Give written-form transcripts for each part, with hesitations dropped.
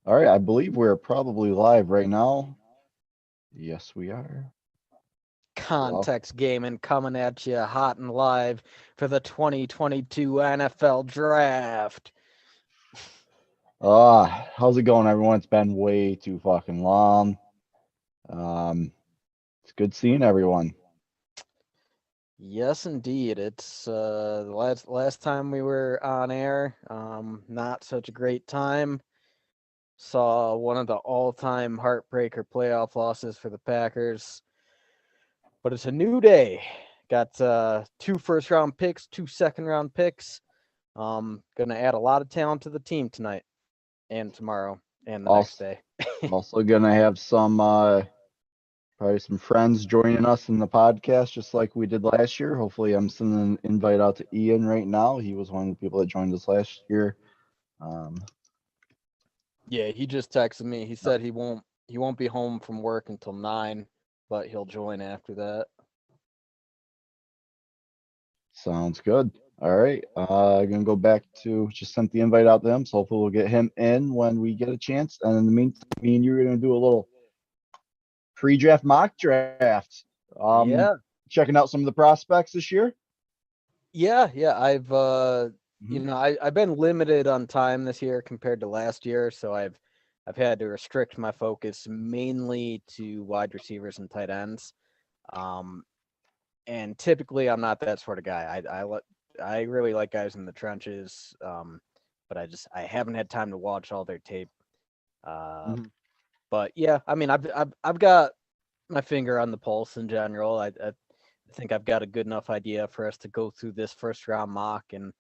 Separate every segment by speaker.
Speaker 1: All right, I believe we're probably live right now. Yes, we are. Well,
Speaker 2: Context Gaming coming at you hot and live for the 2022 NFL Draft.
Speaker 1: how's it going, everyone? It's been way too fucking long. Um, it's good seeing everyone.
Speaker 2: Yes, indeed. It's the last time we were on air. Not such a great time. Saw one of the all-time heartbreaker playoff losses for the Packers. But it's a new day. Got two first-round picks, two second-round picks. Gonna add a lot of talent to the team tonight and tomorrow and the next
Speaker 1: Also,
Speaker 2: day.
Speaker 1: also gonna have some probably some friends joining us in the podcast, just like we did last year. Hopefully, I'm sending an invite out to Ian right now. He was one of the people that joined us last year. Um,
Speaker 2: Yeah, he just texted me. He said he won't be home from work until 9, but he'll join after that.
Speaker 1: Sounds good. All right. Gonna go back to just sent the invite out to him, so hopefully we'll get him in when we get a chance. And in the meantime, me and you are gonna do a little pre-draft mock draft.
Speaker 2: Yeah.
Speaker 1: Checking out some of the prospects this year.
Speaker 2: Yeah, I've
Speaker 1: Hmm.
Speaker 2: I've been limited on time this year compared to last year, so I've had to restrict my focus mainly to wide receivers and tight ends. Um and typically I'm not that sort of guy. I really like guys in the trenches. But I haven't had time to watch all their tape. Uh
Speaker 1: Hmm.
Speaker 2: but yeah, I mean I've got my finger on the pulse in general. I think I've got a good enough idea for us to go through this first round mock, and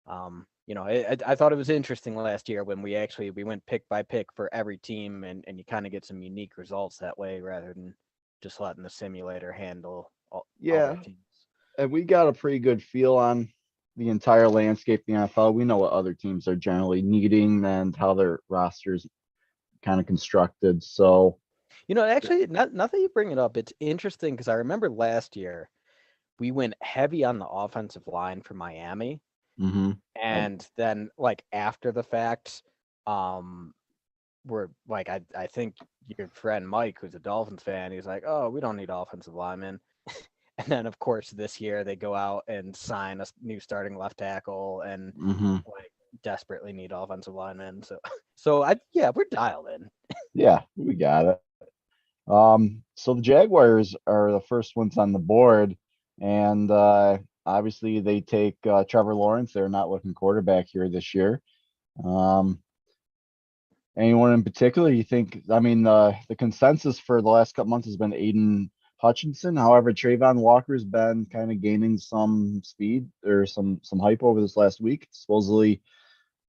Speaker 2: I thought it was interesting last year when we went pick by pick for every team, and you kind of get some unique results that way rather than just letting the simulator handle all their
Speaker 1: Yeah,
Speaker 2: teams.
Speaker 1: and we got a pretty good feel on the entire landscape of the NFL. We know what other teams are generally needing and how their rosters kind of constructed. So,
Speaker 2: Actually, not that you bring it up, it's interesting because I remember last year we went heavy on the offensive line for Miami,
Speaker 1: hmm
Speaker 2: and then like after the fact, um, we're like I think your friend Mike, who's a Dolphins fan, he's like, oh, we don't need offensive linemen. And then of course this year they go out and sign a new starting left tackle and
Speaker 1: hmm
Speaker 2: like desperately need offensive linemen. So I yeah, we're dialed in.
Speaker 1: yeah, we got it. So the Jaguars are the first ones on the board, and obviously they take Trevor Lawrence. They're not looking quarterback here this year. Um, Anyone in particular you think? I mean, the consensus for the last couple months has been Aiden Hutchinson. However, Trayvon Walker's been kind of gaining some speed or some hype over this last week. Supposedly,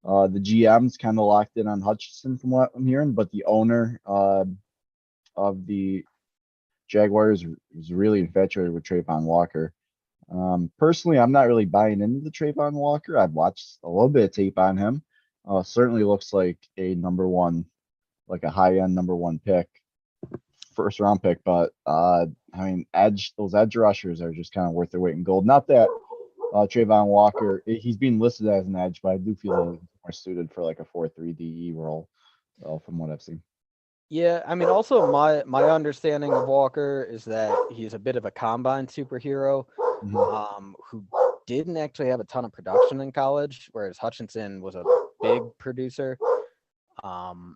Speaker 1: the GM's kind of locked in on Hutchinson from what I'm hearing, but the owner of the Jaguars was really infatuated with Trayvon Walker. Personally, I'm not really buying into the Trayvon Walker. I've watched a little bit of tape on him. Certainly looks like a number one, like a high end number one pick, first round pick. But I mean, those edge rushers are just kind of worth their weight in gold. Not that Trayvon Walker, he's being listed as an edge, but I do feel he's more suited for like a 4-3 DE role, from what I've seen.
Speaker 2: Yeah, I mean also my understanding of Walker is that he's a bit of a combine superhero,
Speaker 1: Hmm.
Speaker 2: who didn't actually have a ton of production in college, whereas Hutchinson was a big producer. Um,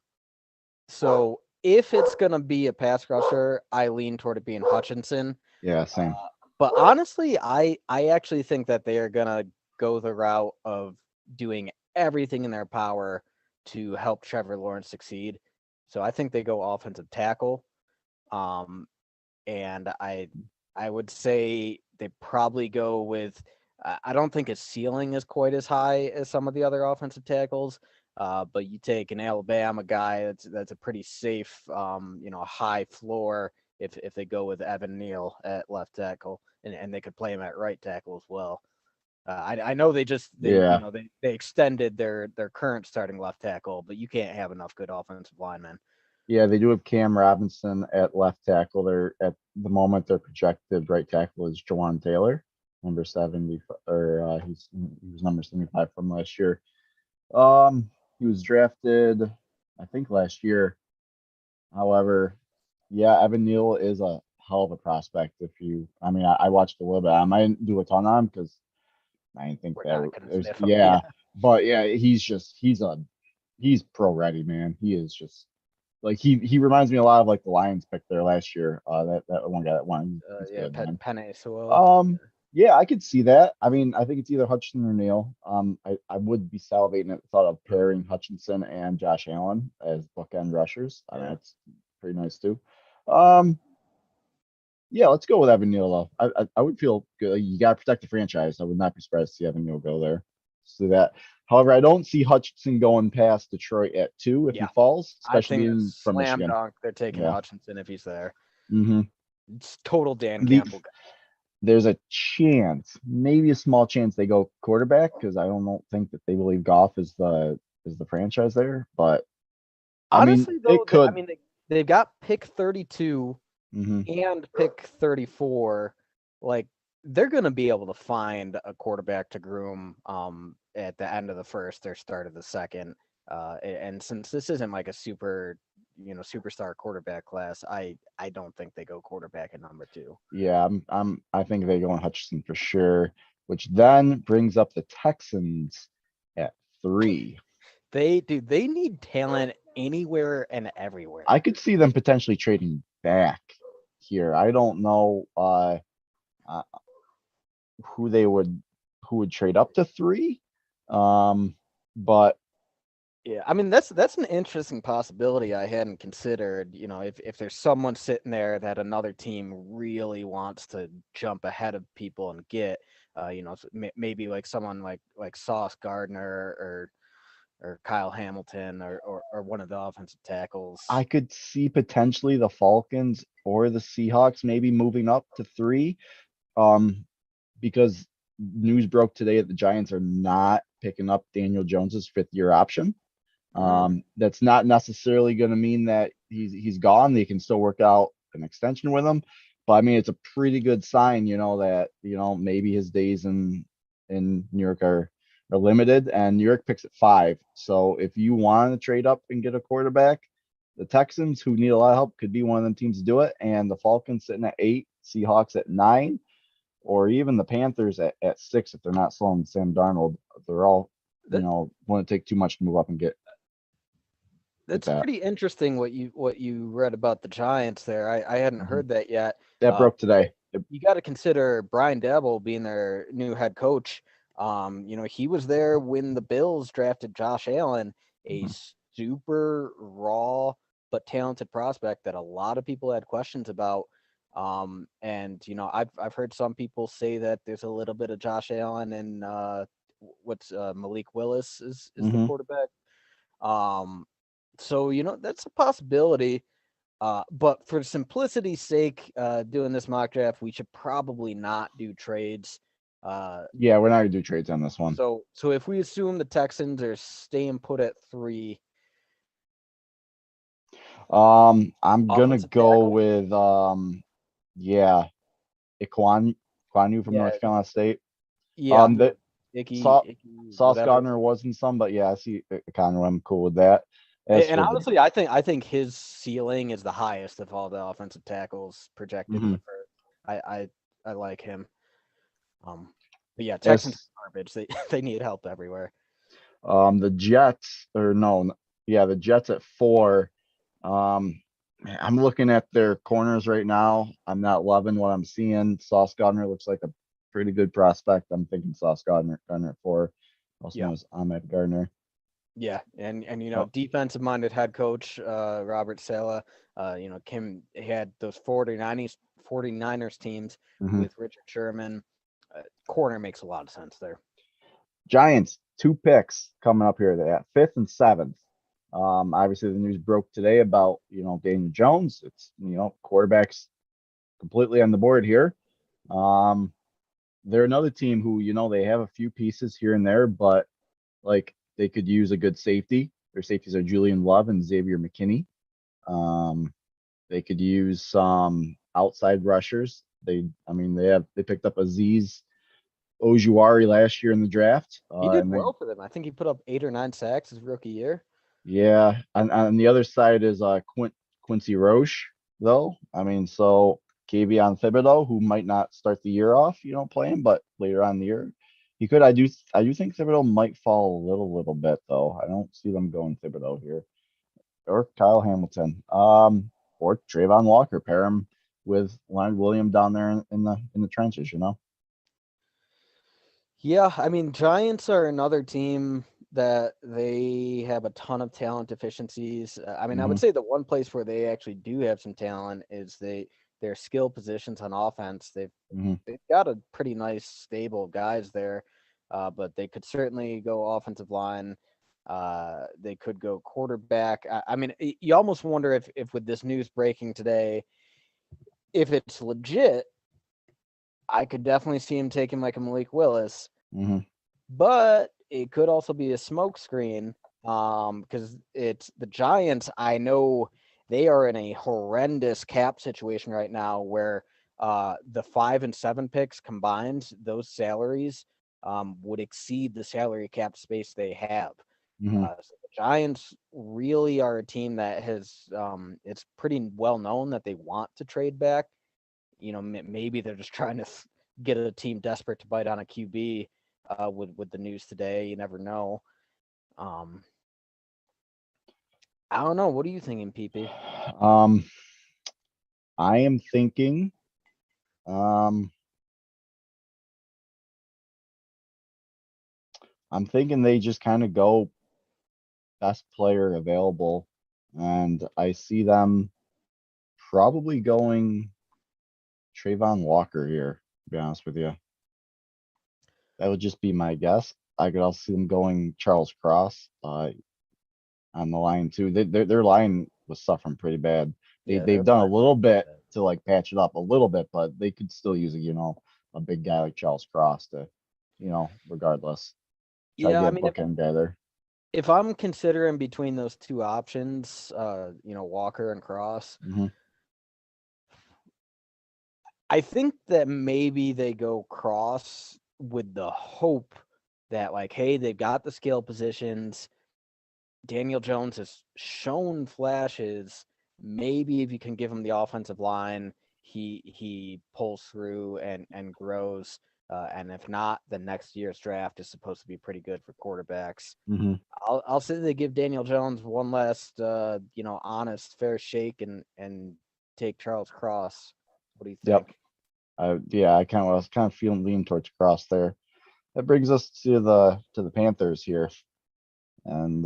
Speaker 2: so if it's gonna be a pass rusher, I lean toward it being Hutchinson.
Speaker 1: Yeah, same.
Speaker 2: But honestly, I actually think that they are gonna go the route of doing everything in their power to help Trevor Lawrence succeed. So I think they go offensive tackle. Um, and I would say they probably go with. I don't think his ceiling is quite as high as some of the other offensive tackles. But you take an Alabama guy that's a pretty safe, high floor if they go with Evan Neal at left tackle, and they could play him at right tackle as well. I know
Speaker 1: Yeah.
Speaker 2: they extended their current starting left tackle, but you can't have enough good offensive linemen.
Speaker 1: Yeah, they do have Cam Robinson at left tackle. They're at the moment their projected right tackle is Jawan Taylor, number 70, or he was number 75 from last year. He was drafted. I think last year. However, yeah, Evan Neal is a hell of a prospect. I mean, I watched a little bit. I might do a ton on him because I didn't think
Speaker 2: We're
Speaker 1: that
Speaker 2: not gonna
Speaker 1: there's,
Speaker 2: sniff him. Yeah.
Speaker 1: yeah, but yeah, he's pro ready, man. He is just like he reminds me a lot of like the Lions pick there last year. That one guy that won, he's
Speaker 2: Yeah.
Speaker 1: good, man.
Speaker 2: Penny Sewell.
Speaker 1: Um, yeah, I could see that. I mean, I think it's either Hutchinson or Neal. I would be salivating at the thought of pairing Hutchinson and Josh Allen as bookend rushers. I mean,
Speaker 2: Yeah.
Speaker 1: that's pretty nice too. Um, yeah, let's go with Evan Neal though. I would feel good. You got to protect the franchise. I would not be surprised to see Evan Neal go there. See that. However, I don't see Hutchinson going past Detroit at 2 if he
Speaker 2: Yeah.
Speaker 1: falls,
Speaker 2: I
Speaker 1: especially
Speaker 2: think
Speaker 1: being
Speaker 2: it's
Speaker 1: from
Speaker 2: slam
Speaker 1: Michigan.
Speaker 2: dunk. They're taking
Speaker 1: Yeah.
Speaker 2: Hutchinson if he's there.
Speaker 1: hmm
Speaker 2: It's total Dan
Speaker 1: The
Speaker 2: Campbell.
Speaker 1: there's a chance, maybe a small chance they go quarterback because I don't think that they believe Goff is the franchise there. But I mean,
Speaker 2: Honestly, though,
Speaker 1: it could.
Speaker 2: they've got pick 32
Speaker 1: hmm
Speaker 2: and pick 34. Like, they're going to be able to find a quarterback to groom at the end of the first or start of the second. And since this isn't like a superstar quarterback class, I don't think they go quarterback at number 2.
Speaker 1: Yeah, I think they go on Hutchinson for sure, which then brings up the Texans at 3.
Speaker 2: They need talent anywhere and everywhere.
Speaker 1: I could see them potentially trading back here. I don't know uh who they would who would trade up to 3. But
Speaker 2: Yeah, I mean that's an interesting possibility I hadn't considered. If there's someone sitting there that another team really wants to jump ahead of people and get, maybe like someone like Sauce Gardner or Kyle Hamilton or one of the offensive tackles.
Speaker 1: I could see potentially the Falcons or the Seahawks maybe moving up to 3. Um, because news broke today that the Giants are not picking up Daniel Jones's 5th-year option. That's not necessarily going to mean that he's gone. They can still work out an extension with him, but I mean it's a pretty good sign, that maybe his days in New York are limited, and New York picks at 5. So if you want to trade up and get a quarterback, the Texans, who need a lot of help, could be one of them teams to do it, and the Falcons sitting at 8, Seahawks at 9, or even the Panthers at 6 if they're not selling Sam Darnold. They're all
Speaker 2: That
Speaker 1: wouldn't take too much to move up and get
Speaker 2: that's
Speaker 1: that.
Speaker 2: pretty interesting what you read about the Giants there. I hadn't
Speaker 1: Mhm.
Speaker 2: heard that yet.
Speaker 1: That broke today.
Speaker 2: You got to consider Brian Dabble being their new head coach. He was there when the Bills drafted Josh Allen, a
Speaker 1: Mhm.
Speaker 2: super raw but talented prospect that a lot of people had questions about. And I've heard some people say that there's a little bit of Josh Allen and what's Malik Willis is the
Speaker 1: Mhm.
Speaker 2: quarterback. So that's a possibility. But for simplicity's sake, doing this mock draft, we should probably not do trades.
Speaker 1: Yeah, we're not gonna do trades on this one.
Speaker 2: So if we assume the Texans are staying put at 3,
Speaker 1: I'm gonna
Speaker 2: offensive
Speaker 1: go
Speaker 2: tackle,
Speaker 1: with yeah, Iquanu from
Speaker 2: yeah,
Speaker 1: North Carolina State.
Speaker 2: yeah,
Speaker 1: That
Speaker 2: Icky,
Speaker 1: Sauce
Speaker 2: whatever.
Speaker 1: Gardner was in some, but yeah, I see Iquanu. I'm cool with that. As
Speaker 2: And
Speaker 1: for the
Speaker 2: honestly, I think his ceiling is the highest of all the offensive tackles projected in
Speaker 1: mhm.
Speaker 2: the first. I like him. But yeah, Texans
Speaker 1: as
Speaker 2: are garbage. They they need help everywhere.
Speaker 1: the Jets or no, yeah, the Jets at 4. Man, I'm looking at their corners right now. I'm not loving what I'm seeing. Sauce Gardner looks like a pretty good prospect. I'm thinking Sauce Gardner at 4, also
Speaker 2: Yeah.
Speaker 1: known as Ahmed Gardner.
Speaker 2: Yeah, and
Speaker 1: Oh,
Speaker 2: defensive minded head coach Robert Sala, he had those 49ers teams
Speaker 1: mhm.
Speaker 2: with Richard Sherman. Corner makes a lot of sense there.
Speaker 1: Giants, 2 picks coming up here. They at 5th and 7th. Obviously the news broke today about Daniel Jones. It's quarterbacks completely on the board here. Um, they're another team who they have a few pieces here and there, but like they could use a good safety. Their safeties are Julian Love and Xavier McKinney. Um, they could use some outside rushers. They picked up Aziz Ojuari last year in the draft,
Speaker 2: He did
Speaker 1: and they
Speaker 2: well for them. I think he put up 8 or 9 sacks his rookie year.
Speaker 1: Yeah, on the other side is Quincy Roche, though. I mean, so Kayvon Thibodeau, who might not start the year off, playing, but later on in the year, he could. I do think Thibodeau might fall a little bit, though. I don't see them going Thibodeau here, or Kyle Hamilton, or Trayvon Walker. Pair him with Leonard Williams down there in the trenches.
Speaker 2: Yeah, I mean, Giants are another team that they have a ton of talent deficiencies. I mean, I
Speaker 1: Hmm.
Speaker 2: would say the one place where they actually do have some talent is their skill positions on offense.
Speaker 1: Hmm.
Speaker 2: They've got a pretty nice stable of guys there, but they could certainly go offensive line. They could go quarterback. I mean, you almost wonder if with this news breaking today, if it's legit, I could definitely see him taking like a Malik Willis,
Speaker 1: Hmm.
Speaker 2: but it could also be a smokescreen because it's the Giants. I know they are in a horrendous cap situation right now where the 5 and 7 picks combined, those salaries would exceed the salary cap space they have.
Speaker 1: Hmm.
Speaker 2: So the Giants really are a team that has it's pretty well known that they want to trade back. Maybe they're just trying to get a team desperate to bite on a QB with the news today. You never know. Um, I don't know. What are you thinking, PP?
Speaker 1: Um, I am thinking. Um, I'm thinking they just kind of go best player available, and I see them probably going Trayvon Walker here, to be honest with you. That would just be my guess. I could also see them going Charles Cross on the line too. Their line was suffering pretty bad. They
Speaker 2: Yeah,
Speaker 1: they've done a little bit to like patch it up a little bit, but they could still use a big guy like Charles Cross to, regardless, try to
Speaker 2: yeah.
Speaker 1: get
Speaker 2: I
Speaker 1: a
Speaker 2: mean,
Speaker 1: bookend guy there.
Speaker 2: if I'm considering between those two options, Walker and Cross,
Speaker 1: Hmm.
Speaker 2: I think that maybe they go Cross with the hope that like, hey, they've got the skill positions. Daniel Jones has shown flashes. Maybe if you can give him the offensive line, he pulls through and grows. And if not, the next year's draft is supposed to be pretty good for quarterbacks.
Speaker 1: Hmm.
Speaker 2: I'll say they give Daniel Jones one last honest fair shake and take Charles Cross. What do you
Speaker 1: Yep.
Speaker 2: think?
Speaker 1: Yeah, I was kind of feeling lean towards Cross there. That brings us to the Panthers here, and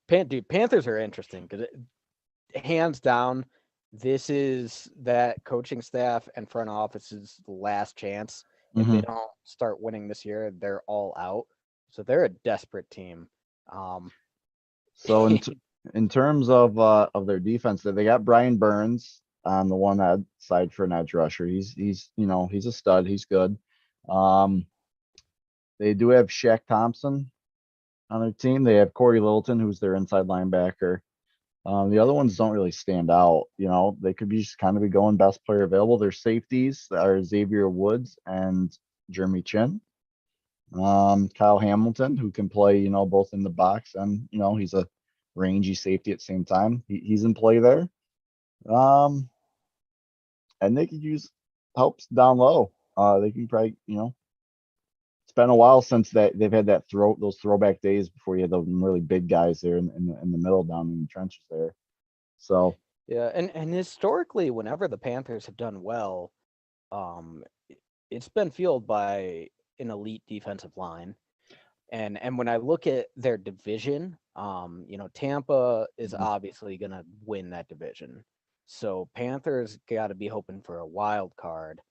Speaker 2: Dude, Panthers are interesting because hands down, this is that coaching staff and front office's last chance. If they
Speaker 1: mhm.
Speaker 2: don't start winning this year, they're all out. So they're a desperate team. Um,
Speaker 1: So in terms of their defense, they got Brian Burns on the side for an edge rusher. He's a stud. He's good. Um, they do have Shaq Thompson on their team. They have Corey Littleton, who's their inside linebacker. The other ones don't really stand out. They could be just kind of be going best player available. Their safeties are Xavier Woods and Jeremy Chin. Kyle Hamilton, who can play, both in the box and, he's a rangy safety at the same time. He's in play there. Um, and they could use helps down low. They can probably, it's been a while since they've had those throwback days before you had those really big guys there in the middle down in the trenches there. So,
Speaker 2: yeah, and historically, whenever the Panthers have done well, um, it's been fueled by an elite defensive line. And when I look at their division, Tampa is
Speaker 1: mhm.
Speaker 2: obviously going to win that division. So Panthers got to be hoping for a wild card.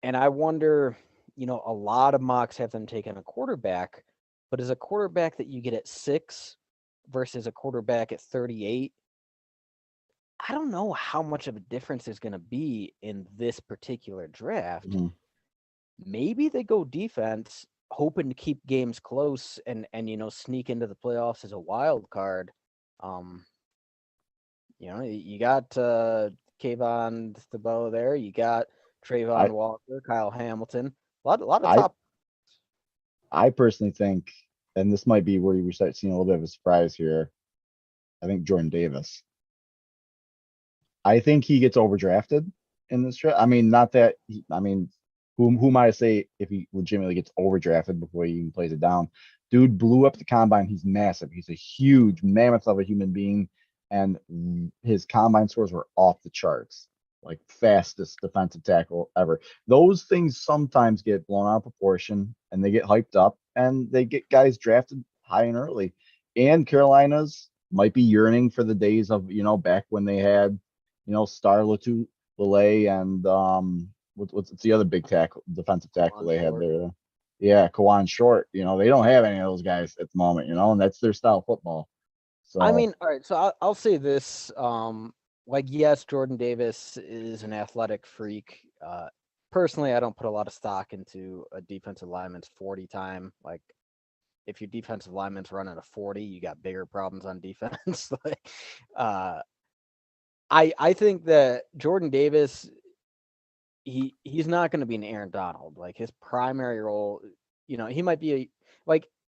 Speaker 2: And I wonder, a lot of mocks have them taking a quarterback, but is a quarterback that you get at 6 versus a quarterback at 38, I don't know how much of a difference there's going to be in this particular draft.
Speaker 1: Mhm.
Speaker 2: Maybe they go defense, hoping to keep games close and sneak into the playoffs as a wild card. Um, you got Kayvon Thibodeau there. You got
Speaker 1: I,
Speaker 2: Trayvon Walker, Kyle Hamilton. A lot of
Speaker 1: I,
Speaker 2: top.
Speaker 1: I personally think and this might be where we start seeing a little bit of a surprise here. I think Jordan Davis. I think he gets overdrafted in this draft. I mean, not that. I mean, who am I to say if he legitimately gets overdrafted before he even plays it down? Dude blew up the combine. He's massive. He's a huge mammoth of a human being, and his combine scores were off the charts. Like fastest defensive tackle ever. Those things sometimes get blown out of proportion, and they get hyped up, and they get guys drafted high and early. And Carolina's might be yearning for the days of back when they had Star Latu Lele and what's the other big tackle defensive tackle
Speaker 2: Kawan
Speaker 1: they had
Speaker 2: Short.
Speaker 1: there? Yeah, Kawan Short. They don't have any of those guys at the moment, and that's their style of football. So
Speaker 2: I mean, all right. So I'll say this. Like, yes, Jordan Davis is an athletic freak. Personally, I don't put a lot of stock into a defensive lineman's 40 time. Like, if your defensive lineman's running a 40, you got bigger problems on defense. Like, I think that Jordan Davis, he's not going to be an Aaron Donald. Like, his primary role, he might be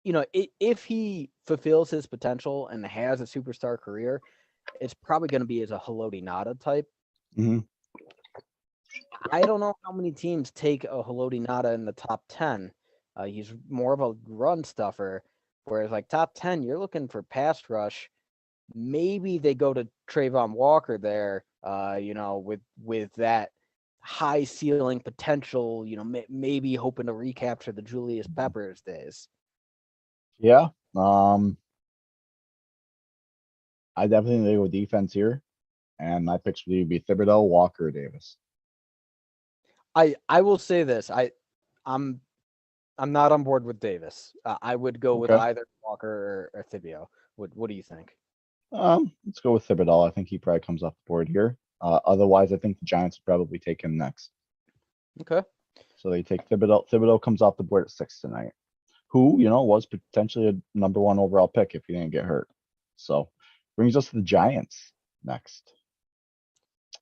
Speaker 2: if he fulfills his potential and has a superstar career, it's probably going to be as a Haloti Ngata type.
Speaker 1: mhm.
Speaker 2: I don't know how many teams take a Haloti Ngata in the top 10. He's more of a run stuffer, whereas like top 10, you're looking for pass rush. Maybe they go to Trayvon Walker there, with that high ceiling potential, maybe hoping to recapture the Julius Peppers days.
Speaker 1: Yeah. I definitely go with defense here, and my picks would be Thibodeau, Walker, Davis.
Speaker 2: I will say this. I'm not on board with Davis. I would go with
Speaker 1: Okay.
Speaker 2: either Walker or Thibodeau. What do you think?
Speaker 1: Let's go with Thibodeau. I think he probably comes off the board here. Otherwise, I think the Giants would probably take him next.
Speaker 2: Okay.
Speaker 1: So they take Thibodeau. Thibodeau comes off the board at 6 tonight. Who, was potentially a number 1 overall pick if he didn't get hurt. So brings us to the Giants next.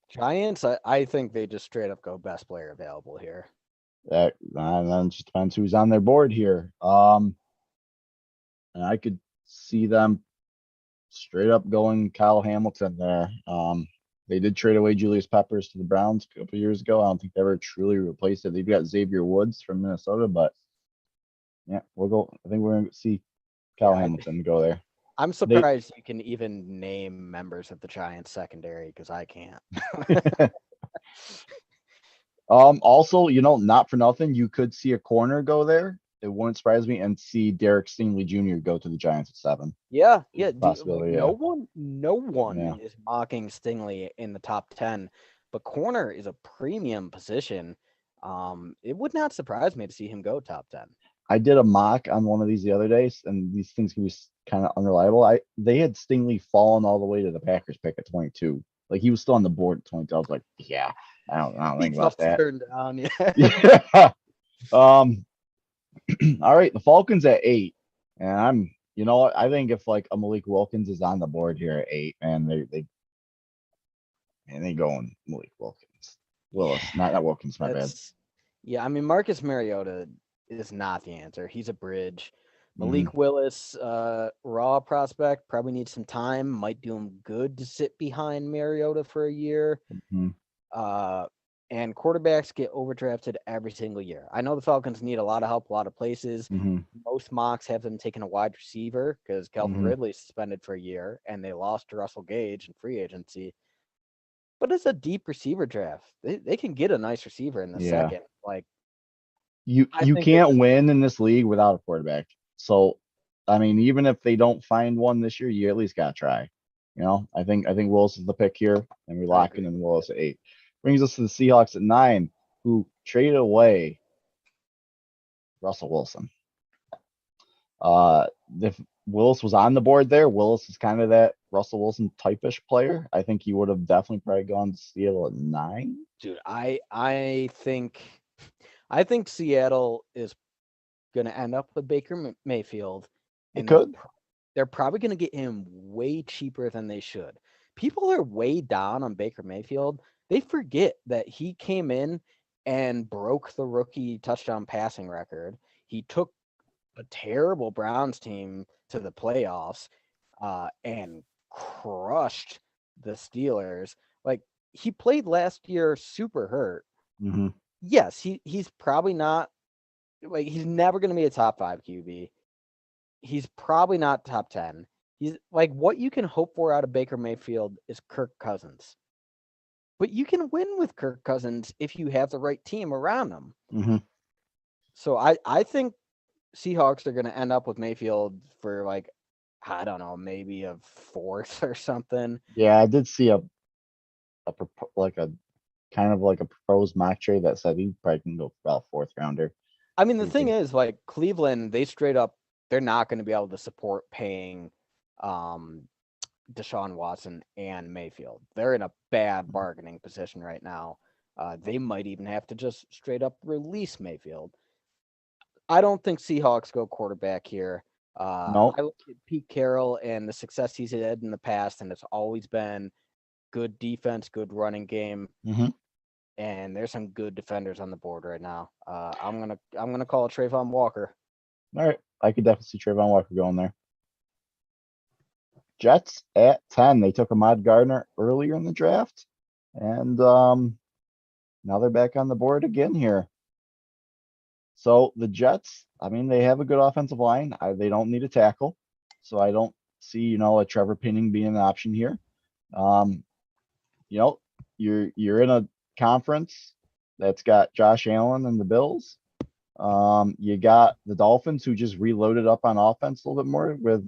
Speaker 2: Giants, I think they just straight up go best player available here.
Speaker 1: That and then it just depends who's on their board here. And I could see them straight up going Kyle Hamilton there. They did trade away Julius Peppers to the Browns a couple years ago. I don't think they ever truly replaced it. They've got Xavier Woods from Minnesota, but yeah, we'll go. I think we're going to see Kyle Hamilton go there.
Speaker 2: I'm surprised you can even name members of the Giants secondary because I can't.
Speaker 1: Also, not for nothing, you could see a corner go there. It wouldn't surprise me, and see Derek Stingley Jr. go to the Giants at 7.
Speaker 2: Yeah.
Speaker 1: Possibility,
Speaker 2: no
Speaker 1: yeah.
Speaker 2: one
Speaker 1: Yeah.
Speaker 2: is mocking Stingley in the top 10, but corner is a premium position. It would not surprise me to see him go top 10.
Speaker 1: I did a mock on one of these the other days, and these things can be kind of unreliable. They had Stingley fallen all the way to the Packers pick at 22. Like he was still on the board at 22. I was like, yeah, I don't think about that.
Speaker 2: Turned down, yeah.
Speaker 1: Yeah. All right, the Falcons at 8, and I think if like a Malik Wilkins is on the board here at 8, and they going Malik Willis, not Wilkins, my bad.
Speaker 2: Yeah, I mean Marcus Mariota is not the answer. He's a bridge. Malik
Speaker 1: Mhm.
Speaker 2: Willis, raw prospect, probably needs some time. Might do him good to sit behind Mariota for a year.
Speaker 1: Mhm.
Speaker 2: And quarterbacks get overdrafted every single year. I know the Falcons need a lot of help, a lot of places.
Speaker 1: Mhm.
Speaker 2: Most mocks have them taking a wide receiver because Calvin
Speaker 1: Mhm.
Speaker 2: Ridley suspended for a year, and they lost to Russell Gage in free agency. But it's a deep receiver draft. They can get a nice receiver in the
Speaker 1: Yeah.
Speaker 2: second. Like
Speaker 1: You
Speaker 2: I think
Speaker 1: can't win in this league without a quarterback. So, I mean, even if they don't find one this year, you at least gotta try. I think Willis is the pick here, and we
Speaker 2: I
Speaker 1: lock
Speaker 2: agree.
Speaker 1: in Willis at 8. Brings us to the Seahawks at 9, who traded away Russell Wilson. If Willis was on the board there, Willis is kind of that Russell Wilson type-ish player. I think he would have definitely probably gone to Seattle at 9.
Speaker 2: Dude, I think Seattle is gonna end up with Baker Mayfield,
Speaker 1: It
Speaker 2: and
Speaker 1: could.
Speaker 2: they're probably gonna get him way cheaper than they should. People are way down on Baker Mayfield. They forget that he came in and broke the rookie touchdown passing record. He took a terrible Browns team to the playoffs, and crushed the Steelers. Like, he played last year super hurt.
Speaker 1: hmm
Speaker 2: Yes, he's probably not, like, he's never going to be a top 5 QB. He's probably not top 10. He's like, what you can hope for out of Baker Mayfield is Kirk Cousins. But you can win with Kirk Cousins if you have the right team around him.
Speaker 1: hmm
Speaker 2: So I think Seahawks are going to end up with Mayfield for, like, I don't know, maybe a 4th or something.
Speaker 1: Yeah, I did see like a kind of like a proposed mock trade that said he probably can go for about 4th rounder.
Speaker 2: I mean, the
Speaker 1: Pretty
Speaker 2: thing
Speaker 1: big.
Speaker 2: is, like, Cleveland, they straight up, they're not going to be able to support paying Deshaun Watson and Mayfield. They're in a bad bargaining position right now. They might even have to just straight up release Mayfield. I don't think Seahawks go quarterback here.
Speaker 1: No.
Speaker 2: I look at Pete Carroll and the success he's had in the past, and it's always been good defense, good running game,
Speaker 1: hmm
Speaker 2: and there's some good defenders on the board right now. I'm gonna call it Trayvon Walker.
Speaker 1: All right. I could definitely see Trayvon Walker going there. Jets at 10. They took Ahmad Gardner earlier in the draft. And now they're back on the board again here. So the Jets, I mean, they have a good offensive line. They don't need a tackle. So I don't see, a Trevor Penning being an option here. Um, you're in a conference that's got Josh Allen and the Bills. You got the Dolphins, who just reloaded up on offense a little bit more with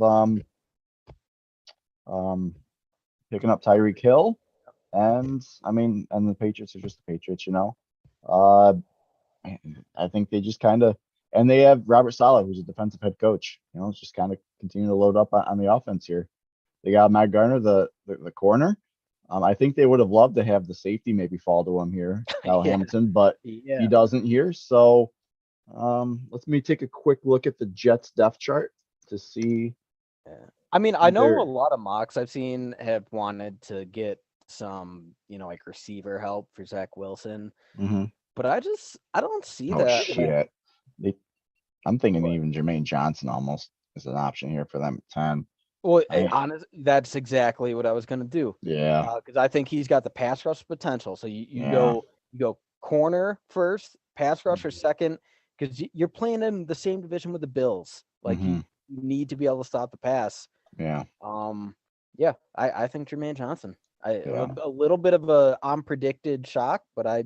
Speaker 1: picking up Tyreek Hill. And and the Patriots are just the Patriots, Uh, I think they just kind of, and they have Robert Saleh, who's a defensive head coach. It's just kind of continue to load up on the offense here. They got Matt Garner, the corner. I think they would have loved to have the safety maybe fall to him here, Kyle
Speaker 2: Yeah.
Speaker 1: Hamilton, but
Speaker 2: Yeah.
Speaker 1: he doesn't here. So let me take a quick look at the Jets depth chart to see.
Speaker 2: I mean, I
Speaker 1: who
Speaker 2: know
Speaker 1: they're-
Speaker 2: a lot of mocks I've seen have wanted to get some, like, receiver help for Zach Wilson,
Speaker 1: Mhm.
Speaker 2: but I don't see
Speaker 1: Oh
Speaker 2: that.
Speaker 1: shit! I'm thinking even Jermaine Johnson almost is an option here for them at 10.
Speaker 2: Well,
Speaker 1: I
Speaker 2: that's exactly what I was gonna do.
Speaker 1: Yeah,
Speaker 2: Because I think he's got the pass rush potential. So you
Speaker 1: yeah,
Speaker 2: go corner first, pass rusher
Speaker 1: Mhm.
Speaker 2: second, because you're playing in the same division with the Bills. Like, you
Speaker 1: Mhm.
Speaker 2: need to be able to stop the pass.
Speaker 1: yeah,
Speaker 2: Yeah, I think Jermaine Johnson.
Speaker 1: yeah,
Speaker 2: A little bit of a unpredicted shock, but I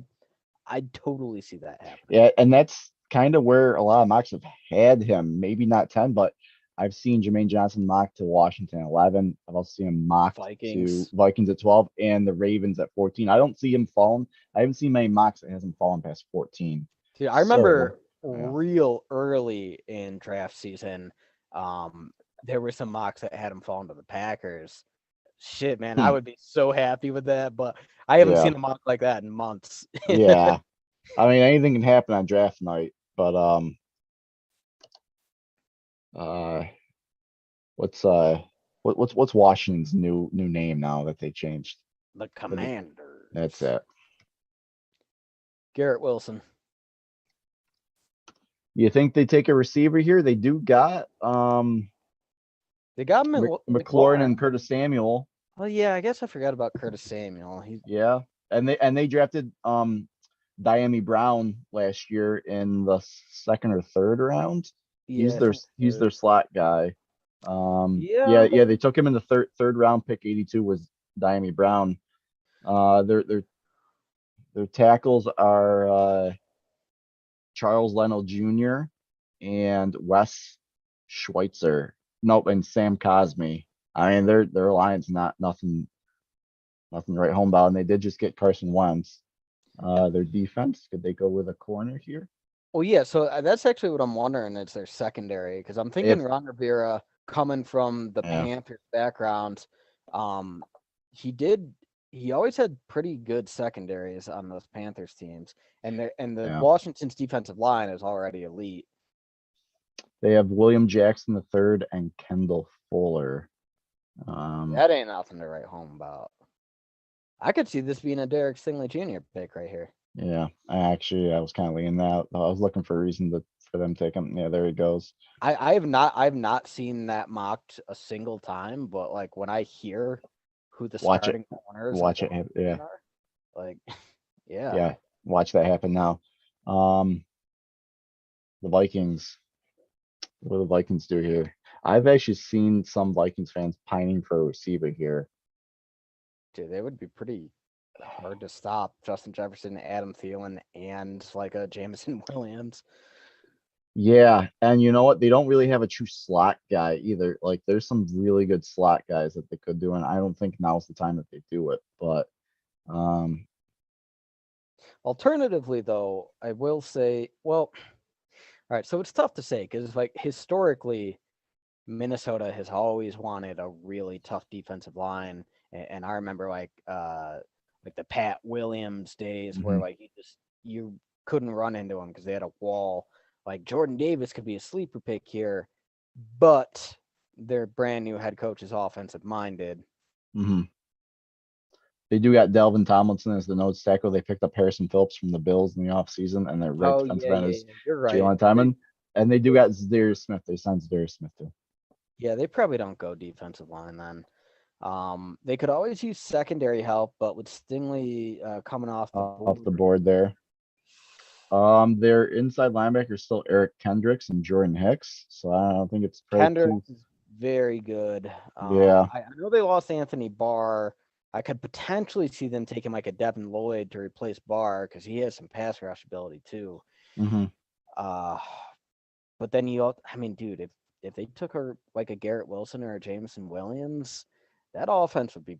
Speaker 2: totally see that happening.
Speaker 1: yeah. And that's kind of where a lot of mocks have had him. Maybe not 10, but I've seen Jermaine Johnson mocked to Washington 11. I've also seen him mocked to
Speaker 2: Vikings.
Speaker 1: Vikings at 12 and the Ravens at 14. I don't see him falling. I haven't seen many mocks that hasn't fallen past 14.
Speaker 2: Dude, I
Speaker 1: So,
Speaker 2: remember
Speaker 1: yeah.
Speaker 2: real early in draft season, there were some mocks that had him falling to the Packers. Shit, man, I
Speaker 1: Hmm.
Speaker 2: would be so happy with that, but I haven't
Speaker 1: Yeah.
Speaker 2: seen a mock like that in months.
Speaker 1: Yeah. Anything can happen on draft night, but uh what's Washington's new name now that they changed?
Speaker 2: The
Speaker 1: What is-
Speaker 2: Commanders.
Speaker 1: That's it.
Speaker 2: Garrett Wilson.
Speaker 1: You think they take a receiver here? They do got
Speaker 2: They got him in
Speaker 1: McLaurin and Curtis Samuel.
Speaker 2: Oh yeah, I guess I forgot about Curtis Samuel.
Speaker 1: Yeah. And they drafted Diami Brown last year in the 2nd or 3rd round.
Speaker 2: Yeah,
Speaker 1: He's their slot guy.
Speaker 2: Yeah.
Speaker 1: Yeah, they took him in the third round. Pick 82 was Diami Brown. Their tackles are Charles Leno Jr. and Wes Schweitzer. Nope, and Sam Cosme. Their line's not nothing to write home about, and they did just get Carson Wentz. Their defense, could they go with a corner here?
Speaker 2: Well, yeah, so that's actually what I'm wondering. It's their secondary, because I'm thinking Ron Rivera, coming from the Panthers background, he always had pretty good secondaries on those Panthers teams, and the Washington's defensive line is already elite.
Speaker 1: They have William Jackson the third and Kendall Fuller.
Speaker 2: That ain't nothing to write home about. I could see this being a Derek Stingley Jr. pick right here.
Speaker 1: Yeah, I was kind of leaning that. I was looking for a reason for for them taking. Yeah, there he goes.
Speaker 2: I've not seen that mocked a single time, but like when I hear who the
Speaker 1: Watch it.
Speaker 2: starting corners of
Speaker 1: Watch it. Yeah,
Speaker 2: Washington are, like yeah.
Speaker 1: yeah. Watch that happen now. Um, the Vikings. What do the Vikings do here? I've actually seen some Vikings fans pining for a receiver here.
Speaker 2: Dude, they would be pretty hard to stop. Justin Jefferson, Adam Thielen, and like a Jameson Williams.
Speaker 1: Yeah, and you know what? They don't really have a true slot guy either. Like, there's some really good slot guys that they could do, and I don't think now's the time that they do it. But um,
Speaker 2: Alternatively, though, I will say, well, all right, so it's tough to say because like historically, Minnesota has always wanted a really tough defensive line, and I remember like the Pat Williams days where
Speaker 1: mhm.
Speaker 2: like you couldn't run into them because they had a wall. Like Jordan Davis could be a sleeper pick here, but their brand new head coach is offensive minded.
Speaker 1: They do got Delvin Tomlinson as the nose tackle. They picked up Harrison Phillips from the Bills in the offseason, and their right
Speaker 2: Oh
Speaker 1: defensive
Speaker 2: yeah,
Speaker 1: end
Speaker 2: yeah,
Speaker 1: is
Speaker 2: yeah. You're right.
Speaker 1: Jalen Tymon. And they do got Zadarius Smith. They signed Zadarius Smith too.
Speaker 2: Yeah, they probably don't go defensive line then. They could always use secondary help, but with Stingley coming off the
Speaker 1: Off the
Speaker 2: board,
Speaker 1: board there. Their inside linebacker is still Eric Kendricks and Jordan Hicks. So I don't think it's probably too.
Speaker 2: Kendricks is very good.
Speaker 1: Yeah.
Speaker 2: I know they lost Anthony Barr. I could potentially see them taking like a Devin Lloyd to replace Barr because he has some pass rush ability too.
Speaker 1: hmm
Speaker 2: Uh, but then I mean, dude, if they took her like a Garrett Wilson or a Jameson Williams, that offense would be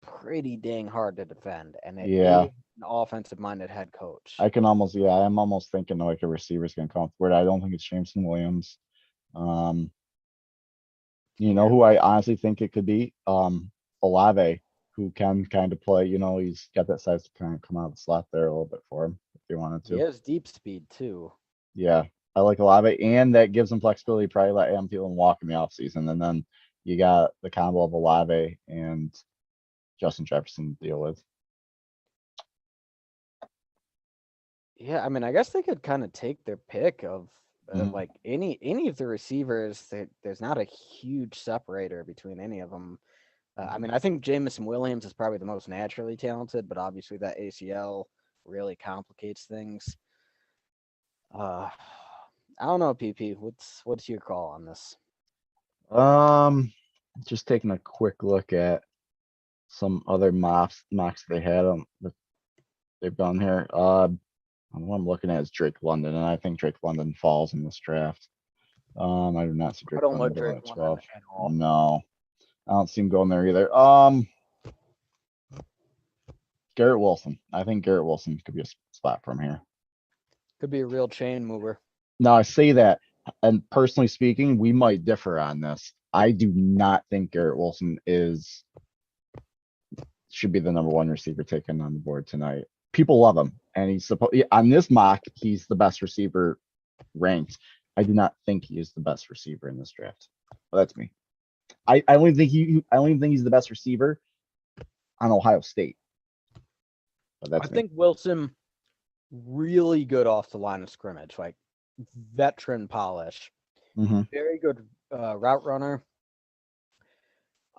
Speaker 2: pretty dang hard to defend, and it is
Speaker 1: Yeah.
Speaker 2: an offensive-minded head coach.
Speaker 1: I can almost, yeah, I'm almost thinking like a receiver's gonna come forward. I don't think it's Jameson Williams. Um, you know who I honestly think it could be? Olave, who can kind of play, he's got that size to kind of come out of the slot there a little bit for him if they wanted
Speaker 2: He
Speaker 1: to.
Speaker 2: has deep speed too.
Speaker 1: Yeah. I like Olave, and that gives them flexibility. Probably let Adam Thielen walk in the offseason. And then you got the combo of Olave and Justin Jefferson to deal with.
Speaker 2: Yeah, I mean, I guess they could kind of take their pick of
Speaker 1: Mhm.
Speaker 2: like any of the receivers. There's not a huge separator between any of them. I mean, I think Jameson Williams is probably the most naturally talented, but obviously that ACL really complicates things. Uh, I don't know, PP. What's your call on this?
Speaker 1: Um, just taking a quick look at some other mocks they had that they've done here. What I'm looking at is Drake London, and I think Drake London falls in this draft. I do not see
Speaker 2: I
Speaker 1: Drake
Speaker 2: don't
Speaker 1: London
Speaker 2: like
Speaker 1: going
Speaker 2: Drake
Speaker 1: at
Speaker 2: London
Speaker 1: 12.
Speaker 2: at all.
Speaker 1: No, I don't see him going there either. Garrett Wilson. I think Garrett Wilson could be a spot from here.
Speaker 2: Could be a real chain mover.
Speaker 1: Now I say that, and personally speaking, we might differ on this. I do not think Garrett Wilson should be the number one receiver taken on the board tonight. People love him, and he's supposed on this mock, he's the best receiver ranked. I do not think he is the best receiver in this draft. Well, that's me. I don't even think he's the best receiver on Ohio State. But
Speaker 2: I
Speaker 1: that's me.
Speaker 2: think Wilson really good off the line of scrimmage, like veteran polish.
Speaker 1: hmm
Speaker 2: Very good route runner.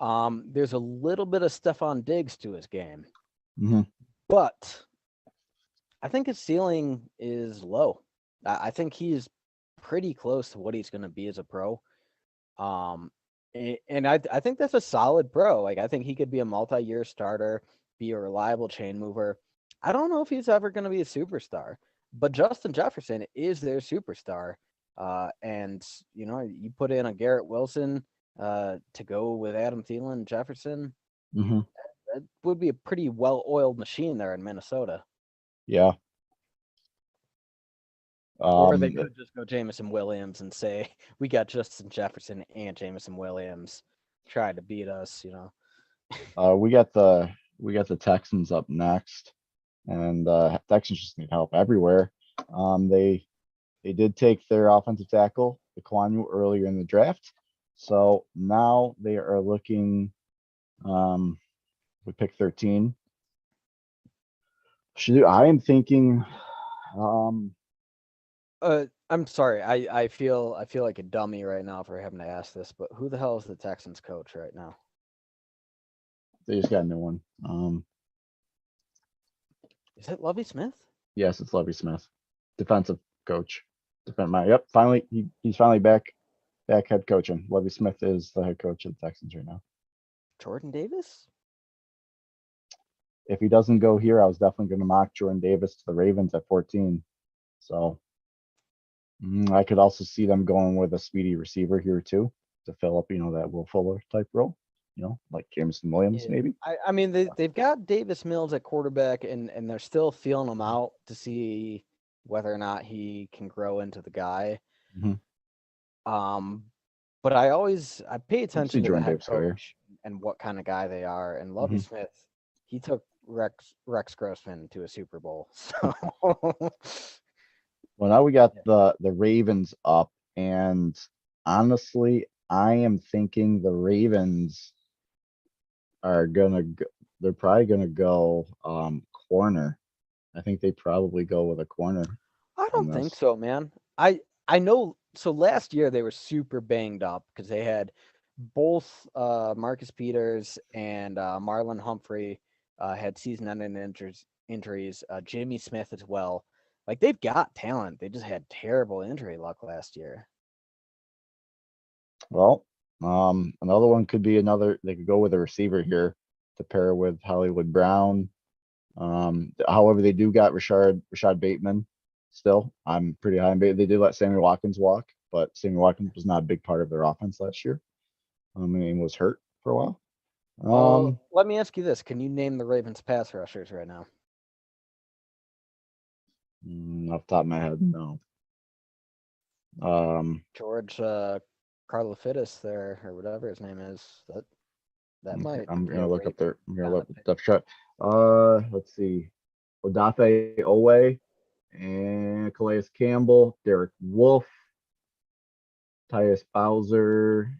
Speaker 2: There's a little bit of Stephon Diggs to his game,
Speaker 1: hmm
Speaker 2: but I think his ceiling is low. I think he's pretty close to what he's going to be as a pro. And I think that's a solid pro. Like I think he could be a multi-year starter, be a reliable chain mover. I don't know if he's ever going to be a superstar, but Justin Jefferson is their superstar. And you put in a Garrett Wilson to go with Adam Thielen, Jefferson,
Speaker 1: hmm
Speaker 2: that would be a pretty well-oiled machine there in Minnesota.
Speaker 1: Yeah.
Speaker 2: Or they could just go Jameson Williams and say, we got Justin Jefferson and Jameson Williams tried to beat us,
Speaker 1: We got the Texans up next, and Texans just need help everywhere. They did take their offensive tackle, Ekwonu, earlier in the draft, so now they are looking with pick 13. I am thinking,
Speaker 2: I'm sorry. I feel like a dummy right now for having to ask this, but who the hell is the Texans coach right now?
Speaker 1: They just got a new one.
Speaker 2: Is it Lovie Smith?
Speaker 1: Yes, it's Lovie Smith, defensive coach. Yep, finally he's finally back head coaching. Lovie Smith is the head coach of the Texans right now.
Speaker 2: Jordan Davis?
Speaker 1: If he doesn't go here, I was definitely going to mock Jordan Davis to the Ravens at 14. So I could also see them going with a speedy receiver here too to fill up, that Will Fuller type role, like Jameson Williams
Speaker 2: Yeah.
Speaker 1: maybe.
Speaker 2: I mean they've got Davis Mills at quarterback and they're still feeling him out to see whether or not he can grow into the guy.
Speaker 1: Mhm.
Speaker 2: But I pay
Speaker 1: I can see
Speaker 2: attention to the
Speaker 1: Jordan
Speaker 2: head
Speaker 1: Davis go here.
Speaker 2: coach and what kind of guy they are. And Lovie
Speaker 1: Mhm.
Speaker 2: Smith, he took Rex Grossman to a Super Bowl. So
Speaker 1: Well, now we got
Speaker 2: Yeah.
Speaker 1: the Ravens up, and honestly, I am thinking the Ravens are gonna go, they're probably gonna go corner. I think they probably go with a corner
Speaker 2: I
Speaker 1: on
Speaker 2: don't think
Speaker 1: this.
Speaker 2: so, man. I know. So last year they were super banged up because they had both Marcus Peters and Marlon Humphrey had season-ending injuries. Jimmy Smith as well. Like they've got talent. They just had terrible injury luck last year.
Speaker 1: Well, another one could be they could go with a receiver here to pair with Hollywood Brown. However, they do got Rashad Bateman still. I'm pretty high on Bateman. They did let Sammy Watkins walk, but Sammy Watkins was not a big part of their offense last year. And was hurt for a while.
Speaker 2: Let me ask you this: can you name the Ravens pass rushers right now?
Speaker 1: Off the top of my head, no.
Speaker 2: George Karlaftis there or whatever his name is. That
Speaker 1: Okay,
Speaker 2: might
Speaker 1: I'm
Speaker 2: be a
Speaker 1: gonna look up
Speaker 2: Raven
Speaker 1: there. I'm gonna look
Speaker 2: benefit.
Speaker 1: depth chart. Let's see. Odafe Owe and Calais Campbell, Derek Wolf, Tyus Bowser.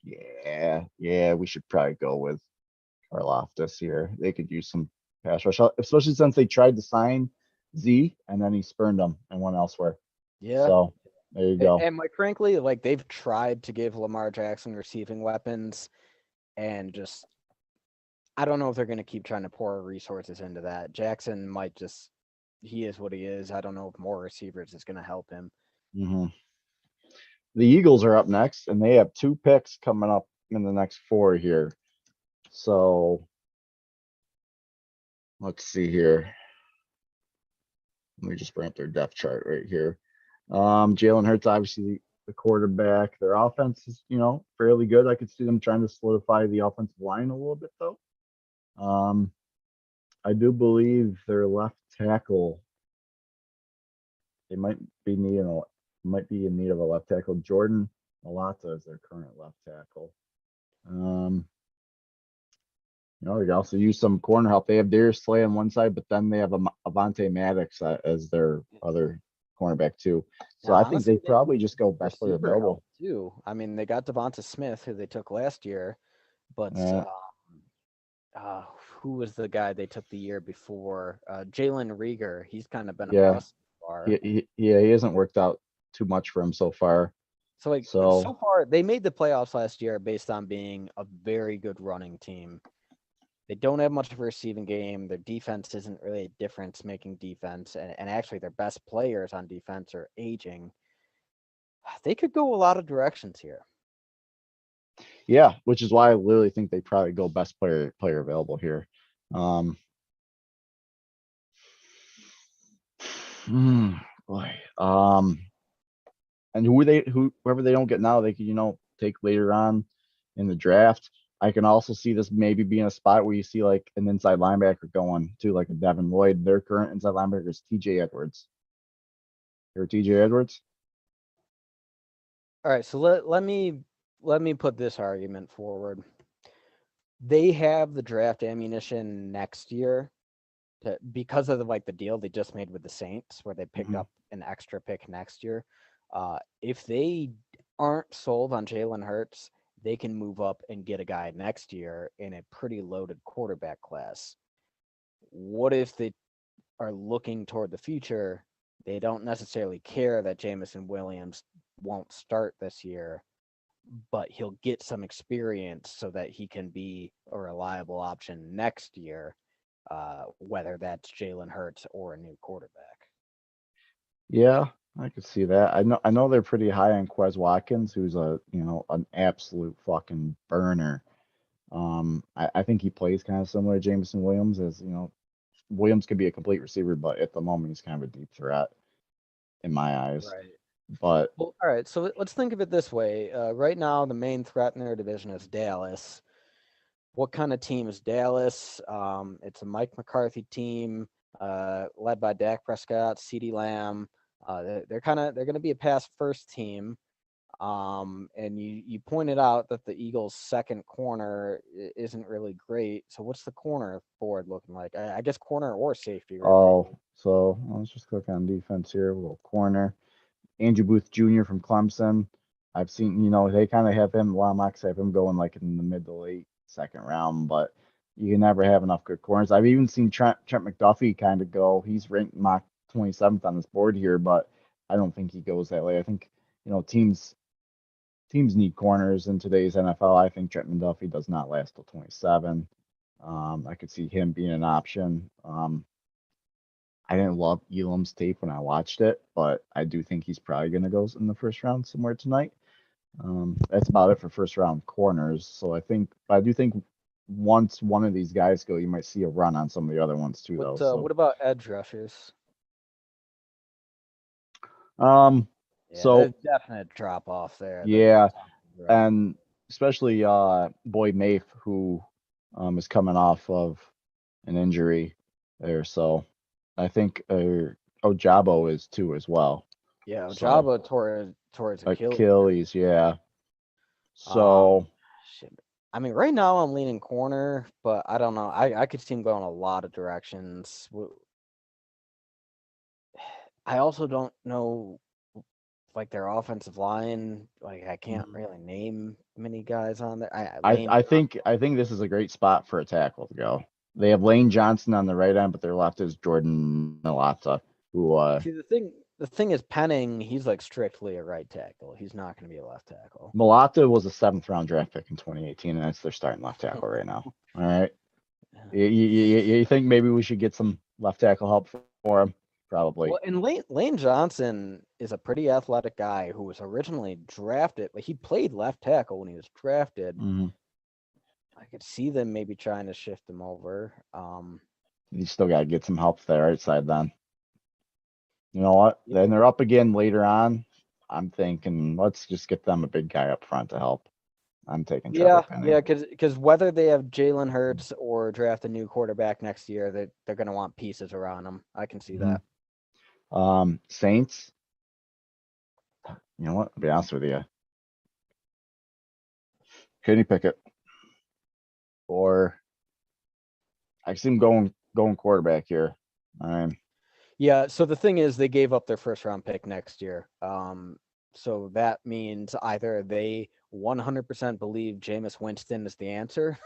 Speaker 1: Yeah, we should probably go with Karloftis here. They could use some pass rush, especially since they tried to sign Z and then he spurned them and went elsewhere.
Speaker 2: Yeah.
Speaker 1: So there you go.
Speaker 2: And like frankly, like they've tried to give Lamar Jackson receiving weapons and just I don't know if they're gonna keep trying to pour resources into that. Jackson might just he is what he is. I don't know if more receivers is gonna help him.
Speaker 1: hmm The Eagles are up next, and they have 2 picks coming up in the next 4 here. So let's see here. Let me just bring up their depth chart right here. Jalen Hurts, obviously the quarterback. Their offense is, fairly good. I could see them trying to solidify the offensive line a little bit though. I do believe their left tackle. They might be in need of a left tackle. Jordan Malata is their current left tackle. They can also use some corner help. They have Darius Slay on one side, but then they have Avante Maddox as their other cornerback too. So
Speaker 2: Now,
Speaker 1: I think they
Speaker 2: honestly, they
Speaker 1: probably just go best player
Speaker 2: receiver help
Speaker 1: available.
Speaker 2: too. I mean, they got Devonta Smith, who they took last year, but
Speaker 1: Uh,
Speaker 2: uh, who was the guy they took the year before? Jalen Rieger. He's kind of been a
Speaker 1: yeah,
Speaker 2: bust so far.
Speaker 1: he hasn't worked out too much for him so far.
Speaker 2: So like so
Speaker 1: So
Speaker 2: far, they made the playoffs last year based on being a very good running team. They don't have much of a receiving game. Their defense isn't really a difference-making defense, and actually their best players on defense are aging. They could go a lot of directions here.
Speaker 1: yeah, which is why I literally think they probably go best player available here. Um, Boy. And whoever they don't get now, they could, take later on in the draft. I can also see this maybe being a spot where you see like an inside linebacker going to like a Devin Lloyd. Their current inside linebacker is TJ Edwards. Or TJ Edwards?
Speaker 2: All right, so let me put this argument forward. They have the draft ammunition next year because of the deal they just made with the Saints, where they picked
Speaker 1: Mhm.
Speaker 2: up an extra pick next year. If they aren't sold on Jalen Hurts, they can move up and get a guy next year in a pretty loaded quarterback class. What if they are looking toward the future? they don't necessarily care that Jamison Williams won't start this year, but he'll get some experience so that he can be a reliable option next year, whether that's Jalen Hurts or a new quarterback.
Speaker 1: Yeah, I could see that. I know they're pretty high on Quez Watkins, who's an absolute fucking burner. I think he plays kind of similar to Jameson Williams, as Williams could be a complete receiver, but at the moment he's kind of a deep threat in my eyes.
Speaker 2: Right.
Speaker 1: But
Speaker 2: Well, all right. So let's think of it this way. Right now, the main threat in their division is Dallas. What kind of team is Dallas? It's a Mike McCarthy team, led by Dak Prescott, CeeDee Lamb. They're going to be a pass first team. And you pointed out that the Eagles' second corner isn't really great. So what's the corner board looking like? I guess corner or safety, really.
Speaker 1: so let's just click on defense here. A little corner. Andrew Booth Jr. from Clemson. I've seen, they kind of have him. A lot of mocks have him going like in the mid to late second round, but you can never have enough good corners. I've even seen Trent McDuffie kind of go. He's ranked mock 27th on this board here, but I don't think he goes that way. I think teams need corners in today's NFL. I think Trent McDuffie does not last till 27. I could see him being an option. I didn't love Elam's tape when I watched it, but I do think he's probably going to go in the first round somewhere tonight. That's about it for first round corners. So I do think once one of these guys go, you might see a run on some of the other ones too, though. So,
Speaker 2: What about edge rushers?
Speaker 1: um,
Speaker 2: Yeah,
Speaker 1: so
Speaker 2: there's definite drop off there.
Speaker 1: yeah,
Speaker 2: Right.
Speaker 1: and especially Boyd Mafe, who is coming off of an injury there. So I think Ojabo is too as well.
Speaker 2: Yeah,
Speaker 1: So
Speaker 2: Jabba towards Achilles.
Speaker 1: Achilles, yeah.
Speaker 2: Um,
Speaker 1: So
Speaker 2: shit. I mean, right now I'm leaning corner, but I don't know. I could see him going a lot of directions. I also don't know, like, their offensive line. Like, I can't really name many guys on there.
Speaker 1: I think this is a great spot for a tackle to go. They have Lane Johnson on the right end, but their left is Jordan Nalata, who
Speaker 2: See, the thing is, Penning, he's like strictly a right tackle. He's not going to be a left tackle.
Speaker 1: Malata was a 7th round draft pick in 2018, and that's their starting left tackle right now. All right. You think maybe we should get some left tackle help for him? Probably.
Speaker 2: Well, and Lane Johnson is a pretty athletic guy who was originally drafted. Like, he played left tackle when he was drafted.
Speaker 1: Mm-hmm.
Speaker 2: I could see them maybe trying to shift him over.
Speaker 1: You still got to get some help to the right side then. You know what?
Speaker 2: Yeah.
Speaker 1: Then they're up again later on. I'm thinking let's just get them a big guy up front to help. I'm taking Trevor Penning.
Speaker 2: Yeah, because whether they have Jalen Hurts or draft a new quarterback next year, they're going to want pieces around him. I can see that.
Speaker 1: Saints. You know what? I'll be honest with you. Kenny Pickett. Or I see him going quarterback here.
Speaker 2: Yeah, so the thing is, they gave up their first round pick next year. So that means either they 100% believe Jameis Winston is the answer,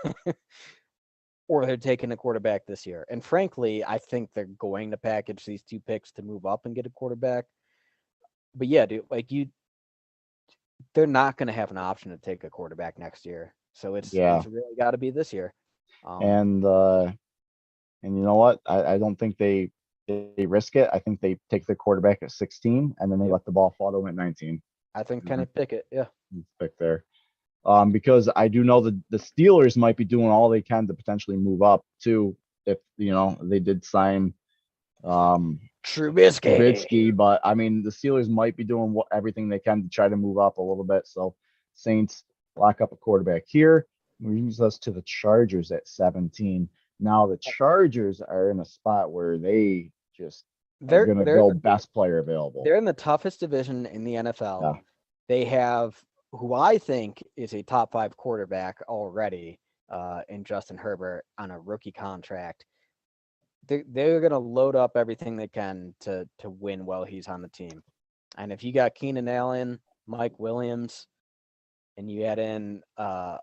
Speaker 2: or they're taking a quarterback this year. And frankly, I think they're going to package these two picks to move up and get a quarterback. But yeah, dude, they're not going to have an option to take a quarterback next year. So it's really got to be this year.
Speaker 1: And you know what? I don't think they risk it. I think they take the quarterback at 16, and then they let the ball fall to him at 19.
Speaker 2: I think Kenny Pickett, yeah.
Speaker 1: Pick there. Because I do know the Steelers might be doing all they can to potentially move up too. If they did sign
Speaker 2: Trubisky,
Speaker 1: but I mean the Steelers might be doing everything they can to try to move up a little bit. So Saints lock up a quarterback here. Moves us to the Chargers at 17. Now the Chargers are in a spot where they just are going to go best player available.
Speaker 2: They're in the toughest division in the NFL.
Speaker 1: Yeah.
Speaker 2: They have who I think is a top 5 quarterback already in Justin Herbert on a rookie contract. They're going to load up everything they can to win while he's on the team. And if you got Keenan Allen, Mike Williams, and you add in well,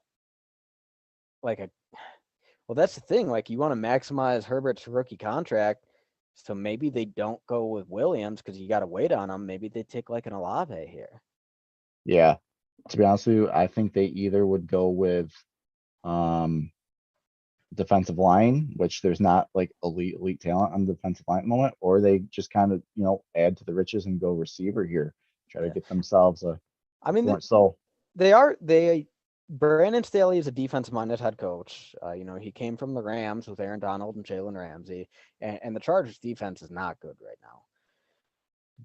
Speaker 2: that's the thing. Like, you want to maximize Herbert's rookie contract. So maybe they don't go with Williams because you got to wait on him. Maybe they take like an Olave here.
Speaker 1: Yeah. To be honest with you, I think they either would go with um defensive line, which there's not like elite talent on the defensive line at the moment, or they just kind of, add to the riches and go receiver here. Try to
Speaker 2: Yeah.
Speaker 1: get themselves a
Speaker 2: I mean,
Speaker 1: so
Speaker 2: Brandon Staley is a defense-minded head coach. He came from the Rams with Aaron Donald and Jalen Ramsey, and the Chargers defense is not good right now.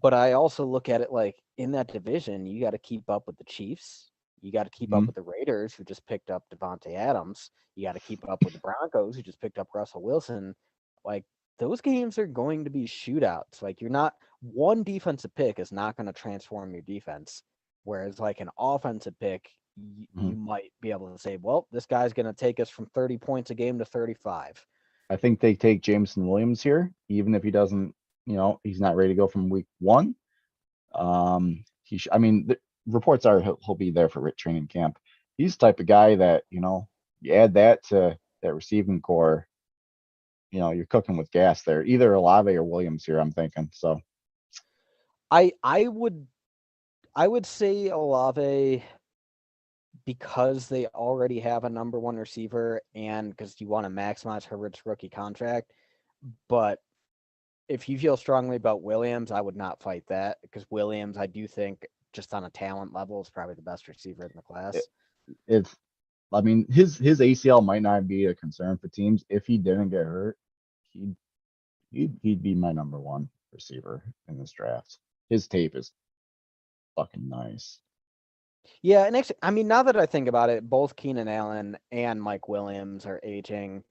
Speaker 2: But I also look at it like in that division, you got to keep up with the Chiefs. You got to keep up
Speaker 1: Mhm.
Speaker 2: with the Raiders, who just picked up Devontae Adams. You got to keep up with the Broncos, who just picked up Russell Wilson. Like those games are going to be shootouts. Like you're not one defensive pick is not going to transform your defense. Whereas like an offensive pick, you
Speaker 1: Mhm.
Speaker 2: might be able to say, well, this guy's going to take us from 30 points a game to 35.
Speaker 1: I think they take Jameson Williams here, even if he doesn't, he's not ready to go from week one. I mean, the reports are he'll be there for training camp. He's the type of guy that, you add that to that receiving core, you're cooking with gas there. Either Olave or Williams here, I'm thinking. So
Speaker 2: I would say Olave because they already have a number one receiver and because you want to maximize Herbert's rookie contract. But if you feel strongly about Williams, I would not fight that because Williams, I do think just on a talent level is probably the best receiver in the class.
Speaker 1: it, it's, I mean, his ACL might not be a concern for teams. If he didn't get hurt, he'd he'd be my number one receiver in this draft. His tape is fucking nice.
Speaker 2: Yeah, and actually, I mean, now that I think about it, both Keenan Allen and Mike Williams are aging.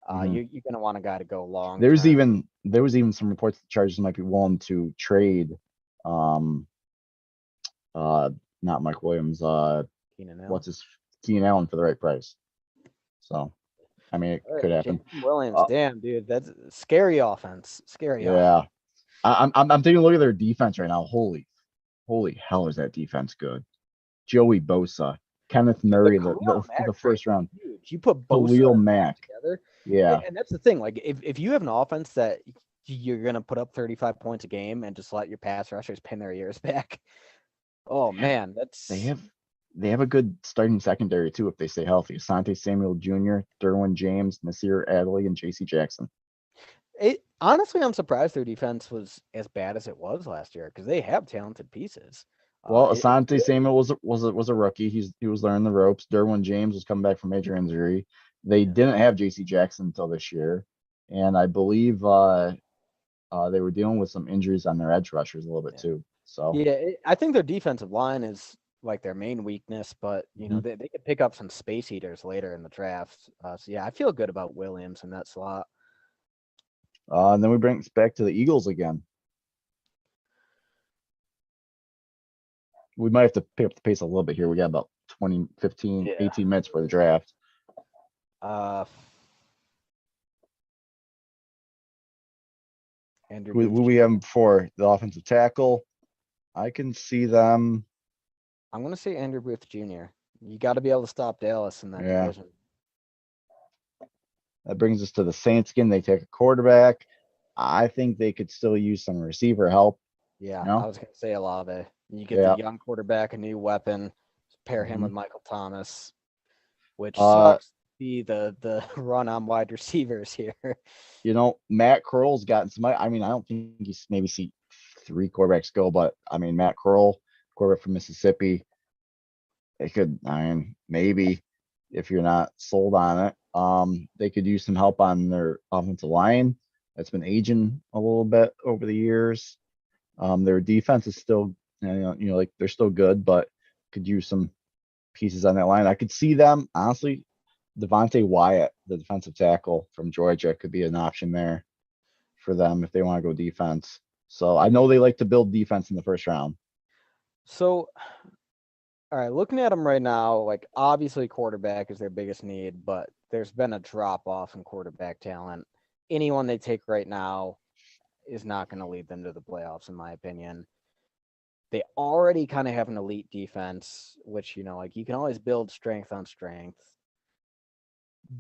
Speaker 1: Mhm.
Speaker 2: You're going to want a guy to go long
Speaker 1: There was
Speaker 2: term.
Speaker 1: even some reports the Chargers might be willing to trade, um, uh, not Mike Williams,
Speaker 2: Keenan Allen.
Speaker 1: what's his Keenan Allen for the right price. So, I mean, it
Speaker 2: All
Speaker 1: could
Speaker 2: right,
Speaker 1: happen.
Speaker 2: Jameson Williams,
Speaker 1: Uh,
Speaker 2: damn, dude, that's scary offense. Scary offense.
Speaker 1: yeah, I'm taking a look at their defense right now. Holy hell, is that defense good? Joey Bosa, Kenneth
Speaker 2: Dude, the
Speaker 1: Murray, the
Speaker 2: Khalil
Speaker 1: the,
Speaker 2: Mack
Speaker 1: the
Speaker 2: trade
Speaker 1: first round,
Speaker 2: is huge. You put Bosa
Speaker 1: Khalil
Speaker 2: and Mack
Speaker 1: Mack.
Speaker 2: together,
Speaker 1: Yeah,
Speaker 2: and that's the thing. Like, if you have an offense that you're gonna put up 35 points a game and just let your pass rushers pin their ears back, oh man,
Speaker 1: they
Speaker 2: that's
Speaker 1: have they have a good starting secondary too if they stay healthy. Asante Samuel Jr., Derwin James, Nasir Adderley, and J.C. Jackson.
Speaker 2: it. Honestly, I'm surprised their defense was as bad as it was last year because they have talented pieces.
Speaker 1: Well,
Speaker 2: It's
Speaker 1: Asante
Speaker 2: really
Speaker 1: Samuel was a rookie. He was learning the ropes. Derwin James was coming back from major injury. They
Speaker 2: yeah.
Speaker 1: didn't have J.C. Jackson until this year, and I believe they were dealing with some injuries on their edge rushers a little bit
Speaker 2: Yeah.
Speaker 1: too. So
Speaker 2: Yeah, I think their defensive line is like their main weakness, but
Speaker 1: mhm.
Speaker 2: they could pick up some space heaters later in the draft. So yeah, I feel good about Williams in that slot.
Speaker 1: And then we bring it back to the Eagles again. We might have to pick up the pace a little bit here. We got about 20, 15,
Speaker 2: Yeah.
Speaker 1: 18 minutes for the draft.
Speaker 2: Uh, Andrew
Speaker 1: Who
Speaker 2: Booth.
Speaker 1: we have for the offensive tackle? I can see them.
Speaker 2: I'm gonna say Andrew Booth Jr. You got to be able to stop Dallas in that
Speaker 1: Yeah,
Speaker 2: division.
Speaker 1: that brings us to the Saints again. They take a quarterback. I think they could still use some receiver help.
Speaker 2: Yeah,
Speaker 1: You
Speaker 2: I
Speaker 1: know?
Speaker 2: was gonna say Olave. You get the
Speaker 1: Yeah.
Speaker 2: young quarterback, a new weapon, pair him
Speaker 1: Mhm.
Speaker 2: with Michael Thomas, which
Speaker 1: Uh,
Speaker 2: sucks to be the run on wide receivers here.
Speaker 1: Matt Curl's gotten some. I mean, I don't think he's maybe see three quarterbacks go, but I mean, Matt Curl, quarterback from Mississippi, they could. I mean, maybe if you're not sold on it, they could use some help on their offensive line. That's been aging a little bit over the years. Their defense is still, like they're still good, but could use some pieces on that line. I could see them honestly. Devontae Wyatt, the defensive tackle from Georgia, could be an option there for them if they want to go defense. So I know they like to build defense in the first round.
Speaker 2: So, all right, looking at them right now, like obviously quarterback is their biggest need, but there's been a drop off in quarterback talent. Anyone they take right now is not going to lead them to the playoffs, in my opinion. They already kind of have an elite defense, which, like you can always build strength on strength.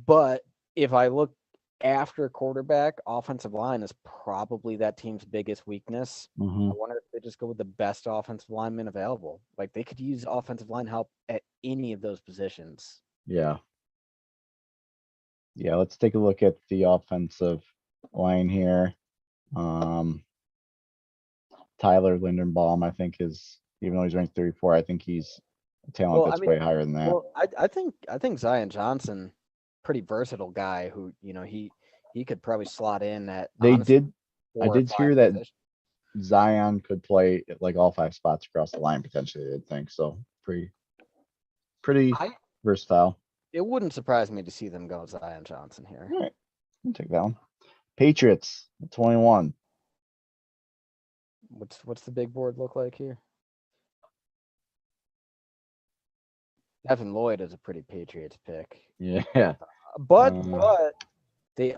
Speaker 2: But if I look after quarterback, offensive line is probably that team's biggest weakness.
Speaker 1: Hmm.
Speaker 2: I wonder if they just go with the best offensive lineman available. Like they could use offensive line help at any of those positions.
Speaker 1: Yeah. Yeah, let's take a look at the offensive line here. Tyler Linderbaum, I think is, even though he's ranked 34, I think he's a talent
Speaker 2: Well, I
Speaker 1: that's
Speaker 2: mean,
Speaker 1: way higher than that.
Speaker 2: well, I think Zion Johnson, pretty versatile guy who, he could probably slot in at
Speaker 1: They
Speaker 2: honestly
Speaker 1: did, I
Speaker 2: 4 or
Speaker 1: did
Speaker 2: 5
Speaker 1: hear that
Speaker 2: positions.
Speaker 1: Zion could play at, like, all 5 spots across the line potentially, I think. So pretty
Speaker 2: I
Speaker 1: versatile.
Speaker 2: It wouldn't surprise me to see them go Zion Johnson here.
Speaker 1: All right, I'll take that one. Patriots at 21.
Speaker 2: What's the big board look like here? Devin Lloyd is a pretty Patriots pick.
Speaker 1: Yeah.
Speaker 2: But
Speaker 1: Uh,
Speaker 2: they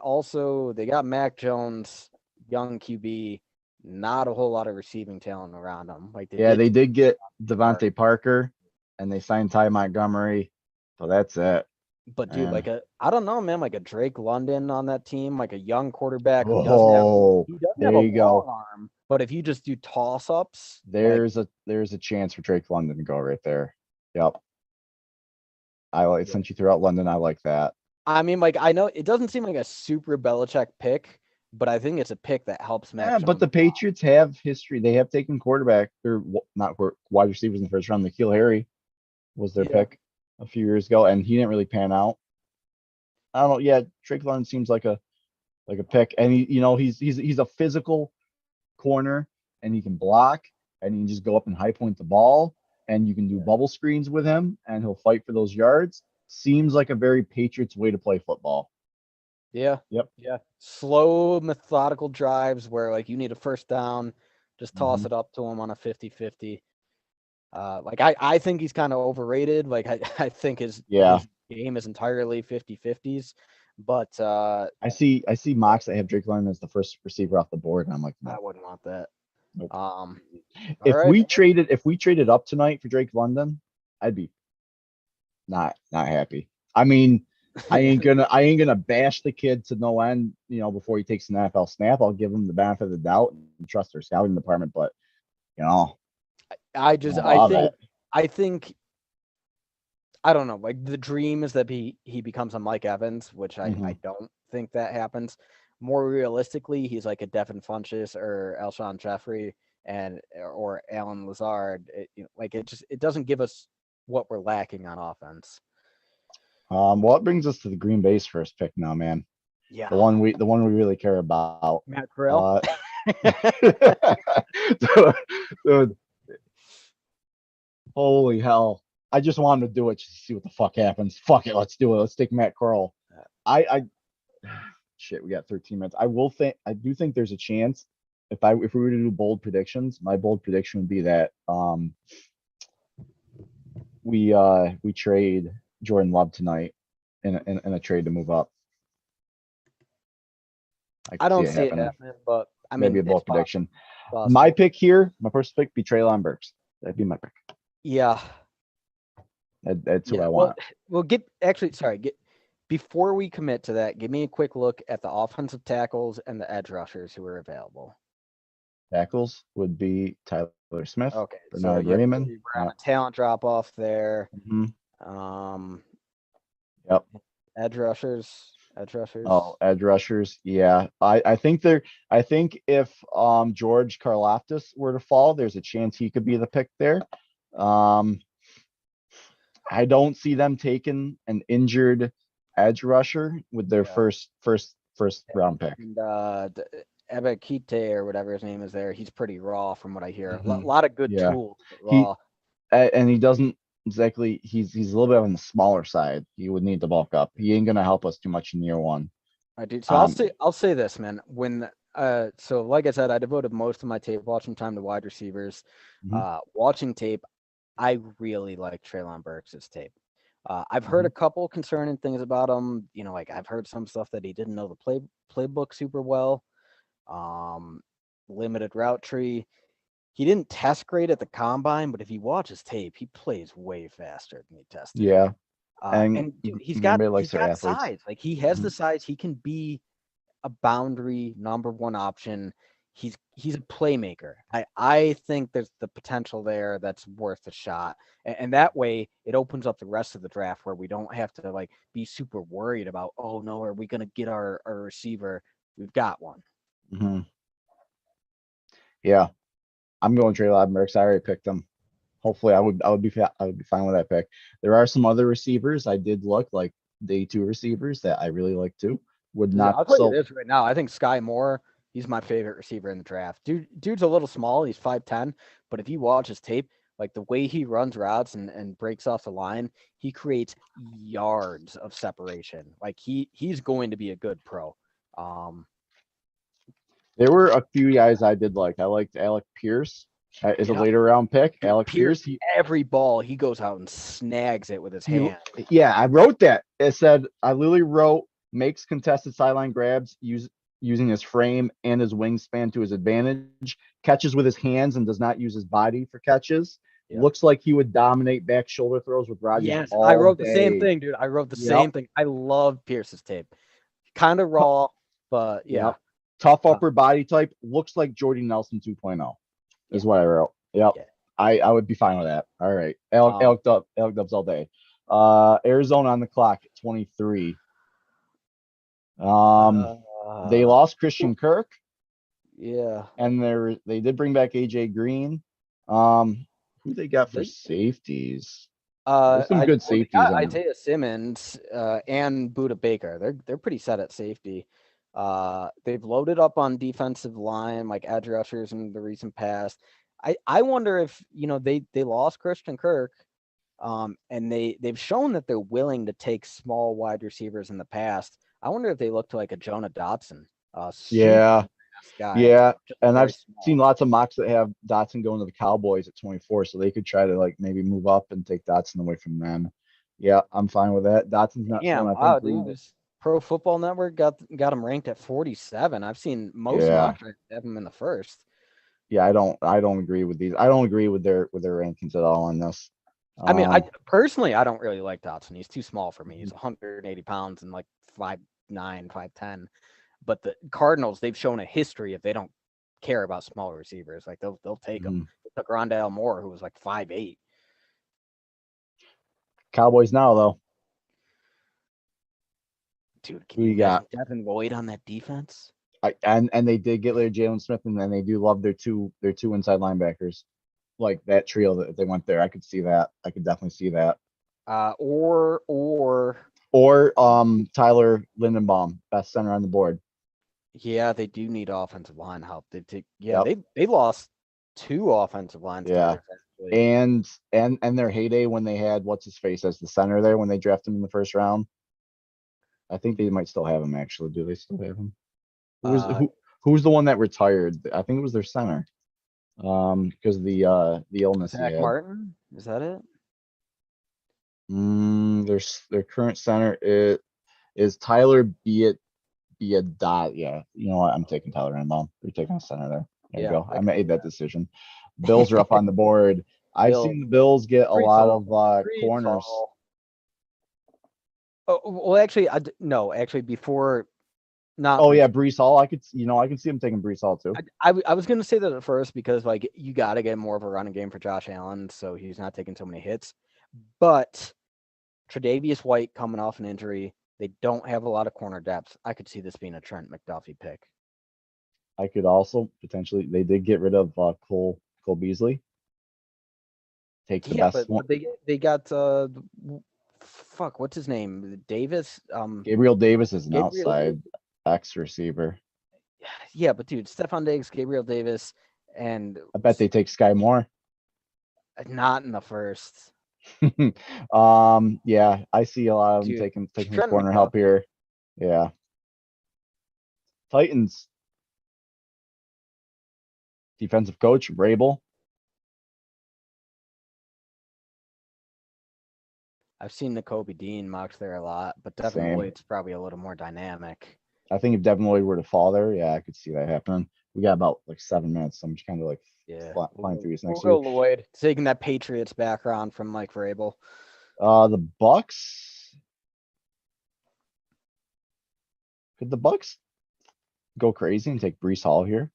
Speaker 2: got Mac Jones, young QB, not a whole lot of receiving talent around him. Like
Speaker 1: Yeah, they did get
Speaker 2: Parker.
Speaker 1: Devontae Parker and they signed Ty Montgomery. So that's it.
Speaker 2: But dude,
Speaker 1: And
Speaker 2: I don't know, man, like a Drake London on that team, like a young quarterback who
Speaker 1: oh,
Speaker 2: doesn't
Speaker 1: there
Speaker 2: have a
Speaker 1: you go.
Speaker 2: long arm, but if you just do toss ups,
Speaker 1: There's a chance for Drake London to go right there. Yep. I like,
Speaker 2: Yeah.
Speaker 1: since you threw out London, I like that.
Speaker 2: I mean, like I know it doesn't seem like a super Belichick pick, but I think it's a pick that helps Mac
Speaker 1: Yeah,
Speaker 2: Jones.
Speaker 1: but the Patriots have history. They have taken quarterback or not wide receivers in the first round. N'Keal Harry was their
Speaker 2: Yeah.
Speaker 1: pick a few years ago, and he didn't really pan out. I don't know. Yeah, Drake London seems like a pick, and he's a physical corner, and he can block, and he can just go up and high point the ball, and you can do bubble screens with him, and he'll fight for those yards. Seems like a very Patriots way to play football.
Speaker 2: Yeah.
Speaker 1: Yep.
Speaker 2: Yeah. Slow, methodical drives where like you need a first down, just toss
Speaker 1: Mhm.
Speaker 2: it up to him on a 50-50. I think he's kind of overrated. Like I think his game is entirely 50-50s. But
Speaker 1: I see mocks that have Drake London as the first receiver off the board, and I'm like,
Speaker 2: I
Speaker 1: no.
Speaker 2: wouldn't want that.
Speaker 1: Nope.
Speaker 2: All
Speaker 1: If
Speaker 2: right.
Speaker 1: we traded up tonight for Drake London, I'd be not happy. I mean, I ain't gonna bash the kid to no end, before he takes an NFL snap. I'll give him the benefit of the doubt and trust their scouting department, but
Speaker 2: I
Speaker 1: love it.
Speaker 2: think I don't know. Like the dream is that he becomes a Mike Evans, which I
Speaker 1: Mhm.
Speaker 2: don't think that happens. More realistically, he's like a Devin Funchess or Alshon Jeffrey or Alan Lazard. It doesn't give us what we're lacking on offense.
Speaker 1: Well, it brings us to the Green Bay's first pick now, man.
Speaker 2: Yeah.
Speaker 1: The one we really care about.
Speaker 2: Matt Corral.
Speaker 1: Dude, holy hell. I just wanted to do it just to see what the fuck happens. Fuck it, let's do it. Let's take Matt Corral. I shit, we got 13 minutes. I do think there's a chance if we were to do bold predictions, my bold prediction would be that we trade Jordan Love tonight in a trade to move up.
Speaker 2: I don't see it happening, but I mean,
Speaker 1: maybe a bold prediction.
Speaker 2: possible.
Speaker 1: My pick here, my first pick, be Treylon Burks. That'd be my pick.
Speaker 2: Yeah.
Speaker 1: That's who I want.
Speaker 2: Well, before we commit to that, give me a quick look at the offensive tackles and the edge rushers who are available.
Speaker 1: Tackles would be Tyler Smith.
Speaker 2: Okay,
Speaker 1: Bernard
Speaker 2: so
Speaker 1: Raymond.
Speaker 2: we're on a talent drop off there.
Speaker 1: Mm-hmm.
Speaker 2: Yep. Edge rushers.
Speaker 1: Oh, edge rushers. Yeah, I think if George Karlaftis were to fall, there's a chance he could be the pick there. I don't see them taking an injured edge rusher with their first round pick.
Speaker 2: And Ebekite or whatever his name is there, he's pretty raw from what I hear.
Speaker 1: Mm-hmm.
Speaker 2: A lot of good tools, raw.
Speaker 1: And he doesn't exactly. He's a little bit on the smaller side. He would need to bulk up. He ain't gonna help us too much in year one.
Speaker 2: I do. So I'll say this, man. So like I said, I devoted most of my tape watching time to wide receivers.
Speaker 1: Mm-hmm.
Speaker 2: Watching tape, I really like Treylon Burks' tape. I've heard a couple concerning things about him. Like I've heard some stuff that he didn't know the playbook super well. Limited route tree. He didn't test great at the combine, but if you watch his tape, he plays way faster than he tested.
Speaker 1: Yeah.
Speaker 2: And dude, he's got
Speaker 1: size.
Speaker 2: Like he has the size. He can be a boundary #1 option. He's a playmaker. I think there's the potential there that's worth a shot. And that way it opens up the rest of the draft where we don't have to like be super worried about, oh no, are we gonna get our receiver? We've got one.
Speaker 1: Mhm. Yeah, I'm going Treylon Burks. I already picked him. Hopefully, I would be fine with that pick. There are some other receivers I did look like day two receivers that I really like too. Would not
Speaker 2: I'll tell you
Speaker 1: so
Speaker 2: this right now. I think Sky Moore, he's my favorite receiver in the draft. Dude's a little small. He's 5'10", but if you watch his tape, like the way he runs routes and breaks off the line, he creates yards of separation. Like he's going to be a good pro. Um,
Speaker 1: there were a few guys I did like. I liked Alec Pierce as a
Speaker 2: yeah,
Speaker 1: later round pick.
Speaker 2: dude,
Speaker 1: Alec Pierce,
Speaker 2: every ball he goes out and snags it with his
Speaker 1: he
Speaker 2: hand.
Speaker 1: yeah, I wrote that. It said I literally wrote makes contested sideline grabs using his frame and his wingspan to his advantage, catches with his hands and does not use his body for catches.
Speaker 2: Yep.
Speaker 1: Looks like he would dominate back shoulder throws with Rodgers
Speaker 2: Yes, I
Speaker 1: all
Speaker 2: wrote the same
Speaker 1: day.
Speaker 2: thing, dude. I wrote the
Speaker 1: Yep.
Speaker 2: same thing. I love Pierce's tape. Kind of raw, but yeah.
Speaker 1: Yep. Tough upper body type. Looks like Jordy Nelson 2.0 is what I wrote. Yep.
Speaker 2: Yeah.
Speaker 1: I would be fine with that. All right. Alec Dubs all day. Arizona on the clock at 23. They lost Christian Kirk,
Speaker 2: Yeah.
Speaker 1: and they did bring back AJ Green. Who they got for safeties? There's some good
Speaker 2: They
Speaker 1: safeties
Speaker 2: got
Speaker 1: on.
Speaker 2: Isaiah Simmons and Buda Baker. They're pretty set at safety. They've loaded up on defensive line, like edge rushers in the recent past. I wonder if they lost Christian Kirk, and they've shown that they're willing to take small wide receivers in the past. I wonder if they look to like a Jonah Dotson.
Speaker 1: Yeah.
Speaker 2: Guy,
Speaker 1: Yeah,
Speaker 2: just
Speaker 1: and
Speaker 2: very
Speaker 1: I've
Speaker 2: small.
Speaker 1: seen lots of mocks that have Dotson going to the Cowboys at 24, so they could try to like maybe move up and take Dotson away from them. Yeah, I'm fine with that. Dotson's not
Speaker 2: Damn,
Speaker 1: someone I
Speaker 2: wow,
Speaker 1: think
Speaker 2: dude.
Speaker 1: we.
Speaker 2: This Pro Football Network got him ranked at 47. I've seen most
Speaker 1: Yeah,
Speaker 2: mocks have him in the first.
Speaker 1: yeah, I don't agree with these. I don't agree with their rankings at all on this.
Speaker 2: I mean, I personally I don't really like Dotson. He's too small for me. He's 180 pounds and like 5'9", 5'10". But the Cardinals, they've shown a history if they don't care about small receivers. Like they'll take them. They took Rondale Moore, who was like 5'8".
Speaker 1: Cowboys now though.
Speaker 2: Dude, can
Speaker 1: Who
Speaker 2: you
Speaker 1: you got?
Speaker 2: imagine Devin Lloyd on that defense?
Speaker 1: And they did get later Jalen Smith, and then they do love their two inside linebackers, like that trio that they went there. I could see that. I could definitely see that.
Speaker 2: Or
Speaker 1: Tyler Lindenbaum, best center on the board.
Speaker 2: yeah, they do need offensive line help.
Speaker 1: Yep.
Speaker 2: They lost 2 offensive line
Speaker 1: Yeah.
Speaker 2: starters, actually.
Speaker 1: And their heyday when they had what's his face as the center there when they drafted him in the first round. I think they might still have him actually. Do they still have him? Who's the one that retired? I think it was their center. Because of the illness
Speaker 2: Zach
Speaker 1: he had.
Speaker 2: Martin, is that it?
Speaker 1: Their current center is Tyler Dot. Yeah, you know what? I'm taking Tyler Lindenbaum. They're taking a center there. There you go. I made that decision. Bills are up on the board. I've seen the Bills get a lot of corners.
Speaker 2: Oh, well, actually, actually, before not.
Speaker 1: Oh yeah, Breece Hall. I can see him taking Breece Hall too.
Speaker 2: I was gonna say that at first because like you got to get more of a running game for Josh Allen, so he's not taking so many hits. But Tre'Davious White coming off an injury, they don't have a lot of corner depth. I could see this being a Trent McDuffie pick.
Speaker 1: I could also potentially. They did get rid of Cole Beasley. Take the best
Speaker 2: but
Speaker 1: one.
Speaker 2: They got what's his name? Davis.
Speaker 1: Gabriel Davis is an outside X receiver.
Speaker 2: Yeah, but dude, Stephon Diggs, Gabriel Davis, and
Speaker 1: I bet they take Sky Moore.
Speaker 2: Not in the first.
Speaker 1: Yeah, I see a lot of them taking his corner help here. Yeah. Titans. Defensive coach, Vrabel.
Speaker 2: I've seen Nakobe Dean mocked there a lot, but Devin Lloyd's probably a little more dynamic.
Speaker 1: I think if Devin Lloyd were to fall there, yeah, I could see that happening. We got about like 7 minutes, so I'm just kind of like flying through this next
Speaker 2: week. We'll go Lloyd, taking that Patriots background from Mike Vrabel.
Speaker 1: The Bucks. Could the Bucks go crazy and take Brees Hall here?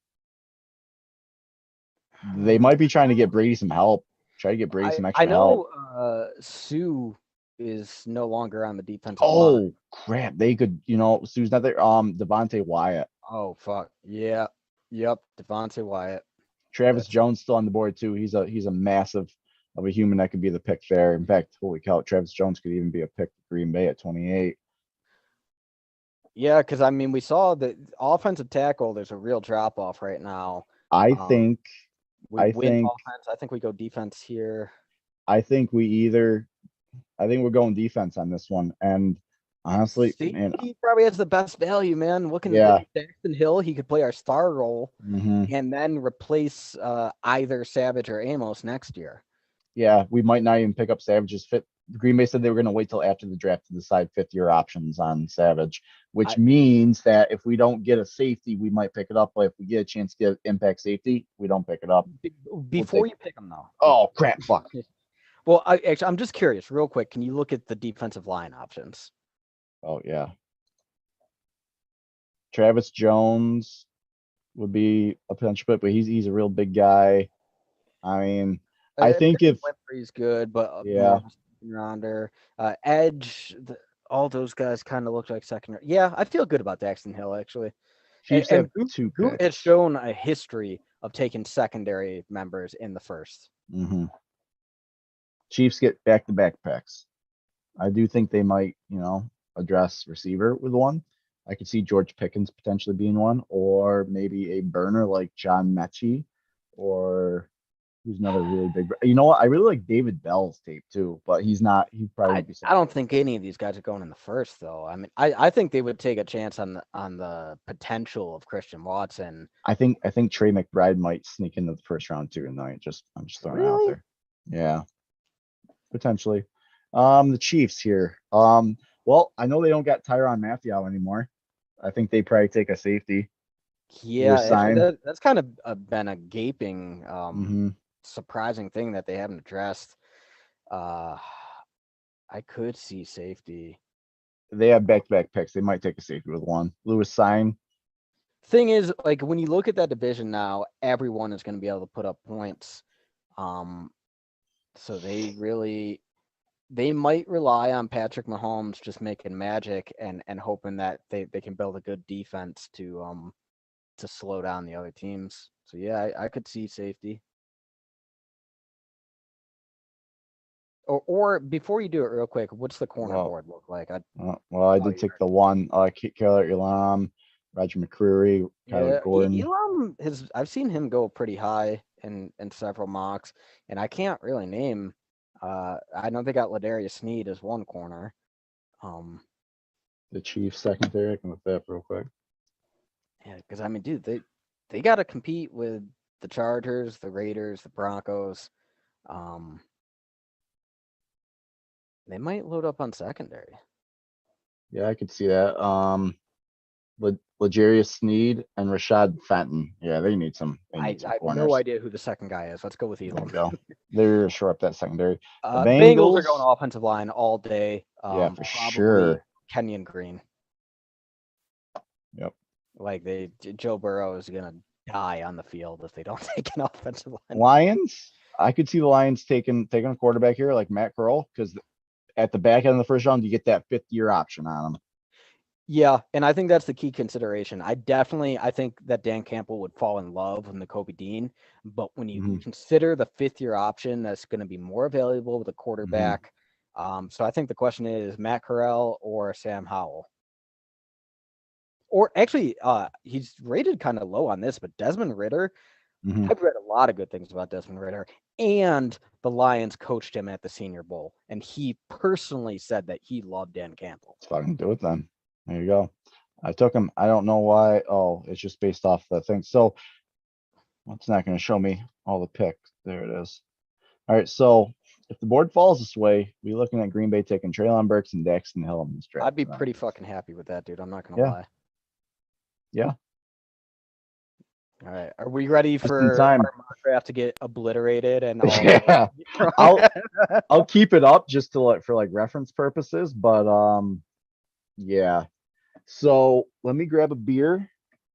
Speaker 1: They might be trying to get Brady some help. Try to get Brady some
Speaker 2: I
Speaker 1: extra help.
Speaker 2: know Sue is no longer on the defensive line.
Speaker 1: Oh crap! They could, Sue's not there. Devontae Wyatt,
Speaker 2: Oh fuck. Yeah. Yep. Devontae Wyatt.
Speaker 1: Travis
Speaker 2: That's
Speaker 1: Jones still on the board too. He's a massive of a human that could be the pick there. In fact, holy cow, Travis Jones could even be a pick for Green Bay at 28.
Speaker 2: yeah, because I mean we saw the offensive tackle, there's a real drop off right now.
Speaker 1: I
Speaker 2: Um,
Speaker 1: think,
Speaker 2: We
Speaker 1: I
Speaker 2: win
Speaker 1: think,
Speaker 2: offense. I think we go defense here.
Speaker 1: I think we either. I think we're going defense on this one, and honestly, man,
Speaker 2: Safety probably has the best value, man. Looking
Speaker 1: yeah.
Speaker 2: at Daxton Hill, he could play our star role
Speaker 1: hmm
Speaker 2: and then replace either Savage or Amos next year.
Speaker 1: Yeah, we might not even pick up Savage's fit. Green Bay said they were going to wait till after the draft to decide fifth-year options on Savage, which means that if we don't get a safety, we might pick it up. But if we get a chance to get impact safety, we don't pick it up.
Speaker 2: Before you pick him, though.
Speaker 1: Oh crap! Fuck.
Speaker 2: Well, I'm just curious, real quick. Can you look at the defensive line options?
Speaker 1: Oh yeah. Travis Jones would be a potential fit, but he's a real big guy. I mean, I think if
Speaker 2: Winfrey's good, but
Speaker 1: yeah,
Speaker 2: more of a second rounder. Edge, all those guys kind of look like second. Yeah, I feel good about Daxton Hill actually.
Speaker 1: Chiefs
Speaker 2: And
Speaker 1: have two
Speaker 2: who
Speaker 1: picks.
Speaker 2: has shown a history of taking secondary members in the first.
Speaker 1: Mm-hmm. Chiefs get back-to-back picks. I do think they might, address receiver with one. I could see George Pickens potentially being one, or maybe a burner like John Mechie, or who's another really big. You know what? I really like David Bell's tape too, but he's not. He probably won't be.
Speaker 2: I don't think any of these guys are going in the first, though. I mean, I think they would take a chance on the potential of Christian Watson.
Speaker 1: I think Trey McBride might sneak into the first round too tonight. I'm just throwing it out there. Yeah, potentially. The Chiefs here. Well, I know they don't got Tyrann Mathieu anymore. I think they probably take a safety.
Speaker 2: Yeah,
Speaker 1: sign.
Speaker 2: actually, that's kind of been a gaping,
Speaker 1: hmm
Speaker 2: surprising thing that they haven't addressed. I could see safety.
Speaker 1: They have back-to-back picks. They might take a safety with one. Lewis Sign.
Speaker 2: Thing is, like when you look at that division now, everyone is going to be able to put up points. So they might rely on Patrick Mahomes just making magic and hoping that they can build a good defense to slow down the other teams. So yeah, I could see safety. Or before you do it real quick, what's the corner board look like?
Speaker 1: I did take the one. Keller Elam, Roger McCreary, Kyler Gordon.
Speaker 2: Elam I've seen him go pretty high in several mocks, and I can't really name. I know they got Ladarius Sneed as one corner.
Speaker 1: The Chiefs secondary. I can look that up real quick.
Speaker 2: Yeah, because I mean, dude, they got to compete with the Chargers, the Raiders, the Broncos. They might load up on secondary.
Speaker 1: Yeah, I could see that. L'Jarius Sneed and Rashad Fenton. Yeah, they need some.
Speaker 2: I have no idea who the second guy is. Let's go with Elam.
Speaker 1: Go. They're short up that secondary.
Speaker 2: Bengals are going offensive line all day.
Speaker 1: Yeah, for sure.
Speaker 2: Kenyon Green.
Speaker 1: Yep.
Speaker 2: Like Joe Burrow is gonna die on the field if they don't take an offensive line.
Speaker 1: Lions. I could see the Lions taking a quarterback here like Matt Corral, because at the back end of the first round, you get that fifth-year option on them.
Speaker 2: Yeah, and I think that's the key consideration. I think that Dan Campbell would fall in love with Nakobe Dean, but when you consider the fifth-year option, that's going to be more available with a quarterback. So I think the question is Matt Corral or Sam Howell. Or actually, he's rated kind of low on this, but Desmond Ridder, I've read a lot of good things about Desmond Ridder, and the Lions coached him at the Senior Bowl, and he personally said that he loved Dan Campbell.
Speaker 1: Let's fucking do it then. There you go. I took him. I don't know why. Oh, it's just based off the thing. So it's not going to show me all the picks. There it is. All right. So if the board falls this way, we're looking at Green Bay taking Treylon Burks and Daxton Hill in this draft.
Speaker 2: I'd be pretty fucking happy with that, dude. I'm not going to lie.
Speaker 1: Yeah.
Speaker 2: All right. Are we ready for our mock draft to get obliterated? And
Speaker 1: I'll keep it up just to for reference purposes, but yeah. So let me grab a beer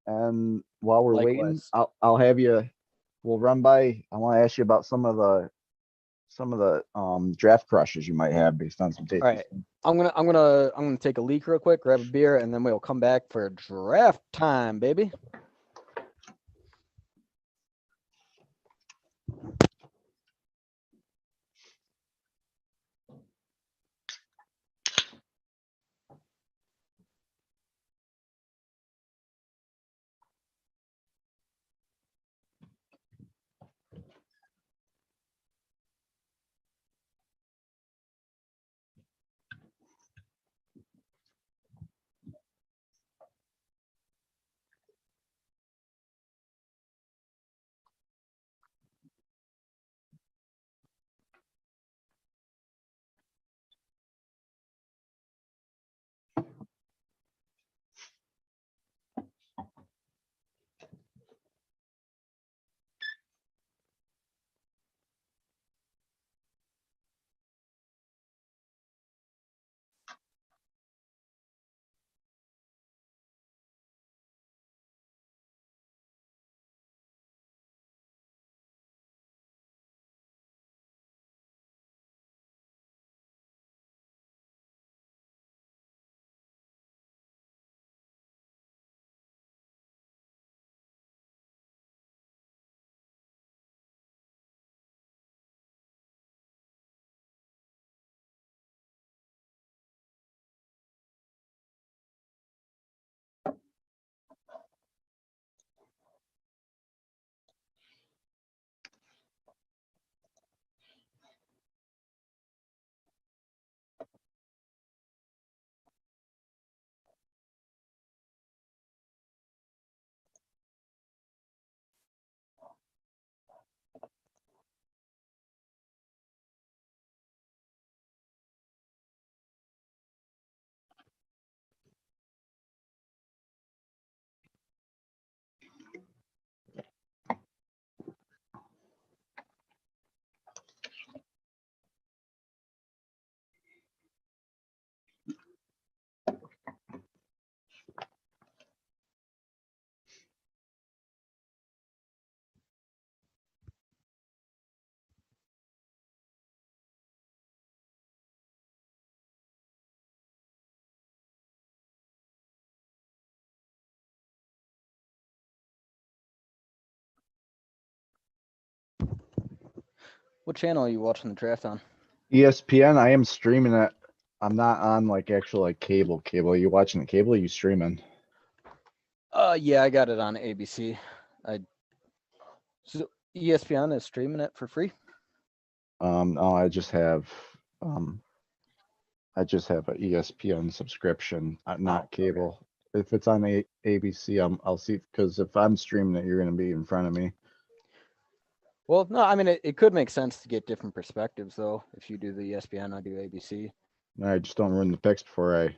Speaker 1: And while we're waiting,
Speaker 2: Likewise.
Speaker 1: I'll have you. We'll run by. I want to ask you about some of the draft crushes you might have based on some
Speaker 2: All
Speaker 1: tapes.
Speaker 2: right. I'm gonna take a leak real quick, grab a beer, and then we'll come back for draft time, baby. What channel are you watching the draft on?
Speaker 1: ESPN. I am streaming it. I'm not on like actual like cable. Cable. You watching the cable? Or you streaming?
Speaker 2: Yeah, I got it on ABC. So ESPN is streaming it for free.
Speaker 1: No, I just have a ESPN subscription, not
Speaker 2: okay.
Speaker 1: cable. If it's on ABC, I'll see because if I'm streaming it, you're gonna be in front of me.
Speaker 2: Well, no, I mean it could make sense to get different perspectives though. If you do the ESPN, I do ABC.
Speaker 1: I just don't ruin the picks before I.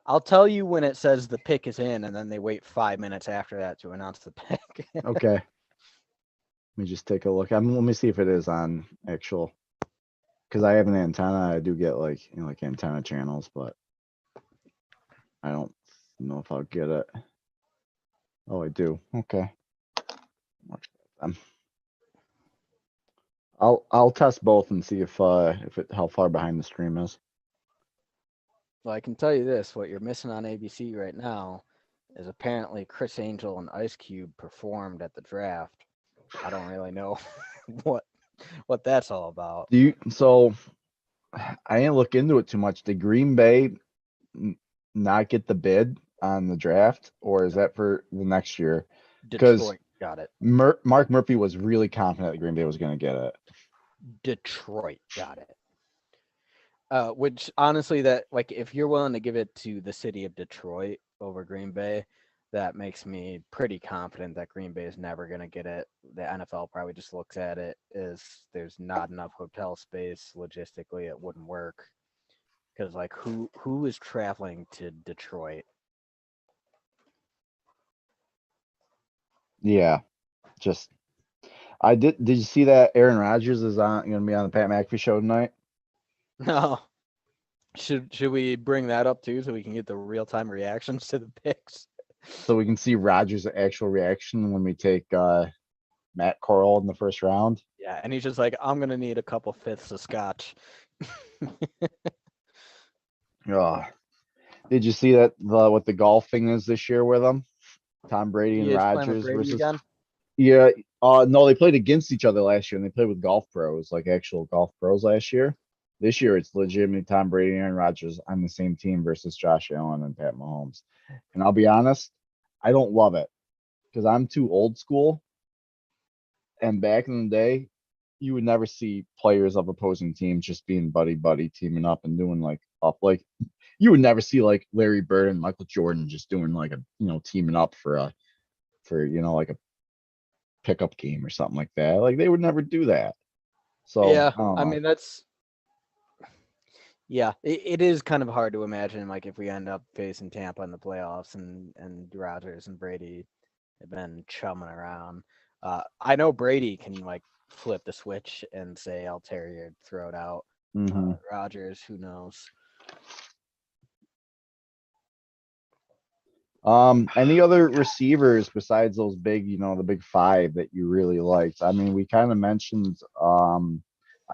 Speaker 2: I'll tell you when it says the pick is in, and then they wait 5 minutes after that to announce the pick.
Speaker 1: Okay. Let me just take a look. Let me see if it is on actual. Because I have an antenna, I do get like like antenna channels, but I don't know if I'll get it. Oh, I do. Okay. I'll test both and see if how far behind the stream is.
Speaker 2: Well, I can tell you this: what you're missing on ABC right now is apparently Chris Angel and Ice Cube performed at the draft. I don't really know what that's all about.
Speaker 1: So I didn't look into it too much. Did Green Bay not get the bid on the draft, or is that for the next year? Because
Speaker 2: Detroit got it.
Speaker 1: Mark Murphy was really confident that Green Bay was going to get it.
Speaker 2: Detroit got it. Which honestly, that like if you're willing to give it to the city of Detroit over Green Bay, that makes me pretty confident that Green Bay is never going to get it. The NFL probably just looks at it as there's not enough hotel space logistically; it wouldn't work. Because like who is traveling to Detroit?
Speaker 1: Yeah, just I did. Did you see that Aaron Rodgers is on going to be on the Pat McAfee show tonight?
Speaker 2: No. Should we bring that up too so we can get the real time reactions to the picks?
Speaker 1: So we can see Rogers' actual reaction when we take Matt Corral in the first round.
Speaker 2: Yeah, and he's just like, I'm gonna need a couple fifths of scotch.
Speaker 1: Oh, did you see that what the golfing is this year with them? Tom Brady and
Speaker 2: He is playing with
Speaker 1: Rogers
Speaker 2: Brady
Speaker 1: versus.
Speaker 2: again.
Speaker 1: Yeah. No, they played against each other last year, and they played with golf pros, like actual golf pros last year. This year, it's legitimately Tom Brady and Aaron Rodgers on the same team versus Josh Allen and Pat Mahomes. And I'll be honest, I don't love it because I'm too old school. And back in the day, you would never see players of opposing teams just being buddy buddy teaming up and doing like up like you would never see like Larry Bird and Michael Jordan just doing like a teaming up for like a pickup game or something like that. Like they would never do that. So
Speaker 2: Yeah,
Speaker 1: I don't
Speaker 2: I
Speaker 1: know.
Speaker 2: mean that's yeah, it is kind of hard to imagine like if we end up facing Tampa in the playoffs and Rodgers and Brady have been chumming around. I know Brady can like flip the switch and say I'll tear your throat out.
Speaker 1: Hmm.
Speaker 2: Rodgers, who knows?
Speaker 1: Any other receivers besides those big, the big five that you really liked? I mean, we kind of mentioned. I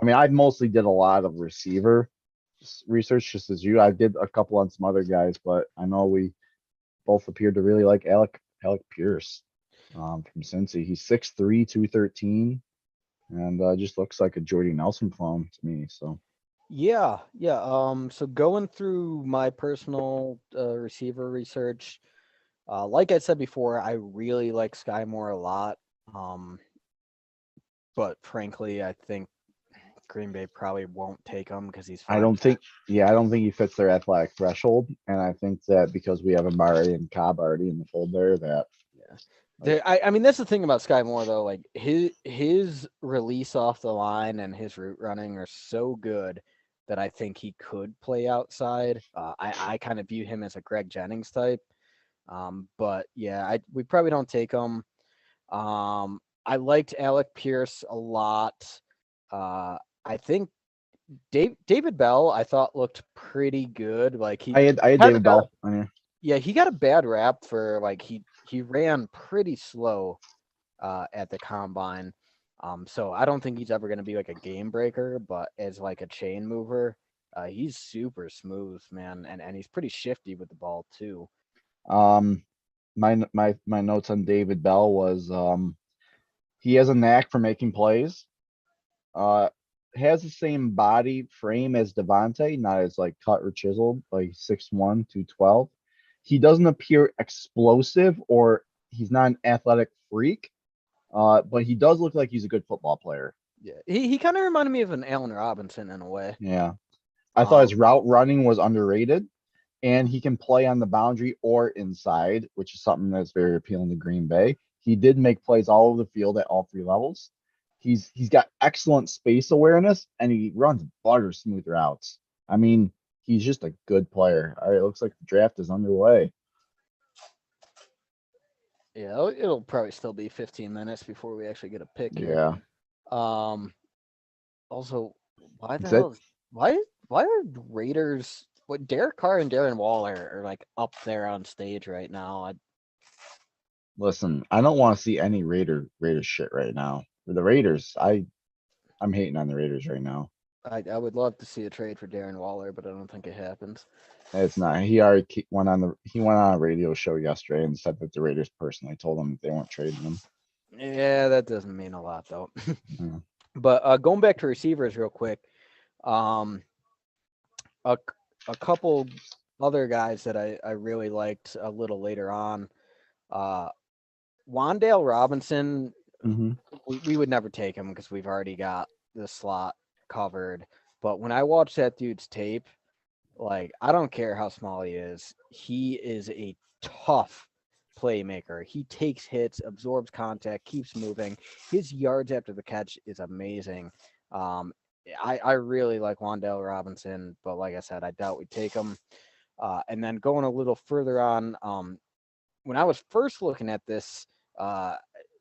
Speaker 1: mean, I mostly did a lot of receiver research just as you. I did a couple on some other guys, but I know we both appeared to really like Alec Pierce from Cincy. He's 6'3", 213, and just looks like a Jordy Nelson clone to me. So
Speaker 2: Yeah, yeah. So going through my personal receiver research, like I said before, I really like Sky Moore a lot. Um, but frankly, I think Green Bay probably won't take him because he's
Speaker 1: I
Speaker 2: fine.
Speaker 1: don't think, yeah, I don't think he fits their athletic threshold, and I think that because we have Amari and Cobb already in the fold there, that
Speaker 2: Yeah.
Speaker 1: like
Speaker 2: I mean, that's the thing about Sky Moore though. Like his release off the line and his route running are so good that I think he could play outside. I kind of view him as a Greg Jennings type. But yeah, we probably don't take him. I liked Alec Pierce a lot. I think David Bell I thought looked pretty good. Like he
Speaker 1: I had
Speaker 2: kind of
Speaker 1: David
Speaker 2: got
Speaker 1: Bell on here.
Speaker 2: yeah, he got a bad rap for like he ran pretty slow at the combine. So I don't think he's ever going to be like a game breaker, but as like a chain mover, he's super smooth, man, and he's pretty shifty with the ball too.
Speaker 1: Um, my notes on David Bell was he has a knack for making plays. Uh, has the same body frame as Devontae, not as like cut or chiseled, like 6'1", 212. He doesn't appear explosive or he's not an athletic freak, but he does look like he's a good football player.
Speaker 2: Yeah, he kind of reminded me of an Allen Robinson in a way.
Speaker 1: Yeah. I thought his
Speaker 2: Um,
Speaker 1: route running was underrated, and he can play on the boundary or inside, which is something that's very appealing to Green Bay. He did make plays all over the field at all three levels. He's got excellent space awareness, and he runs butter smooth routes. I mean, he's just a good player. All right, it looks like the draft is underway.
Speaker 2: yeah, it'll probably still be 15 minutes before we actually get a pick here.
Speaker 1: Yeah.
Speaker 2: Um, also, why the
Speaker 1: Is that
Speaker 2: hell? Why are Raiders? What Derek Carr and Darren Waller are like up there on stage right now?
Speaker 1: listen, I don't want to see any Raiders shit right now. The Raiders, I'm hating on the Raiders right now.
Speaker 2: I would love to see a trade for Darren Waller, but I don't think it happens.
Speaker 1: It's not. He already went on a radio show yesterday and said that the Raiders personally told him that they weren't trading him.
Speaker 2: Yeah, that doesn't mean a lot though.
Speaker 1: Yeah.
Speaker 2: But going back to receivers real quick, um, a couple other guys that I really liked a little later on, uh, Wandale Robinson.
Speaker 1: Mm-hmm.
Speaker 2: We would never take him because we've already got the slot covered. But when I watch that dude's tape, like I don't care how small he is a tough playmaker. He takes hits, absorbs contact, keeps moving. His yards after the catch is amazing. I really like Wandale Robinson, but like I said, I doubt we take him. And then going a little further on, when I was first looking at this,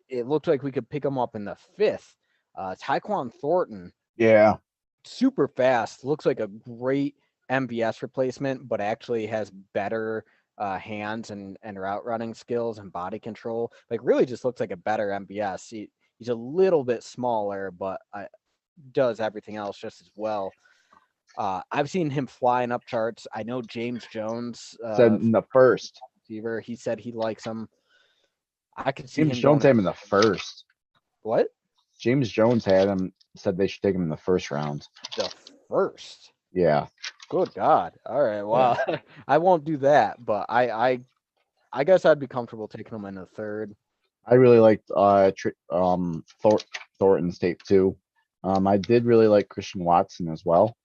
Speaker 2: it looked like we could pick him up in the fifth. Tyquan Thornton,
Speaker 1: Yeah.
Speaker 2: super fast, looks like a great MVS replacement, but actually has better hands and route running skills and body control. Like really just looks like a better MVS. He's a little bit smaller, but does everything else just as well. I've seen him flying up charts. I know James Jones,
Speaker 1: Said in the first.
Speaker 2: receiver, he said he likes him. I could see
Speaker 1: James
Speaker 2: him
Speaker 1: Jones
Speaker 2: going.
Speaker 1: had him in the first.
Speaker 2: What?
Speaker 1: James Jones had him, said they should take him in the first round.
Speaker 2: The first?
Speaker 1: Yeah.
Speaker 2: Good God. All right. Wow. I won't do that, but I guess I'd be comfortable taking him in the third.
Speaker 1: I really liked Thornton's tape too. I did really like Christian Watson as well.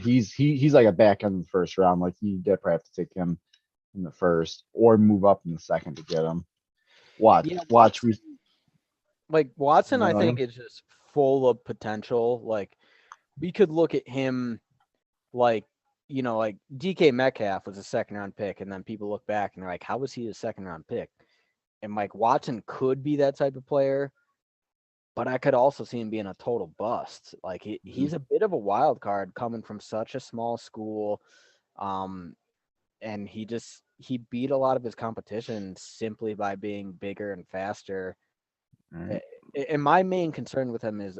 Speaker 1: He's like a back end of the first round. Like you definitely have to take him in the first or move up in the second to get him. Watch.
Speaker 2: Like Watson,
Speaker 1: You
Speaker 2: I
Speaker 1: know
Speaker 2: think
Speaker 1: him?
Speaker 2: is just full of potential. Like we could look at him like, like DK Metcalf was a second round pick, and then people look back and they're like, how was he a second round pick? And Mike Watson could be that type of player, but I could also see him being a total bust. Like he's a bit of a wild card coming from such a small school. And he beat a lot of his competition simply by being bigger and faster.
Speaker 1: Right.
Speaker 2: And my main concern with him is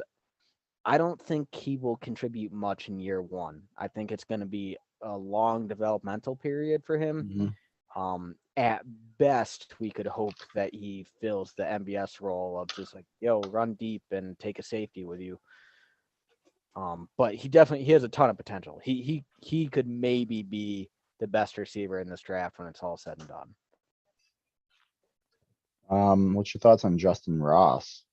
Speaker 2: I don't think he will contribute much in year one. I think it's going to be a long developmental period for him. At best, we could hope that he fills the MBS role of just like, run deep and take a safety with you. But he has a ton of potential. He could maybe be the best receiver in this draft when it's all said and done.
Speaker 1: What's your thoughts on Justin Ross?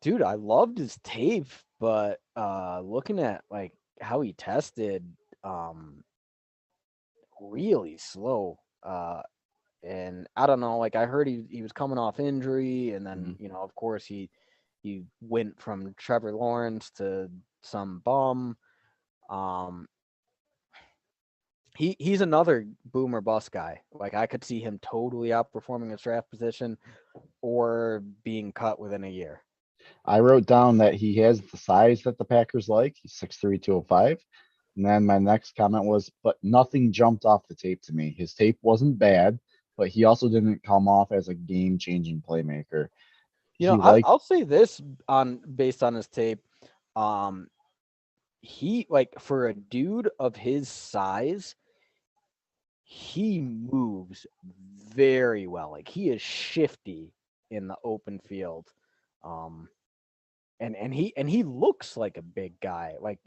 Speaker 2: Dude, I loved his tape, but looking at like how he tested, really slow. And I don't know, like I heard he was coming off injury, and then of course he went from Trevor Lawrence to some bum. He's another boomer bust guy. Like I could see him totally outperforming his draft position or being cut within a year.
Speaker 1: I wrote down that he has the size that the Packers like. He's 6'3", 205. And then my next comment was, but nothing jumped off the tape to me. His tape wasn't bad, but he also didn't come off as a game-changing playmaker.
Speaker 2: I'll say this based on his tape. He like for a dude of his size, he moves very well. Like he is shifty in the open field. And he looks like a big guy. Like,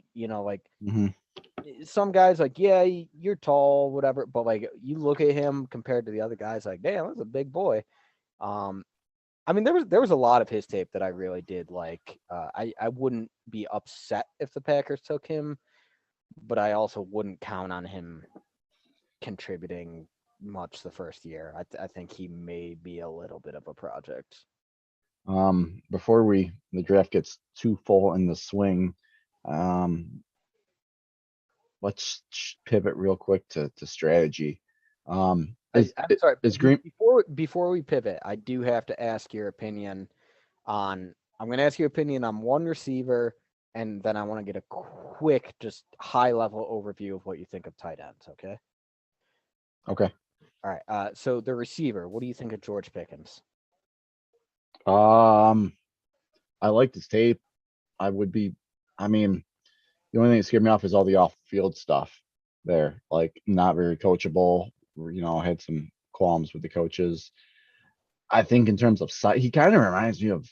Speaker 2: some guys like, yeah, you're tall, whatever, but like you look at him compared to the other guys, like, damn, that's a big boy. I mean, there was a lot of his tape that I really did like. I wouldn't be upset if the Packers took him, but I also wouldn't count on him contributing much the first year. I think he may be a little bit of a project.
Speaker 1: Before the draft gets too full in the swing, let's pivot real quick to strategy.
Speaker 2: I'm sorry.
Speaker 1: Is Green
Speaker 2: Before we pivot, I do have to ask your opinion on. I'm going to ask your opinion on one receiver, and then I want to get a quick, just high level overview of what you think of tight ends. Okay.
Speaker 1: Okay.
Speaker 2: All right. So the receiver, what do you think of George Pickens?
Speaker 1: I liked his tape. I mean, the only thing that scared me off is all the off-field stuff there. Like, not very coachable. Had some qualms with the coaches. I think in terms of size, he kind of reminds me of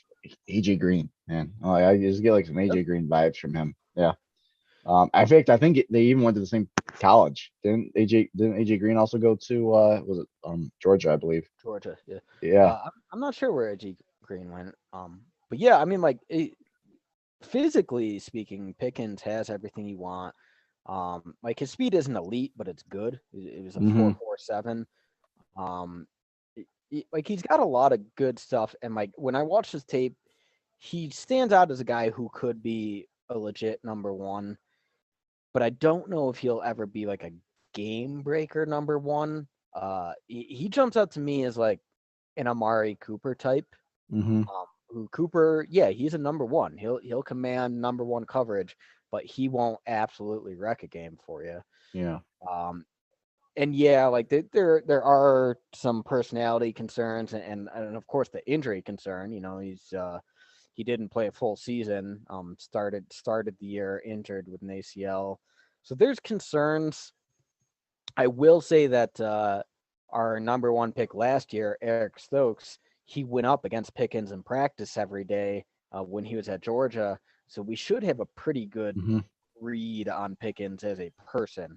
Speaker 1: AJ Green, man. I just get like some AJ Green vibes from him. Yeah. In fact, I think they even went to the same college. Didn't AJ Green also go to was it Georgia, I believe.
Speaker 2: Georgia, yeah.
Speaker 1: Yeah.
Speaker 2: I'm not sure where AJ Green went. But yeah, I mean, like physically speaking, Pickens has everything you want. Like his speed isn't elite, but it's good. It was a 4.47. Like he's got a lot of good stuff, and like when I watch his tape, he stands out as a guy who could be a legit number one. But I don't know if he'll ever be like a game breaker number one. He jumps out to me as like an Amari Cooper type. Who Cooper, yeah, he's a number one. He'll command number one coverage, but he won't absolutely wreck a game for you.
Speaker 1: Yeah.
Speaker 2: And yeah, like there are some personality concerns, and of course the injury concern. You know, he didn't play a full season. Started the year injured with an ACL, so there's concerns. I will say that our number one pick last year, Eric Stokes, he went up against Pickens in practice every day when he was at Georgia. So we should have a pretty good
Speaker 1: Hmm.
Speaker 2: read on Pickens as a person.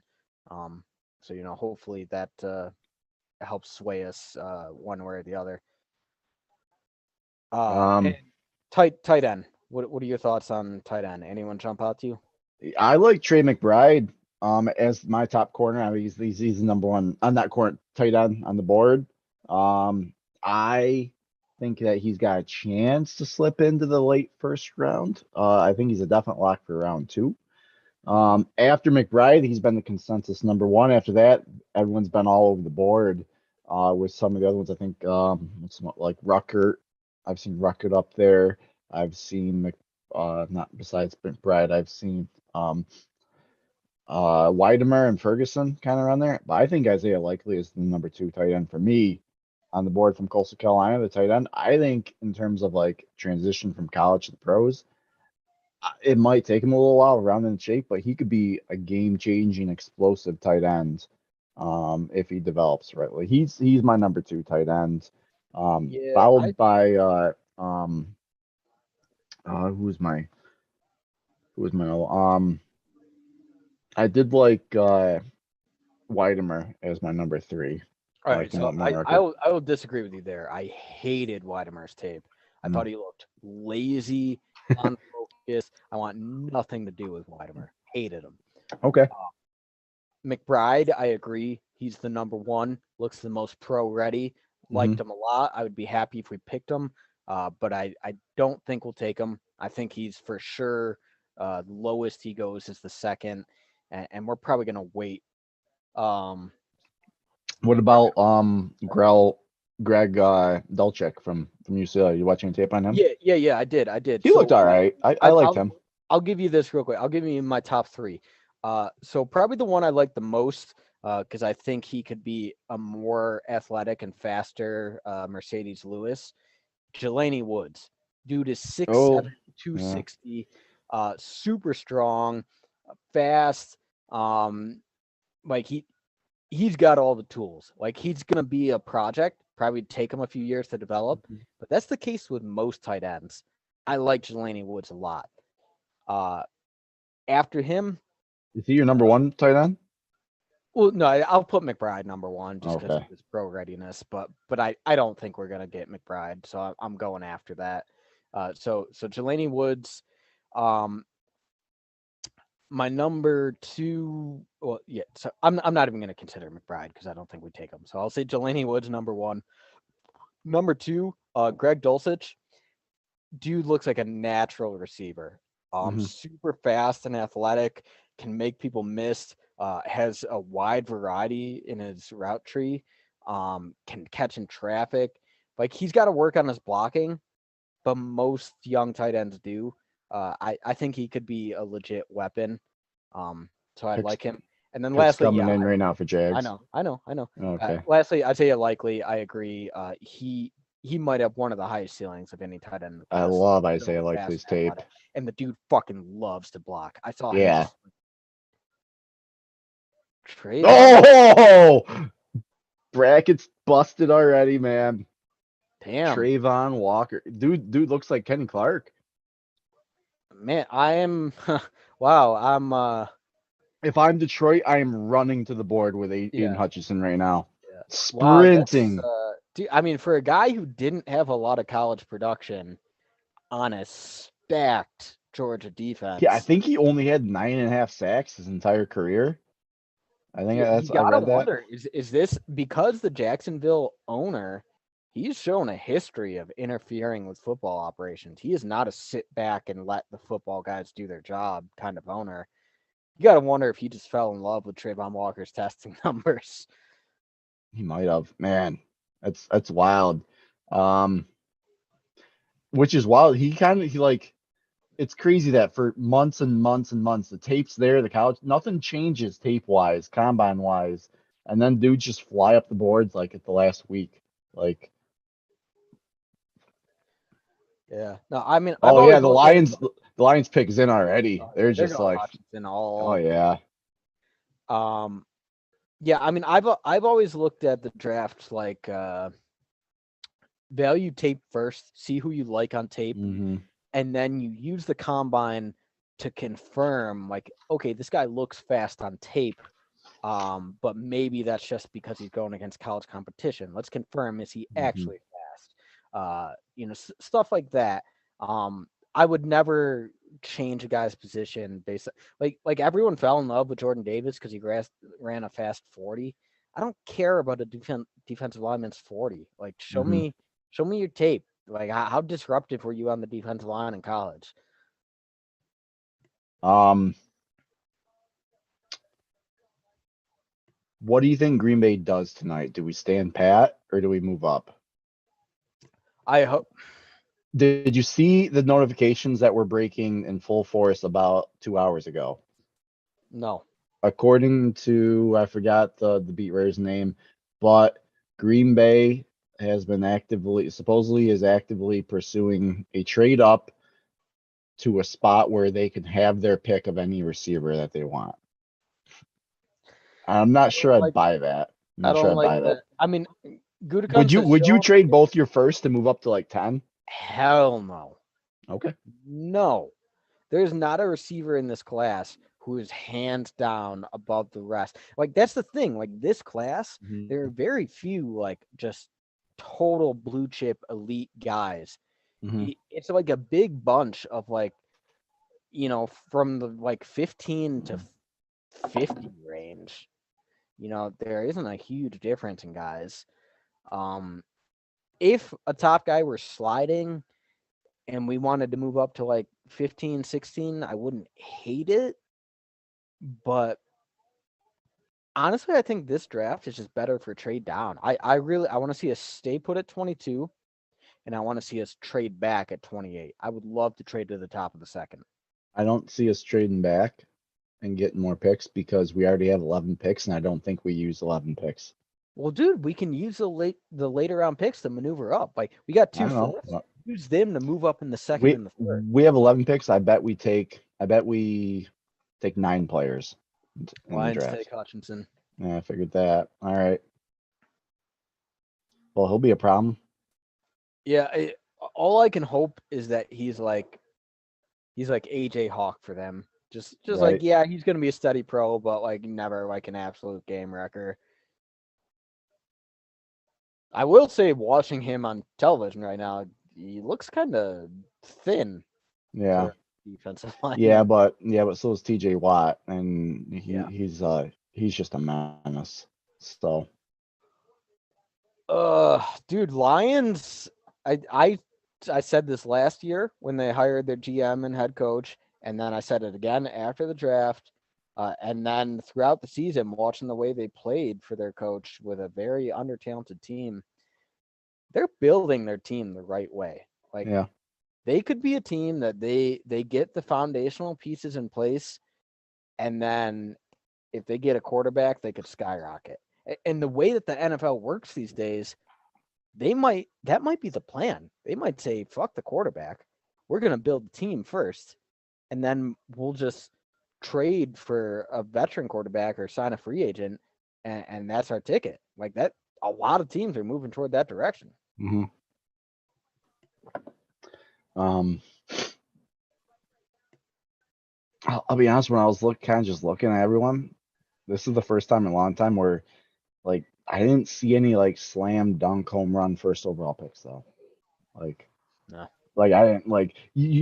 Speaker 2: So you know, hopefully that helps sway us one way or the other. And
Speaker 1: Um,
Speaker 2: tight end. What are your thoughts on tight end? Anyone jump out to you?
Speaker 1: I like Trey McBride as my top corner. I mean, he's the number one on that corner tight end on the board. I think that he's got a chance to slip into the late first round. I think he's a definite lock for round two. After McBride, he's been the consensus number one. After that, everyone's been all over the board. With some of the other ones, I think like Ruckert. I've seen Ruckert up there. I've seen not besides McBride, I've seen Weidemer and Ferguson kind of around there. But I think Isaiah Likely is the number two tight end for me on the board from Coastal Carolina, the tight end. I think in terms of like transition from college to the pros, it might take him a little while around in shape, but he could be a game-changing, explosive tight end if he develops right. Like he's my number two tight end,
Speaker 2: Yeah,
Speaker 1: followed by who's my I did like Weidemer as my number three.
Speaker 2: all
Speaker 1: I
Speaker 2: right,
Speaker 1: like him
Speaker 2: so
Speaker 1: up more
Speaker 2: I
Speaker 1: record.
Speaker 2: will I will disagree with you there. I hated Weidemer's tape. I
Speaker 1: Mm.
Speaker 2: thought he looked lazy, unfocused. I want nothing to do with Weidemer. Hated him.
Speaker 1: Okay.
Speaker 2: McBride, I agree. He's the number one. Looks the most pro ready.
Speaker 1: Hmm.
Speaker 2: Liked him a lot. I would be happy if we picked him, but I don't think we'll take him. I think he's for sure lowest he goes is the second, and we're probably gonna wait. Um,
Speaker 1: What
Speaker 2: we're
Speaker 1: about Greg Dulcich from UCLA? You watching tape on him?
Speaker 2: Yeah. I did.
Speaker 1: He looked
Speaker 2: So
Speaker 1: all right. I
Speaker 2: I,
Speaker 1: liked
Speaker 2: I'll
Speaker 1: him.
Speaker 2: I'll give you this real quick. I'll give you my top three. So probably the one I like the most, because I think he could be a more athletic and faster Mercedes Lewis. Jelani Woods, dude is 6'7",
Speaker 1: Oh, yeah.
Speaker 2: 260, super strong, fast. Um, like he's got all the tools. Like he's gonna be a project. Probably take him a few years to develop, but that's the case with most tight ends. I like Jelani Woods a lot. Uh, After him,
Speaker 1: Is he your number one tight end?
Speaker 2: well, no, I'll put McBride number one just because of
Speaker 1: Okay.
Speaker 2: his pro readiness. But I don't think we're gonna get McBride, so I'm going after that. So Jelani Woods, um, my number two. Well, yeah. So I'm not even gonna consider McBride because I don't think we take him. So I'll say Jelani Woods number one. Number two, Greg Dulcich. Dude looks like a natural receiver.
Speaker 1: Hmm.
Speaker 2: Super fast and athletic, can make people miss. Has a wide variety in his route tree. Can catch in traffic. Like he's got to work on his blocking, but most young tight ends do. I think he could be a legit weapon. So I
Speaker 1: Picks
Speaker 2: like him. And then
Speaker 1: picks
Speaker 2: lastly,
Speaker 1: coming
Speaker 2: yeah,
Speaker 1: in right now for
Speaker 2: I
Speaker 1: Jags.
Speaker 2: know.
Speaker 1: Okay.
Speaker 2: Lastly, Isaiah Likely, I agree. He might have one of the highest ceilings of any tight end in the
Speaker 1: I
Speaker 2: class.
Speaker 1: love
Speaker 2: So
Speaker 1: Isaiah
Speaker 2: fast
Speaker 1: Likely's
Speaker 2: and
Speaker 1: tape.
Speaker 2: athletic. And the dude fucking loves to block. I saw him
Speaker 1: Yeah.
Speaker 2: just Trayvon.
Speaker 1: Oh, brackets busted already, man.
Speaker 2: Damn,
Speaker 1: Trayvon Walker. Dude looks like Kenny Clark.
Speaker 2: man, I am. Wow, I'm.
Speaker 1: If I'm Detroit, I am running to the board with Aiden
Speaker 2: Yeah,
Speaker 1: Hutchinson right now.
Speaker 2: yeah. Wow, that's.
Speaker 1: Sprinting.
Speaker 2: Dude, I mean, for a guy who didn't have a lot of college production on a stacked Georgia
Speaker 1: Yeah, I
Speaker 2: defense,
Speaker 1: think he only had 9.5 sacks his entire career. I think
Speaker 2: you
Speaker 1: I
Speaker 2: gotta
Speaker 1: read that.
Speaker 2: wonder is this because the Jacksonville owner? He's shown a history of interfering with football operations. He is not a sit back and let the football guys do their job kind of owner. You got to wonder if he just fell in love with Trayvon Walker's testing numbers.
Speaker 1: He might have. Man, that's wild. Um, which is wild. He like it's crazy that for months and months and months, the tape's there, the college, nothing changes tape wise, combine wise, and then dudes just fly up the boards like at the last week. Like,
Speaker 2: Yeah. No, I mean, I've
Speaker 1: oh yeah,
Speaker 2: always looked at it.
Speaker 1: the Lions pick is in already.
Speaker 2: Oh,
Speaker 1: They're
Speaker 2: yeah, they're
Speaker 1: just
Speaker 2: going
Speaker 1: like,
Speaker 2: Hutchinson
Speaker 1: oh
Speaker 2: all.
Speaker 1: yeah.
Speaker 2: Yeah, I mean, I've always looked at the draft like value tape first, see who you like on tape,
Speaker 1: Hmm.
Speaker 2: and then you use the combine to confirm, like, okay, this guy looks fast on tape, but maybe that's just because he's going against college competition. Let's confirm, is he
Speaker 1: Hmm.
Speaker 2: actually fast? Stuff like that. I would never change a guy's position based like everyone fell in love with Jordan Davis because he ran a fast 40. I don't care about a defensive lineman's 40. Like,
Speaker 1: Hmm.
Speaker 2: show me your tape. Like, how disruptive were you on the defensive line in college?
Speaker 1: Um, what do you think Green Bay does tonight? Do we stand pat or do we move up?
Speaker 2: I hope
Speaker 1: Did you see the notifications that were breaking in full force about 2 hours ago?
Speaker 2: no.
Speaker 1: According to, I forgot the beat writer's name, but Green Bay has been supposedly is actively pursuing a trade up to a spot where they can have their pick of any receiver that they want. I'm
Speaker 2: I
Speaker 1: not sure
Speaker 2: don't
Speaker 1: I'd
Speaker 2: like
Speaker 1: buy that. I'm
Speaker 2: I
Speaker 1: not sure
Speaker 2: don't
Speaker 1: I'd
Speaker 2: like
Speaker 1: buy that.
Speaker 2: the. I mean,
Speaker 1: Would
Speaker 2: Gutekunst
Speaker 1: you
Speaker 2: has
Speaker 1: would you
Speaker 2: shown.
Speaker 1: trade both your first to move up to like 10?
Speaker 2: Hell no.
Speaker 1: Okay.
Speaker 2: No. There's not a receiver in this class who is hands down above the rest. Like, that's the thing. Like, this class, there are
Speaker 1: Hmm.
Speaker 2: very few like just total blue chip elite guys.
Speaker 1: Hmm.
Speaker 2: It's like a big bunch of like, from the like 15 to 50 range. There isn't a huge difference in guys. Um, if a top guy were sliding and we wanted to move up to like 15, 16, I wouldn't hate it. But honestly, I think this draft is just better for trade down. I want to see us stay put at 22, and I want to see us trade back at 28. I would love to trade to the top of the second.
Speaker 1: I don't see us trading back and getting more picks because we already have 11 picks, and I don't think we use 11 picks.
Speaker 2: Well, dude, we can use the later round picks to maneuver up. Like, we got
Speaker 1: I
Speaker 2: two
Speaker 1: don't know.
Speaker 2: firsts. Use them to move up in the second
Speaker 1: We
Speaker 2: and the third.
Speaker 1: we have 11 picks. I bet we take 9 players in the
Speaker 2: Lions
Speaker 1: draft.
Speaker 2: take Hutchinson.
Speaker 1: Yeah, I figured that. All right. Well, he'll be a problem.
Speaker 2: Yeah, all I can hope is that he's like AJ Hawk for them. Just like,
Speaker 1: Right.
Speaker 2: yeah, he's gonna be a steady pro, but like never like an absolute game wrecker. I will say, watching him on television right now, he looks kind of thin
Speaker 1: Yeah.
Speaker 2: for a defensive
Speaker 1: Yeah,
Speaker 2: lineman.
Speaker 1: but so is TJ Watt, and
Speaker 2: Yeah.
Speaker 1: he's just a menace. So
Speaker 2: Dude, Lions. I said this last year when they hired their GM and head coach, and then I said it again after the draft, and then throughout the season, watching the way they played for their coach with a very under-talented team. They're building their team the right way. Like,
Speaker 1: yeah.
Speaker 2: they could be a team that they get the foundational pieces in place, and then if they get a quarterback, they could skyrocket. And the way that the NFL works these days, that might be the plan. They might say, fuck the quarterback. We're gonna build the team first, and then we'll just trade for a veteran quarterback or sign a free agent, and that's our ticket. Like that, a lot of teams are moving toward that direction.
Speaker 1: Hmm. Um, I'll be honest. When I was just looking at everyone, this is the first time in a long time where like I didn't see any like slam dunk home run first overall picks though. Like
Speaker 2: No.
Speaker 1: Like I didn't like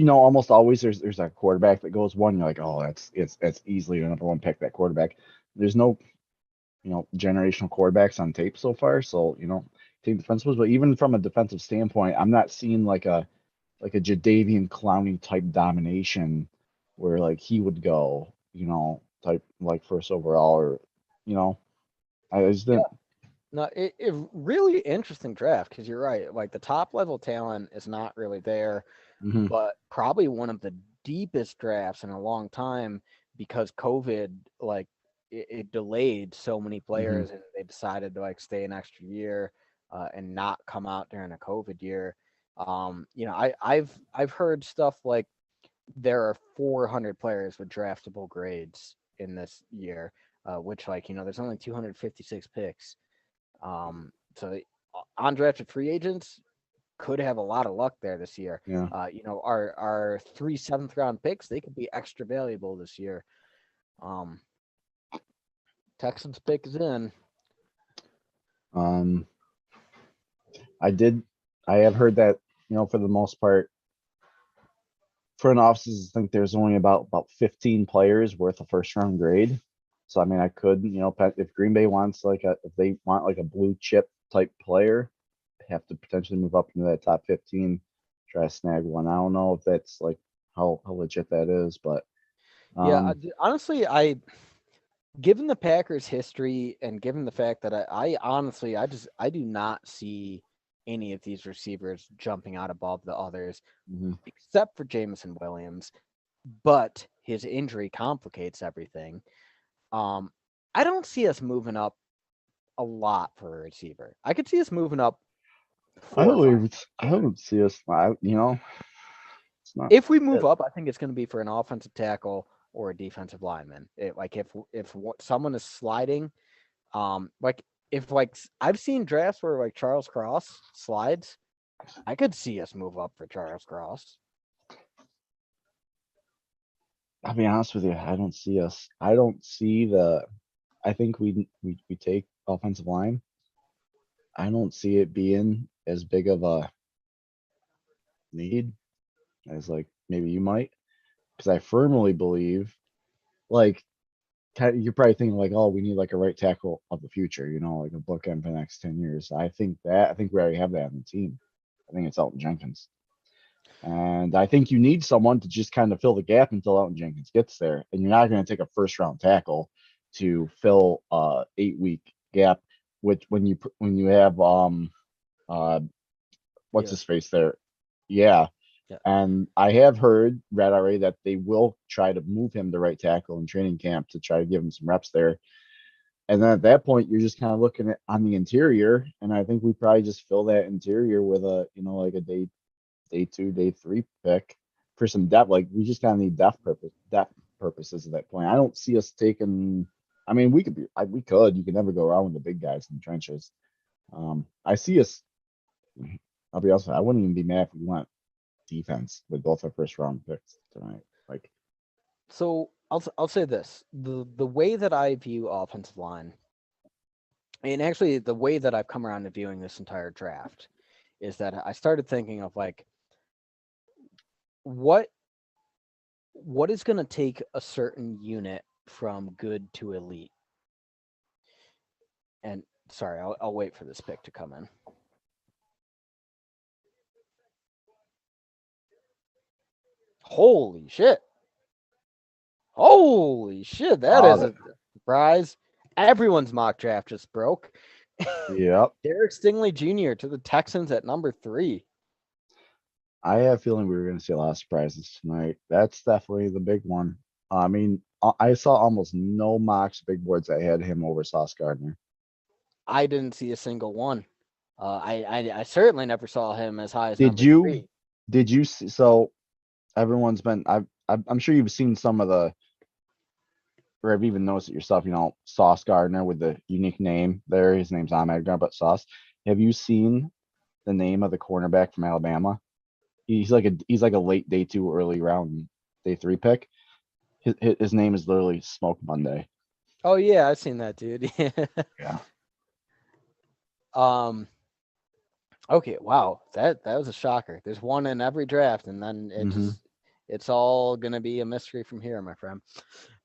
Speaker 1: almost always there's a quarterback that goes one. You're like, oh, that's easily the number one pick, that quarterback. There's no generational quarterbacks on tape so far. So team defensive, but even from a defensive standpoint, I'm not seeing like a Jadeveon Clowney type domination where like he would go type like first overall or you know I just
Speaker 2: Yeah.
Speaker 1: didn't.
Speaker 2: No, it really interesting draft because you're right. Like, the top level talent is not really there,
Speaker 1: Hmm.
Speaker 2: but probably one of the deepest drafts in a long time because COVID, like, it delayed so many players, and they decided to like stay an extra year and not come out during a COVID year. I've heard stuff like there are 400 players with draftable grades in this year, which, like, there's only 256 picks. So undrafted free agents could have a lot of luck there this year.
Speaker 1: Yeah.
Speaker 2: Our 3 7th round picks, they could be extra valuable this year. Texans pick is in.
Speaker 1: I have heard that, for the most part, front offices think there's only about 15 players worth a first round grade. So I mean, I could, if Green Bay wants if they want like a blue chip type player, have to potentially move up into that top 15, try to snag one. I don't know if that's like how legit that is, but
Speaker 2: honestly, given the Packers' history and given the fact that I honestly I do not see any of these receivers jumping out above the others, except for Jameson Williams, but his injury complicates everything. I don't see us moving up a lot for a receiver. I could see us moving up.
Speaker 1: I don't see us. It's not.
Speaker 2: If we move up, I think it's going to be for an offensive tackle or a defensive lineman. If someone is sliding, if I've seen drafts where like Charles Cross slides, I could see us move up for Charles Cross.
Speaker 1: I'll be honest with you. I don't see us. I don't see I think we take offensive line. I don't see it being as big of a need as like maybe you might, because I firmly believe, like, you're probably thinking like, oh, we need like a right tackle of the future, like a bookend for the next 10 years. I think we already have that on the team. I think it's Elgton Jenkins. And I think you need someone to just kind of fill the gap until Elgton Jenkins gets there. And you're not going to take a first round tackle to fill a 8-week gap, which when you have what's his face there. Yeah. And I have read already that they will try to move him to right tackle in training camp to try to give him some reps there. And then at that point, you're just kind of looking at on the interior. And I think we probably just fill that interior with a, like a day 2, day 3 pick for some depth. Like, we just kind of need depth purposes at that point. I don't see us taking. I mean, we could. You can never go wrong with the big guys in the trenches. I see us. I'll be honest with you, I wouldn't even be mad if we went defense with both our first round picks tonight. Like,
Speaker 2: so I'll say this: the way that I view offensive line, and actually the way that I've come around to viewing this entire draft, is that I started thinking of like what is going to take a certain unit from good to elite. And sorry, I'll wait for this pick to come in. Holy shit. That is a surprise. Everyone's mock draft just broke.
Speaker 1: Yep.
Speaker 2: Derek Stingley Jr. to the Texans at number 3.
Speaker 1: I have a feeling we were going to see a lot of surprises tonight. That's definitely the big one. I mean, I saw almost no mocks, big boards that had him over Sauce Gardner.
Speaker 2: I didn't see a single one. I certainly never saw him as high as
Speaker 1: number 3. Did you see? So everyone's been. I'm sure you've seen some of the, or have even noticed it yourself. Sauce Gardner with the unique name there. His name's Ahmed Gardner, but Sauce. Have you seen the name of the cornerback from Alabama? He's like a late day 2, early round day 3 pick. His name is literally Smoke Monday.
Speaker 2: Oh yeah, I've seen that, dude.
Speaker 1: Yeah.
Speaker 2: Okay, wow, that was a shocker. There's one in every draft, and then it's all gonna be a mystery from here, my friend.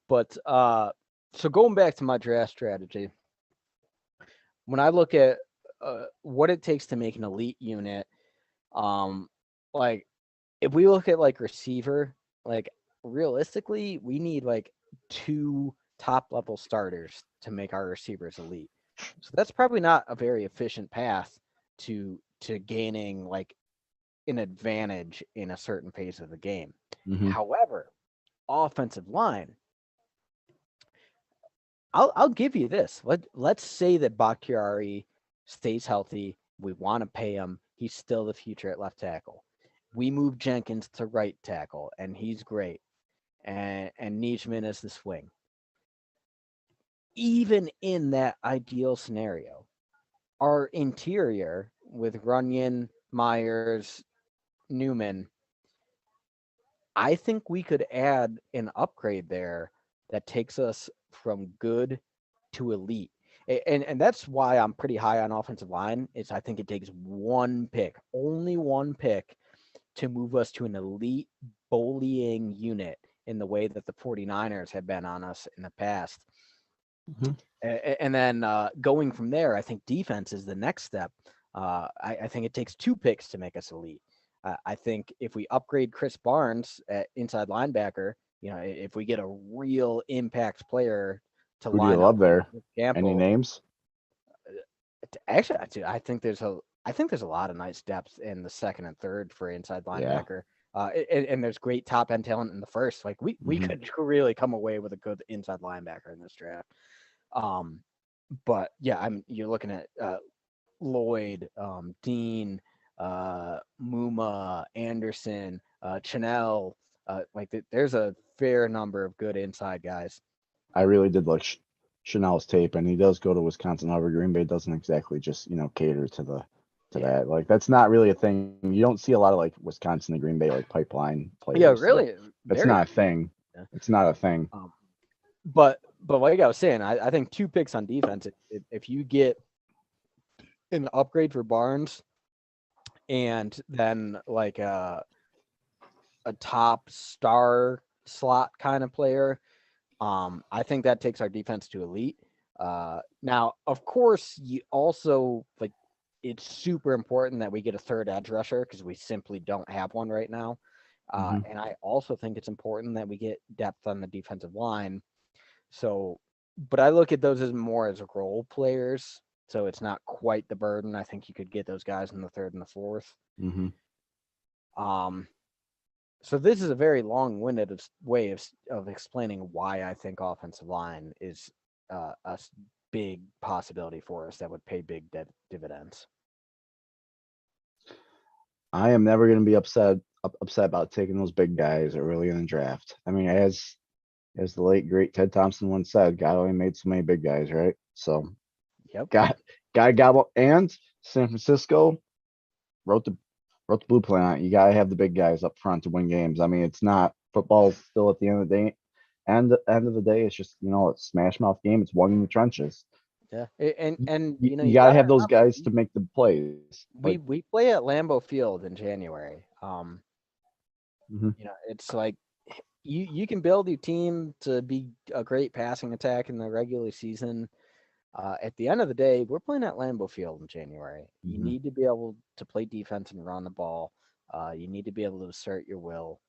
Speaker 2: But so going back to my draft strategy, when I look at what it takes to make an elite unit, like if we look at like receiver, like realistically, we need like 2 top level starters to make our receivers elite. So that's probably not a very efficient path to gaining like an advantage in a certain phase of the game.
Speaker 1: Mhm.
Speaker 2: However, offensive line, I'll give you this. Let's say that Bakhtiari stays healthy. We want to pay him. He's still the future at left tackle. We move Jenkins to right tackle, and he's great. And Nijman is the swing. Even in that ideal scenario, our interior with Runyon, Myers, Newman, I think we could add an upgrade there that takes us from good to elite. And that's why I'm pretty high on offensive line. Is I think it takes one pick, only one pick, to move us to an elite bullying unit in the way that the 49ers have been on us in the past.
Speaker 1: Mhm.
Speaker 2: And then going from there, I think defense is the next step. I think it takes two picks to make us elite. I think if we upgrade Chris Barnes at inside linebacker, if we get a real impact player to
Speaker 1: Who do you
Speaker 2: line up
Speaker 1: love
Speaker 2: with
Speaker 1: there? Any
Speaker 2: Campbell,
Speaker 1: names?
Speaker 2: actually, I think there's a lot of nice depth in the second and third for inside
Speaker 1: Yeah.
Speaker 2: linebacker. And there's great top end talent in the first. Like we
Speaker 1: Mhm.
Speaker 2: could really come away with a good inside linebacker in this draft. Um, but yeah, you're looking at Lloyd, Dean, Muma, Anderson, Chanel. There's a fair number of good inside guys.
Speaker 1: I really did like Chanel's tape, and he does go to Wisconsin. However, Green Bay doesn't exactly just cater to
Speaker 2: Yeah,
Speaker 1: that. Like that's not really a thing. You don't see a lot of like Wisconsin and Green Bay like pipeline
Speaker 2: yeah,
Speaker 1: players. Like
Speaker 2: really,
Speaker 1: it's
Speaker 2: very
Speaker 1: not a
Speaker 2: few.
Speaker 1: thing.
Speaker 2: Yeah.
Speaker 1: It's not a thing.
Speaker 2: But like I was saying, I think two picks on defense. If you get an upgrade for Barnes and then like a top star slot kind of player, I think that takes our defense to elite. Now, of course, you also like it's super important that we get a third edge rusher because we simply don't have one right now.
Speaker 1: Hmm.
Speaker 2: And I also think it's important that we get depth on the defensive line. So, but I look at those as more as role players. So it's not quite the burden. I think you could get those guys in the third and the fourth.
Speaker 1: Hmm.
Speaker 2: Um, so this is a very long-winded way of explaining why I think offensive line is big possibility for us that would pay big dividends.
Speaker 1: I am never going to be upset about taking those big guys early in the draft. I mean, as the late great Ted Thompson once said, God only made so many big guys, right? So
Speaker 2: Yep.
Speaker 1: got guy gobble and San Francisco wrote the blueprint on it. You gotta have the big guys up front to win games. I mean, it's not football is still at the end of the day. And the end of the day, it's just it's smash mouth game. It's won in the trenches.
Speaker 2: Yeah. And
Speaker 1: You
Speaker 2: you
Speaker 1: gotta
Speaker 2: got to
Speaker 1: have those
Speaker 2: remember
Speaker 1: guys to make the plays.
Speaker 2: we
Speaker 1: Like,
Speaker 2: we play at Lambeau Field in January.
Speaker 1: mhm.
Speaker 2: It's like you can build your team to be a great passing attack in the regular season. At the end of the day, we're playing at Lambeau Field in January. You
Speaker 1: Mhm.
Speaker 2: need to be able to play defense and run the ball. You need to be able to assert your will.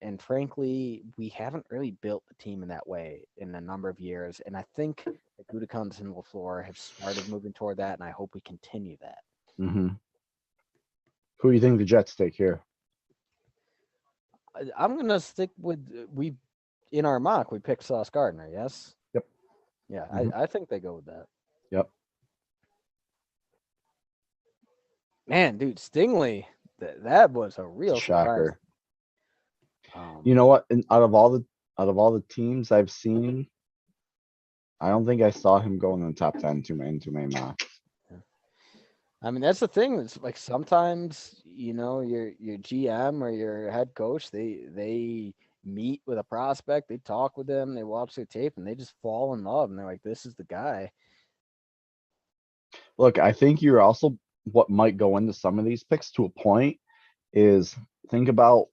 Speaker 2: And frankly, we haven't really built the team in that way in a number of years. And I think that Gutekunst and LaFleur have started moving toward that, and I hope we continue that.
Speaker 1: Mhm. Who do you think the Jets take here?
Speaker 2: I'm gonna stick with we in our mock we picked Sauce Gardner. Yes,
Speaker 1: Yep.
Speaker 2: yeah,
Speaker 1: Mhm.
Speaker 2: I think they go with that.
Speaker 1: Yep.
Speaker 2: Man, dude, Stingley, that was a
Speaker 1: It's a
Speaker 2: real surprise.
Speaker 1: shocker.
Speaker 2: Um,
Speaker 1: You know what? And out of all the teams I've seen, I don't think I saw him go in the top 10 too many mocks.
Speaker 2: I mean, that's the thing. It's like sometimes your GM or your head coach they meet with a prospect, they talk with them, they watch their tape, and they just fall in love, and they're like, "This is the guy."
Speaker 1: Look, I think you're also what might go into some of these picks to a point is think about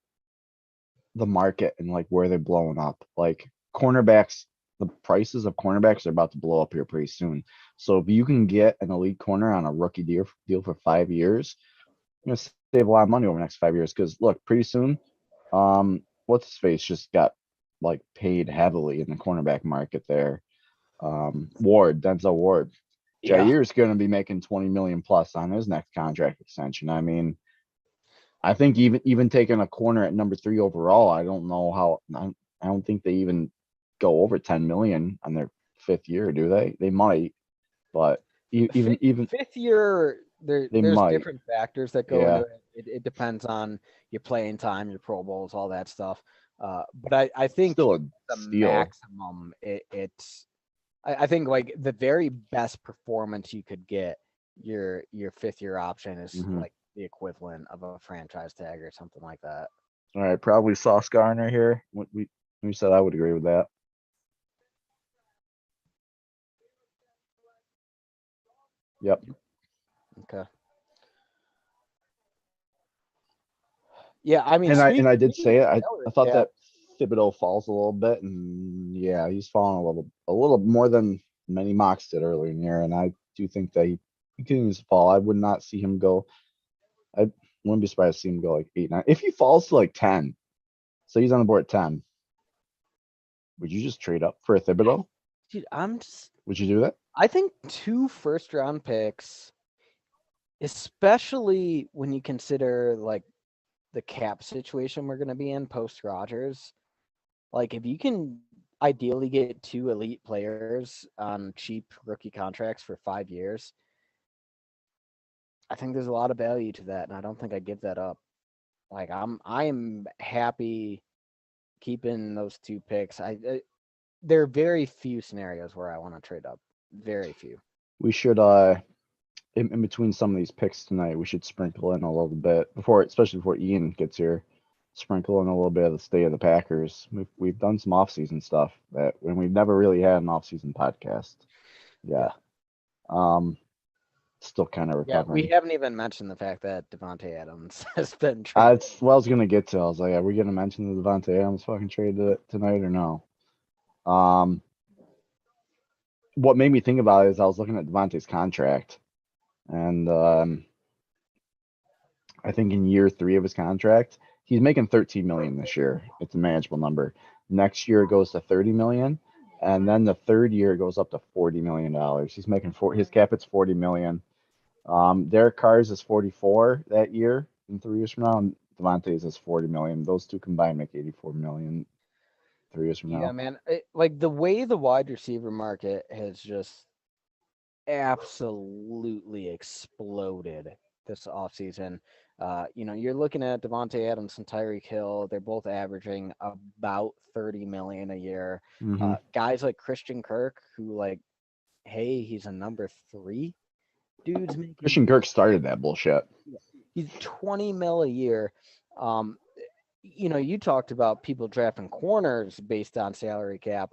Speaker 1: the market and like where they're blowing up. Like cornerbacks, the prices of cornerbacks are about to blow up here pretty soon. So if you can get an elite corner on a rookie deal for 5 years, you're gonna save a lot of money over the next 5 years. Because look, pretty soon, what's his face just got like paid heavily in the cornerback market there. Denzel Ward.
Speaker 2: Yeah,
Speaker 1: Jair's going to be making 20 million plus on his next contract extension. I mean, I think even taking a corner at number 3 overall, I don't know how. I don't think they even go over 10 million on their 5th year, do they? They might, but even
Speaker 2: Fifth year,
Speaker 1: they
Speaker 2: there's
Speaker 1: might.
Speaker 2: different factors that go into
Speaker 1: Yeah,
Speaker 2: it. It depends on your playing time, your Pro Bowls, all that stuff. But I think
Speaker 1: still a
Speaker 2: the
Speaker 1: steal.
Speaker 2: maximum, I think like the very best performance you could get, your fifth year option is
Speaker 1: Hmm.
Speaker 2: like the equivalent of a franchise tag or something like that.
Speaker 1: All right, probably Sauce Gardner here. What we said I would agree with that. Yep.
Speaker 2: Okay. Yeah, I mean,
Speaker 1: And I did
Speaker 2: speaking
Speaker 1: say
Speaker 2: of
Speaker 1: it. I
Speaker 2: salary
Speaker 1: thought
Speaker 2: cap,
Speaker 1: that Thibodeau falls a little bit, and yeah, he's fallen a little more than many mocks did earlier in the year. And I do think that he continues to fall. I would not see him go. I wouldn't be surprised to see him go like 8, 9. If he falls to like 10, so he's on the board at 10, would you just trade up for a Thibodeau?
Speaker 2: dude,
Speaker 1: Would you do that?
Speaker 2: I think 2 first-round picks, especially when you consider like the cap situation we're going to be in post Rogers. Like, if you can ideally get 2 elite players on cheap rookie contracts for 5 years, I think there's a lot of value to that, and I don't think I give that up. Like, I am happy keeping those 2 picks. There are very few scenarios where I want to trade up. Very few.
Speaker 1: We should in between some of these picks tonight, we should sprinkle in a little bit before, especially before Ian gets here. Sprinkle in a little bit of the state of the Packers. We've done some off-season stuff that when we've never really had an off-season podcast
Speaker 2: Yeah.
Speaker 1: yet. Still kind of
Speaker 2: Yeah, we
Speaker 1: recovering.
Speaker 2: haven't even mentioned the fact that Devontae Adams has been traded.
Speaker 1: That's what I was gonna get to. I was like, are we gonna mention the Devontae Adams fucking trade tonight or no? Um, what made me think about it is I was looking at Devontae's contract, and I think in year 3 of his contract, he's making 13 million this year. It's a manageable number. Next year it goes to 30 million, and then the third year it goes up to 40 million dollars. He's making his cap it's 40 million. Derek Carr's is 44 that year in 3 years from now, and Devontae's is 40 million. Those two combined make 84 million 3 years from
Speaker 2: Yeah,
Speaker 1: now.
Speaker 2: man. Like the way the wide receiver market has just absolutely exploded this offseason. You're looking at Devontae Adams and Tyreek Hill. They're both averaging about 30 million a year.
Speaker 1: Hmm.
Speaker 2: Guys like Christian Kirk, who like, hey, he's a number 3. Dude's making
Speaker 1: Christian Kirk started that bullshit.
Speaker 2: he's 20 mil a year. Um, you talked about people drafting corners based on salary cap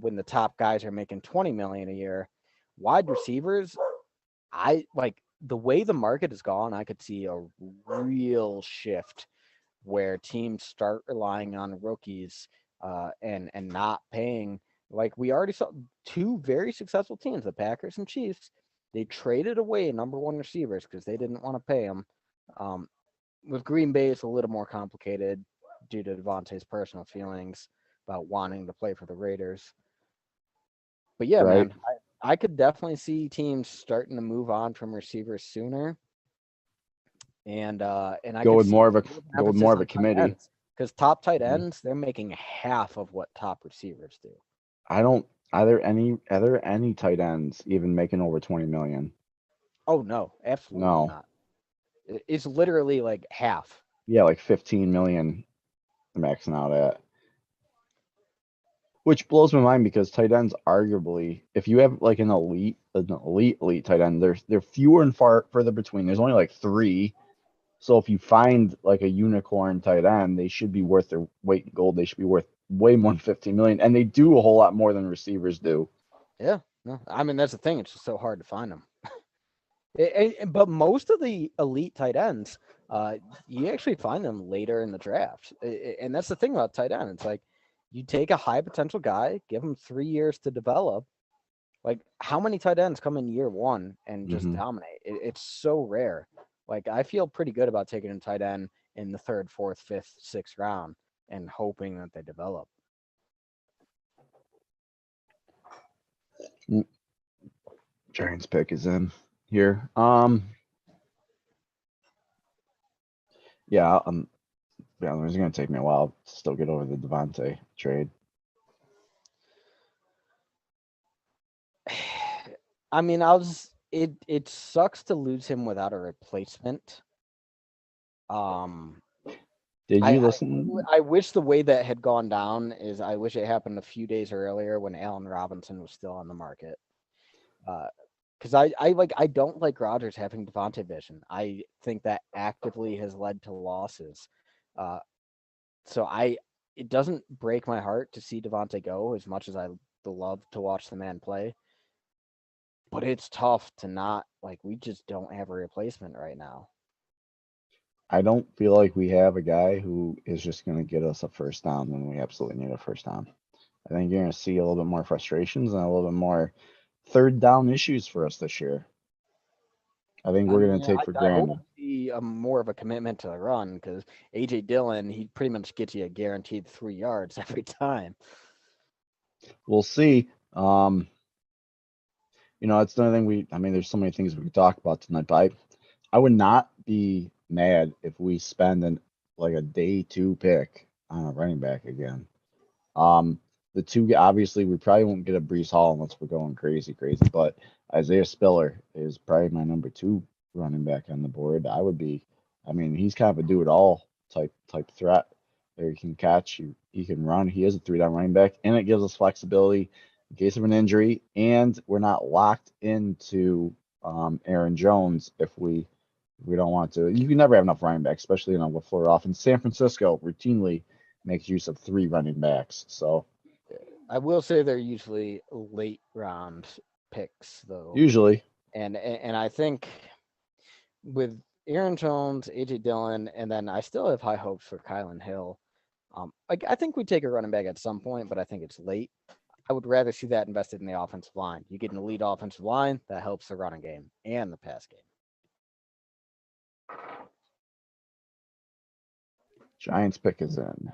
Speaker 2: when the top guys are making 20 million a year. Wide receivers, I like the way the market has gone, I could see a real shift where teams start relying on rookies and not paying. Like we already saw 2 very successful teams, the Packers and Chiefs. They traded away number 1 receivers because they didn't want to pay them. Um, with Green Bay, it's a little more complicated due to Devontae's personal feelings about wanting to play for the Raiders. But yeah,
Speaker 1: Right?
Speaker 2: man, I could definitely see teams starting to move on from receivers sooner, and I
Speaker 1: Go
Speaker 2: could
Speaker 1: with
Speaker 2: see
Speaker 1: more of a
Speaker 2: more of an
Speaker 1: go with more
Speaker 2: emphasis
Speaker 1: of a
Speaker 2: on tight
Speaker 1: committee.
Speaker 2: ends because top tight
Speaker 1: Mhm.
Speaker 2: ends they're making half of what top receivers do.
Speaker 1: I don't. Are there any tight ends even making over 20 million?
Speaker 2: Oh no, absolutely
Speaker 1: No.
Speaker 2: not. It's literally like half.
Speaker 1: Yeah, like 15 million maxing out at. Which blows my mind because tight ends arguably, if you have like an elite tight end, they're fewer and far further between. There's only like 3. So if you find like a unicorn tight end, they should be worth their weight in gold. They should be worth way more than 15 million. And they do a whole lot more than receivers do.
Speaker 2: Yeah, no, I mean that's the thing. It's just so hard to find them. But most of the elite tight ends, uh, you actually find them later in the draft, and that's the thing about tight end. It's like you take a high potential guy, give him 3 years to develop. Like how many tight ends come in year 1 and just
Speaker 1: Hmm.
Speaker 2: dominate? It's so rare. Like I feel pretty good about taking a tight end in the 3rd, 4th, 5th, 6th round and hoping that they develop.
Speaker 1: Giants pick is in here. Yeah, yeah, it's gonna take me a while to still get over the Devontae trade.
Speaker 2: I mean, it sucks to lose him without a replacement. Um,
Speaker 1: Did
Speaker 2: I,
Speaker 1: you
Speaker 2: I
Speaker 1: listen?
Speaker 2: I wish the way that had gone down is I wish it happened a few days earlier when Allen Robinson was still on the market. Because I don't like Rodgers having Devontae vision. I think that actively has led to losses. Uh, so it doesn't break my heart to see Devontae go as much as I love to watch the man play. But it's tough to not like we just don't have a replacement right now.
Speaker 1: I don't feel like we have a guy who is just gonna get us a first down when we absolutely need a first down. I think you're gonna see a little bit more frustrations and a little bit more third down issues for us this year. I think
Speaker 2: I
Speaker 1: we're gonna
Speaker 2: mean,
Speaker 1: take for
Speaker 2: I hope
Speaker 1: granted.
Speaker 2: to see a more of a commitment to the run because AJ Dillon, he pretty much gets you a guaranteed 3 yards every time.
Speaker 1: We'll see. It's another thing I mean, there's so many things we could talk about tonight, but I would not be mad if we spend like a day two pick on a running back again. The two obviously we probably won't get a Brees Hall unless we're going crazy, but Isaiah Spiller is probably my number two running back on the board. I mean, he's kind of a do it all type threat. There he can catch, he can run. He is a 3 down running back, and it gives us flexibility in case of an injury, and we're not locked into Aaron Jones if we don't want to. You can never have enough running backs, especially in a LaFleur offense. San Francisco routinely makes use of 3 running backs. So
Speaker 2: I will say they're usually late round picks though,
Speaker 1: usually,
Speaker 2: and I think with Aaron Jones, AJ Dillon, and then I still have high hopes for Kylan Hill. I think we take a running back at some point, but I think it's late. I would rather see that invested in the offensive line. You get an elite offensive line that helps the running game and the pass game.
Speaker 1: Giants pick is in.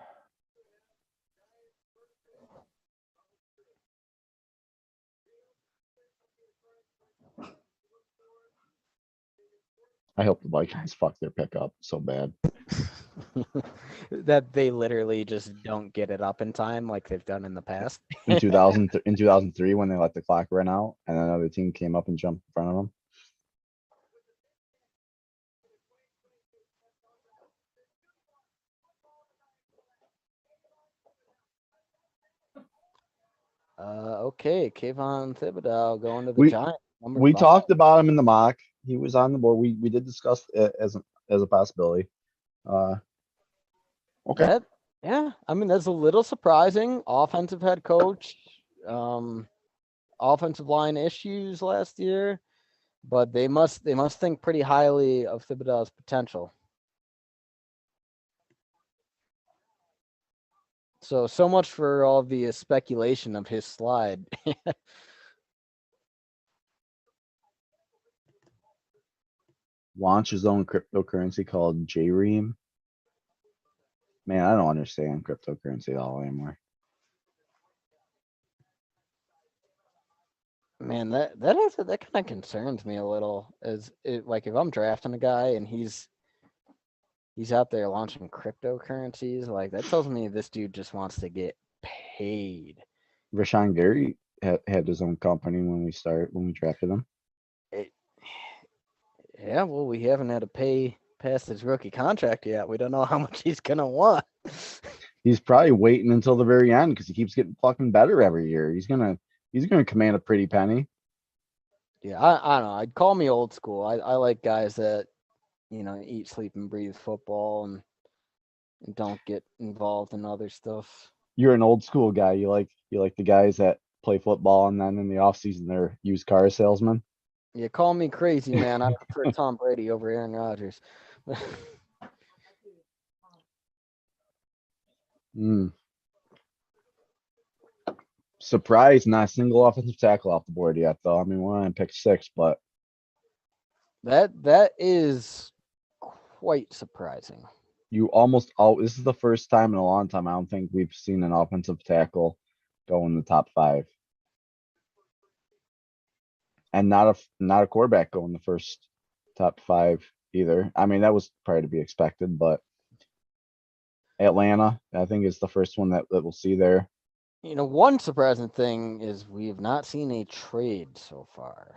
Speaker 1: I hope the Vikings fuck their pick up so bad.
Speaker 2: That they literally just don't get it up in time like they've done in the past.
Speaker 1: In 2003 when they let the clock run out and another team came up and jumped in front of them.
Speaker 2: Okay, Kayvon Thibodeau going to the
Speaker 1: We
Speaker 2: Giants, number
Speaker 1: we
Speaker 2: 5.
Speaker 1: talked about him in the mock. He was on the board. We did discuss it as a possibility. Okay.
Speaker 2: That, yeah, I mean that's a little surprising. Offensive head coach, um, offensive line issues last year, but they must think pretty highly of Thibodeau's potential. So much for all the speculation of his slide.
Speaker 1: Launch his own cryptocurrency called JReam. Man, I don't understand cryptocurrency at all anymore.
Speaker 2: Man, that kind of concerns me a little. As it like if I'm drafting a guy and he's out there launching cryptocurrencies, like that tells me this dude just wants to get paid.
Speaker 1: Rashawn Gary had his own company when we drafted him.
Speaker 2: It, yeah, well, we haven't had to pay past his rookie contract yet. We don't know how much he's gonna want.
Speaker 1: He's probably waiting until the very end because he keeps getting fucking better every year. He's gonna command a pretty penny.
Speaker 2: Yeah, I don't know. I'd call me old school. I like guys that eat, sleep, and breathe football and don't get involved in other stuff.
Speaker 1: You're an old school guy. You like the guys that play football and then in the off season they're used car salesmen.
Speaker 2: You call me crazy, man. I prefer Tom Brady over Aaron Rodgers.
Speaker 1: Mm. Surprised not a single offensive tackle off the board yet, though. I mean, we're on pick 6, but
Speaker 2: That is quite surprising.
Speaker 1: this is the first time in a long time I don't think we've seen an offensive tackle go in the top 5. And not a quarterback go in the first top 5 either. I mean, that was probably to be expected, but Atlanta, I think, is the first one that we'll see there.
Speaker 2: One surprising thing is we have not seen a trade so far.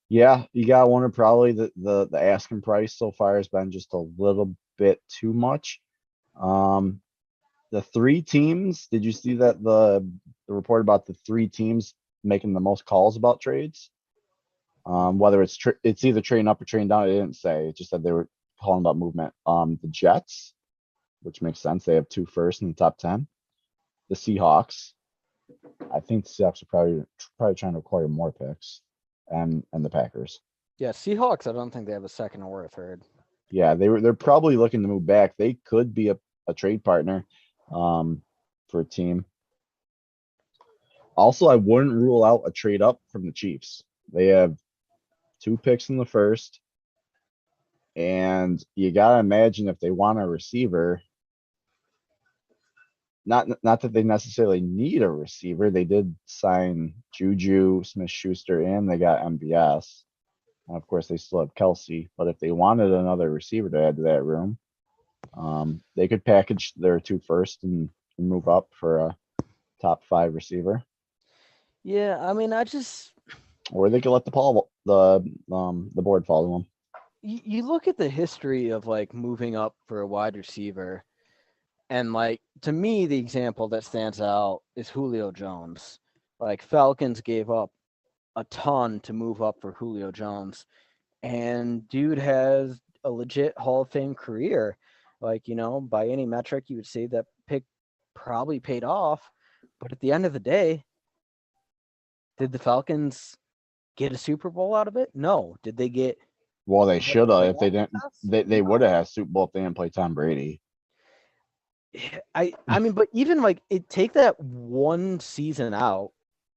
Speaker 1: Yeah, you got one of probably the asking price so far has been just a little bit too much. The three teams, did you see that the report about the three teams making the most calls about trades? Whether it's either trading up or trading down, it didn't say. It just said they were calling about movement. The Jets, which makes sense. They have 2 firsts in the top 10. The Seahawks. I think the Seahawks are probably trying to acquire more picks, and the Packers.
Speaker 2: Yeah, Seahawks, I don't think they have a second or a third.
Speaker 1: Yeah, they're probably looking to move back. They could be a trade partner for a team. Also, I wouldn't rule out a trade up from the Chiefs. They have 2 picks in the first. And you gotta imagine if they want a receiver, not that they necessarily need a receiver. They did sign Juju Smith-Schuster and they got MVS. And of course, they still have Kelsey. But if they wanted another receiver to add to that room, they could package their 2 first and move up for a top 5 receiver.
Speaker 2: Yeah, I mean,
Speaker 1: Or they could let the board follow them.
Speaker 2: you look at the history of like moving up for a wide receiver, and like to me, the example that stands out is Julio Jones. Like Falcons gave up a ton to move up for Julio Jones, and dude has a legit Hall of Fame career. Like, by any metric, you would say that pick probably paid off. But at the end of the day, did the Falcons get a Super Bowl out of it? No. Did they get
Speaker 1: Well, they should have. If they didn't,
Speaker 2: success?
Speaker 1: they would have had Super Bowl if they didn't play Tom Brady.
Speaker 2: I mean, but even like take that one season out.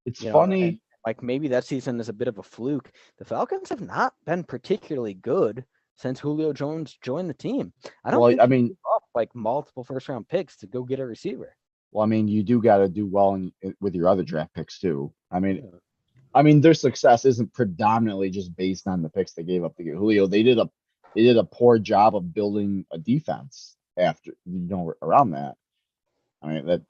Speaker 1: It's funny.
Speaker 2: And, like maybe that season is a bit of a fluke. The Falcons have not been particularly good since Julio Jones joined the team. I don't think
Speaker 1: I mean,
Speaker 2: up like multiple first round picks to go get a receiver.
Speaker 1: Well, I mean, you do got to do well with your other draft picks too. I mean, their success isn't predominantly just based on the picks they gave up to get Julio. They did a poor job of building a defense after around that. I mean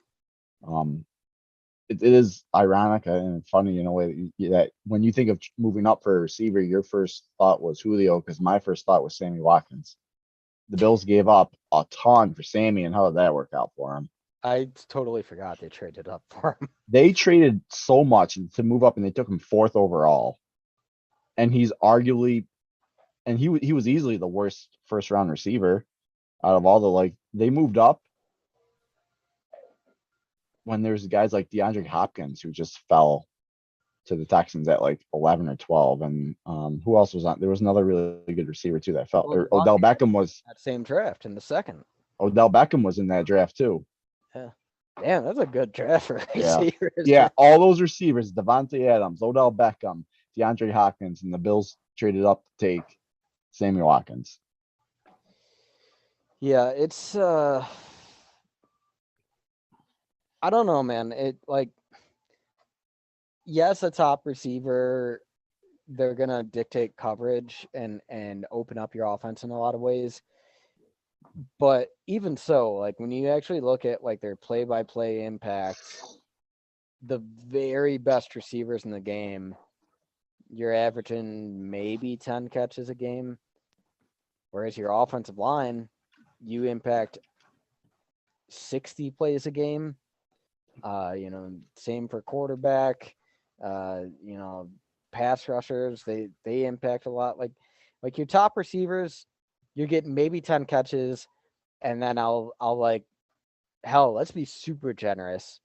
Speaker 1: it is ironic and funny in a way that when you think of moving up for a receiver, your first thought was Julio because my first thought was Sammy Watkins. The Bills gave up a ton for Sammy, and how did that work out for him?
Speaker 2: I totally forgot they traded up for him.
Speaker 1: They traded so much to move up, and they took him 4th overall. And he's arguably, and he was easily the worst first round receiver out of all they moved up when there's guys like DeAndre Hopkins who just fell to the Texans at like 11 or 12. And who else was on? There was another really good receiver too that fell. Or Odell Beckham was
Speaker 2: that same draft in the second.
Speaker 1: Odell Beckham was in that draft too.
Speaker 2: Yeah. Damn, that's a good draft for receivers.
Speaker 1: Yeah, all those receivers, Devontae Adams, Odell Beckham, DeAndre Hopkins, and the Bills traded up to take Sammy Watkins.
Speaker 2: Yeah, it's I don't know, man. It like yes, a top receiver, they're gonna dictate coverage and open up your offense in a lot of ways. But even so, like when you actually look at like their play-by-play impact, the very best receivers in the game, you're averaging maybe 10 catches a game. Whereas your offensive line, you impact 60 plays a game. Same for quarterback. Pass rushers, they impact a lot. Like your top receivers, you're getting maybe 10 catches, and then I'll like, hell, let's be super generous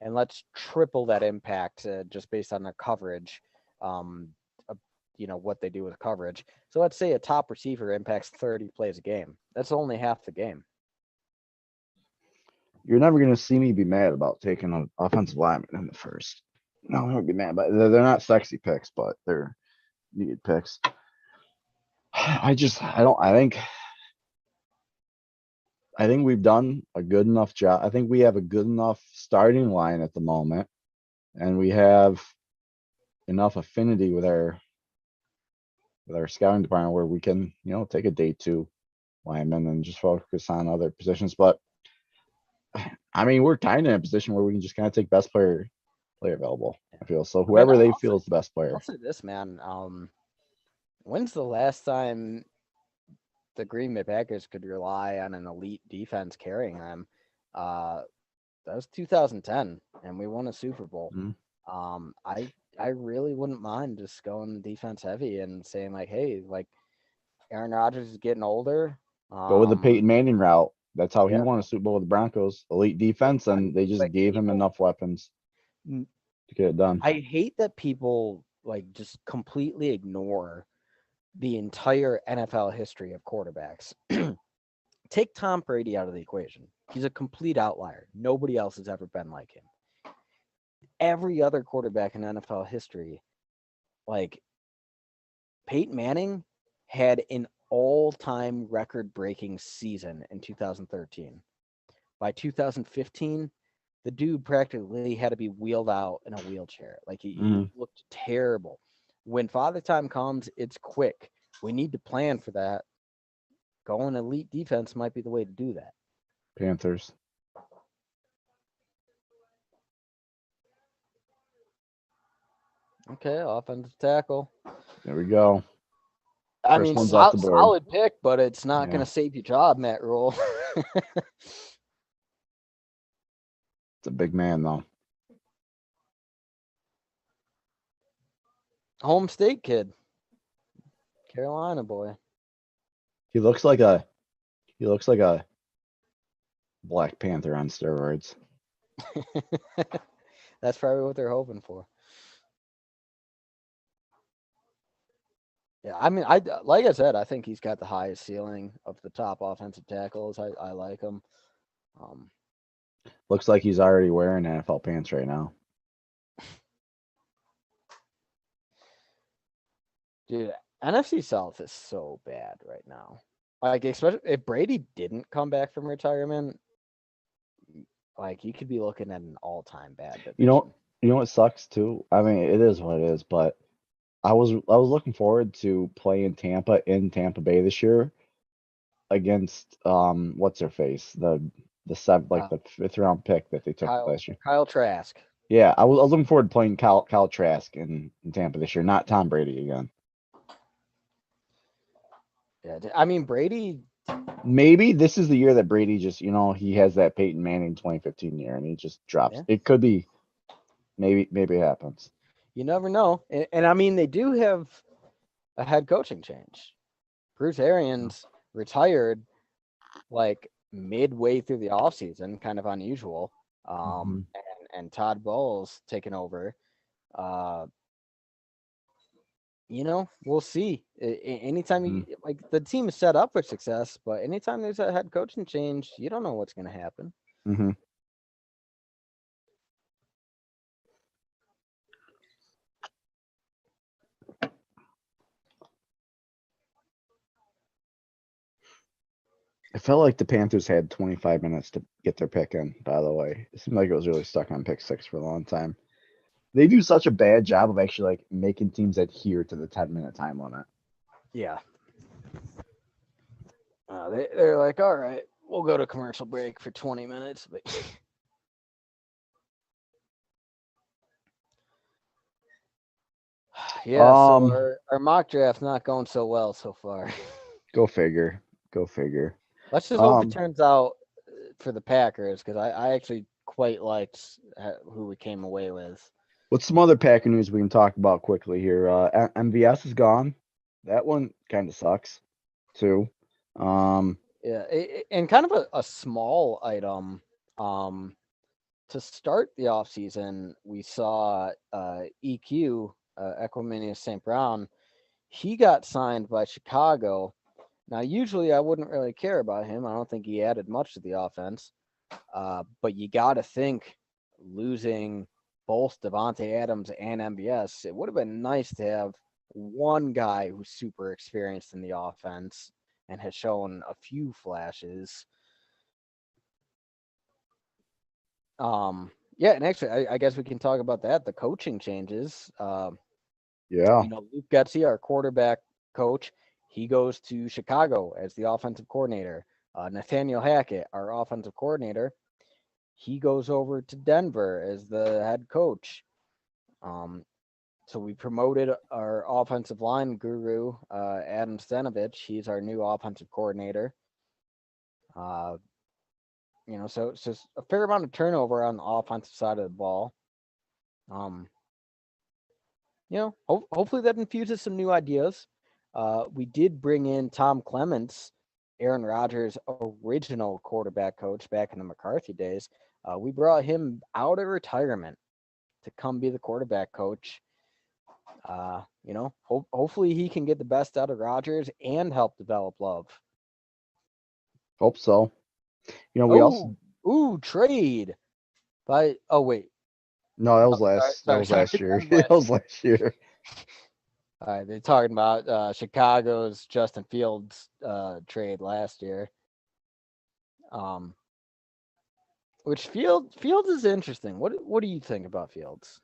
Speaker 2: and let's triple that impact just based on their coverage. What they do with coverage. So let's say a top receiver impacts 30 plays a game. That's only half the game.
Speaker 1: You're never going to see me be mad about taking an offensive lineman in the first. No, I won't be mad, but they're not sexy picks, but they're needed picks. I think we've done a good enough job. I think we have a good enough starting line at the moment, and we have enough affinity with our with our scouting department where we can, take a day two lineman and just focus on other positions. But I mean, we're kind of in a position where we can just kind of take best player available. I feel so.
Speaker 2: I mean,
Speaker 1: Whoever they feel is the best
Speaker 2: I'll
Speaker 1: player.
Speaker 2: say this, man. When's the last time the Green Bay Packers could rely on an elite defense carrying them? That was 2010, and we won a Super Bowl.
Speaker 1: Mhm.
Speaker 2: I really wouldn't mind just going defense heavy and saying like, hey, like Aaron Rodgers is getting older.
Speaker 1: Go with the Peyton Manning route. That's how he
Speaker 2: Yeah,
Speaker 1: won a Super Bowl with the Broncos. Elite defense, and they just
Speaker 2: like
Speaker 1: gave him
Speaker 2: people,
Speaker 1: enough weapons to get it done.
Speaker 2: I hate that people like just completely ignore the entire NFL history of quarterbacks. Take Tom Brady out of the equation. He's a complete outlier. Nobody else has ever been like him. Every other quarterback in NFL history, like Peyton Manning, had an all-time record-breaking season in 2013. By 2015, the dude practically had to be wheeled out in a wheelchair. Like he looked terrible. When Father Time comes, it's quick. We need to plan for that. Going elite defense might be the way to do that.
Speaker 1: Panthers.
Speaker 2: Okay, offensive tackle.
Speaker 1: There we go.
Speaker 2: I
Speaker 1: First
Speaker 2: mean,
Speaker 1: one's off the board.
Speaker 2: solid pick, but it's not
Speaker 1: Yeah.
Speaker 2: going to save your job, Matt Rule.
Speaker 1: It's a big man, though.
Speaker 2: Home state kid. Carolina boy.
Speaker 1: He looks like a Black Panther on steroids.
Speaker 2: That's probably what they're hoping for. Yeah, I mean, like I said, I think he's got the highest ceiling of the top offensive tackles. I like him.
Speaker 1: Looks like he's already wearing NFL pants right now.
Speaker 2: Dude, NFC South is so bad right now. Like, especially if Brady didn't come back from retirement, like you could be looking at an all-time bad division.
Speaker 1: You know what sucks too? I mean, it is what it is, but I was looking forward to playing Tampa in Tampa Bay this year against what's her face? The fifth round pick that they took last year.
Speaker 2: Kyle Trask.
Speaker 1: Yeah, I was looking forward to playing Kyle Trask in Tampa this year, not Tom Brady again.
Speaker 2: Yeah, I mean Brady.
Speaker 1: Maybe this is the year that Brady just, he has that Peyton Manning 2015 year and he just drops.
Speaker 2: Yeah.
Speaker 1: It could be, maybe it happens.
Speaker 2: You never know. And I mean, they do have a head coaching change. Bruce Arians retired like midway through the offseason, kind of unusual. And Todd Bowles taking over. We'll see. Anytime you like the team is set up for success, but anytime there's a head coaching change, you don't know what's going to happen.
Speaker 1: Mm-hmm. It felt like the Panthers had 25 minutes to get their pick in, by the way. It seemed like it was really stuck on pick 6 for a long time. They do such a bad job of actually like making teams adhere to the 10-minute time limit.
Speaker 2: Yeah. They're like, all right, we'll go to commercial break for 20 minutes. But yeah, so our mock draft's not going so well so far.
Speaker 1: Go figure.
Speaker 2: Let's just hope it turns out for the Packers, because I actually quite liked who we came away with.
Speaker 1: What's some other Packer news we can talk about quickly here? MVS is gone. That one kind of sucks, too.
Speaker 2: Yeah, and kind of a small item. To start the offseason, we saw EQ, Equiminius St. Brown. He got signed by Chicago. Now, usually I wouldn't really care about him. I don't think he added much to the offense. But you got to think losing both Devontae Adams and MVS, it would have been nice to have one guy who's super experienced in the offense and has shown a few flashes. Yeah, and actually, I guess we can talk about that. The coaching changes.
Speaker 1: Yeah.
Speaker 2: Luke Getsy, our quarterback coach, he goes to Chicago as the offensive coordinator. Nathaniel Hackett, our offensive coordinator, he goes over to Denver as the head coach. So we promoted our offensive line guru, Adam Stenovich. He's our new offensive coordinator. So it's just a fair amount of turnover on the offensive side of the ball. Hopefully that infuses some new ideas. We did bring in Tom Clements, Aaron Rodgers' original quarterback coach back in the McCarthy days. We brought him out of retirement to come be the quarterback coach. Hopefully he can get the best out of Rodgers and help develop Love.
Speaker 1: Hope so. We also
Speaker 2: trade. No,
Speaker 1: that was last year. That was last year.
Speaker 2: All right, they're talking about Chicago's Justin Fields trade last year. Which Fields is interesting. What do you think about Fields?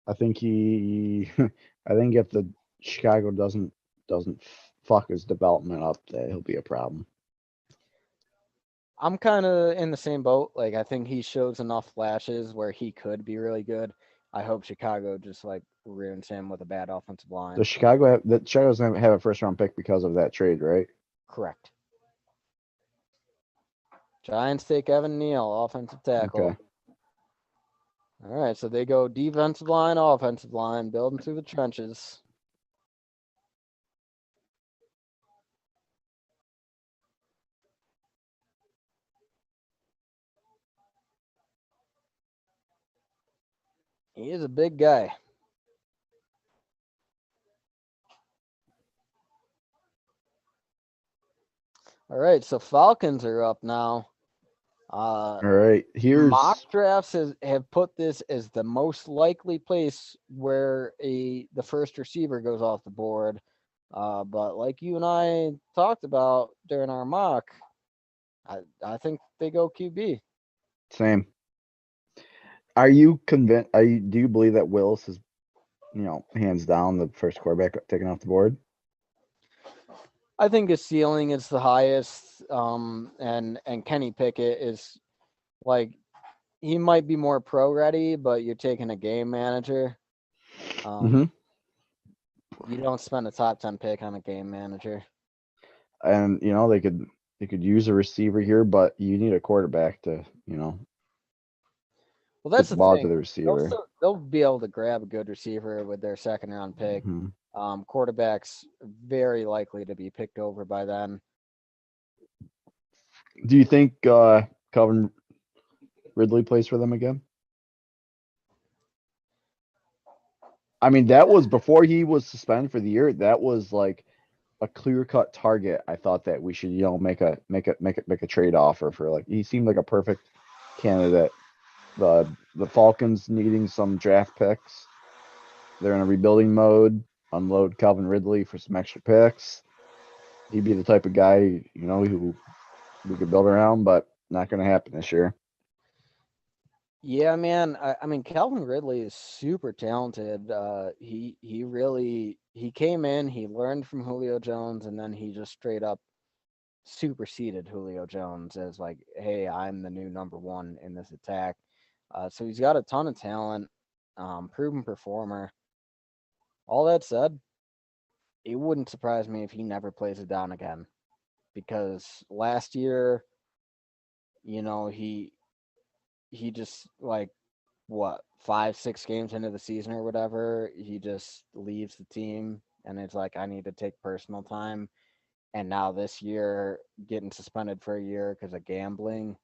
Speaker 1: I think if the Chicago doesn't fuck his development up, that he'll be a problem.
Speaker 2: I'm kind of in the same boat. Like, I think he shows enough flashes where he could be really good. I hope Chicago just ruins him with a bad offensive line.
Speaker 1: The Chicago's gonna have a first round pick because of that trade, right?
Speaker 2: Correct. Giants take Evan Neal, offensive tackle.
Speaker 1: Okay.
Speaker 2: All right, so they go defensive line, offensive line, building through the trenches. He is a big guy. All right, so Falcons are up now.
Speaker 1: All right, here's
Speaker 2: mock drafts have put this as the most likely place where the first receiver goes off the board. But like you and I talked about during our mock, I think they go QB.
Speaker 1: Same. Are you convinced? Do you believe that Willis is, hands down the first quarterback taken off the board?
Speaker 2: I think his ceiling is the highest. And Kenny Pickett is he might be more pro ready, but you're taking a game manager. You don't spend a top 10 pick on a game manager.
Speaker 1: And they could use a receiver here, but you need a quarterback to
Speaker 2: Well, that's the
Speaker 1: ball
Speaker 2: thing.
Speaker 1: to the receiver.
Speaker 2: They'll be able to grab a good receiver with their second round pick. Quarterbacks very likely to be picked over by then.
Speaker 1: Do you think Calvin Ridley plays for them again? I mean, that was before he was suspended for the year. That was like a clear-cut target. I thought that we should, make a trade offer for he seemed like a perfect candidate. The Falcons needing some draft picks. They're in a rebuilding mode. Unload Calvin Ridley for some extra picks. He'd be the type of guy, who we could build around, but not going to happen this year.
Speaker 2: Yeah, man. I mean, Calvin Ridley is super talented. He came in, he learned from Julio Jones, and then he just straight up superseded Julio Jones as hey, I'm the new number one in this attack. So he's got a ton of talent, proven performer. All that said, it wouldn't surprise me if he never plays it down again, because last year, he just 5-6 games into the season or whatever, he just leaves the team, and it's I need to take personal time. And now this year, getting suspended for a year because of gambling.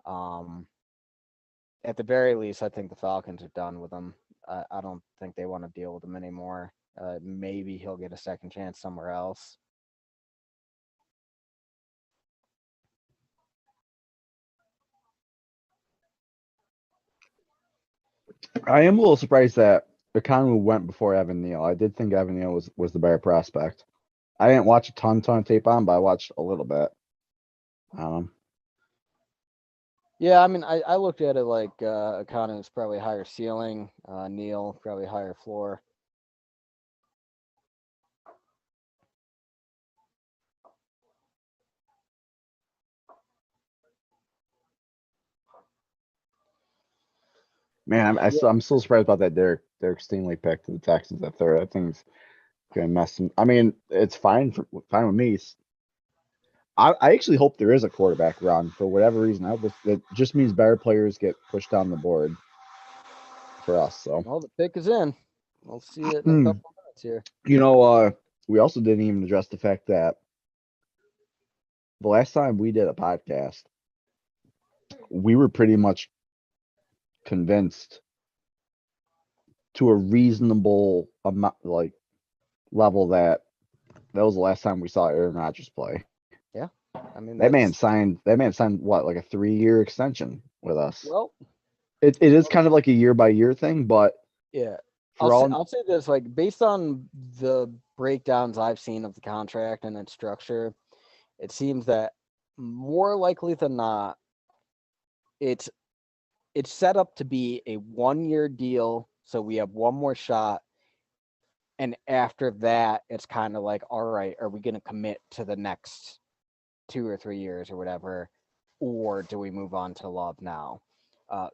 Speaker 2: At the very least, I think the Falcons are done with him. I don't think they want to deal with him anymore. Maybe he'll get a second chance somewhere else.
Speaker 1: I am a little surprised that Okongwu went before Evan Neal. I did think Evan Neal was the better prospect. I didn't watch a ton of tape on, but I watched a little bit.
Speaker 2: Yeah, I mean, I looked at it Okongwu's probably higher ceiling, Neal probably higher floor.
Speaker 1: Man,
Speaker 2: Yeah,
Speaker 1: I'm still surprised about that Derek Stingley pick to the Texans at third. I think it's gonna mess him. I mean, it's fine with me. I actually hope there is a quarterback run for whatever reason. I hope that just means better players get pushed down the board for us. So,
Speaker 2: well, the pick is in. We'll see it in a
Speaker 1: you
Speaker 2: couple minutes here.
Speaker 1: know, we also didn't even address the fact that the last time we did a podcast, we were pretty much convinced to a reasonable amount, like level that was the last time we saw Aaron Rodgers play.
Speaker 2: Yeah, I mean
Speaker 1: That man
Speaker 2: that's
Speaker 1: signed that man signed what, like a 3-year extension with us.
Speaker 2: well,
Speaker 1: It is kind of like a year by year thing, but
Speaker 2: yeah.
Speaker 1: for all
Speaker 2: I'll say this, like based on the breakdowns I've seen of the contract and its structure, it seems that more likely than not, it's it's set up to be a 1 year deal. So we have one more shot. And after that, it's kind of like, all right, are we going to commit to the next 2 or 3 years or whatever? Or do we move on to Love now?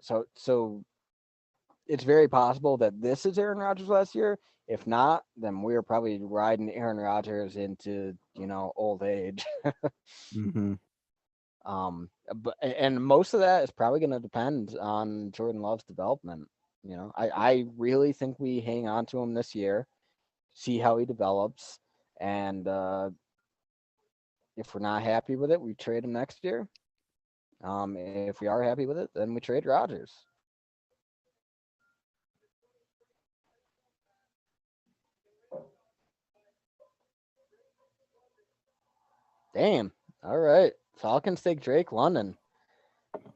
Speaker 2: So it's very possible that this is Aaron Rodgers last year. If not, then we're probably riding Aaron Rodgers into, old age.
Speaker 1: Mhm.
Speaker 2: But and most of that is probably going to depend on Jordan Love's development. I really think we hang on to him this year, see how he develops, and if we're not happy with it, we trade him next year. If we are happy with it, then we trade Rodgers. Damn. All right. Falcons take Drake London.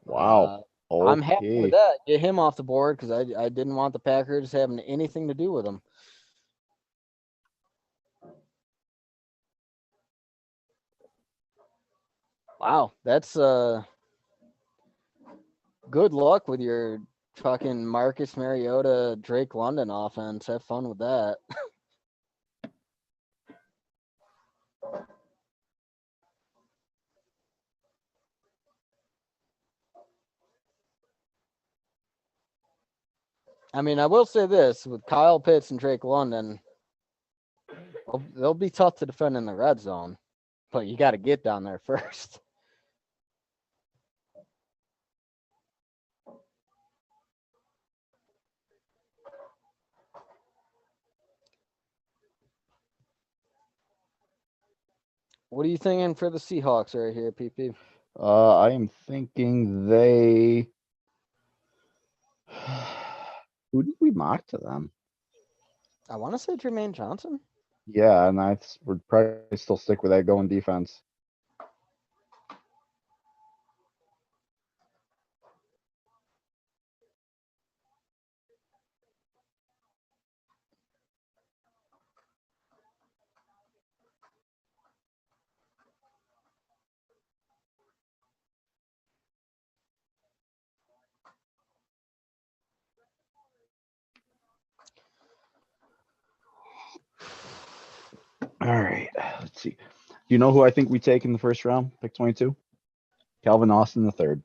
Speaker 1: Wow.
Speaker 2: I'm happy with
Speaker 1: Okay.
Speaker 2: that. Get him off the board because I didn't want the Packers having anything to do with him. Wow, that's good luck with your fucking Marcus Mariota, Drake London offense. Have fun with that. I mean, I will say this with Kyle Pitts and Drake London, they'll be tough to defend in the red zone, but you got to get down there first. What are you thinking for the Seahawks right here, PP?
Speaker 1: I am thinking they. Who did we mock to them?
Speaker 2: I want to say Jermaine Johnson.
Speaker 1: Yeah, and I would probably still stick with that going defense. All right, let's see. Do you know who I think we take in the first round? Pick 22. Calvin Austin the third.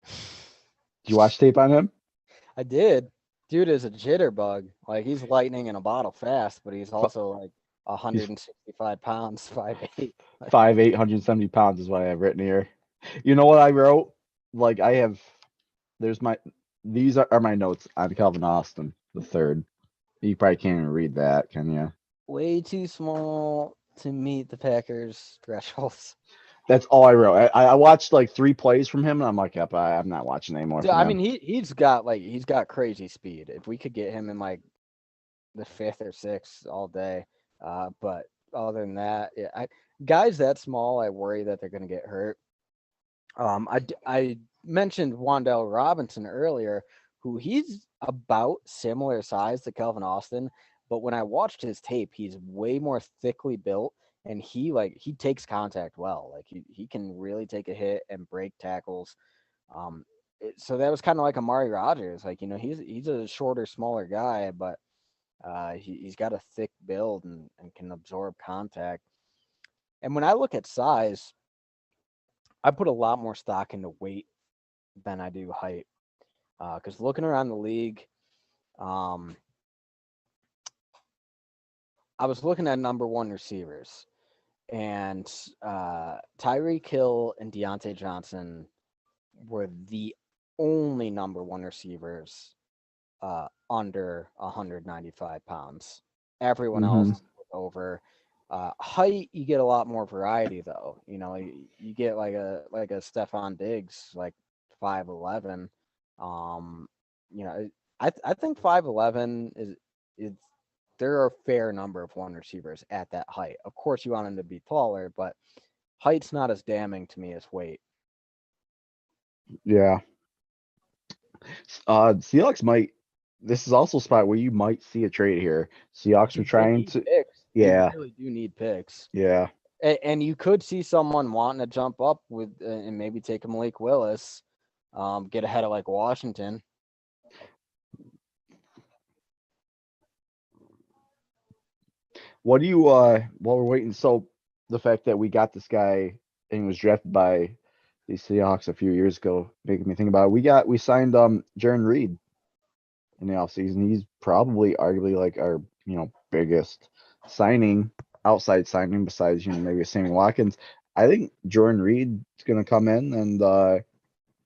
Speaker 1: Did you watch tape on him?
Speaker 2: I did. Dude is a jitterbug. Like he's lightning in a bottle fast, but he's
Speaker 1: F-
Speaker 2: also like
Speaker 1: He's
Speaker 2: 165 pounds, 5'8".
Speaker 1: 5'8", 170 pounds is what I have written here. You know what I wrote? Like I have. There's my. These are my notes on Calvin Austin the third. You probably can't even read that, can you?
Speaker 2: Way too small to meet the Packers thresholds.
Speaker 1: That's all I wrote. I watched like 3 plays from him, and I'm like, yep, I'm not watching anymore
Speaker 2: Dude,
Speaker 1: from
Speaker 2: I mean
Speaker 1: him.
Speaker 2: he's got crazy speed. If we could get him in like the fifth or sixth all day. But other than that, yeah, guys that small, I worry that they're going to get hurt. I mentioned Wandell Robinson earlier, who he's about similar size to Kelvin Austin, but when I watched his tape, he's way more thickly built, and he takes contact well. Like he can really take a hit and break tackles. So that was kind of like Amari Rogers. Like he's a shorter, smaller guy, but he's got a thick build and can absorb contact. And when I look at size, I put a lot more stock into weight than I do height. Because looking around the league, I was looking at number one receivers, and Tyreek Hill and Deontay Johnson were the only number one receivers under 195 pounds. Everyone else
Speaker 1: Mhm.
Speaker 2: was over. Height, you get a lot more variety though. You get like a Stephon Diggs, like 5'11". You know, I think 5'11" is there are a fair number of one receivers at that height. Of course, you want them to be taller, but height's not as damning to me as weight.
Speaker 1: Yeah. Seahawks might. This is also a spot where you might see a trade here. Seahawks were
Speaker 2: They
Speaker 1: trying
Speaker 2: need
Speaker 1: to.
Speaker 2: picks. They
Speaker 1: Yeah.
Speaker 2: really do need picks.
Speaker 1: Yeah.
Speaker 2: And you could see someone wanting to jump up with and maybe take a Malik Willis, get ahead of like Washington.
Speaker 1: What do you while we're waiting? So the fact that we got this guy and he was drafted by the Seahawks a few years ago, making me think about it. We signed Jaron Reed in the offseason. He's probably arguably like our, biggest signing, outside signing besides, maybe Sammy Watkins. I think Jordan Reed's gonna come in and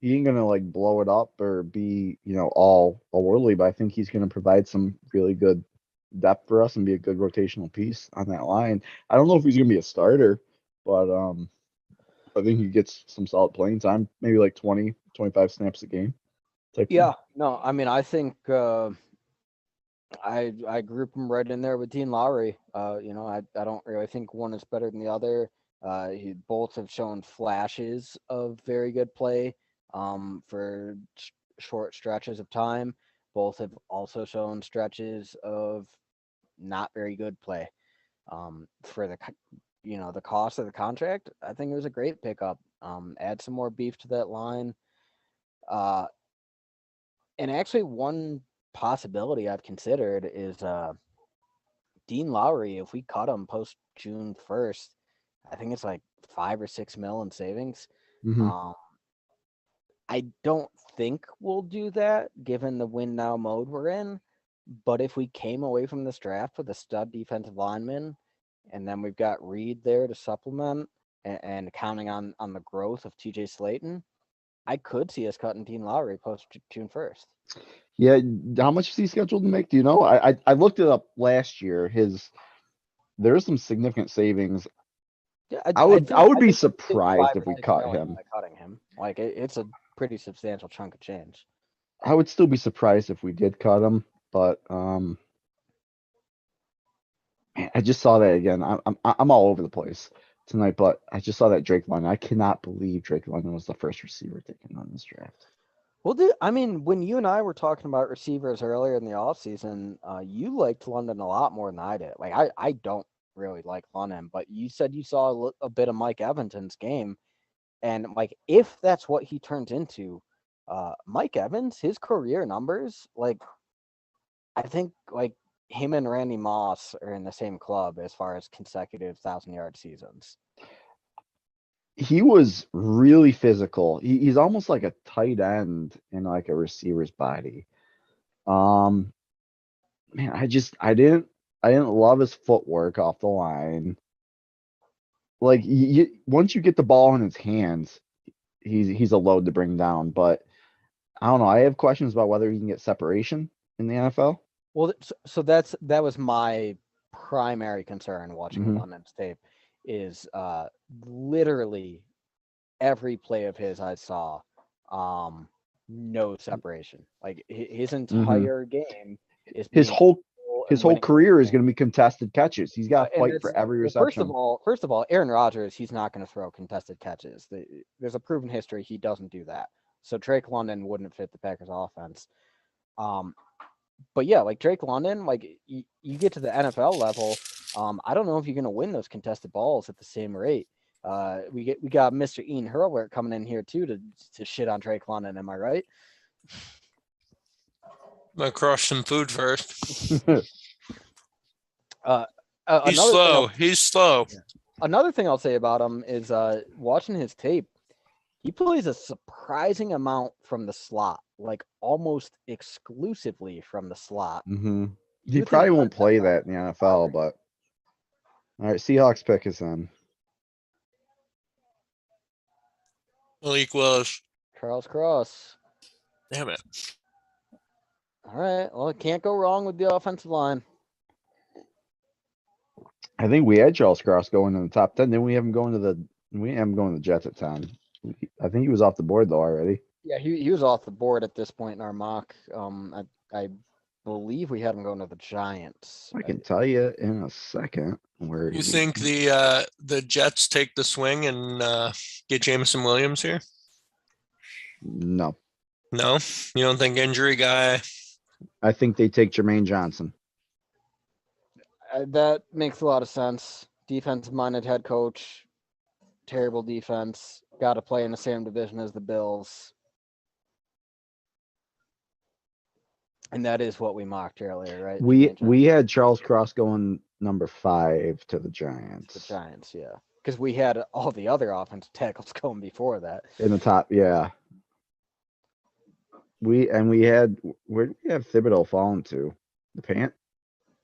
Speaker 1: he ain't gonna like blow it up or be, all worldly, but I think he's gonna provide some really good depth for us and be a good rotational piece on that line. I don't know if he's gonna be a starter, but I think he gets some solid playing time, maybe like 20, 25 snaps a game type thing.
Speaker 2: Yeah, no, I mean I think I group him right in there with Dean Lowry. I don't really think one is better than the other. Both have shown flashes of very good play for short stretches of time. Both have also shown stretches of not very good play. For the cost of the contract, I think it was a great pickup. Add some more beef to that line. Uh, and actually, one possibility I've considered is Dean Lowry. If we cut him post June 1st, I think it's like 5 or 6 mil in savings.
Speaker 1: Hmm.
Speaker 2: Um, I don't think we'll do that given the win now mode we're in. But if we came away from this draft with a stud defensive lineman, and then we've got Reed there to supplement, and counting on the growth of TJ Slayton, I could see us cutting Dean Lowry post June 1st.
Speaker 1: Yeah, how much is he scheduled to make? Do you know? I looked it up last year. There's some significant savings.
Speaker 2: Yeah,
Speaker 1: I would
Speaker 2: I
Speaker 1: be
Speaker 2: think we could save
Speaker 1: surprised
Speaker 2: five
Speaker 1: if
Speaker 2: or
Speaker 1: we
Speaker 2: six
Speaker 1: cut
Speaker 2: million
Speaker 1: him.
Speaker 2: by cutting him. Like it's a pretty substantial chunk of change.
Speaker 1: I would still be surprised if we did cut him, but man, I just saw that again. I'm all over the place tonight, but I just saw that Drake London. I cannot believe Drake London was the first receiver taken on this draft.
Speaker 2: Well, I mean, when you and I were talking about receivers earlier in the offseason, you liked London a lot more than I did. Like, I don't really like London, but you said you saw a bit of Mike Evans in his game. And, like, if that's what he turns into, Mike Evans, his career numbers, like, I think, like, him and Randy Moss are in the same club as far as consecutive 1,000-yard seasons.
Speaker 1: He was really physical. He's almost like a tight end in like a receiver's body. Um, man, I didn't love his footwork off the line. Like once you get the ball in his hands, he's a load to bring down. But I don't know. I have questions about whether he can get separation in the NFL.
Speaker 2: Well, so that was my primary concern watching
Speaker 1: Hmm.
Speaker 2: London's tape is literally every play of his I saw, no separation. Like his
Speaker 1: Hmm.
Speaker 2: entire game is
Speaker 1: His
Speaker 2: being
Speaker 1: whole
Speaker 2: physical
Speaker 1: his
Speaker 2: and
Speaker 1: whole
Speaker 2: winning
Speaker 1: career is
Speaker 2: games.
Speaker 1: going to be contested catches. He's got to
Speaker 2: And
Speaker 1: fight
Speaker 2: that's
Speaker 1: for every
Speaker 2: well,
Speaker 1: reception.
Speaker 2: first of all, Aaron Rodgers, he's not going to throw contested catches. There's a proven history he doesn't do that. So Drake London wouldn't fit the Packers offense. Um, but yeah, like Drake London, like you get to the NFL level, I don't know if you're going to win those contested balls at the same rate. We got Mr. Ian Hurlbert coming in here too to shit on Drake London. Am I right?
Speaker 3: I'm gonna crush some food first.
Speaker 2: Uh,
Speaker 3: He's
Speaker 2: another thing,
Speaker 3: slow. He's slow.
Speaker 2: another thing I'll say about him is watching his tape. He plays a surprising amount from the slot. like almost exclusively from the slot.
Speaker 1: Mm-hmm.
Speaker 2: You
Speaker 1: He
Speaker 2: think
Speaker 1: probably won't
Speaker 2: Gardner
Speaker 1: play
Speaker 2: Minshew
Speaker 1: that in the NFL, but. All right, Seahawks pick is in.
Speaker 3: Malik Willis.
Speaker 2: Charles Cross.
Speaker 3: Damn it.
Speaker 2: All right. Well, it can't go wrong with the offensive line.
Speaker 1: I think we had Charles Cross going in the top 10. Then we have him going to the Jets at 10. I think he was off the board though already.
Speaker 2: Yeah, he was off the board at this point in our mock. I believe we had him going to the Giants.
Speaker 1: I can tell you in a second where
Speaker 3: You think the Jets take the swing and get Jameson Williams here?
Speaker 1: No.
Speaker 3: No, you don't think injury guy?
Speaker 1: I think they take Jermaine Johnson.
Speaker 2: That makes a lot of sense. Defensive-minded head coach, terrible defense. Got to play in the same division as the Bills. And that is what we mocked earlier, right?
Speaker 1: We had Charles Cross going number 5 to the Giants.
Speaker 2: The Giants, yeah. Because we had all the other offensive tackles going before that.
Speaker 1: In the top, yeah. We had where did we have Thibodeau falling to? The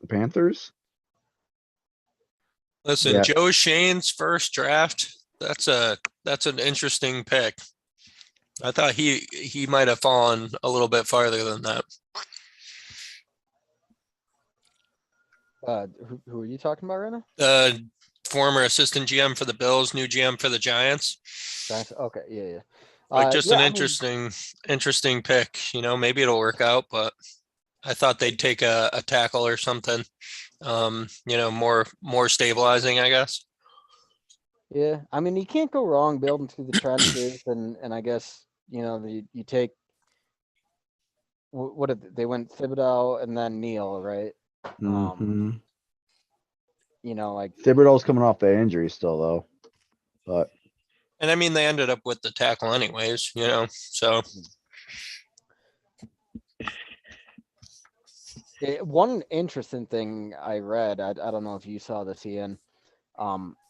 Speaker 1: Panthers?
Speaker 3: Listen,
Speaker 1: Yeah.
Speaker 3: Joe Shane's first draft. That's an interesting pick. I thought he might have fallen a little bit farther than that.
Speaker 2: Who are you talking about right now?
Speaker 3: Former assistant GM for the Bills, new GM for the Giants.
Speaker 2: Giants. Okay, yeah.
Speaker 3: Like just
Speaker 2: yeah,
Speaker 3: an
Speaker 2: I mean,
Speaker 3: interesting pick. You know, maybe it'll work out, but I thought they'd take a tackle or something. You know, more stabilizing, I guess.
Speaker 2: yeah, I mean, you can't go wrong building through the trenches, and I guess you take what did they went Thibodeau and then Neal, right?
Speaker 1: Mhm.
Speaker 2: Like
Speaker 1: Thibodeau's coming off the injury still though. But
Speaker 3: And I mean, they ended up with the tackle anyways, you know, so.
Speaker 2: one interesting thing I read, I don't know if you saw this, Ian.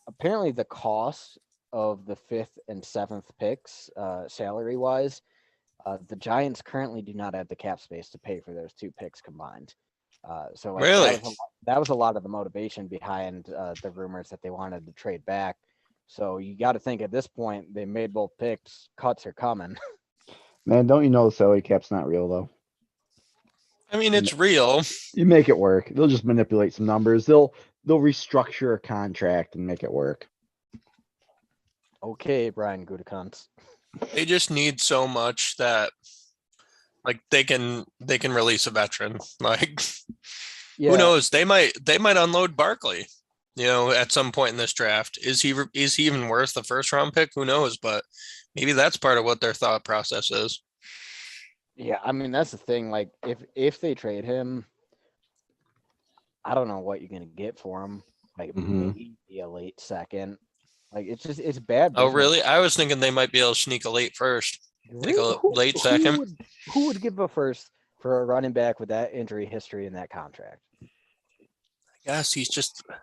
Speaker 2: Apparently the cost of the 5th and 7th picks, salary wise, the Giants currently do not have the cap space to pay for those 2 picks combined. So like
Speaker 3: Really?
Speaker 2: that was a lot of the motivation behind the rumors that they wanted to trade back. So you got to think at this point they made both picks. Cuts are coming.
Speaker 1: man, don't you know the salary cap's not real though?
Speaker 3: I mean, it's real.
Speaker 1: You make it work. They'll just manipulate some numbers. They'll restructure a contract and make it work.
Speaker 2: Okay, Brian Gutekunst.
Speaker 3: They just need so much that like they can release a veteran. Like
Speaker 2: Yeah.
Speaker 3: who knows? They might unload Barkley, you know, at some point in this draft. Is he even worth the first round pick? Who knows? But maybe that's part of what their thought process is.
Speaker 2: Yeah, I mean that's the thing. Like if they trade him, I don't know what you're gonna get for him. Like maybe a late second. Like it's bad.
Speaker 3: Oh,
Speaker 2: business.
Speaker 3: really? I was thinking they might be able to sneak a late first. Like a late second.
Speaker 2: Who would give a first for a running back with that injury history and that contract?
Speaker 3: I guess he's just. I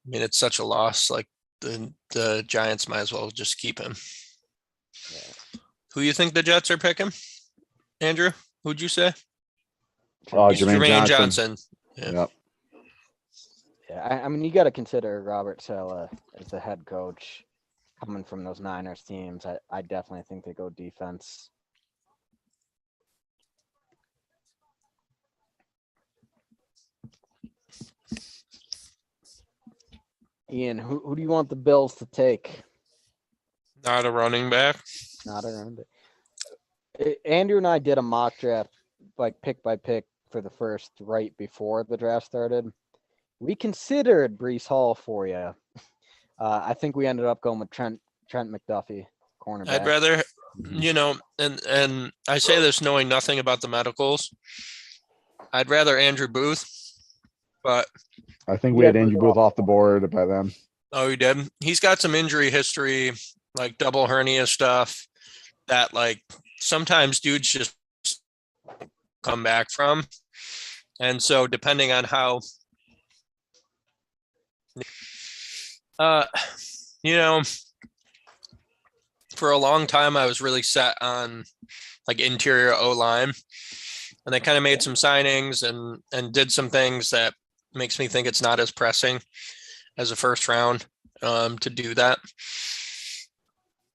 Speaker 3: mean, it's such a loss. Like the Giants might as well just keep him.
Speaker 2: Yeah.
Speaker 3: Who you think the Jets are picking, Andrew? Who'd you say?
Speaker 1: Jermaine
Speaker 3: Johnson. Yeah.
Speaker 1: Yep.
Speaker 2: Yeah, I mean, you got to consider Robert Saleh as the head coach coming from those Niners teams. I definitely think they go defense. Ian, who do you want the Bills to take?
Speaker 3: Not a running back.
Speaker 2: Not a running back. Andrew and I did a mock draft, like pick by pick for the first right before the draft started. We considered Breece Hall for you. I think we ended up going with Trent McDuffie, cornerback.
Speaker 3: I'd rather, you know, and I say this knowing nothing about the medicals. I'd rather Andrew Booth, but
Speaker 1: I think we had Andrew Booth off the board by then.
Speaker 3: Oh, he did. He's got some injury history, like double hernia stuff that like sometimes dudes just come back from. And so depending on how, you know, for a long time, I was really set on like interior O line. And they kind of made some signings and did some things that makes me think it's not as pressing as a first round to do that.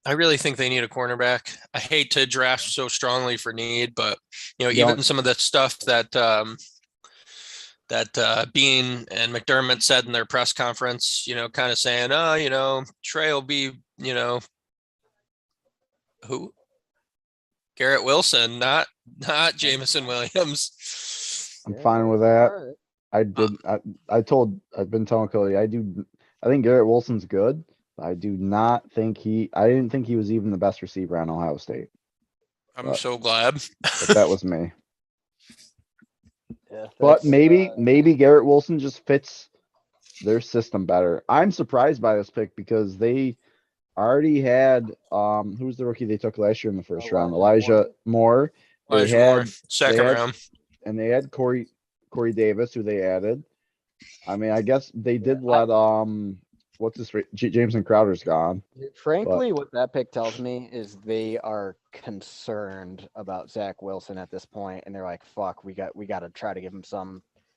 Speaker 3: I really think they need a cornerback. I hate to draft so strongly for need, but even some of the stuff that Bean and McDermott said in their press conference, kind of saying, Trey will be, who? Garrett Wilson, not Jameson Williams.
Speaker 1: I'm fine with that. I've been telling Cody, I think Garrett Wilson's good. I didn't think he was even the best receiver on Ohio State.
Speaker 3: I'm so glad.
Speaker 1: But that was me.
Speaker 2: Yeah,
Speaker 1: But maybe Garrett Wilson just fits their system better. I'm surprised by this pick because they already had who's the rookie they took last year in the first round? Elijah Moore.
Speaker 3: Second round.
Speaker 1: And they had Corey Davis, who they added. I mean, I guess they did let Jameson Crowder's gone.
Speaker 2: Frankly, what that pick tells me is they are concerned about Zach Wilson at this point, and they're like, "Fuck, we got to try to give him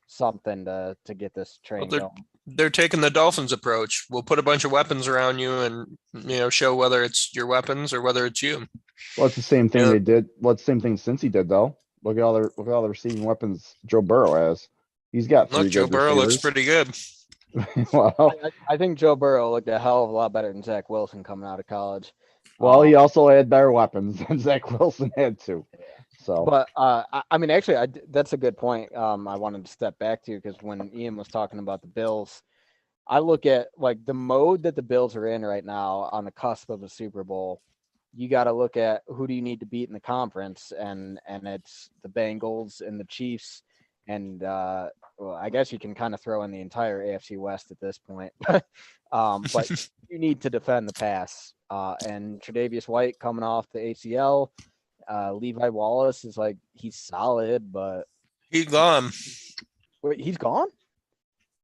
Speaker 2: something to get this train going."
Speaker 3: They're taking the Dolphins approach. We'll put a bunch of weapons around you, and show whether it's your weapons or whether it's you.
Speaker 1: Well, it's the same thing they did. Well, it's the same thing Cincy did though. Look at all the receiving weapons Joe Burrow has. He's got 3
Speaker 3: Joe Burrow looks pretty good.
Speaker 1: Well,
Speaker 2: I think Joe Burrow looked a hell of a lot better than Zach Wilson coming out of college.
Speaker 1: Well, he also had better weapons than Zach Wilson had too. So,
Speaker 2: but I mean, actually, that's a good point. I wanted to step back to because when Ian was talking about the Bills, I look at like the mode that the Bills are in right now on the cusp of a Super Bowl. You got to look at who do you need to beat in the conference, and it's the Bengals and the Chiefs, and well, I guess you can kind of throw in the entire AFC West at this point. But you need to defend the pass. And Tre'Davious White coming off the ACL. Levi Wallace is he's solid, but
Speaker 3: he's gone.
Speaker 2: Wait, he's gone?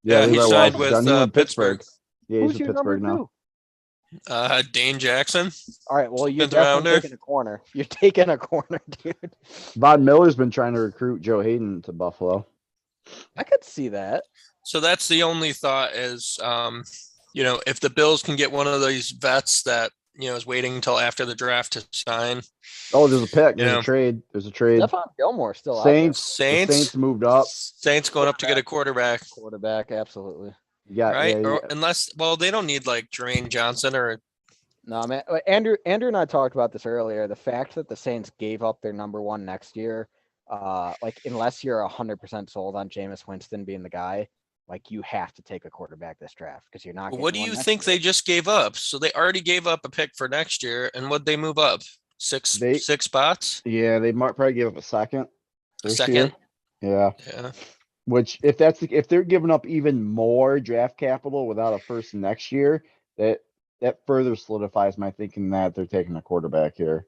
Speaker 3: Yeah, he signed with Pittsburgh.
Speaker 1: Yeah, he's with Pittsburgh now.
Speaker 3: Dane Jackson.
Speaker 2: All right, well, you're definitely taking a corner. You're taking a corner, dude.
Speaker 1: Von Miller's been trying to recruit Joe Hayden to Buffalo.
Speaker 2: I could see that.
Speaker 3: So that's the only thought is, if the Bills can get one of these vets that, is waiting until after the draft to sign.
Speaker 1: Oh, there's a pick. There's a trade. There's a trade.
Speaker 2: Stephon Gilmore still
Speaker 1: Saints moved up.
Speaker 3: Saints going up to get a quarterback.
Speaker 2: Quarterback, absolutely.
Speaker 1: Yeah,
Speaker 3: right.
Speaker 1: Yeah.
Speaker 3: Unless, they don't need Jermaine Johnson or.
Speaker 2: No, man. Andrew and I talked about this earlier. The fact that the Saints gave up their number one next year, unless you're 100% sold on Jameis Winston being the guy, you have to take a quarterback this draft because you're not.
Speaker 3: What do you think they just gave up? So they already gave up a pick for next year, and what'd they move up? Six spots?
Speaker 1: Yeah, they might probably give up a second.
Speaker 3: A second?
Speaker 1: Yeah.
Speaker 3: Yeah.
Speaker 1: Which, if they're giving up even more draft capital without a first next year, that further solidifies my thinking that they're taking a quarterback here.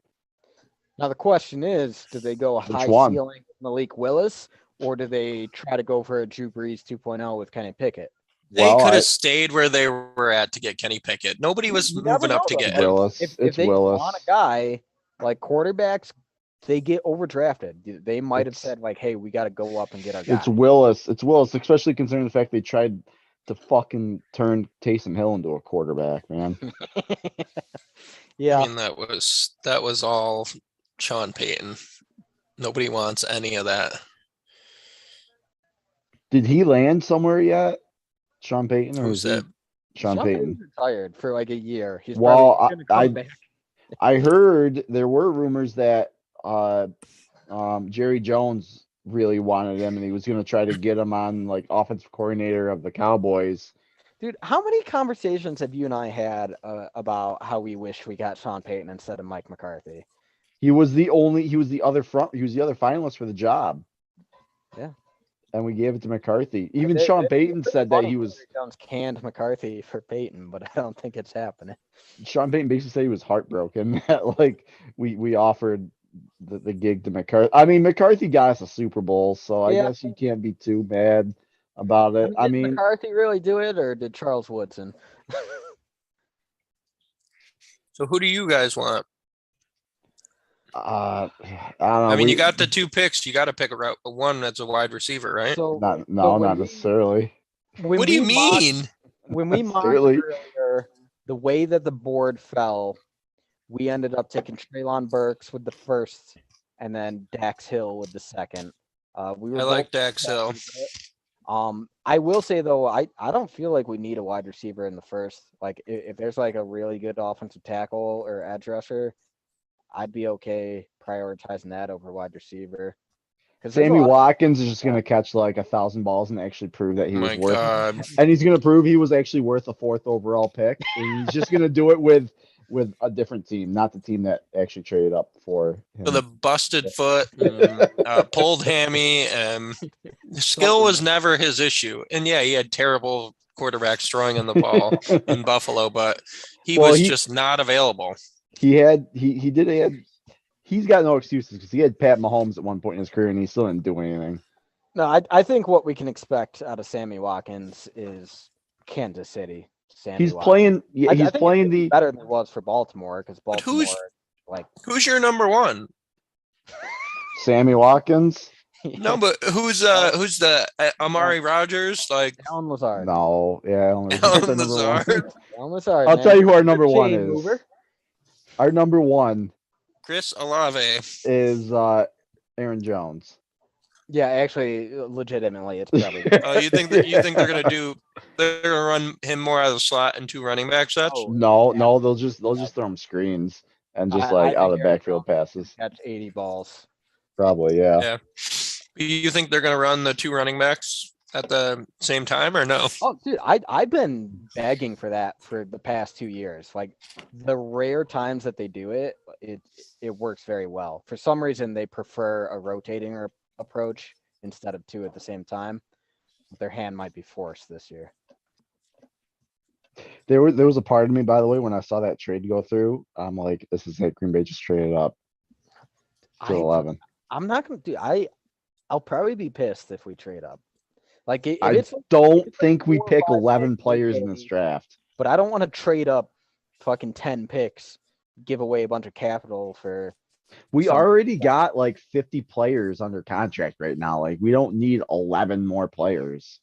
Speaker 2: Now the question is, do they go high ceiling Malik Willis, or do they try to go for a Drew Brees 2.0 with Kenny Pickett?
Speaker 3: They could have stayed where they were at to get Kenny Pickett. Nobody was moving up to get him.
Speaker 1: Willis.
Speaker 2: If they want a guy like quarterbacks, they get overdrafted. They might have said hey, we got to go up and get our guy.
Speaker 1: It's Willis, especially considering the fact they tried to fucking turn Taysom Hill into a quarterback, man.
Speaker 2: Yeah.
Speaker 3: I mean, that was all Sean Payton. Nobody wants any of that.
Speaker 1: Did he land somewhere yet? Sean Payton? Or
Speaker 3: Who's that?
Speaker 1: Sean Payton.
Speaker 2: Retired for a year. He's
Speaker 1: probably
Speaker 2: gonna come back.
Speaker 1: I heard there were rumors that Jerry Jones really wanted him and he was going to try to get him on offensive coordinator of the Cowboys.
Speaker 2: Dude, how many conversations have you and I had about how we wish we got Sean Payton instead of Mike McCarthy?
Speaker 1: He was the other finalist for the job.
Speaker 2: Yeah.
Speaker 1: And we gave it to McCarthy. Even Sean Payton said that he was.
Speaker 2: Jerry Jones canned McCarthy for Payton, but I don't think it's happening.
Speaker 1: Sean Payton basically said he was heartbroken that we offered the gig to McCarthy. I mean, McCarthy got us a Super Bowl, so I guess you can't be too bad about it.
Speaker 2: Did McCarthy really do it, or did Charles Woodson?
Speaker 3: So who do you guys want?
Speaker 1: I don't know.
Speaker 3: I mean, you
Speaker 1: we-
Speaker 3: got the 2 picks. You got to pick one that's a wide receiver, right?
Speaker 2: So
Speaker 1: Not,
Speaker 2: so
Speaker 1: no,
Speaker 2: when
Speaker 1: not
Speaker 2: we
Speaker 1: necessarily.
Speaker 2: when
Speaker 3: What do you
Speaker 2: we mocked
Speaker 3: mean?
Speaker 2: when we mocked
Speaker 1: Necessarily.
Speaker 2: earlier, the way that the board fell, we ended up taking Traylon Burks with the first, and then Dax Hill with the second. We were
Speaker 3: I like
Speaker 2: both
Speaker 3: Dax Hill.
Speaker 2: I will say though, I don't feel like we need a wide receiver in the first. Like if there's like a really good offensive tackle or edge rusher, I'd be okay prioritizing that over wide receiver. Because
Speaker 1: Sammy Watkins is just gonna catch like 1,000 balls and actually prove that he was
Speaker 3: My
Speaker 1: worth.
Speaker 3: God.
Speaker 1: And he's gonna prove he was actually worth a 4th overall pick. And he's just gonna do it with a different team, not the team that actually traded up for him.
Speaker 3: With a busted foot, and, pulled hammy, and skill was never his issue. And yeah, he had terrible quarterbacks throwing in the ball in Buffalo, but he
Speaker 1: Well,
Speaker 3: was just not available.
Speaker 1: He's got no excuses because he had Pat Mahomes at one point in his career and he still didn't do anything.
Speaker 2: No, I think what we can expect out of Sammy Watkins is Kansas City. Sammy
Speaker 1: He's
Speaker 2: Watkins.
Speaker 1: playing. Yeah,
Speaker 2: I
Speaker 1: he's
Speaker 2: think
Speaker 1: playing
Speaker 2: it's
Speaker 1: the.
Speaker 2: better than it was for Baltimore because
Speaker 3: But
Speaker 2: Baltimore, like,
Speaker 3: Who's your number one?
Speaker 1: Sammy Watkins.
Speaker 3: No, but who's the Amari Rogers? Like
Speaker 2: Alan Lazard.
Speaker 1: No, yeah, only
Speaker 3: Alan
Speaker 1: number one.
Speaker 3: Lazard,
Speaker 2: Alan Lazard.
Speaker 1: I'll
Speaker 2: man.
Speaker 1: tell you who our number one
Speaker 2: Chain
Speaker 1: is.
Speaker 2: mover.
Speaker 1: Our number one
Speaker 3: Chris Olave.
Speaker 1: is Aaron Jones.
Speaker 2: Yeah, actually, legitimately, it's probably.
Speaker 3: Oh, you think they're gonna run him more out of the slot and 2 running back sets?
Speaker 2: Oh,
Speaker 1: No, they'll just throw him screens and just
Speaker 2: I
Speaker 1: like out
Speaker 2: think
Speaker 1: of
Speaker 2: Aaron
Speaker 1: backfield passes.
Speaker 2: catch 80 balls.
Speaker 1: Probably, yeah.
Speaker 3: Yeah. You think they're gonna run the 2 running backs at the same time or no?
Speaker 2: Oh, dude, I've been begging for that for the past 2 years. Like the rare times that they do it, it works very well. For some reason, they prefer a rotating approach instead of 2 at the same time. Their hand might be forced this year.
Speaker 1: There was a part of me, by the way, when I saw that trade go through. I'm like, this is it. Green Bay just traded up to 11.
Speaker 2: I'm not gonna do. I'll probably be pissed if we trade up. Like if
Speaker 1: I
Speaker 2: it's,
Speaker 1: don't
Speaker 2: it's like
Speaker 1: think we
Speaker 2: 4 or
Speaker 1: pick
Speaker 2: 5
Speaker 1: 11
Speaker 2: picks,
Speaker 1: players in
Speaker 2: okay,
Speaker 1: this draft.
Speaker 2: but I don't want to trade up fucking 10 picks, give away a bunch of capital for.
Speaker 1: We
Speaker 2: Some-
Speaker 1: already got like 50 players under contract right now. Like we don't need 11 more players.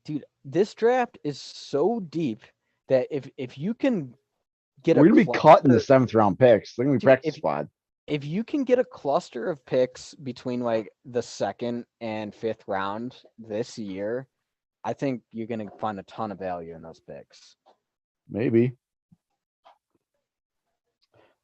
Speaker 2: Dude, this draft is so deep that if you can get
Speaker 1: We're gonna be cutting the
Speaker 2: cluster-
Speaker 1: 7th round picks. They're gonna be
Speaker 2: Dude,
Speaker 1: practice
Speaker 2: if-
Speaker 1: squad.
Speaker 2: if you can get a cluster of picks between like the 2nd and 5th round this year, I think you're gonna find a ton of value in those picks.
Speaker 1: Maybe.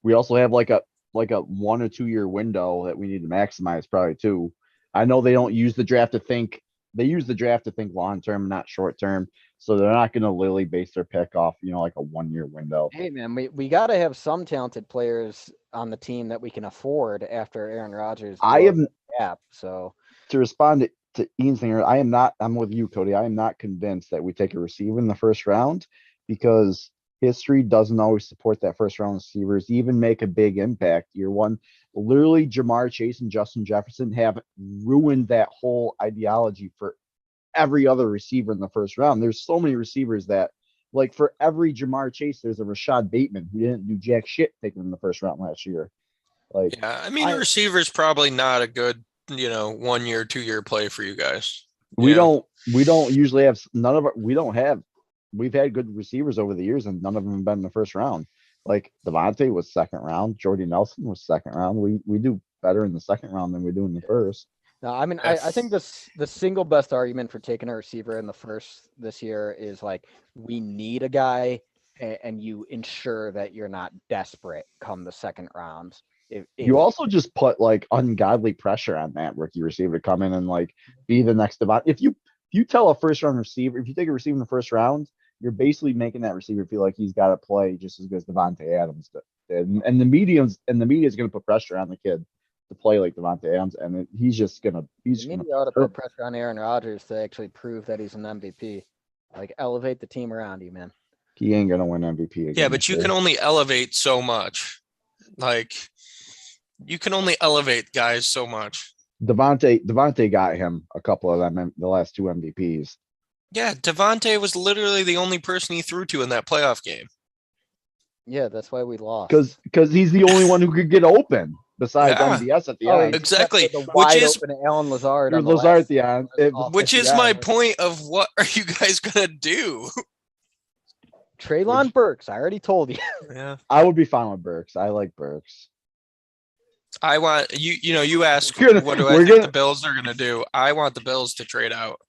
Speaker 1: We also have like a 1 or 2 year window that we need to maximize probably too. I know they don't use the draft to think. They use the draft to think long term, not short term. So they're not going to literally base their pick off, like a 1 year window.
Speaker 2: Hey man, we got to have some talented players on the team that we can afford after Aaron Rodgers.
Speaker 1: I
Speaker 2: blows
Speaker 1: am
Speaker 2: the gap. So
Speaker 1: to respond to Ian's thing. I'm with you, Cody. I am not convinced that we take a receiver in the first round because history doesn't always support that first round receivers even make a big impact year one. Literally, Jamar Chase and Justin Jefferson have ruined that whole ideology for every other receiver in the first round. There's so many receivers that, like, for every Jamar Chase, there's a Rashad Bateman who didn't do jack shit taken in the first round last year. Like,
Speaker 3: Yeah, I mean, receiver's probably not a good, 1 year, 2 year play for you guys.
Speaker 1: we
Speaker 3: Yeah.
Speaker 1: don't usually have we've had good receivers over the years and none of them have been in the first round. Like Devontae was 2nd round, Jordy Nelson was 2nd round. We do better in the 2nd round than we do in the first.
Speaker 2: no, I mean, I think the single best argument for taking a receiver in the first this year is like we need a guy, and you ensure that you're not desperate come the 2nd round.
Speaker 1: You also just put like ungodly pressure on that rookie receiver to come in and like be the next Devontae. If you tell a first round receiver, if you take a receiver in the first round, you're basically making that receiver feel like he's got to play just as good as Devontae Adams did. And the media is going to put pressure on the kid to play like Devontae Adams, and he's just gonna
Speaker 2: ought to put pressure on Aaron Rodgers to actually prove that he's an MVP. Like elevate the team around you, man.
Speaker 1: He ain't gonna win MVP again.
Speaker 3: Yeah, but you can only elevate so much. Like, you can only elevate guys so much.
Speaker 1: Devontae got him a couple of them, the last 2 MVPs.
Speaker 3: Yeah, Devontae was literally the only person he threw to in that playoff game.
Speaker 2: Yeah, that's why we lost.
Speaker 1: Because he's the only one who could get open besides
Speaker 3: Yeah.
Speaker 1: MVS at the
Speaker 2: Oh,
Speaker 1: end.
Speaker 3: Exactly,
Speaker 2: The
Speaker 3: which
Speaker 2: wide
Speaker 3: is-
Speaker 2: open Alan Lazard.
Speaker 1: Or
Speaker 2: On the
Speaker 1: Lazard at
Speaker 2: last
Speaker 1: the end.
Speaker 2: off-
Speaker 3: Which
Speaker 1: at
Speaker 3: is
Speaker 1: the
Speaker 3: my
Speaker 1: end.
Speaker 3: point of what are you guys gonna do?
Speaker 2: Traylon Burks. I already told you.
Speaker 3: Yeah.
Speaker 1: I would be fine with Burks. I like Burks.
Speaker 3: I want you ask
Speaker 1: We're gonna-
Speaker 3: what do I
Speaker 1: we're
Speaker 3: think the
Speaker 1: gonna-
Speaker 3: Bills are gonna do? I want the Bills to trade out.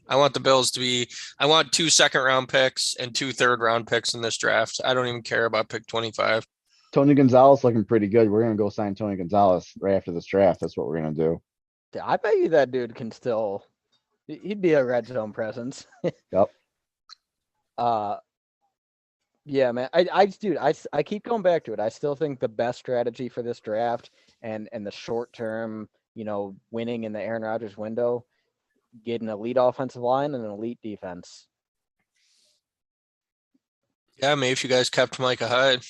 Speaker 3: I want the Bills to be I want 2 second-round picks and 2 third-round picks in this draft. I don't even care about pick 25.
Speaker 1: Tony Gonzalez looking pretty good. We're gonna go sign Tony Gonzalez right after this draft. That's what we're gonna do.
Speaker 2: I bet you that dude can still. He'd be a red zone presence.
Speaker 1: Yep.
Speaker 2: Yeah, man. Dude, I keep going back to it. I still think the best strategy for this draft and the short term, winning in the Aaron Rodgers window, get an elite offensive line and an elite defense.
Speaker 3: Yeah, maybe if you guys kept Micah Hyde.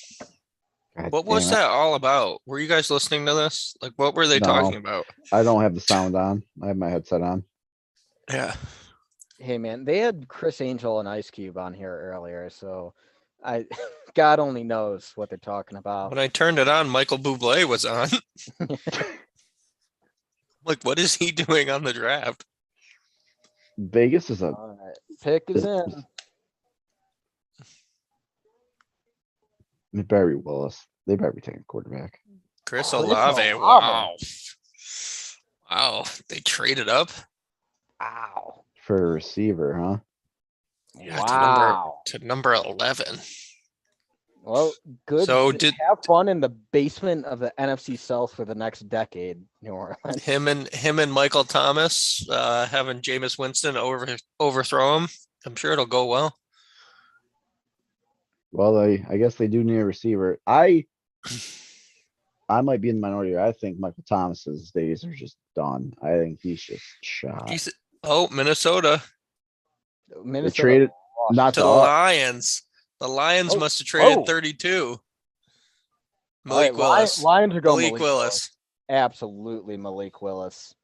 Speaker 1: God
Speaker 3: What was
Speaker 1: damn it.
Speaker 3: that all about? Were you guys listening to this? Like, what were they
Speaker 1: No.
Speaker 3: talking about?
Speaker 1: I don't have the sound on. I have my headset on.
Speaker 3: Yeah.
Speaker 2: Hey, man, they had Chris Angel and Ice Cube on here earlier, so God only knows what they're talking about.
Speaker 3: When I turned it on, Michael Bublé was on. Like, what is he doing on the draft?
Speaker 1: Vegas is a
Speaker 2: All right, pick is in.
Speaker 1: Barry Willis. They better be taking quarterback.
Speaker 3: Chris
Speaker 2: Chris
Speaker 3: Olave.
Speaker 2: Olave.
Speaker 3: Wow. Wow. They traded up.
Speaker 2: Wow.
Speaker 1: For a receiver, huh?
Speaker 3: Yeah,
Speaker 2: Wow.
Speaker 3: to number 11.
Speaker 2: Well, good.
Speaker 3: So
Speaker 2: Have fun in the basement of the NFC South for the next decade, New Orleans.
Speaker 3: him and Michael Thomas having Jameis Winston overthrow him. I'm sure it'll go well.
Speaker 1: Well, I guess they do need a receiver. I might be in the minority. I think Michael Thomas's days are just done. I think he's just shot.
Speaker 3: Minnesota
Speaker 1: They traded not
Speaker 3: to
Speaker 1: to
Speaker 3: the
Speaker 1: us.
Speaker 3: Lions. The Lions
Speaker 2: Oh,
Speaker 3: must have traded
Speaker 2: whoa.
Speaker 3: 32.
Speaker 2: All right,
Speaker 3: Malik Willis.
Speaker 2: Lions are going
Speaker 3: Malik
Speaker 2: Malik
Speaker 3: Willis.
Speaker 2: Absolutely Malik Willis.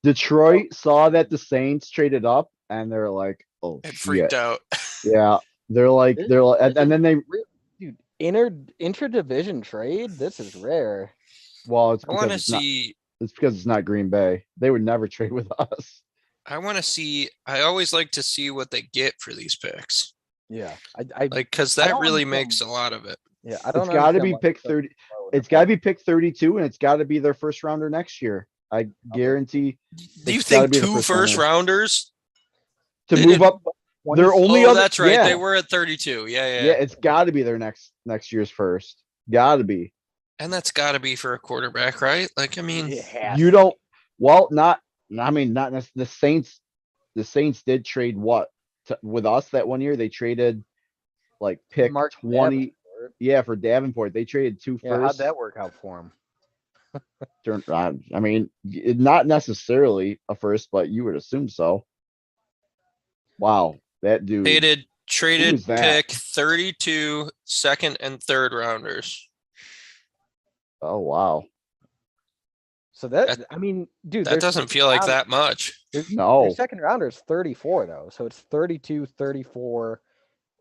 Speaker 1: Detroit saw that the Saints traded up, and they're like, "Oh
Speaker 3: It
Speaker 1: shit!"
Speaker 3: freaked out.
Speaker 1: Yeah, they're like, and then they.
Speaker 2: Dude, inter-division trade. This is rare.
Speaker 1: Well, it's
Speaker 3: I want to
Speaker 1: because it's not.
Speaker 3: see.
Speaker 1: It's because it's not Green Bay. They would never trade with us.
Speaker 3: I want to see. I always like to see what they get for these picks,
Speaker 2: Yeah, I
Speaker 3: because
Speaker 2: I
Speaker 3: that
Speaker 2: don't
Speaker 3: really
Speaker 2: understand.
Speaker 3: makes a lot of it.
Speaker 2: yeah I don't.
Speaker 1: It's got to
Speaker 2: understand
Speaker 1: be
Speaker 2: why
Speaker 1: pick
Speaker 2: they're so
Speaker 1: 30.
Speaker 2: slow with
Speaker 1: It's
Speaker 2: the
Speaker 1: got to
Speaker 2: pick.
Speaker 1: be pick 32, and it's got to be their first rounder next year. I guarantee
Speaker 3: Do you
Speaker 1: It's gotta
Speaker 3: think
Speaker 1: be the
Speaker 3: 2
Speaker 1: first
Speaker 3: first
Speaker 1: rounder.
Speaker 3: rounders?
Speaker 1: to
Speaker 3: They
Speaker 1: move
Speaker 3: did-
Speaker 1: up. They're only
Speaker 3: Oh,
Speaker 1: other.
Speaker 3: that's right.
Speaker 1: Yeah,
Speaker 3: They were at 32. Yeah.
Speaker 1: yeah. It's got to be their next year's first. Got to be.
Speaker 3: And that's got to be for a quarterback, right? Like, I mean,
Speaker 2: It has
Speaker 1: You
Speaker 2: to
Speaker 1: don't. Well, not. I mean, not the Saints. The Saints did trade what with us that one year. They traded like pick
Speaker 2: Mark
Speaker 1: 20.
Speaker 2: Davenport.
Speaker 1: Yeah, for Davenport, they traded 2
Speaker 2: Yeah, howd
Speaker 1: firsts.
Speaker 2: that work out for him?
Speaker 1: I mean, not necessarily a first, but you would assume so. Wow, that dude.
Speaker 3: traded
Speaker 1: is that?
Speaker 3: pick 32 second and third rounders.
Speaker 1: Oh wow.
Speaker 2: So that
Speaker 3: That-
Speaker 2: I mean, dude,
Speaker 3: That
Speaker 2: their
Speaker 3: doesn't
Speaker 2: second
Speaker 3: feel like
Speaker 2: round-
Speaker 3: that much.
Speaker 2: Their
Speaker 1: No,
Speaker 2: second rounder is 34 though, so it's 32, 34,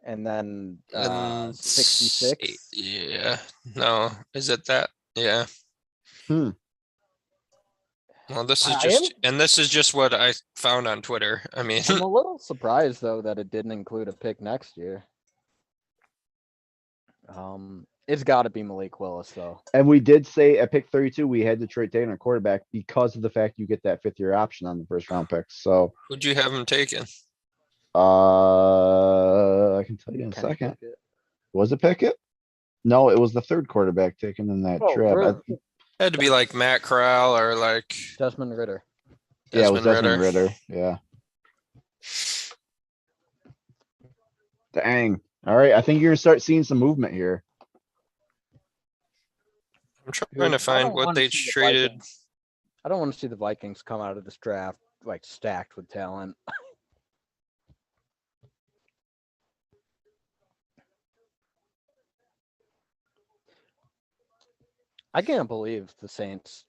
Speaker 2: and then
Speaker 3: And
Speaker 2: 66.
Speaker 3: Yeah. No, is it that? Yeah.
Speaker 1: Hmm.
Speaker 3: Well, this is
Speaker 2: I
Speaker 3: just,
Speaker 2: am-
Speaker 3: and this is just what I found on Twitter. I mean,
Speaker 2: I'm a little surprised though that it didn't include a pick next year. It's got to be Malik Willis though.
Speaker 1: and we did say at pick 32 we had to trade Taylor quarterback because of the fact you get that 5th-year option on the first round picks. So
Speaker 3: would you have him taken?
Speaker 1: I can tell you in a
Speaker 2: Kenny
Speaker 1: second.
Speaker 2: Pickett.
Speaker 1: Was it Pickett? No, it was the 3rd quarterback taken in that
Speaker 2: Oh,
Speaker 1: trip.
Speaker 2: really?
Speaker 3: Had to be like Matt Corral or like
Speaker 2: Desmond Ritter.
Speaker 1: Yeah, it was
Speaker 3: Desmond
Speaker 1: Desmond
Speaker 3: Ritter.
Speaker 1: Ritter. Yeah. Dang. All right, I think you're gonna start seeing some movement here.
Speaker 3: I'm trying
Speaker 2: Dude,
Speaker 3: to
Speaker 2: I
Speaker 3: find
Speaker 2: don't
Speaker 3: what
Speaker 2: wanna
Speaker 3: they
Speaker 2: see the
Speaker 3: traded.
Speaker 2: Vikings. I don't want to see the Vikings come out of this draft like stacked with talent. I can't believe the Saints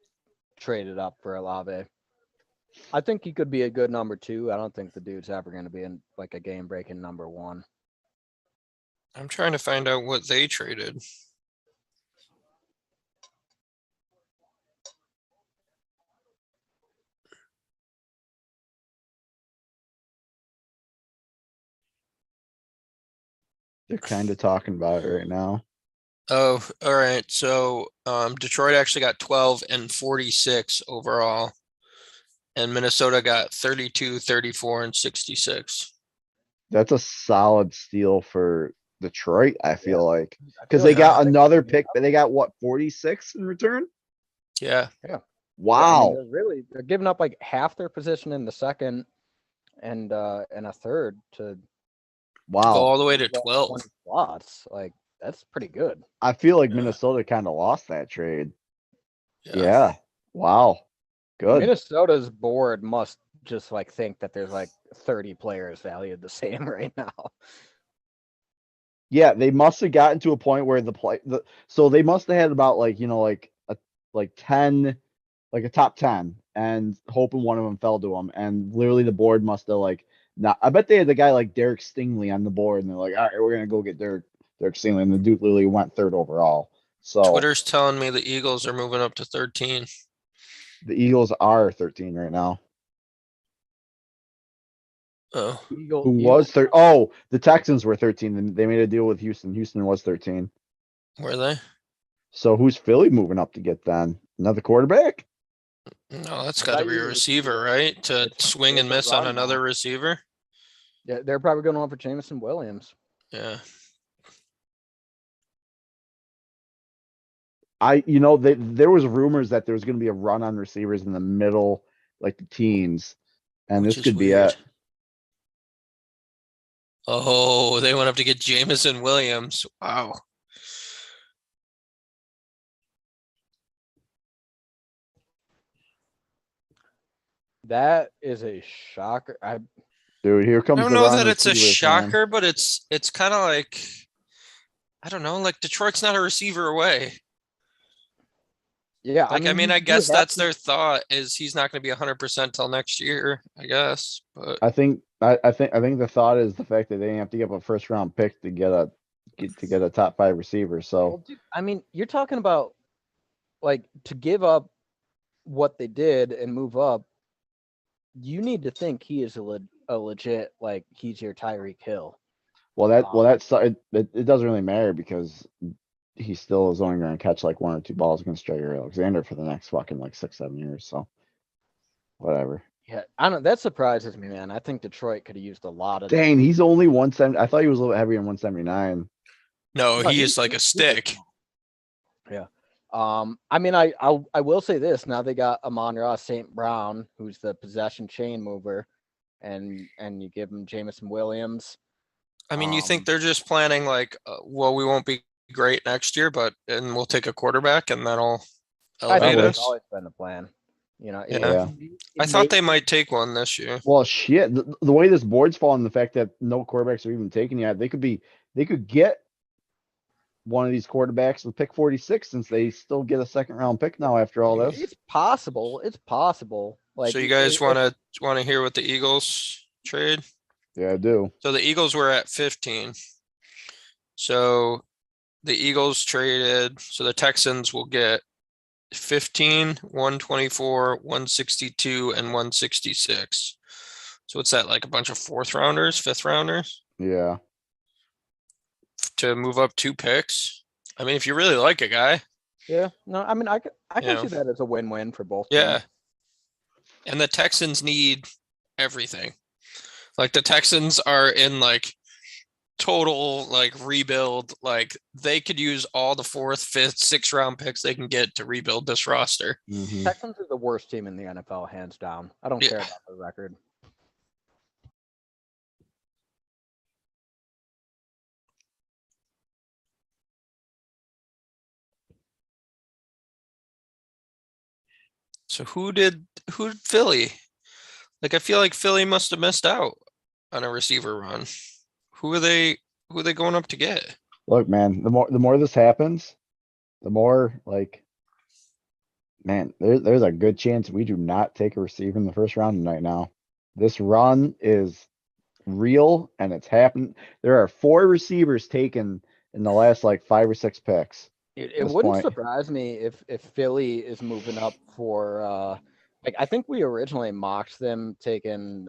Speaker 2: traded up for Olave. I think he could be a good number 2. I don't think the dude's ever going to be in like a game breaking number 1.
Speaker 3: I'm trying to find out what they traded.
Speaker 1: They're kind of talking about it right now.
Speaker 3: Oh, all right. So Detroit actually got 12 and 46 overall. And Minnesota got 32, 34, and 66.
Speaker 1: That's a solid steal for Detroit, I feel like.
Speaker 2: I
Speaker 1: Cause
Speaker 2: feel
Speaker 1: they
Speaker 2: like
Speaker 1: got
Speaker 2: they're
Speaker 1: another
Speaker 2: giving
Speaker 1: pick, but they got what, 46 in return?
Speaker 3: Yeah.
Speaker 2: Yeah, I mean,
Speaker 1: Wow,
Speaker 2: they're giving up like half their position in the second and a third to
Speaker 3: Go
Speaker 1: wow.
Speaker 3: all the way to
Speaker 2: move up
Speaker 3: 12.
Speaker 2: 20 slots. Like that's pretty good.
Speaker 1: I feel like
Speaker 3: Yeah.
Speaker 1: Minnesota kind of lost that trade.
Speaker 3: Yeah.
Speaker 1: Yeah, wow, good.
Speaker 2: Minnesota's board must just like think that there's like 30 players valued the same right now.
Speaker 1: Yeah, they must have gotten to a point where so they must have had about like, like 10, like a top 10 and hoping one of them fell to them. And literally the board must have like, not, I bet they had the guy like Derek Stingley on the board and they're like, all right, we're going to go get Derek Stingley. And the dude literally went third overall. So
Speaker 3: Twitter's telling me the Eagles are moving up to 13.
Speaker 1: the Eagles are 13 right now.
Speaker 3: Oh,
Speaker 1: Who was third? Oh, the Texans were 13 and they made a deal with Houston. Houston was 13.
Speaker 3: were they?
Speaker 1: So who's Philly moving up to get then? Another quarterback?
Speaker 3: No, that's
Speaker 2: I
Speaker 3: got to
Speaker 2: thought
Speaker 3: be
Speaker 2: you
Speaker 3: a
Speaker 2: were-
Speaker 3: receiver, right? To swing and
Speaker 2: it's a
Speaker 3: miss on
Speaker 2: run
Speaker 3: another
Speaker 2: now.
Speaker 3: receiver.
Speaker 2: Yeah, they're probably going on for Jameson Williams.
Speaker 3: Yeah.
Speaker 1: There was rumors that there was going to be a run on receivers in the middle, like the teens, and
Speaker 3: Which
Speaker 1: this
Speaker 3: is
Speaker 1: could be
Speaker 3: weird.
Speaker 1: it.
Speaker 3: Oh, they went up to get Jameson Williams. Wow.
Speaker 2: That is a shocker.
Speaker 1: Dude, here
Speaker 3: I
Speaker 1: comes
Speaker 3: don't
Speaker 1: the
Speaker 3: know
Speaker 1: run
Speaker 3: that it's a
Speaker 1: receivers, man.
Speaker 3: shocker, but it's kind of like, I don't know, like Detroit's not a receiver away.
Speaker 2: Yeah,
Speaker 3: Like, I mean,
Speaker 2: you
Speaker 3: I
Speaker 2: do
Speaker 3: guess
Speaker 2: have
Speaker 3: that's
Speaker 2: to-
Speaker 3: their thought is he's not going to be 100% till next year, I guess. But
Speaker 1: I think the thought is the fact that they didn't have to give a first round pick to get a top 5 receiver. So
Speaker 2: Well, dude, I mean, you're talking about like to give up what they did and move up. You need to think he is a legit like he's your Tyreek Hill.
Speaker 1: it doesn't really matter because he still is only going to catch like 1 or 2 balls against Jair Alexander for the next fucking like 6-7 years. So whatever.
Speaker 2: Yeah, I don't. That surprises me, man. I think Detroit could have used a lot of.
Speaker 1: Dang, he's only 170. I thought he was a little heavier than 179.
Speaker 3: no,
Speaker 2: No,
Speaker 3: he is like a stick.
Speaker 2: Yeah. I mean, I will say this. Now they got Amon-Ra St. Brown, who's the possession chain mover, and you give him Jameson Williams.
Speaker 3: I mean, you think they're just planning like, well, we won't be great next year, and we'll take a quarterback and that'll
Speaker 2: I think
Speaker 3: elevate
Speaker 2: that's
Speaker 3: us.
Speaker 2: always been the plan. You know,
Speaker 3: Yeah. I thought they might take one this year.
Speaker 1: Well, shit. The way this board's falling, the fact that no quarterbacks are even taken yet, they could get one of these quarterbacks with pick 46 since they still get a second round pick now after all this.
Speaker 2: It's possible. It's possible. Like,
Speaker 3: So you guys want to hear what the Eagles trade?
Speaker 1: Yeah, I do.
Speaker 3: So the Eagles were at 15. So the Eagles traded, so the Texans will get 15, 124, 162, and 166. So what's that, like a bunch of 4th rounders, 5th rounders
Speaker 1: Yeah.
Speaker 3: to move up 2 picks? I mean, if you really like a guy.
Speaker 2: Yeah. No, I mean, I can
Speaker 3: Yeah.
Speaker 2: see that as a win-win for both.
Speaker 3: Yeah.
Speaker 2: teams.
Speaker 3: And the Texans need everything. Like the Texans are in like total like rebuild. Like they could use all the 4th, 5th, 6th round picks they can get to rebuild this roster.
Speaker 1: Mhm.
Speaker 2: Texans are the worst team in the NFL, hands down. I don't
Speaker 3: Yeah.
Speaker 2: care about the record.
Speaker 3: So who did Philly? Like I feel like Philly must have missed out on a receiver run. Who are they going up to get?
Speaker 1: Look, man, the more this happens, the more like, man, there's a good chance we do not take a receiver in the first round tonight now. This run is real and it's happened. There are 4 receivers taken in the last like 5 or 6 picks.
Speaker 2: It
Speaker 1: this
Speaker 2: wouldn't
Speaker 1: point.
Speaker 2: surprise me if Philly is moving up for like I think we originally mocked them taking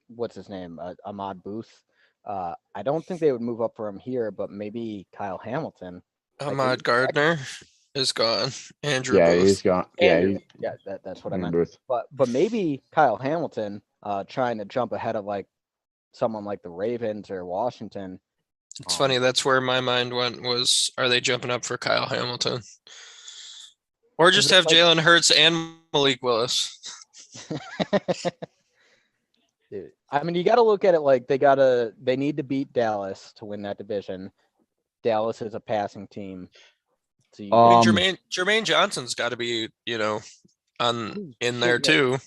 Speaker 2: what's his name? Ahmad Booth. I don't think they would move up for him here, but maybe Kyle Hamilton.
Speaker 3: Ahmad Gardner is gone. Andrew
Speaker 1: Yeah,
Speaker 3: Booth.
Speaker 1: he's gone. Yeah,
Speaker 2: Andrew, yeah, that's what I meant.
Speaker 1: Booth.
Speaker 2: But maybe Kyle Hamilton trying to jump ahead of like someone like the Ravens or Washington.
Speaker 3: It's funny. That's where my mind went was, are they jumping up for Kyle Hamilton? Or just have
Speaker 2: like-
Speaker 3: Jalen Hurts and Malik Willis?
Speaker 2: Dude, I mean, you got to look at it like they need to beat Dallas to win that division. Dallas is a passing team. So you
Speaker 3: I
Speaker 1: Um,
Speaker 3: mean, Jermaine Johnson's got to be, in there
Speaker 2: shit, yeah.
Speaker 3: too.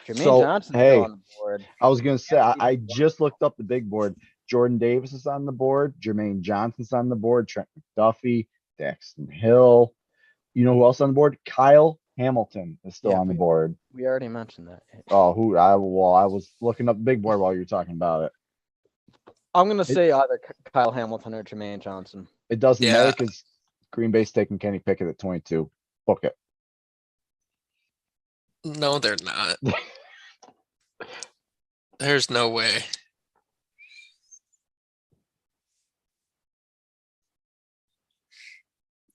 Speaker 2: Jermaine
Speaker 1: So,
Speaker 2: Johnson's
Speaker 1: hey,
Speaker 2: still on the board.
Speaker 1: I was gonna say
Speaker 2: Yeah,
Speaker 1: I just looked up the big board. Jordan Davis is on the board. Jermaine Johnson's on the board. Trent McDuffie, Daxton Hill. You know who else on the board? Kyle Hamilton is still
Speaker 2: Yeah,
Speaker 1: on the board.
Speaker 2: We already mentioned that.
Speaker 1: Oh, I was looking up the big board while you were talking about it.
Speaker 2: I'm gonna say either Kyle Hamilton or Jermaine Johnson.
Speaker 1: It doesn't
Speaker 3: Yeah.
Speaker 1: matter because Green Bay's taking Kenny Pickett at 22. Book it.
Speaker 3: No, they're not. There's no way.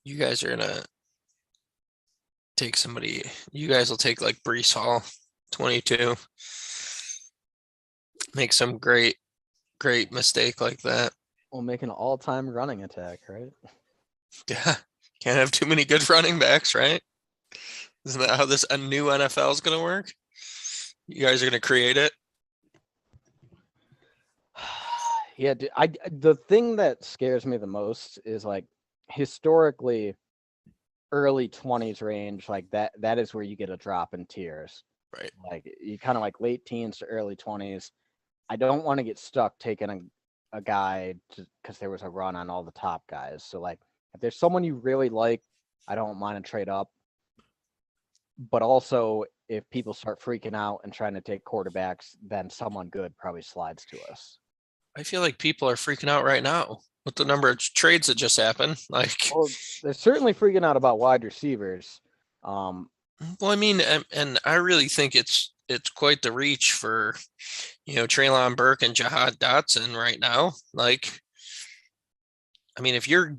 Speaker 3: You guys are gonna take somebody. You guys will take like Brees Hall, 22. Make some great mistake like that.
Speaker 2: We'll make an all-time running attack, right?
Speaker 3: Yeah. Can't have too many good running backs, right? Isn't that how a new NFL is gonna work? You guys are gonna create it.
Speaker 2: Yeah, the thing that scares me the most is like historically early 20s range, like that is where you get a drop in tiers.
Speaker 3: Right.
Speaker 2: Like you kind of like late teens to early 20s. I don't want to get stuck taking a guy because there was a run on all the top guys. So like if there's someone you really like, I don't mind to trade up. But also if people start freaking out and trying to take quarterbacks, then someone good probably slides to us.
Speaker 3: I feel like people are freaking out right now with the number of trades that just happened. Like,
Speaker 2: Well, they're certainly freaking out about wide receivers.
Speaker 3: well, I mean, and I really think it's quite the reach for, Treylon Burke and Jahad Dotson right now. Like, I mean, if you're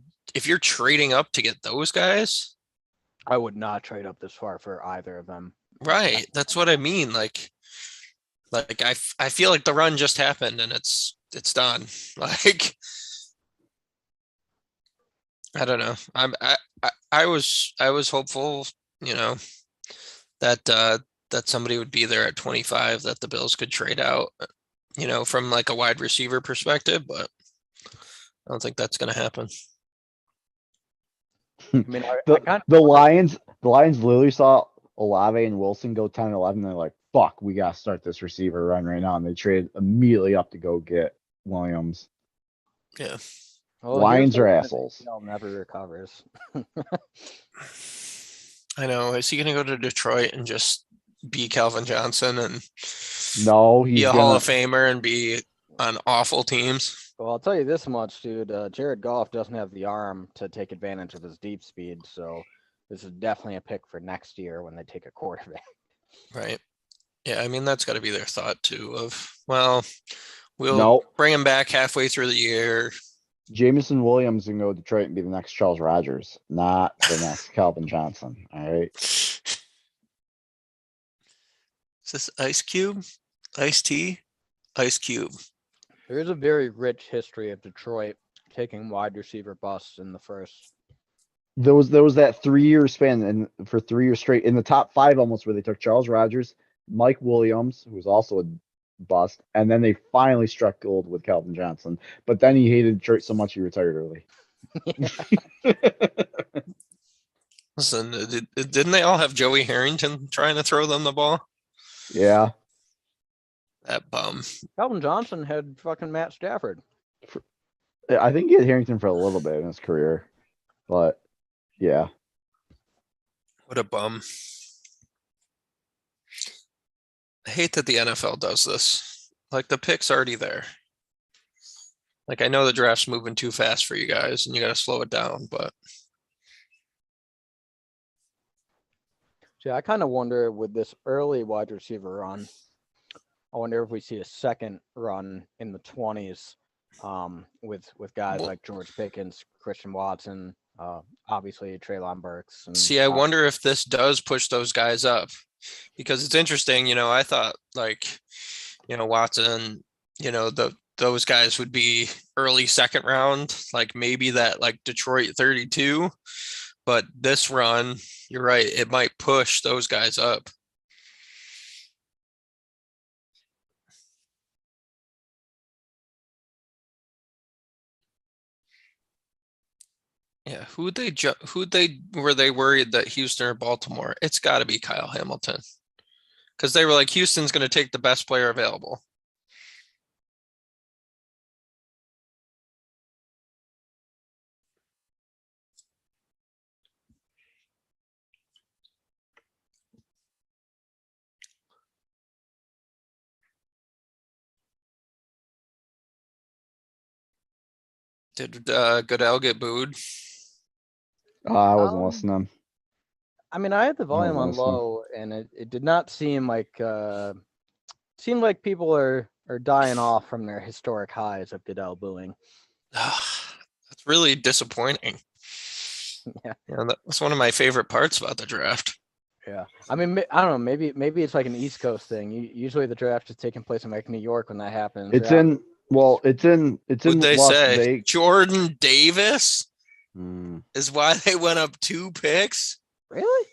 Speaker 3: trading up to get those guys,
Speaker 2: I would not trade up this far for either of them.
Speaker 3: right? That's what I mean. Like I feel like the run just happened and it's done. Like, I don't know. I was hopeful, that somebody would be there at 25 that the Bills could trade out, from like a wide receiver perspective, but I don't think that's going to happen.
Speaker 2: I mean,
Speaker 1: The Lions literally saw Olave and Wilson go 10-11. They're like, fuck, we gotta start this receiver run right now. And they traded immediately up to go get Williams.
Speaker 3: Yeah.
Speaker 2: well,
Speaker 1: Lions
Speaker 2: here's
Speaker 1: are
Speaker 2: hoping
Speaker 1: assholes.
Speaker 2: Bell never recovers.
Speaker 3: I know. Is he going to go to Detroit and just be Calvin Johnson and
Speaker 1: No,
Speaker 3: be
Speaker 1: he's
Speaker 3: a Hall
Speaker 1: gonna.
Speaker 3: of Famer and be on awful teams?
Speaker 2: Well, I'll tell you this much, dude. Jared Goff doesn't have the arm to take advantage of his deep speed, so this is definitely a pick for next year when they take a quarterback.
Speaker 3: Right. Yeah, I mean, that's got to be their thought too of, well, we'll
Speaker 1: No,
Speaker 3: bring him back halfway through the year.
Speaker 1: Jameson Williams can go to Detroit and be the next Charles Rogers, not the next Calvin Johnson. All right.
Speaker 3: Is this Ice Cube? Ice T? Ice Cube.
Speaker 2: There is a very rich history of Detroit taking wide receiver busts in the first.
Speaker 1: There was that 3-year span, and for 3 years straight in the top 5 almost, where they took Charles Rogers, Mike Williams, who was also a bust, and then they finally struck gold with Calvin Johnson. But then he hated Detroit so much he retired early.
Speaker 3: Listen, didn't they all have Joey Harrington trying to throw them the ball?
Speaker 1: Yeah.
Speaker 3: That bum.
Speaker 2: Calvin Johnson had fucking Matt Stafford.
Speaker 1: I think he had Harrington for a little bit in his career. But yeah.
Speaker 3: What a bum. I hate that the NFL does this. Like the pick's already there. Like I know the draft's moving too fast for you guys and you got to slow it down, but
Speaker 2: See, I kind of wonder with this early wide receiver run, I wonder if we see a second run in the 20s with guys
Speaker 3: Well-
Speaker 2: like George Pickens, Christian Watson, obviously Treylon Burks. And,
Speaker 3: see, I wonder if this does push those guys up because it's interesting. I thought like, Watson, those guys would be early second round, like maybe that like Detroit 32. But this run, you're right, it might push those guys up. Yeah, were they worried that Houston or Baltimore? It's got to be Kyle Hamilton. Because they were like, Houston's going to take the best player available. Did Goodell get booed?
Speaker 1: I wasn't
Speaker 2: Um,
Speaker 1: listening.
Speaker 2: I mean, I had the volume on
Speaker 1: listening.
Speaker 2: low, and it did not seem like seemed like people are dying off from their historic highs of Goodell booing.
Speaker 3: That's really disappointing.
Speaker 2: Yeah.
Speaker 3: That's one of my favorite parts about the draft.
Speaker 2: Yeah, I mean, I don't know. Maybe it's like an East Coast thing. Usually the draft is taking place in like New York when that happens.
Speaker 1: It's
Speaker 2: Yeah.
Speaker 1: in
Speaker 3: What'd they
Speaker 1: Las
Speaker 3: say?
Speaker 1: Vegas.
Speaker 3: Jordan Davis
Speaker 1: Mm.
Speaker 3: is why they went up 2 picks.
Speaker 2: Really?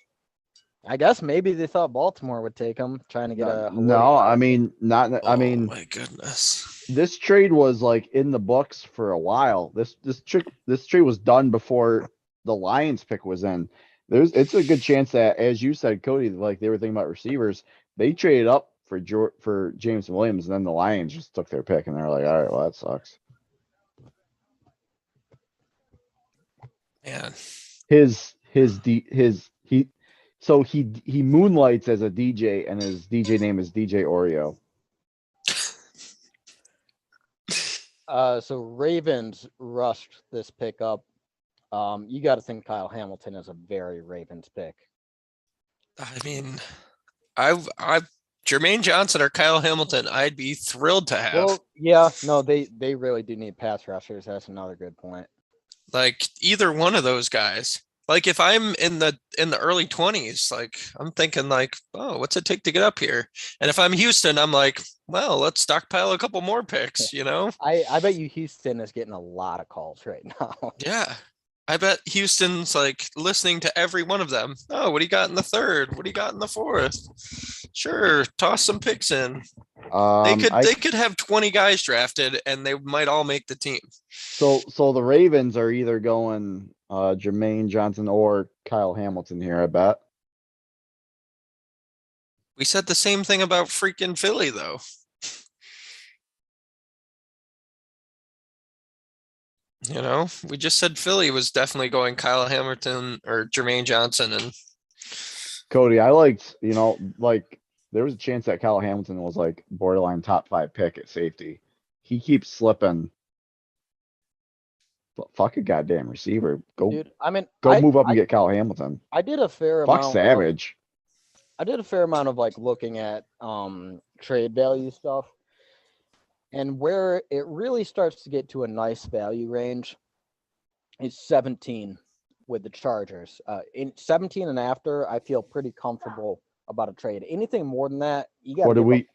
Speaker 2: I guess maybe they thought Baltimore would take him, trying to get a.
Speaker 1: No, I mean not. I
Speaker 3: Oh
Speaker 1: mean,
Speaker 3: my goodness.
Speaker 1: this trade was like in the books for a while. This trade was done before the Lions pick was in. It's a good chance that, as you said, Cody, like they were thinking about receivers. They traded up for James Williams, and then the Lions just took their pick, and they're like, all right, well that sucks.
Speaker 3: Man.
Speaker 1: He moonlights as a DJ, and his DJ name is DJ Oreo.
Speaker 2: So Ravens rushed this pick up. You got to think Kyle Hamilton is a very Ravens pick.
Speaker 3: I mean, I've Jermaine Johnson or Kyle Hamilton, I'd be thrilled to have.
Speaker 2: Well, yeah, no, they really do need pass rushers. That's another good point.
Speaker 3: Like either one of those guys. Like if I'm in the early 20s, like I'm thinking like, oh, what's it take to get up here? And if I'm Houston, I'm like, well, let's stockpile a couple more picks,
Speaker 2: I bet you Houston is getting a lot of calls right now.
Speaker 3: Yeah. I bet Houston's like listening to every one of them. Oh, what do you got in the third? What do you got in the fourth? Sure, toss some picks in. They could have 20 guys drafted and they might all make the team.
Speaker 1: So the Ravens are either going Jermaine Johnson or Kyle Hamilton here, I bet.
Speaker 3: We said the same thing about freaking Philly though. We just said Philly was definitely going Kyle Hamilton or Jermaine Johnson. And
Speaker 1: Cody, I liked, like there was a chance that Kyle Hamilton was like borderline top 5 pick at safety. He keeps slipping. But fuck a goddamn receiver. Go,
Speaker 2: Dude, I mean,
Speaker 1: go move up and get Kyle Hamilton.
Speaker 2: I did a fair
Speaker 1: Fuck
Speaker 2: amount.
Speaker 1: Savage.
Speaker 2: I did a fair amount of like looking at trade value stuff. And where it really starts to get to a nice value range is 17 with the Chargers. In 17 and after, I feel pretty comfortable about a trade. Anything more than that, you got.
Speaker 1: What do we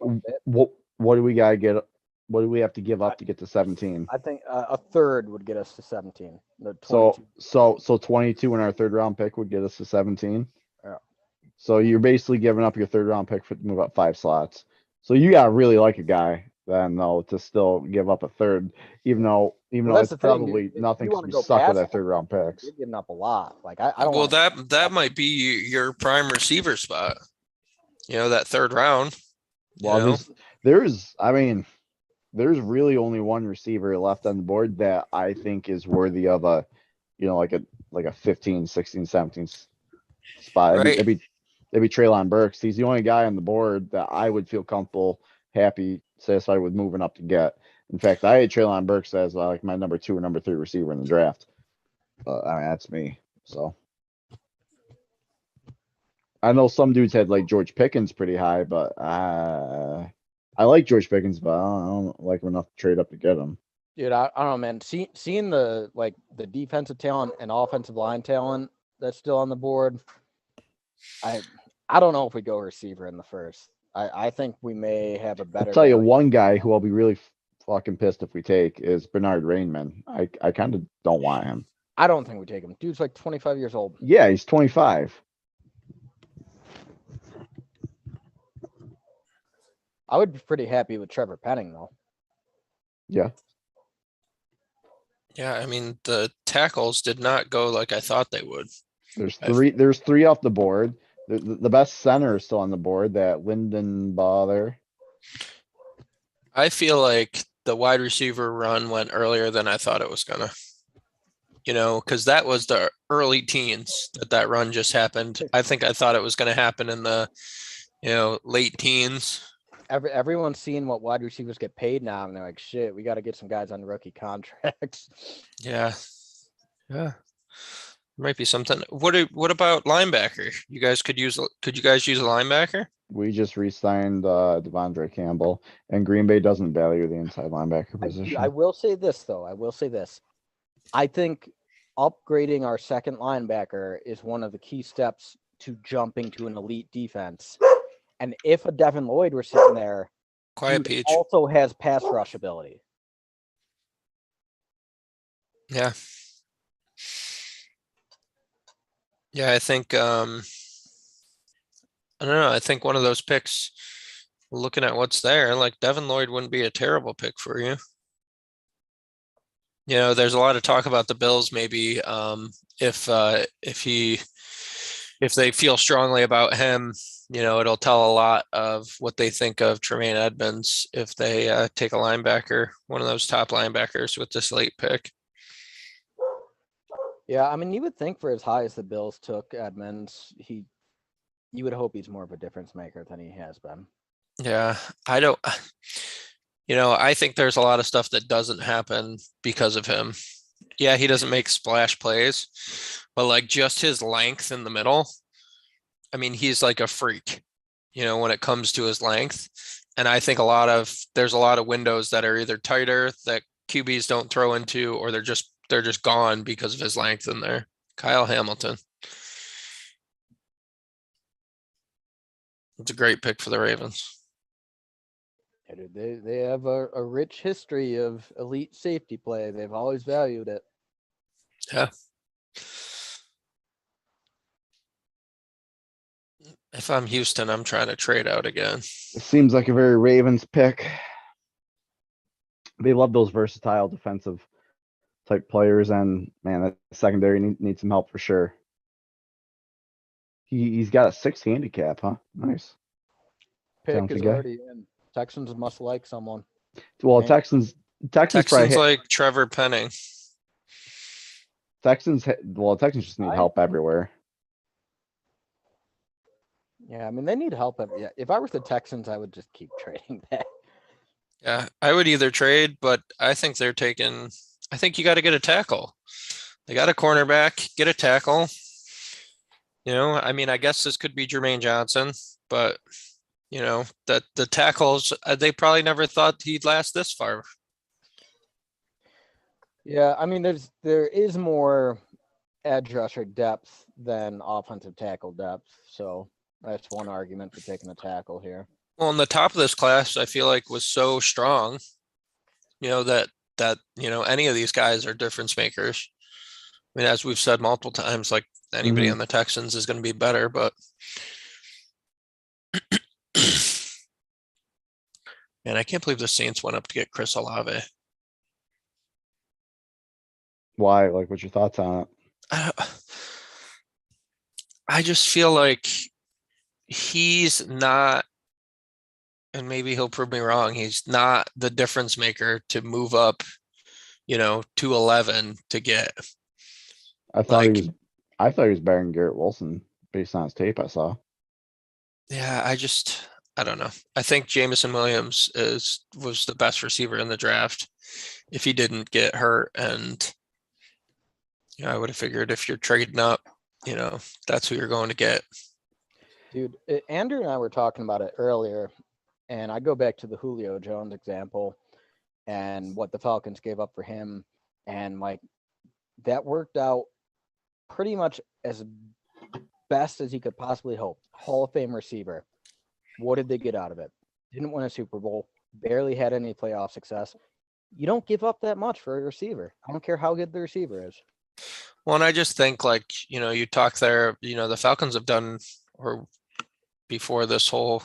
Speaker 1: gotta get? What do we have to give up to get to 17?
Speaker 2: I think a third would get us to 17.
Speaker 1: So 22 in our third round pick would get us to 17.
Speaker 2: Yeah.
Speaker 1: So you're basically giving up your third round pick to move up 5 slots. So you gotta really like a guy then though to still give up a third, even though it's probably nothing to be stuck with that third round picks.
Speaker 2: You're giving up a lot. Like I don't.
Speaker 3: Well, that might be your prime receiver spot. That third round.
Speaker 1: Well, there's really only one receiver left on the board that I think is worthy of a, like a 15, 16, 17 spot.
Speaker 3: Right.
Speaker 1: it'd be Traylon Burks. He's the only guy on the board that I would feel comfortable, happy, satisfied with moving up to get. In fact, I had Traylon Burks as like my number 2 or number 3 receiver in the draft. But I mean, that's me. So I know some dudes had like George Pickens pretty high, but I like George Pickens, but I don't like him enough to trade up to get him.
Speaker 2: Dude, I don't know, man. Seeing the the defensive talent and offensive line talent that's still on the board, I don't know if we go receiver in the first. I think we may have a better.
Speaker 1: I'll tell you
Speaker 2: value.
Speaker 1: one guy who I'll be really fucking pissed if we take is Bernard Rainman. I kind of don't want him.
Speaker 2: I don't think we take him. Dude's like 25 years old.
Speaker 1: Yeah, he's 25.
Speaker 2: I would be pretty happy with Trevor Penning though.
Speaker 1: Yeah.
Speaker 3: Yeah, I mean, the tackles did not go like I thought they would.
Speaker 1: There's three off the board. The best center is still on the board, that Lyndon Bother.
Speaker 3: I feel like the wide receiver run went earlier than I thought it was gonna. You know, because that was the early teens that run just happened. I thought it was going to happen in the, late teens.
Speaker 2: Everyone's seeing what wide receivers get paid now, and they're like, "Shit, we got to get some guys on rookie contracts."
Speaker 3: Yeah, might be something. What about linebacker? You guys could you guys use a linebacker?
Speaker 1: We just re-signed Devondre Campbell, and Green Bay doesn't value the inside linebacker position.
Speaker 2: I will say this though. I think upgrading our second linebacker is one of the key steps to jumping to an elite defense. And if a Devin Lloyd were sitting there,
Speaker 3: Quiet
Speaker 2: he
Speaker 3: Peach
Speaker 2: also has pass rush ability.
Speaker 3: Yeah. Yeah, I think I don't know. I think one of those picks, looking at what's there, like Devin Lloyd wouldn't be a terrible pick for you. There's a lot of talk about the Bills. Maybe if they feel strongly about him, it'll tell a lot of what they think of Tremaine Edmonds if they take a linebacker, one of those top linebackers with this late pick.
Speaker 2: Yeah, I mean, you would think for as high as the Bills took Edmonds, you would hope he's more of a difference maker than he has been.
Speaker 3: Yeah, I don't. I think there's a lot of stuff that doesn't happen because of him. Yeah, he doesn't make splash plays, but like just his length in the middle. I mean, he's like a freak, when it comes to his length. And I think there's a lot of windows that are either tighter that QBs don't throw into, or they're just gone because of his length in there. Kyle Hamilton. It's a great pick for the Ravens.
Speaker 2: Yeah, dude, they have a rich history of elite safety play. They've always valued it.
Speaker 3: Yeah. If I'm Houston, I'm trying to trade out again.
Speaker 1: It seems like a very Ravens pick. They love those versatile defensive type players, and man, that secondary needs some help for sure. He's got a 6 handicap, huh? Nice.
Speaker 2: Pick is already in. Texans must like someone.
Speaker 1: Well, Texans
Speaker 3: like Trevor Penning.
Speaker 1: Texans just need help everywhere.
Speaker 2: Yeah, I mean, they need help. Yeah, if I were the Texans, I would just keep trading that.
Speaker 3: Yeah, I would either trade, but I think they're taking. I think you got to get a tackle. They got a cornerback, get a tackle. I mean, I guess this could be Jermaine Johnson, but that the tackles, they probably never thought he'd last this far.
Speaker 2: Yeah, I mean, there is more edge rusher depth than offensive tackle depth, so that's one argument for taking a tackle here.
Speaker 3: Well, in the top of this class, I feel like was so strong, that any of these guys are difference makers. I mean, as we've said multiple times, like anybody on the Texans is going to be better, but man, I can't believe the Saints went up to get Chris Olave.
Speaker 1: Why? Like, what's your thoughts on it?
Speaker 3: I just feel like he's not, and maybe he'll prove me wrong, he's not the difference maker to move up, to 11 to get.
Speaker 1: I thought he was better than Garrett Wilson based on his tape I saw.
Speaker 3: Yeah, I don't know. I think Jamison Williams was the best receiver in the draft if he didn't get hurt. And I would have figured if you're trading up, that's who you're going to get.
Speaker 2: Dude, Andrew and I were talking about it earlier, and I go back to the Julio Jones example and what the Falcons gave up for him, and like that worked out pretty much as best as you could possibly hope. Hall of Fame receiver. What did they get out of it? Didn't win a Super Bowl, barely had any playoff success. You don't give up that much for a receiver. I don't care how good the receiver is.
Speaker 3: Well, and I just think you talk there, the Falcons have done, or before this whole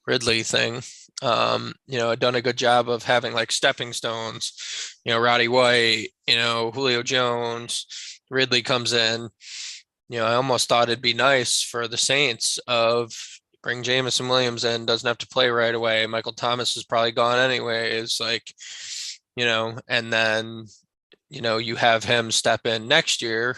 Speaker 3: Ridley thing, had done a good job of having like stepping stones, Roddy White, Julio Jones, Ridley comes in. I almost thought it'd be nice for the Saints of bring Jamison Williams in, doesn't have to play right away. Michael Thomas is probably gone anyway. Is like, and then, you have him step in next year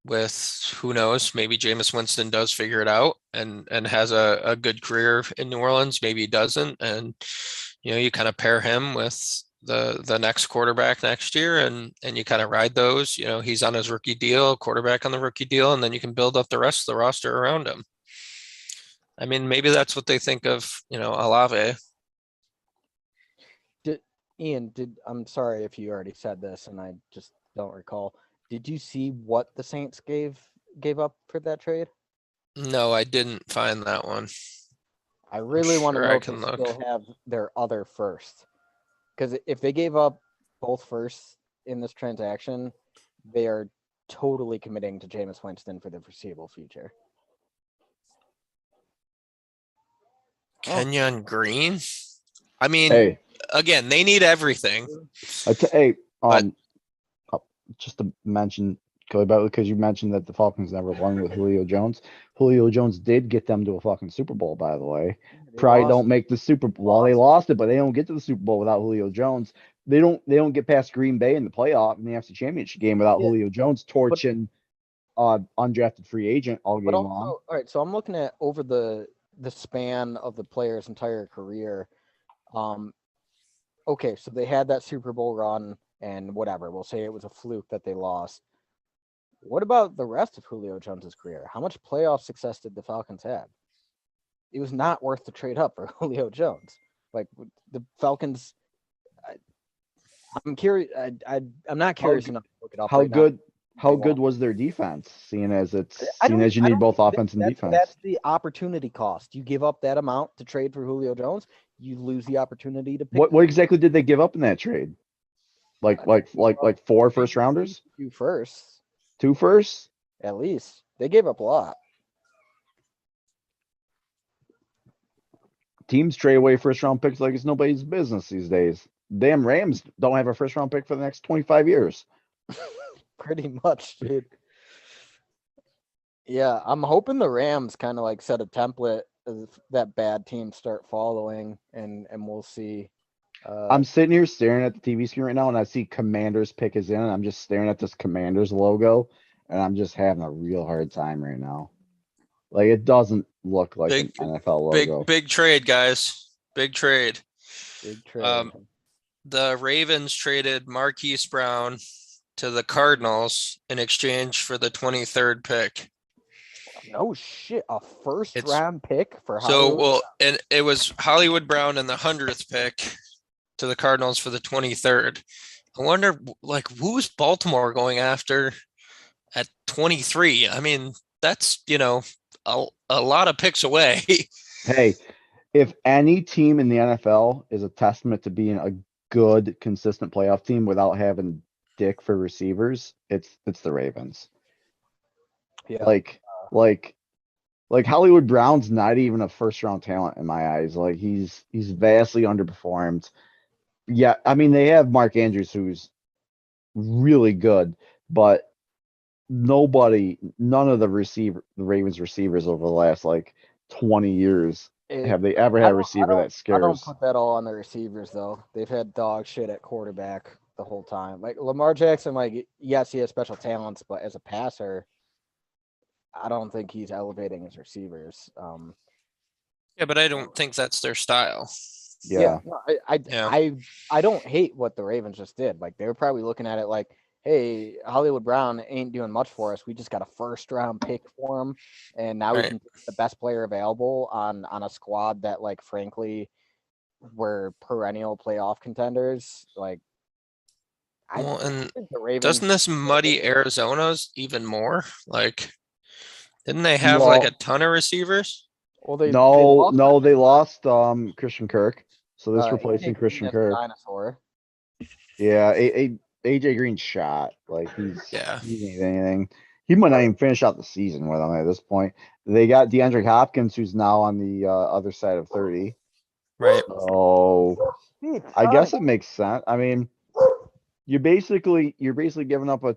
Speaker 3: with who knows, maybe Jameis Winston does figure it out and has a good career in New Orleans. Maybe he doesn't. And, you kind of pair him with the next quarterback next year and you kind of ride those, he's on his rookie deal, quarterback on the rookie deal, and then you can build up the rest of the roster around him. I mean, maybe that's what they think of, Olave.
Speaker 2: Ian, I'm sorry if you already said this and I just don't recall. Did you see what the Saints gave up for that trade?
Speaker 3: No, I didn't find that one.
Speaker 2: I really want to
Speaker 3: Sure,
Speaker 2: know
Speaker 3: I
Speaker 2: if they
Speaker 3: can look.
Speaker 2: still have their other first. Because if they gave up both firsts in this transaction, they are totally committing to Jameis Winston for the foreseeable future.
Speaker 3: Kenyon Green? I mean,
Speaker 1: Hey,
Speaker 3: again, they need everything.
Speaker 1: hey,
Speaker 3: But-
Speaker 1: just to mention, because you mentioned that the Falcons never won with Julio Jones. Julio Jones did get them to a fucking Super Bowl, by the way.
Speaker 2: They
Speaker 1: Probably
Speaker 2: lost.
Speaker 1: don't make the Super Bowl. Well, they lost it, but they don't get to the Super Bowl without Julio Jones. They don't get past Green Bay in the playoff in the AFC Championship game without
Speaker 2: Yeah.
Speaker 1: Julio Jones torching undrafted free agent all game
Speaker 2: But also,
Speaker 1: long.
Speaker 2: all right, so I'm looking at over the span of the player's entire career. Okay, so they had that Super Bowl run and whatever. We'll say it was a fluke that they lost. What about the rest of Julio Jones's career? How much playoff success did the Falcons have? It was not worth the trade up for Julio Jones. Like the Falcons, I'm curious. I'm not curious enough to look it up.
Speaker 1: How
Speaker 2: right now.
Speaker 1: good? How good was their defense? Seeing as you
Speaker 2: I
Speaker 1: need
Speaker 2: don't
Speaker 1: both
Speaker 2: think
Speaker 1: offense and defense.
Speaker 2: That's the opportunity cost. You give up that amount to trade for Julio Jones, you lose the opportunity to pick.
Speaker 1: What exactly did they give up in that trade? Like 4 first rounders?
Speaker 2: 2 firsts,
Speaker 1: 2 firsts?
Speaker 2: at least. They gave up a lot.
Speaker 1: Teams trade away first round picks like it's nobody's business these days. Damn Rams don't have a first round pick for the next 25 years.
Speaker 2: Pretty much, dude. Yeah, I'm hoping the Rams kind of like set a template that bad teams start following, and we'll see.
Speaker 1: I'm sitting here staring at the TV screen right now, and I see Commanders pick is in, and I'm just staring at this Commanders logo, and I'm just having a real hard time right now. Like it doesn't look like an NFL logo.
Speaker 3: Big trade, guys. Big trade.
Speaker 2: Big trade.
Speaker 3: The Ravens traded Marquise Brown to the Cardinals in exchange for the 23rd pick.
Speaker 2: No shit, a round pick for
Speaker 3: and it was Hollywood Brown and the 100th pick to the Cardinals for the 23rd. I wonder, like, who's Baltimore going after at 23? I mean, that's a lot of picks away.
Speaker 1: Hey, if any team in the NFL is a testament to being a good, consistent playoff team without having dick for receivers, it's the Ravens.
Speaker 2: Yeah.
Speaker 1: Like Hollywood Brown's not even a first round talent in my eyes. Like he's vastly underperformed. Yeah, I mean they have Mark Andrews who's really good, but none of the Ravens receivers over the last 20 years have they ever had a receiver that scares.
Speaker 2: I don't put that all on the receivers though. They've had dog shit at quarterback the whole time. Like Lamar Jackson, yes, he has special talents, but as a passer, I don't think he's elevating his receivers.
Speaker 3: Yeah, but I don't think that's their style.
Speaker 1: Yeah,
Speaker 2: no,
Speaker 3: Yeah.
Speaker 2: I don't hate what the Ravens just did. Like they were probably looking at it like, hey, Hollywood Brown ain't doing much for us. We just got a first round pick for him, and now we
Speaker 3: Right.
Speaker 2: can pick the best player available on a squad that, like, frankly, were perennial playoff contenders. Like I
Speaker 3: Well, and
Speaker 2: think the Ravens.
Speaker 3: doesn't this muddy Arizona's even more? Like, didn't they have like a
Speaker 1: well,
Speaker 3: ton of receivers?
Speaker 2: Well, they
Speaker 1: no,
Speaker 2: lost
Speaker 1: no, they lost Christian Kirk, so this
Speaker 2: AJ
Speaker 1: replacing
Speaker 2: Green
Speaker 1: Christian
Speaker 2: as a
Speaker 1: Kirk.
Speaker 2: dinosaur.
Speaker 1: Yeah, AJ Green shot. Like
Speaker 3: Yeah.
Speaker 1: he ain't anything. He might not even finish out the season with them at this point. They got DeAndre Hopkins, who's now on the other side of 30.
Speaker 3: Right.
Speaker 1: So I guess it makes sense. I mean, you're basically giving up the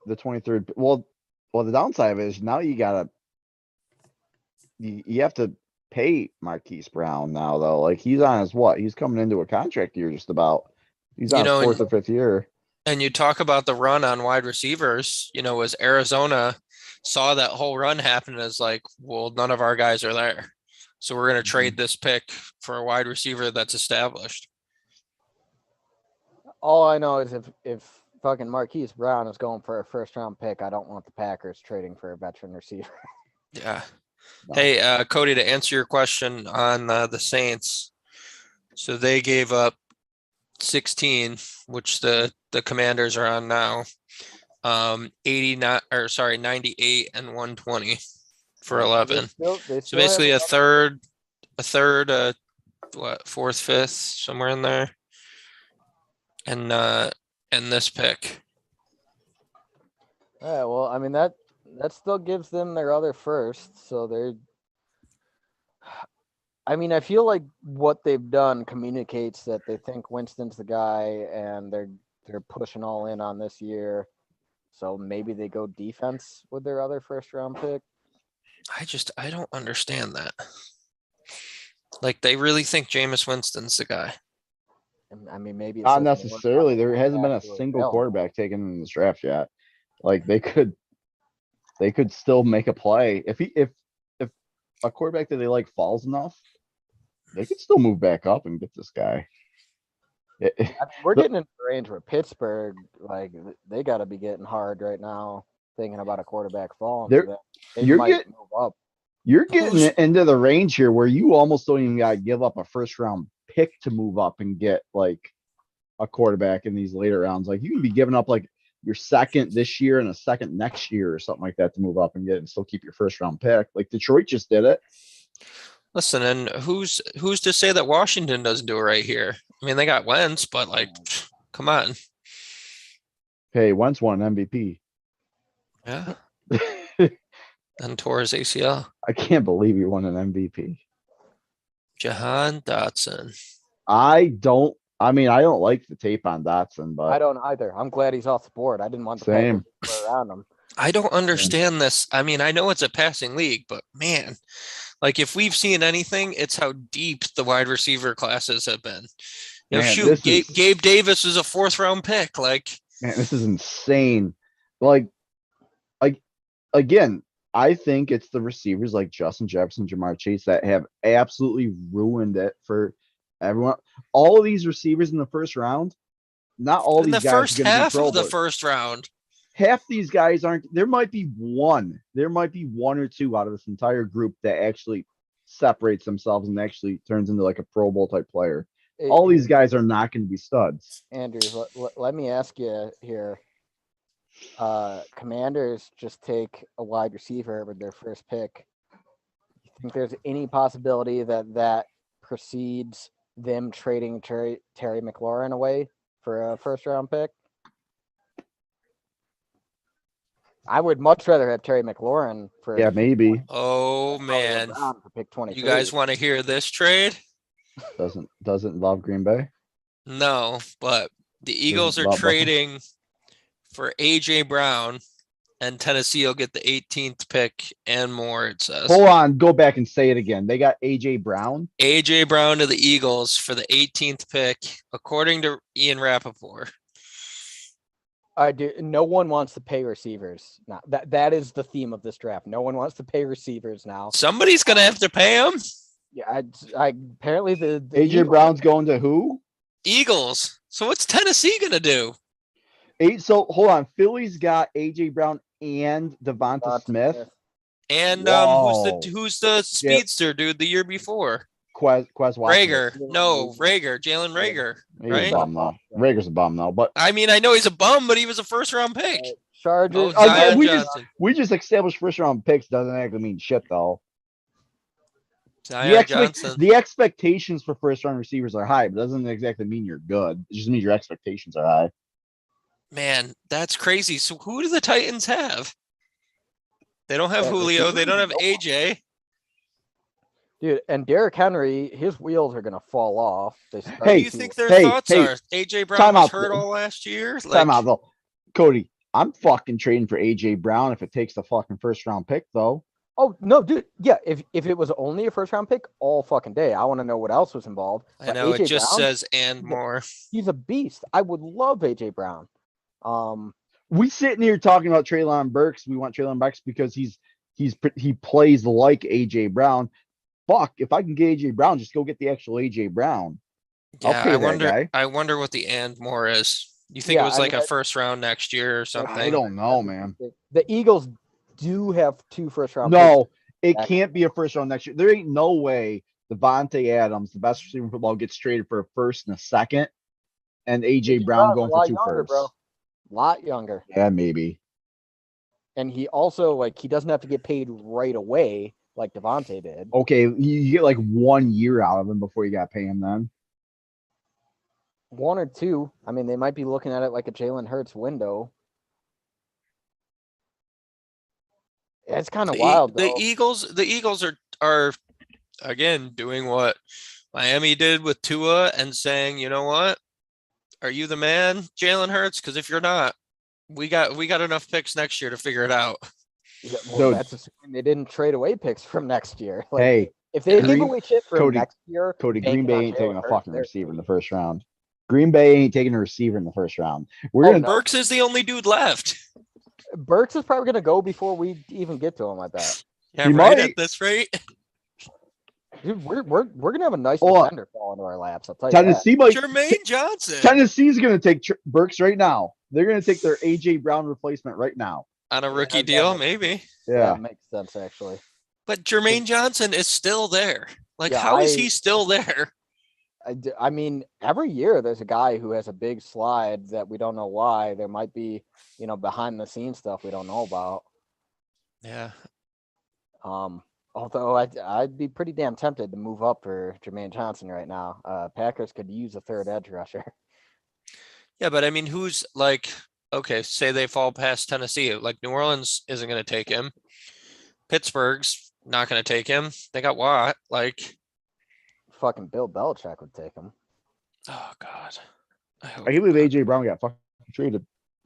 Speaker 1: 23rd. Well, the downside of it is now you have to pay Marquise Brown now though. Like he's on his what? He's coming into a contract year just about. He's
Speaker 3: You
Speaker 1: on his
Speaker 3: know,
Speaker 1: fourth or fifth year.
Speaker 3: and you talk about the run on wide receivers, as Arizona saw that whole run happen as like, well, none of our guys are there. So we're going to trade this pick for a wide receiver that's established.
Speaker 2: All I know is if fucking Marquise Brown is going for a first round pick, I don't want the Packers trading for a veteran receiver.
Speaker 3: Yeah.
Speaker 1: No.
Speaker 3: Hey, Cody, to answer your question on the Saints. So they gave up 16, which the Commanders are on now. 98 and 120 for 11.
Speaker 2: They
Speaker 3: So
Speaker 2: still
Speaker 3: basically
Speaker 2: have
Speaker 3: a third, fourth, fifth, somewhere in there. And this pick.
Speaker 2: Yeah, well, I mean that still gives them their other first, so they're. I mean, I feel like what they've done communicates that they think Winston's the guy, and they're pushing all in on this year. So maybe they go defense with their other first round pick.
Speaker 3: I don't understand that. Like they really think Jameis Winston's the guy.
Speaker 2: I mean, maybe
Speaker 1: Not necessarily. There hasn't been a single
Speaker 2: available.
Speaker 1: quarterback taken in this draft yet. Like they could still make a play if a quarterback that they like falls enough, they could still move back up and get this guy.
Speaker 2: I mean, we're
Speaker 1: The-
Speaker 2: getting into the range where Pittsburgh, like, they got to be getting hard right now, thinking about a quarterback falling.
Speaker 1: They're-
Speaker 2: So they
Speaker 1: you're
Speaker 2: might
Speaker 1: getting-
Speaker 2: move up.
Speaker 1: You're getting
Speaker 3: Who's-
Speaker 1: into the range here where you almost don't even gotta give up a first round pick to move up and get like a quarterback in these later rounds. Like you can be giving up like your second this year and a second next year or something like that to move up and get and still keep your first round pick. Like Detroit just did it.
Speaker 3: Listen, and who's to say that Washington doesn't do it right here? I mean, they got Wentz, but like, come on.
Speaker 1: Hey, Wentz won an MVP.
Speaker 3: Yeah. And tore his ACL.
Speaker 1: I can't believe he won an MVP.
Speaker 3: Jahan Dotson.
Speaker 1: I don't like the tape on Dotson,
Speaker 2: I
Speaker 1: but
Speaker 2: don't either. I'm glad he's off the board. I didn't want the
Speaker 1: Same.
Speaker 2: Packers to play around him.
Speaker 3: I don't understand this. I mean, I know it's a passing league, but man, like if we've seen anything, it's how deep the wide receiver classes have been.
Speaker 1: Man,
Speaker 3: Shoot,
Speaker 1: this is-
Speaker 3: Gabe Davis is a 4th round pick. Like,
Speaker 1: man, this is insane. Like again, I think it's the receivers like Justin Jefferson, Jamar Chase that have absolutely ruined it for everyone. All of these receivers in the first round, not all
Speaker 3: in
Speaker 1: these
Speaker 3: the
Speaker 1: guys
Speaker 3: first
Speaker 1: are gonna be
Speaker 3: half
Speaker 1: Pro
Speaker 3: of the
Speaker 1: Bowlers.
Speaker 3: first round.
Speaker 1: Half these guys aren't. There might be one or two out of this entire group that actually separates themselves and actually turns into like a Pro Bowl type player.
Speaker 2: Hey,
Speaker 1: All these guys are not going to be studs.
Speaker 2: Andrews, let me ask you here. Commanders just take a wide receiver with their first pick. You think there's any possibility that precedes them trading Terry McLaurin away for a first round pick? I would much rather have Terry McLaurin for
Speaker 1: Yeah, maybe.
Speaker 3: Oh man,
Speaker 2: for pick 23.
Speaker 3: you guys want to hear this trade?
Speaker 1: Doesn't involve Green Bay.
Speaker 3: No, but the Eagles are
Speaker 1: involve Buffalo?
Speaker 3: trading for AJ Brown, and Tennessee will get the 18th pick and more. It says.
Speaker 1: Hold on, go back and say it again. They got AJ Brown.
Speaker 3: AJ Brown to the Eagles for the 18th pick, according to Ian Rappaport.
Speaker 2: I do. No one wants to pay receivers now. That is the theme of this draft. No one wants to pay receivers now.
Speaker 3: Somebody's gonna have to pay him.
Speaker 2: Yeah, I apparently the
Speaker 1: AJ
Speaker 2: Eagles-
Speaker 1: Brown's going to who?
Speaker 3: Eagles. So what's Tennessee gonna do?
Speaker 1: So hold on. Philly's got AJ Brown and Devonta
Speaker 2: Devonta
Speaker 1: Smith.
Speaker 3: And
Speaker 1: Whoa.
Speaker 3: who's the speedster dude the year before?
Speaker 1: Quez Watkins.
Speaker 3: Rager. No, Rager. Jalen Rager.
Speaker 1: He's
Speaker 3: right?
Speaker 1: a bum though. Rager's a bum though. But
Speaker 3: I mean, I know he's a bum, but he was a first round pick.
Speaker 2: Chargers.
Speaker 3: Oh,
Speaker 1: yeah,
Speaker 3: Zion
Speaker 1: we
Speaker 3: Johnson.
Speaker 1: we just established first round picks doesn't actually mean shit though.
Speaker 3: Zion Johnson.
Speaker 1: The expectations for first round receivers are high, but doesn't exactly mean you're good. It just means your expectations are high.
Speaker 3: Man, that's crazy. So who do the Titans have? They don't have
Speaker 2: Yeah,
Speaker 3: Julio. They don't have
Speaker 2: receivers,
Speaker 3: AJ.
Speaker 2: Dude, and Derrick Henry, his wheels are gonna fall off. They start
Speaker 3: What do
Speaker 1: Hey,
Speaker 3: you
Speaker 2: to-
Speaker 3: think their
Speaker 1: hey,
Speaker 3: thoughts
Speaker 1: hey,
Speaker 3: are? AJ Brown
Speaker 1: time
Speaker 3: was
Speaker 1: out.
Speaker 3: hurt all last year.
Speaker 1: Time out though. Cody, I'm fucking trading for AJ Brown if it takes the fucking first round pick though.
Speaker 2: Oh no, dude. Yeah, if it was only a first round pick all fucking day, I want to know what else was involved.
Speaker 3: I
Speaker 2: But
Speaker 3: know it
Speaker 2: AJ
Speaker 3: just
Speaker 2: Brown,
Speaker 3: says and more.
Speaker 2: he's a beast. I would love AJ Brown.
Speaker 1: We sitting here talking about Treylon Burks. We want Treylon Burks because he plays like AJ Brown. Fuck, if I can get AJ Brown, just go get the actual AJ Brown. I'll
Speaker 3: Yeah,
Speaker 1: pay
Speaker 3: I
Speaker 1: that
Speaker 3: wonder.
Speaker 1: guy.
Speaker 3: I wonder what the and more is. You think
Speaker 2: Yeah,
Speaker 3: it was
Speaker 2: I
Speaker 3: like
Speaker 2: mean,
Speaker 3: a first round next year or something?
Speaker 1: I don't know, man.
Speaker 2: The Eagles do have 2 first round picks.
Speaker 1: No, it
Speaker 2: Back-
Speaker 1: can't be a first round next year. There ain't no way Devontae Adams, the best receiver in football, gets traded for a first and a second, and AJ Brown
Speaker 2: Brown's a
Speaker 1: going
Speaker 2: lot
Speaker 1: for 2
Speaker 2: younger,
Speaker 1: firsts.
Speaker 2: bro. Lot younger.
Speaker 1: Yeah, maybe.
Speaker 2: And he also he doesn't have to get paid right away like Devontae did.
Speaker 1: Okay, you get like 1 year out of him before you got to pay him then.
Speaker 2: 1 or 2. I mean, they might be looking at it like a Jalen Hurts window. It's kind of wild.
Speaker 3: The Eagles are again doing what Miami did with Tua and saying, you know what? Are you the man, Jalen Hurts? Because if you're not, we got enough picks next year to figure it out.
Speaker 2: Yeah, well,
Speaker 1: Dude.
Speaker 2: that's assuming they didn't trade away picks from next year. Like,
Speaker 1: Hey,
Speaker 2: if they
Speaker 1: Green-
Speaker 2: give away shit for
Speaker 1: Cody-
Speaker 2: next year,
Speaker 1: Cody,
Speaker 2: banking
Speaker 1: Green Bay
Speaker 2: on
Speaker 1: ain't
Speaker 2: Jalen
Speaker 1: taking a
Speaker 2: Hurts,
Speaker 1: fucking
Speaker 2: they're
Speaker 1: receiver in the
Speaker 2: safe.
Speaker 1: first round. Green Bay ain't taking a receiver in the first round. We're
Speaker 2: Oh,
Speaker 1: gonna
Speaker 2: no.
Speaker 3: Burks is the only dude left.
Speaker 2: Burks is probably gonna go before we even get to him. I bet.
Speaker 3: Yeah,
Speaker 1: He
Speaker 3: right
Speaker 1: might.
Speaker 3: at this rate.
Speaker 2: Dude, we're gonna have a nice
Speaker 1: Oh,
Speaker 2: defender fall into our laps. I'll tell you that.
Speaker 1: Tennessee might.
Speaker 3: Jermaine Johnson
Speaker 1: Tennessee's gonna take Burks right now. They're gonna take their AJ Brown replacement right now.
Speaker 3: on a rookie
Speaker 2: that
Speaker 3: deal,
Speaker 2: makes-
Speaker 3: maybe.
Speaker 1: Yeah.
Speaker 2: That makes sense actually.
Speaker 3: But Jermaine Johnson is still there. Like,
Speaker 2: Yeah,
Speaker 3: how is he still there?
Speaker 2: I mean, every year there's a guy who has a big slide that we don't know why. There might be, behind the scenes stuff we don't know about.
Speaker 3: Yeah.
Speaker 2: Although I'd be pretty damn tempted to move up for Jermaine Johnson right now. Packers could use a third edge rusher.
Speaker 3: Yeah, but I mean, who's like, okay, say they fall past Tennessee. Like, New Orleans isn't going to take him. Pittsburgh's not going to take him. They got Watt. Like,
Speaker 2: Fucking Bill Belichick would take him.
Speaker 3: oh, God.
Speaker 1: I can't believe AJ Brown got fucking traded.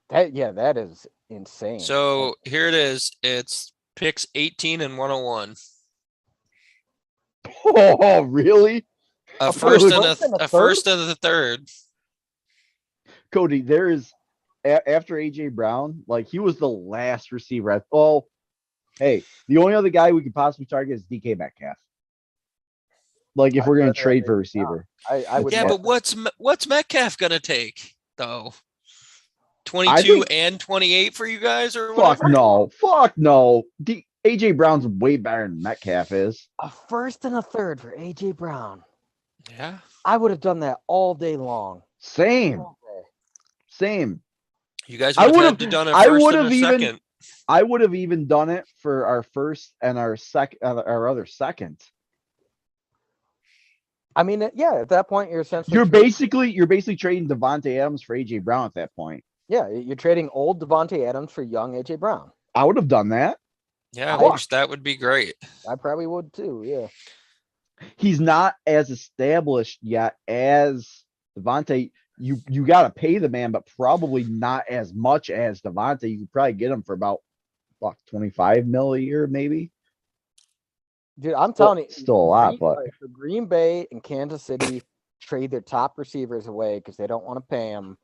Speaker 2: That is insane.
Speaker 3: So here it is. It's picks 18 and 101.
Speaker 1: Oh, really?
Speaker 3: A
Speaker 2: first
Speaker 3: first
Speaker 2: and
Speaker 3: and
Speaker 2: a
Speaker 3: a first and a third.
Speaker 1: Cody, there is after AJ Brown, like he was the last receiver. Hey, the only other guy we could possibly target is DK Metcalf. Like if
Speaker 2: I'd
Speaker 1: we're gonna
Speaker 2: rather
Speaker 1: trade
Speaker 2: have
Speaker 1: for a
Speaker 2: AJ
Speaker 1: receiver,
Speaker 2: I would.
Speaker 3: Yeah,
Speaker 2: love
Speaker 3: but
Speaker 2: to-
Speaker 3: what's Metcalf gonna take though? 22 and 28 for you guys or whatever?
Speaker 1: fuck no. AJ Brown's way better than Metcalf is.
Speaker 2: a first and a third for AJ Brown.
Speaker 3: Yeah.
Speaker 2: I would have done that all day long.
Speaker 1: Same,
Speaker 2: All day.
Speaker 1: same.
Speaker 3: You guys
Speaker 1: I
Speaker 3: would have
Speaker 1: would've-
Speaker 3: had to done a
Speaker 1: I
Speaker 3: first and
Speaker 1: would've
Speaker 3: a
Speaker 1: even-
Speaker 3: second.
Speaker 1: I would have even done it for our first and our other second.
Speaker 2: I mean, yeah. At that point, you're essentially
Speaker 1: You're basically trading Devontae Adams for AJ Brown at that point.
Speaker 2: you're trading old Devontae Adams for young AJ Brown.
Speaker 1: I would have done that.
Speaker 3: Yeah,
Speaker 2: Fuck.
Speaker 3: which that would be great.
Speaker 2: I probably would too. Yeah.
Speaker 1: He's not as established yet as Devontae. You got to pay the man, but probably not as much as Devontae. You could probably get him for about 25 mil a year, maybe.
Speaker 2: Dude, I'm telling you,
Speaker 1: Still a lot, but
Speaker 2: for Green Bay and Kansas City trade their top receivers away because they don't want to pay them.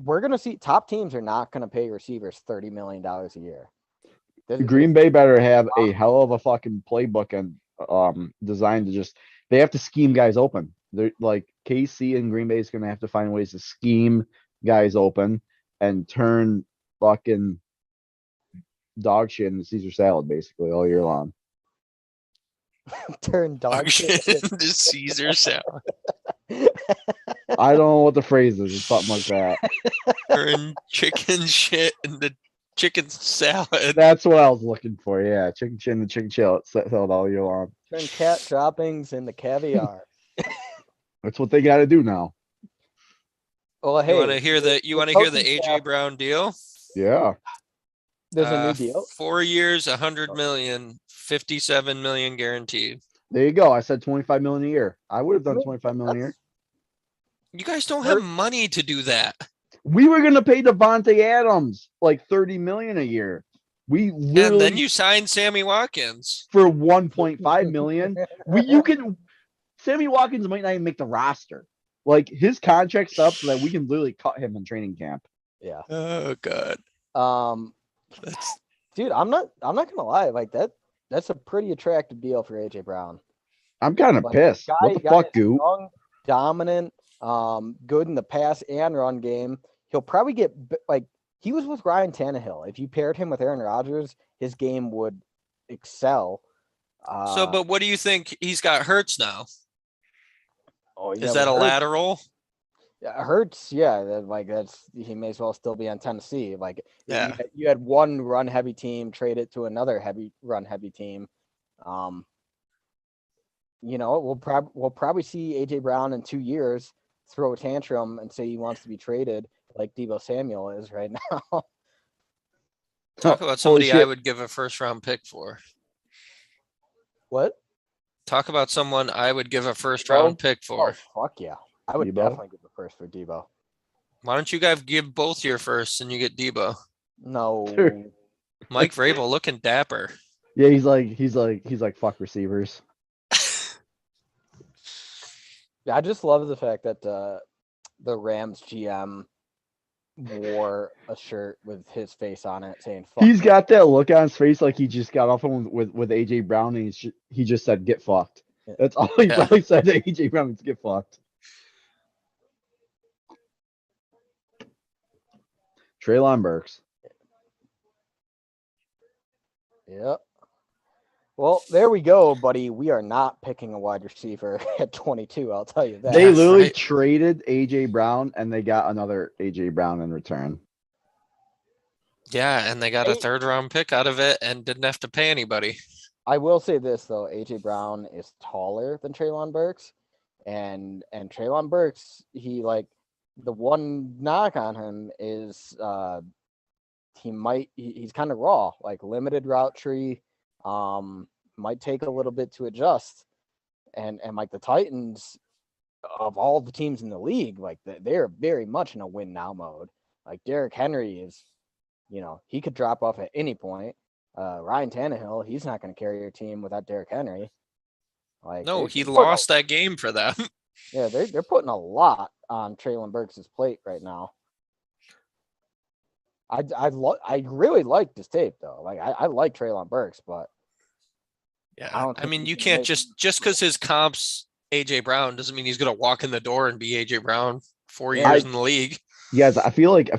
Speaker 2: we're gonna see top teams are not gonna pay receivers $30 million a year.
Speaker 1: Green Bay better have a hell of a fucking playbook and designed to just they have to scheme guys open. They're like KC and Green Bay is gonna have to find ways to scheme guys open and turn fucking dog shit into Caesar salad basically all year long.
Speaker 2: Turn dog shit.
Speaker 3: into Caesar salad.
Speaker 1: I don't know what the phrase is, it's something like that.
Speaker 3: Turn chicken shit into chicken salad.
Speaker 1: That's what I was looking for. Yeah, chicken chin and chicken salad all year long.
Speaker 2: Turn cat droppings into caviar.
Speaker 1: That's what they got to do now.
Speaker 2: Well, hey,
Speaker 3: You want to hear the
Speaker 2: coaching
Speaker 3: AJ
Speaker 2: staff-
Speaker 3: Brown deal?
Speaker 1: Yeah,
Speaker 2: There's a new deal.
Speaker 3: 4 years, 100 million, 57 million guaranteed.
Speaker 1: there you go. I said 25 million a year. I would have done
Speaker 2: Well,
Speaker 1: 25 million a year.
Speaker 3: You guys don't have money to do that.
Speaker 1: We were gonna pay Devontae Adams like 30 million a year. We
Speaker 3: And
Speaker 1: literally
Speaker 3: then you sign Sammy Watkins.
Speaker 1: for 1.5 million. You can Sammy Watkins might not even make the roster. Like his contract's up so that we can literally cut him in training camp.
Speaker 2: Yeah.
Speaker 3: Oh god. That's
Speaker 2: Dude, I'm not gonna lie, like that's a pretty attractive deal for AJ Brown.
Speaker 1: I'm kind of
Speaker 2: Like,
Speaker 1: pissed. What the fuck,
Speaker 2: is
Speaker 1: Goop?
Speaker 2: strong, dominant, good in the pass and run game. He'll probably get like he was with Ryan Tannehill. If you paired him with Aaron Rodgers, his game would excel.
Speaker 3: so but what do you think? He's got Hurts now.
Speaker 2: Oh,
Speaker 3: Is that a lateral?
Speaker 2: Hurts, yeah, that's he may as well still be on Tennessee. Like
Speaker 3: Yeah.
Speaker 2: you had one run heavy team trade it to another run heavy team. We'll probably see AJ Brown in 2 years throw a tantrum and say he wants to be traded like Deebo Samuel is right now.
Speaker 3: Talk
Speaker 1: Holy
Speaker 3: about somebody I
Speaker 1: shit.
Speaker 3: would give a first round pick for.
Speaker 2: What?
Speaker 3: Talk about someone I would give a first
Speaker 2: Debo?
Speaker 3: round pick for.
Speaker 2: Oh, fuck yeah. I would
Speaker 1: Debo?
Speaker 2: definitely give the first for Debo.
Speaker 3: Why don't you guys give both your firsts and you get Debo?
Speaker 2: No.
Speaker 1: Sure.
Speaker 3: Mike Vrabel looking dapper.
Speaker 1: Yeah, he's like fuck receivers.
Speaker 2: I just love the fact that the Rams GM wore a shirt with his face on it saying fuck.
Speaker 1: He's got that look on his face like he just got off on with AJ Brown and he just said get fucked.
Speaker 2: Yeah.
Speaker 1: That's all he
Speaker 3: Yeah.
Speaker 1: probably said to AJ Brown is get fucked. Treylon Burks.
Speaker 2: Yep. Well, there we go, buddy. We are not picking a wide receiver at 22. I'll tell you that.
Speaker 1: They
Speaker 3: That's
Speaker 1: literally
Speaker 3: right.
Speaker 1: traded AJ Brown and they got another AJ Brown in return.
Speaker 3: Yeah, and they got a
Speaker 2: Hey.
Speaker 3: third round pick out of it and didn't have to pay anybody.
Speaker 2: I will say this though: AJ Brown is taller than Treylon Burks, and Treylon Burks, the one knock on him is he's kind of raw, like limited route tree. Might take a little bit to adjust, and like the Titans, of all the teams in the league, like they're very much in a win now mode. Like Derrick Henry is, he could drop off at any point. Ryan Tannehill, he's not going to carry your team without Derrick Henry. Like
Speaker 3: No,
Speaker 2: they're
Speaker 3: he
Speaker 2: putting
Speaker 3: lost that game for them.
Speaker 2: they're putting a lot on Treylon Burks' plate right now. I really like this tape though. Like I like Treylon Burks, but
Speaker 3: Yeah.
Speaker 2: don't
Speaker 3: I
Speaker 2: think
Speaker 3: mean,
Speaker 2: he
Speaker 3: you
Speaker 2: can
Speaker 3: can't
Speaker 2: make-
Speaker 3: just because his comp's AJ Brown doesn't mean he's gonna walk in the door and be AJ Brown 4
Speaker 2: Yeah.
Speaker 3: years in the league.
Speaker 1: Yes, I feel like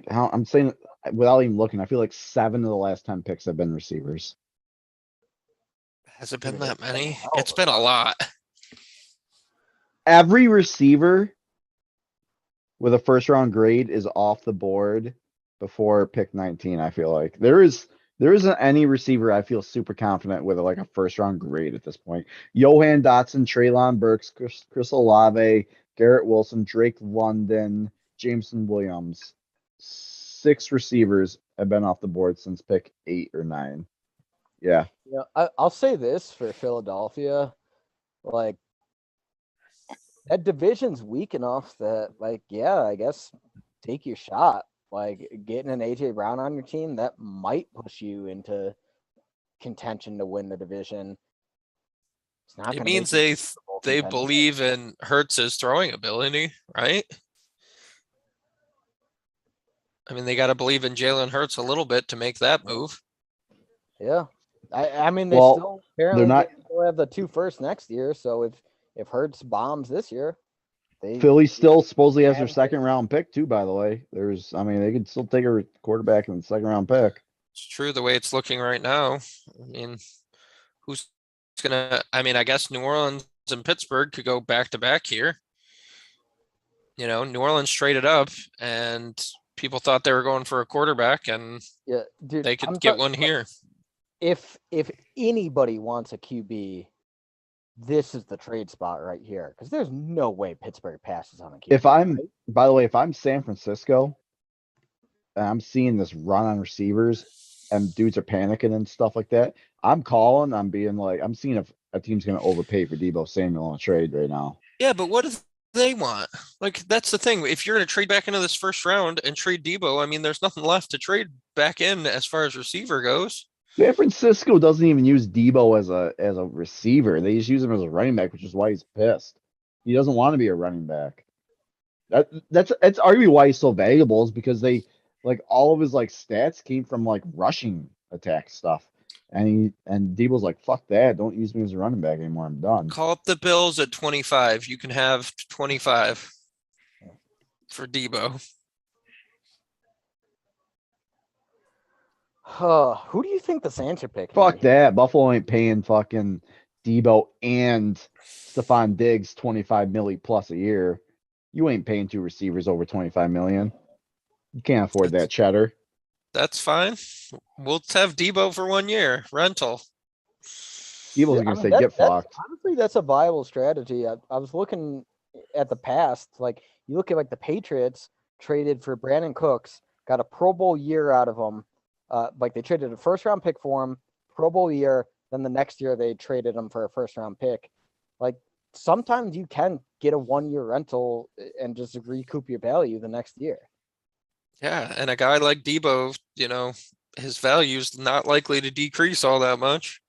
Speaker 1: how I'm saying it without even looking, I feel like 7 of the last 10 picks have been receivers.
Speaker 3: Has it been
Speaker 2: Dude,
Speaker 3: that
Speaker 2: it's been a
Speaker 3: many?
Speaker 2: hell of
Speaker 3: It's
Speaker 2: a
Speaker 3: been a lot.
Speaker 1: Every receiver with a first round grade is off the board before pick 19. I feel like there isn't any receiver I feel super confident with like a first round grade at this point. Johan Dotson, Treylon Burks, Chris Olave, Garrett Wilson, Drake London, Jameson Williams. 6 receivers have been off the board since pick 8 or 9. Yeah.
Speaker 2: I'll say this for Philadelphia, like that division's weak enough that, like, yeah, I guess take your shot. Like getting an AJ Brown on your team that might push you into contention to win the division. It's not
Speaker 3: It
Speaker 2: gonna
Speaker 3: means
Speaker 2: make you
Speaker 3: they
Speaker 2: Super Bowl
Speaker 3: they
Speaker 2: contender.
Speaker 3: believe in Hurts's throwing ability, right? I mean, they got to believe in Jalen Hurts a little bit to make that move.
Speaker 2: Yeah. I mean, they
Speaker 1: Well,
Speaker 2: still apparently
Speaker 1: not-
Speaker 2: they still have the 2 firsts next year. So if Hurts bombs this year, they
Speaker 1: Philly still supposedly has their
Speaker 2: And-
Speaker 1: second round pick too, by the way. I mean, they could still take a quarterback in the second round pick.
Speaker 3: It's true the way it's looking right now. I mean, who's gonna? I mean, I guess New Orleans and Pittsburgh could go back to back here. You know, New Orleans traded up, and people thought they were going for a quarterback, and
Speaker 2: yeah, dude,
Speaker 3: they could
Speaker 2: I'm
Speaker 3: get
Speaker 2: talking
Speaker 3: one
Speaker 2: like,
Speaker 3: here.
Speaker 2: If anybody wants a QB, this is the trade spot right here because there's no way Pittsburgh passes on a QB.
Speaker 1: If I'm,
Speaker 2: right?
Speaker 1: by the way, if I'm San Francisco and I'm seeing this run on receivers and dudes are panicking and stuff like that, I'm calling. I'm being like, I'm seeing if a team's going to overpay for Debo Samuel on a trade right now.
Speaker 3: Yeah, but what do they want? Like, that's the thing. If you're going to trade back into this first round and trade Debo, I mean, there's nothing left to trade back in as far as receiver goes.
Speaker 1: San Francisco doesn't even use Debo as a receiver. They just use him as a running back, which is why he's pissed. He doesn't want to be a running back. That's arguably why he's so valuable is because they like all of his like stats came from like rushing attack stuff. And Debo's like, fuck that. Don't use me as a running back anymore. I'm done.
Speaker 3: Call up the Bills at 25. You can have 25 for Debo.
Speaker 2: Who do you think the Saints are picking?
Speaker 1: Fuck that. Buffalo ain't paying fucking Debo and Stephon Diggs 25 milli plus a year. You ain't paying two receivers over 25 million. You can't afford that cheddar.
Speaker 3: That's fine. We'll have Debo for 1 year rental.
Speaker 1: Debo's
Speaker 2: I
Speaker 1: gonna
Speaker 2: mean,
Speaker 1: say,
Speaker 2: that-
Speaker 1: get
Speaker 2: that's-
Speaker 1: fucked.
Speaker 2: Honestly, that's a viable strategy. I was looking at the past. Like you look at like the Patriots traded for Brandon Cooks, got a Pro Bowl year out of him. Like they traded a first round pick for him, Pro Bowl year. Then the next year they traded him for a first round pick. Like sometimes you can get a 1 year rental and just recoup your value the next year.
Speaker 3: Yeah, and a guy like Debo, you know, his value's not likely to decrease all that much.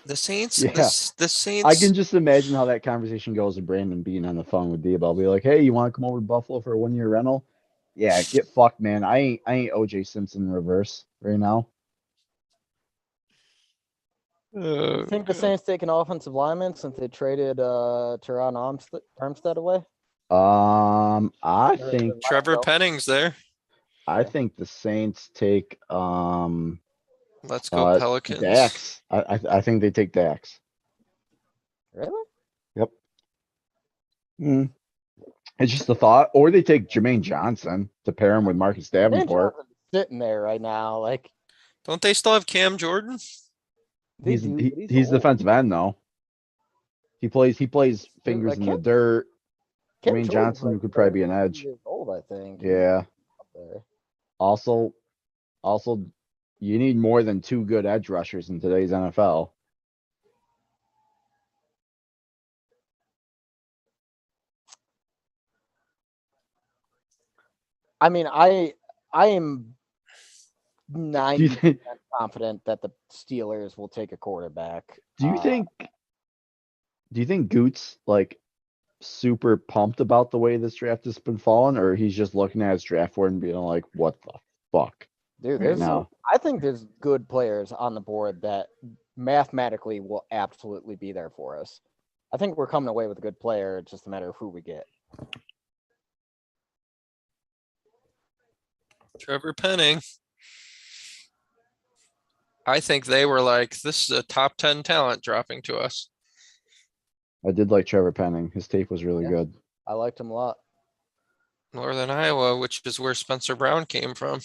Speaker 3: The Saints,
Speaker 1: Yeah.
Speaker 3: the
Speaker 1: I
Speaker 3: Saints,
Speaker 1: can just imagine how that conversation goes with Brandon being on the phone with Debo. I'll be like, hey, you want to come over to Buffalo for a 1 year rental? Yeah, get fucked, man. I ain't OJ Simpson in reverse right now.
Speaker 2: I think the Saints take an offensive lineman since they traded Teron Armstead away.
Speaker 1: I
Speaker 2: Or
Speaker 1: think
Speaker 3: Trevor
Speaker 2: Michael.
Speaker 3: Penning's there.
Speaker 1: I think the Saints take
Speaker 3: Let's go Pelicans.
Speaker 1: Dax. I think they take Dax.
Speaker 2: Really?
Speaker 1: Yep. It's just a thought. Or they take Jermaine Johnson to pair him with Marcus
Speaker 2: Man,
Speaker 1: Davenport.
Speaker 2: Johnson's sitting there right now. Like
Speaker 3: Don't they still have Cam Jordan?
Speaker 2: they
Speaker 1: He's
Speaker 2: do,
Speaker 1: he,
Speaker 2: but
Speaker 1: he's
Speaker 2: old.
Speaker 1: defensive end though. He plays fingers in the
Speaker 2: Cam-
Speaker 1: dirt.
Speaker 2: Cam
Speaker 1: Jermaine
Speaker 2: Jordan's,
Speaker 1: Johnson
Speaker 2: like,
Speaker 1: could probably be an
Speaker 2: 30
Speaker 1: edge.
Speaker 2: years old, I think. He's
Speaker 1: Yeah.
Speaker 2: up there.
Speaker 1: Also, you need more than two good edge rushers in today's NFL.
Speaker 2: I mean, I am
Speaker 1: Do you
Speaker 2: 90%
Speaker 1: think?
Speaker 2: confident that the Steelers will take a quarterback.
Speaker 1: Do you think? Do you think Goots like super pumped about the way this draft has been falling, or he's just looking at his draft board and being like, "What the fuck?"
Speaker 2: Dude,
Speaker 1: right
Speaker 2: there's
Speaker 1: now?
Speaker 2: I think there's good players on the board that mathematically will absolutely be there for us. I think we're coming away with a good player. It's just a matter of who we get.
Speaker 3: Trevor Penning. I think they were like, this is a top 10 talent dropping to us.
Speaker 1: I did like Trevor Penning. His tape was really
Speaker 2: Yeah.
Speaker 1: good.
Speaker 2: I liked him a lot.
Speaker 3: Northern Iowa, which is where Spencer Brown came from.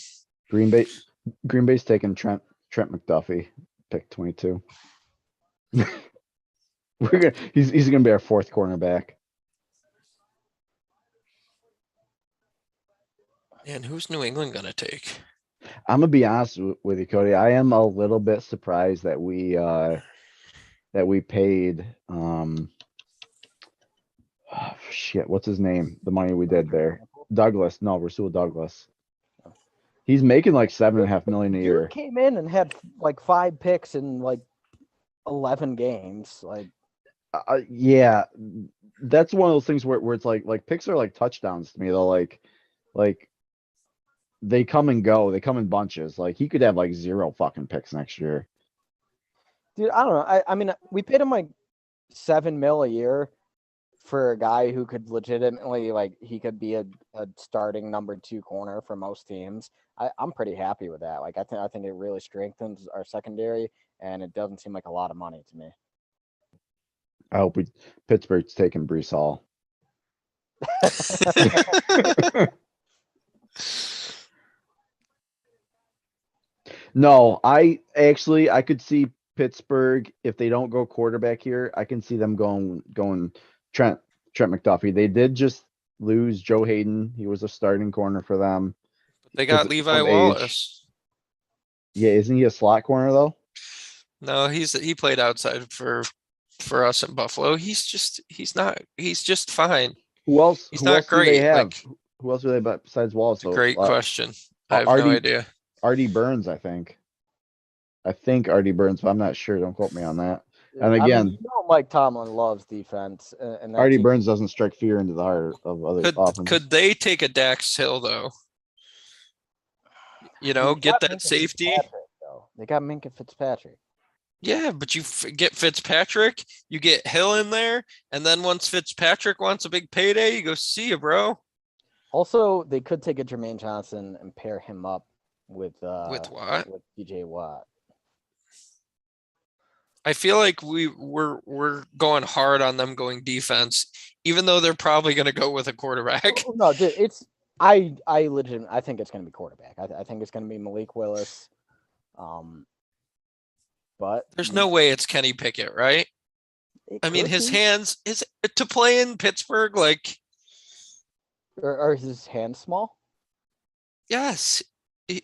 Speaker 1: Green Bay's taking Trent McDuffie, pick 22. He's gonna be our fourth cornerback.
Speaker 3: And who's New England gonna take?
Speaker 1: I'm gonna be honest with you, Cody. I am a little bit surprised that we paid shit, what's his name? The money we did there. Douglas. No, Rasul Douglas. He's making like $7.5 million a
Speaker 2: Dude
Speaker 1: year.
Speaker 2: came in and had like 5 picks in like 11 games. Like
Speaker 1: Yeah, that's one of those things where it's like picks are like touchdowns to me. They'll like like they come and go. They come in bunches. Like he could have like 0 fucking picks next year.
Speaker 2: Dude, I don't know. I mean, we paid him like $7 million a year for a guy who could legitimately he could be a starting number 2 corner for most teams. I'm pretty happy with that. Like I think it really strengthens our secondary, and it doesn't seem like a lot of money to me.
Speaker 1: I hope Pittsburgh's taking Brees Hall. No, I could see Pittsburgh if they don't go quarterback here. I can see them going Trent McDuffie. They did just lose Joe Hayden. He was a starting corner for them.
Speaker 3: They got
Speaker 1: Because
Speaker 3: Levi
Speaker 1: of age.
Speaker 3: Wallace.
Speaker 1: Yeah, isn't he a slot corner though?
Speaker 3: No, he played outside for us in Buffalo. He's just fine.
Speaker 1: Who else?
Speaker 3: He's
Speaker 1: who
Speaker 3: not
Speaker 1: else do they
Speaker 3: great.
Speaker 1: have?
Speaker 3: Like,
Speaker 1: Who else do they have besides Wallace?
Speaker 3: it's a great question. I have
Speaker 1: Artie-
Speaker 3: no idea.
Speaker 1: Artie Burns, I think. Artie Burns, but I'm not sure. Don't quote me on that. And
Speaker 2: I mean,
Speaker 1: again,
Speaker 2: Mike Tomlin loves defense, and that
Speaker 1: Artie
Speaker 2: team-
Speaker 1: Burns doesn't strike fear into the heart of other offenses.
Speaker 3: Could they take a Dax Hill though?
Speaker 2: They
Speaker 3: Get
Speaker 2: got
Speaker 3: that
Speaker 2: Minkah
Speaker 3: safety.
Speaker 2: Fitzpatrick, though. They got Minkah Fitzpatrick.
Speaker 3: Yeah, but you get Fitzpatrick, you get Hill in there, and then once Fitzpatrick wants a big payday, you go see you, bro.
Speaker 2: Also, they could take a Jermaine Johnson and pair him up with
Speaker 3: what?
Speaker 2: With DJ Watt.
Speaker 3: I feel like we're going hard on them going defense, even though they're probably going to go with a quarterback.
Speaker 2: Oh, no, dude, I think it's going to be quarterback. I think it's going to be Malik Willis. But
Speaker 3: There's no way it's Kenny Pickett, right? I mean, his hands is to play in Pittsburgh. Like,
Speaker 2: are his hands small?
Speaker 3: yes,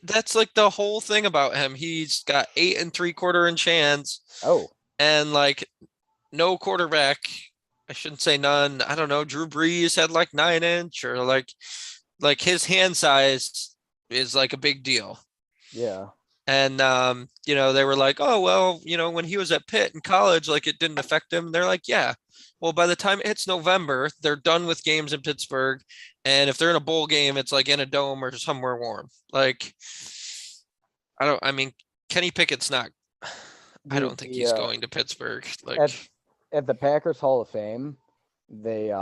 Speaker 3: that's like the whole thing about him. He's got 8 3/4 inch hands.
Speaker 2: Oh,
Speaker 3: and like no quarterback. I shouldn't say none. I don't know. Drew Brees had like 9-inch, or like his hand size is like a big deal.
Speaker 2: yeah.
Speaker 3: And they were like, oh well, when he was at Pitt in college, like it didn't affect him. They're like, yeah. Well, by the time it hits November, they're done with games in Pittsburgh. And if they're in a bowl game, it's like in a dome or somewhere warm. Like, I mean, Kenny Pickett's not, I don't think he's going to Pittsburgh. Like
Speaker 2: at the Packers Hall of Fame, they've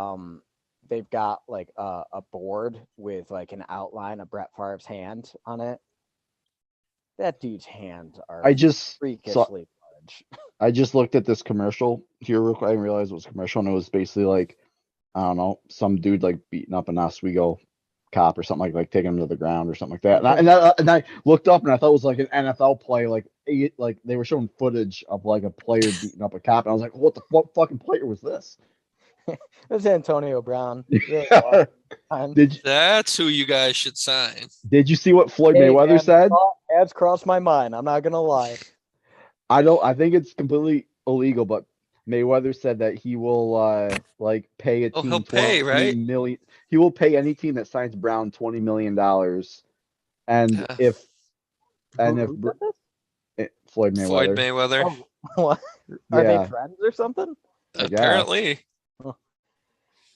Speaker 2: got like a board with like an outline of Brett Favre's hand on it. That dude's hands are freakishly large.
Speaker 1: I just looked at this commercial here real quick. I didn't realize it was a commercial, and it was basically like, I don't know, some dude like beating up an Oswego cop or something, like taking him to the ground or something like that. And I looked up and I thought it was like an NFL play, like they were showing footage of like a player beating up a cop, and I was like, what the fucking player was this?
Speaker 2: It's Antonio Brown.
Speaker 3: That's who you guys should sign.
Speaker 1: Did you see what Floyd Mayweather said?
Speaker 2: Ads crossed my mind. I'm not gonna lie.
Speaker 1: I think it's completely illegal, but Mayweather said that he will pay a team $20 million. He will pay any team that signs Brown $20 million. And if Floyd Mayweather.
Speaker 2: Oh, what? Are they friends or something?
Speaker 3: Apparently.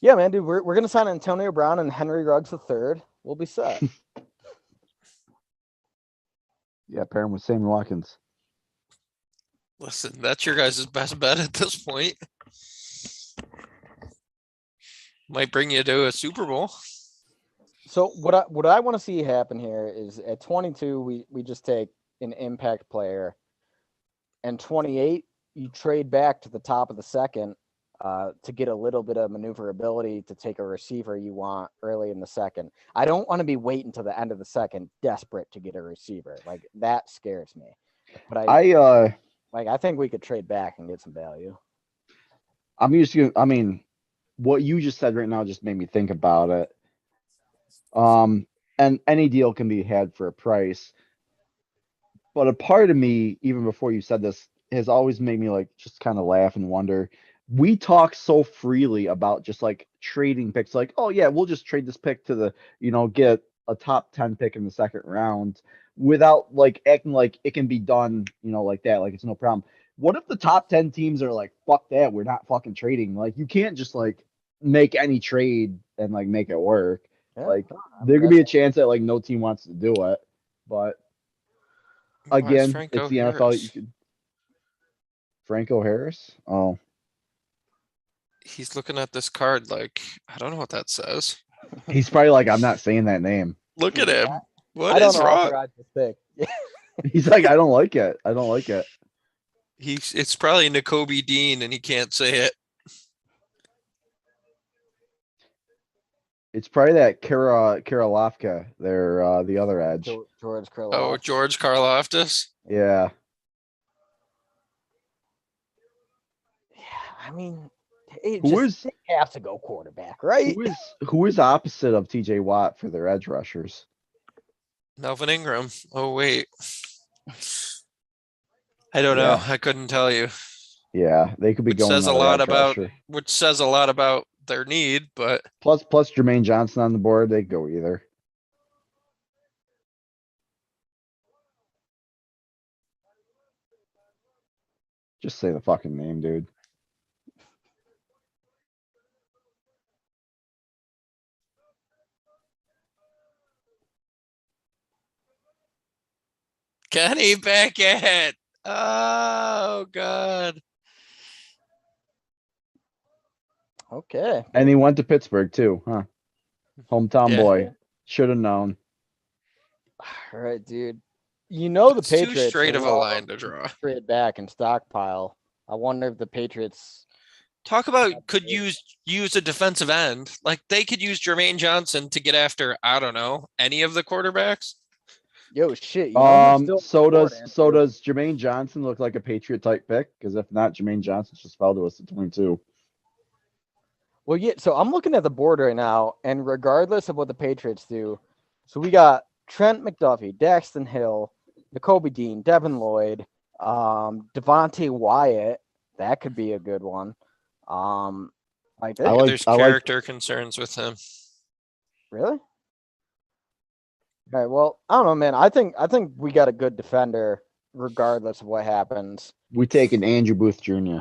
Speaker 2: Yeah, man, dude, we're gonna sign Antonio Brown and Henry Ruggs III. We'll be set.
Speaker 1: Yeah, pair him with Sammy Watkins.
Speaker 3: Listen, that's your guys' best bet at this point. Might bring you to a Super Bowl.
Speaker 2: So what I want to see happen here is at 22 we just take an impact player, and 28 you trade back to the top of the second to get a little bit of maneuverability to take a receiver you want early in the second. I don't want to be waiting to the end of the second, desperate to get a receiver. Like that scares me. But I think we could trade back and get some value.
Speaker 1: What you just said right now just made me think about it. And any deal can be had for a price. But a part of me, even before you said this, has always made me like just kind of laugh and wonder. We talk so freely about just like trading picks, like, oh yeah, we'll just trade this pick to get a top 10 pick in the second round without like acting like it can be done, like that, like it's no problem. What if the top 10 teams are like, fuck that, we're not fucking trading? Like you can't just like make any trade and like make it work.
Speaker 2: Yeah,
Speaker 1: Like,
Speaker 2: I'm
Speaker 1: there could be a
Speaker 2: guessing.
Speaker 1: chance that like no team wants to do it, but
Speaker 3: Why is
Speaker 1: again, it's
Speaker 3: Franco
Speaker 1: the NFL. You
Speaker 3: Harris?
Speaker 1: could Franco Harris. Oh,
Speaker 3: He's looking at this card like, I don't know what that says.
Speaker 1: he's probably like, I'm not saying that name.
Speaker 3: Look at
Speaker 2: Yeah,
Speaker 3: him. What
Speaker 2: I don't
Speaker 3: is wrong?
Speaker 2: authorize this pick.
Speaker 1: He's like, I don't like it. I don't like it.
Speaker 3: It's probably N'Kobe Dean and he can't say it.
Speaker 1: It's probably that Karolofka. They're the other edge.
Speaker 2: George
Speaker 3: Oh,
Speaker 2: Karloff.
Speaker 3: George Karloftis.
Speaker 1: Yeah.
Speaker 2: Yeah, I mean, it
Speaker 1: Who
Speaker 2: just
Speaker 1: is
Speaker 2: they have to go quarterback, right?
Speaker 1: who is opposite of TJ Watt for their edge rushers?
Speaker 3: Melvin Ingram. Oh, wait. I don't know.
Speaker 1: Yeah.
Speaker 3: I couldn't tell you.
Speaker 1: Yeah, they could be
Speaker 3: Which
Speaker 1: going
Speaker 3: says a
Speaker 1: another
Speaker 3: lot
Speaker 1: edge
Speaker 3: about
Speaker 1: rusher.
Speaker 3: which says a lot about their need, but
Speaker 1: Plus Jermaine Johnson on the board. They could go either. Just say the fucking name, dude.
Speaker 3: Kenny Pickett. Oh God.
Speaker 2: Okay.
Speaker 1: And he went to Pittsburgh too, huh? Hometown
Speaker 3: Yeah.
Speaker 1: boy. Should have known.
Speaker 2: All right, dude. You know the
Speaker 3: It's too
Speaker 2: Patriots
Speaker 3: straight of a
Speaker 2: will
Speaker 3: line to draw.
Speaker 2: trade back and stockpile. I wonder if the Patriots.
Speaker 3: Talk about could use a defensive end. Like they could use Jermaine Johnson to get after, I don't know, any of the quarterbacks.
Speaker 2: Yo, shit. You know who's still
Speaker 1: So
Speaker 2: on the board,
Speaker 1: does
Speaker 2: Andrew?
Speaker 1: Jermaine Johnson look like a Patriot type pick? Because if not, Jermaine Johnson just fell to us at 22.
Speaker 2: Well, yeah. So I'm looking at the board right now, and regardless of what the Patriots do, so we got Trent McDuffie, Daxton Hill, N'Kobe Dean, Devin Lloyd, Devontae Wyatt. That could be a good one. Like this.
Speaker 3: There's character concerns with him.
Speaker 2: Really? All right. Well, I don't know, man. I think we got a good defender, regardless of what happens.
Speaker 1: We take an Andrew Booth Jr.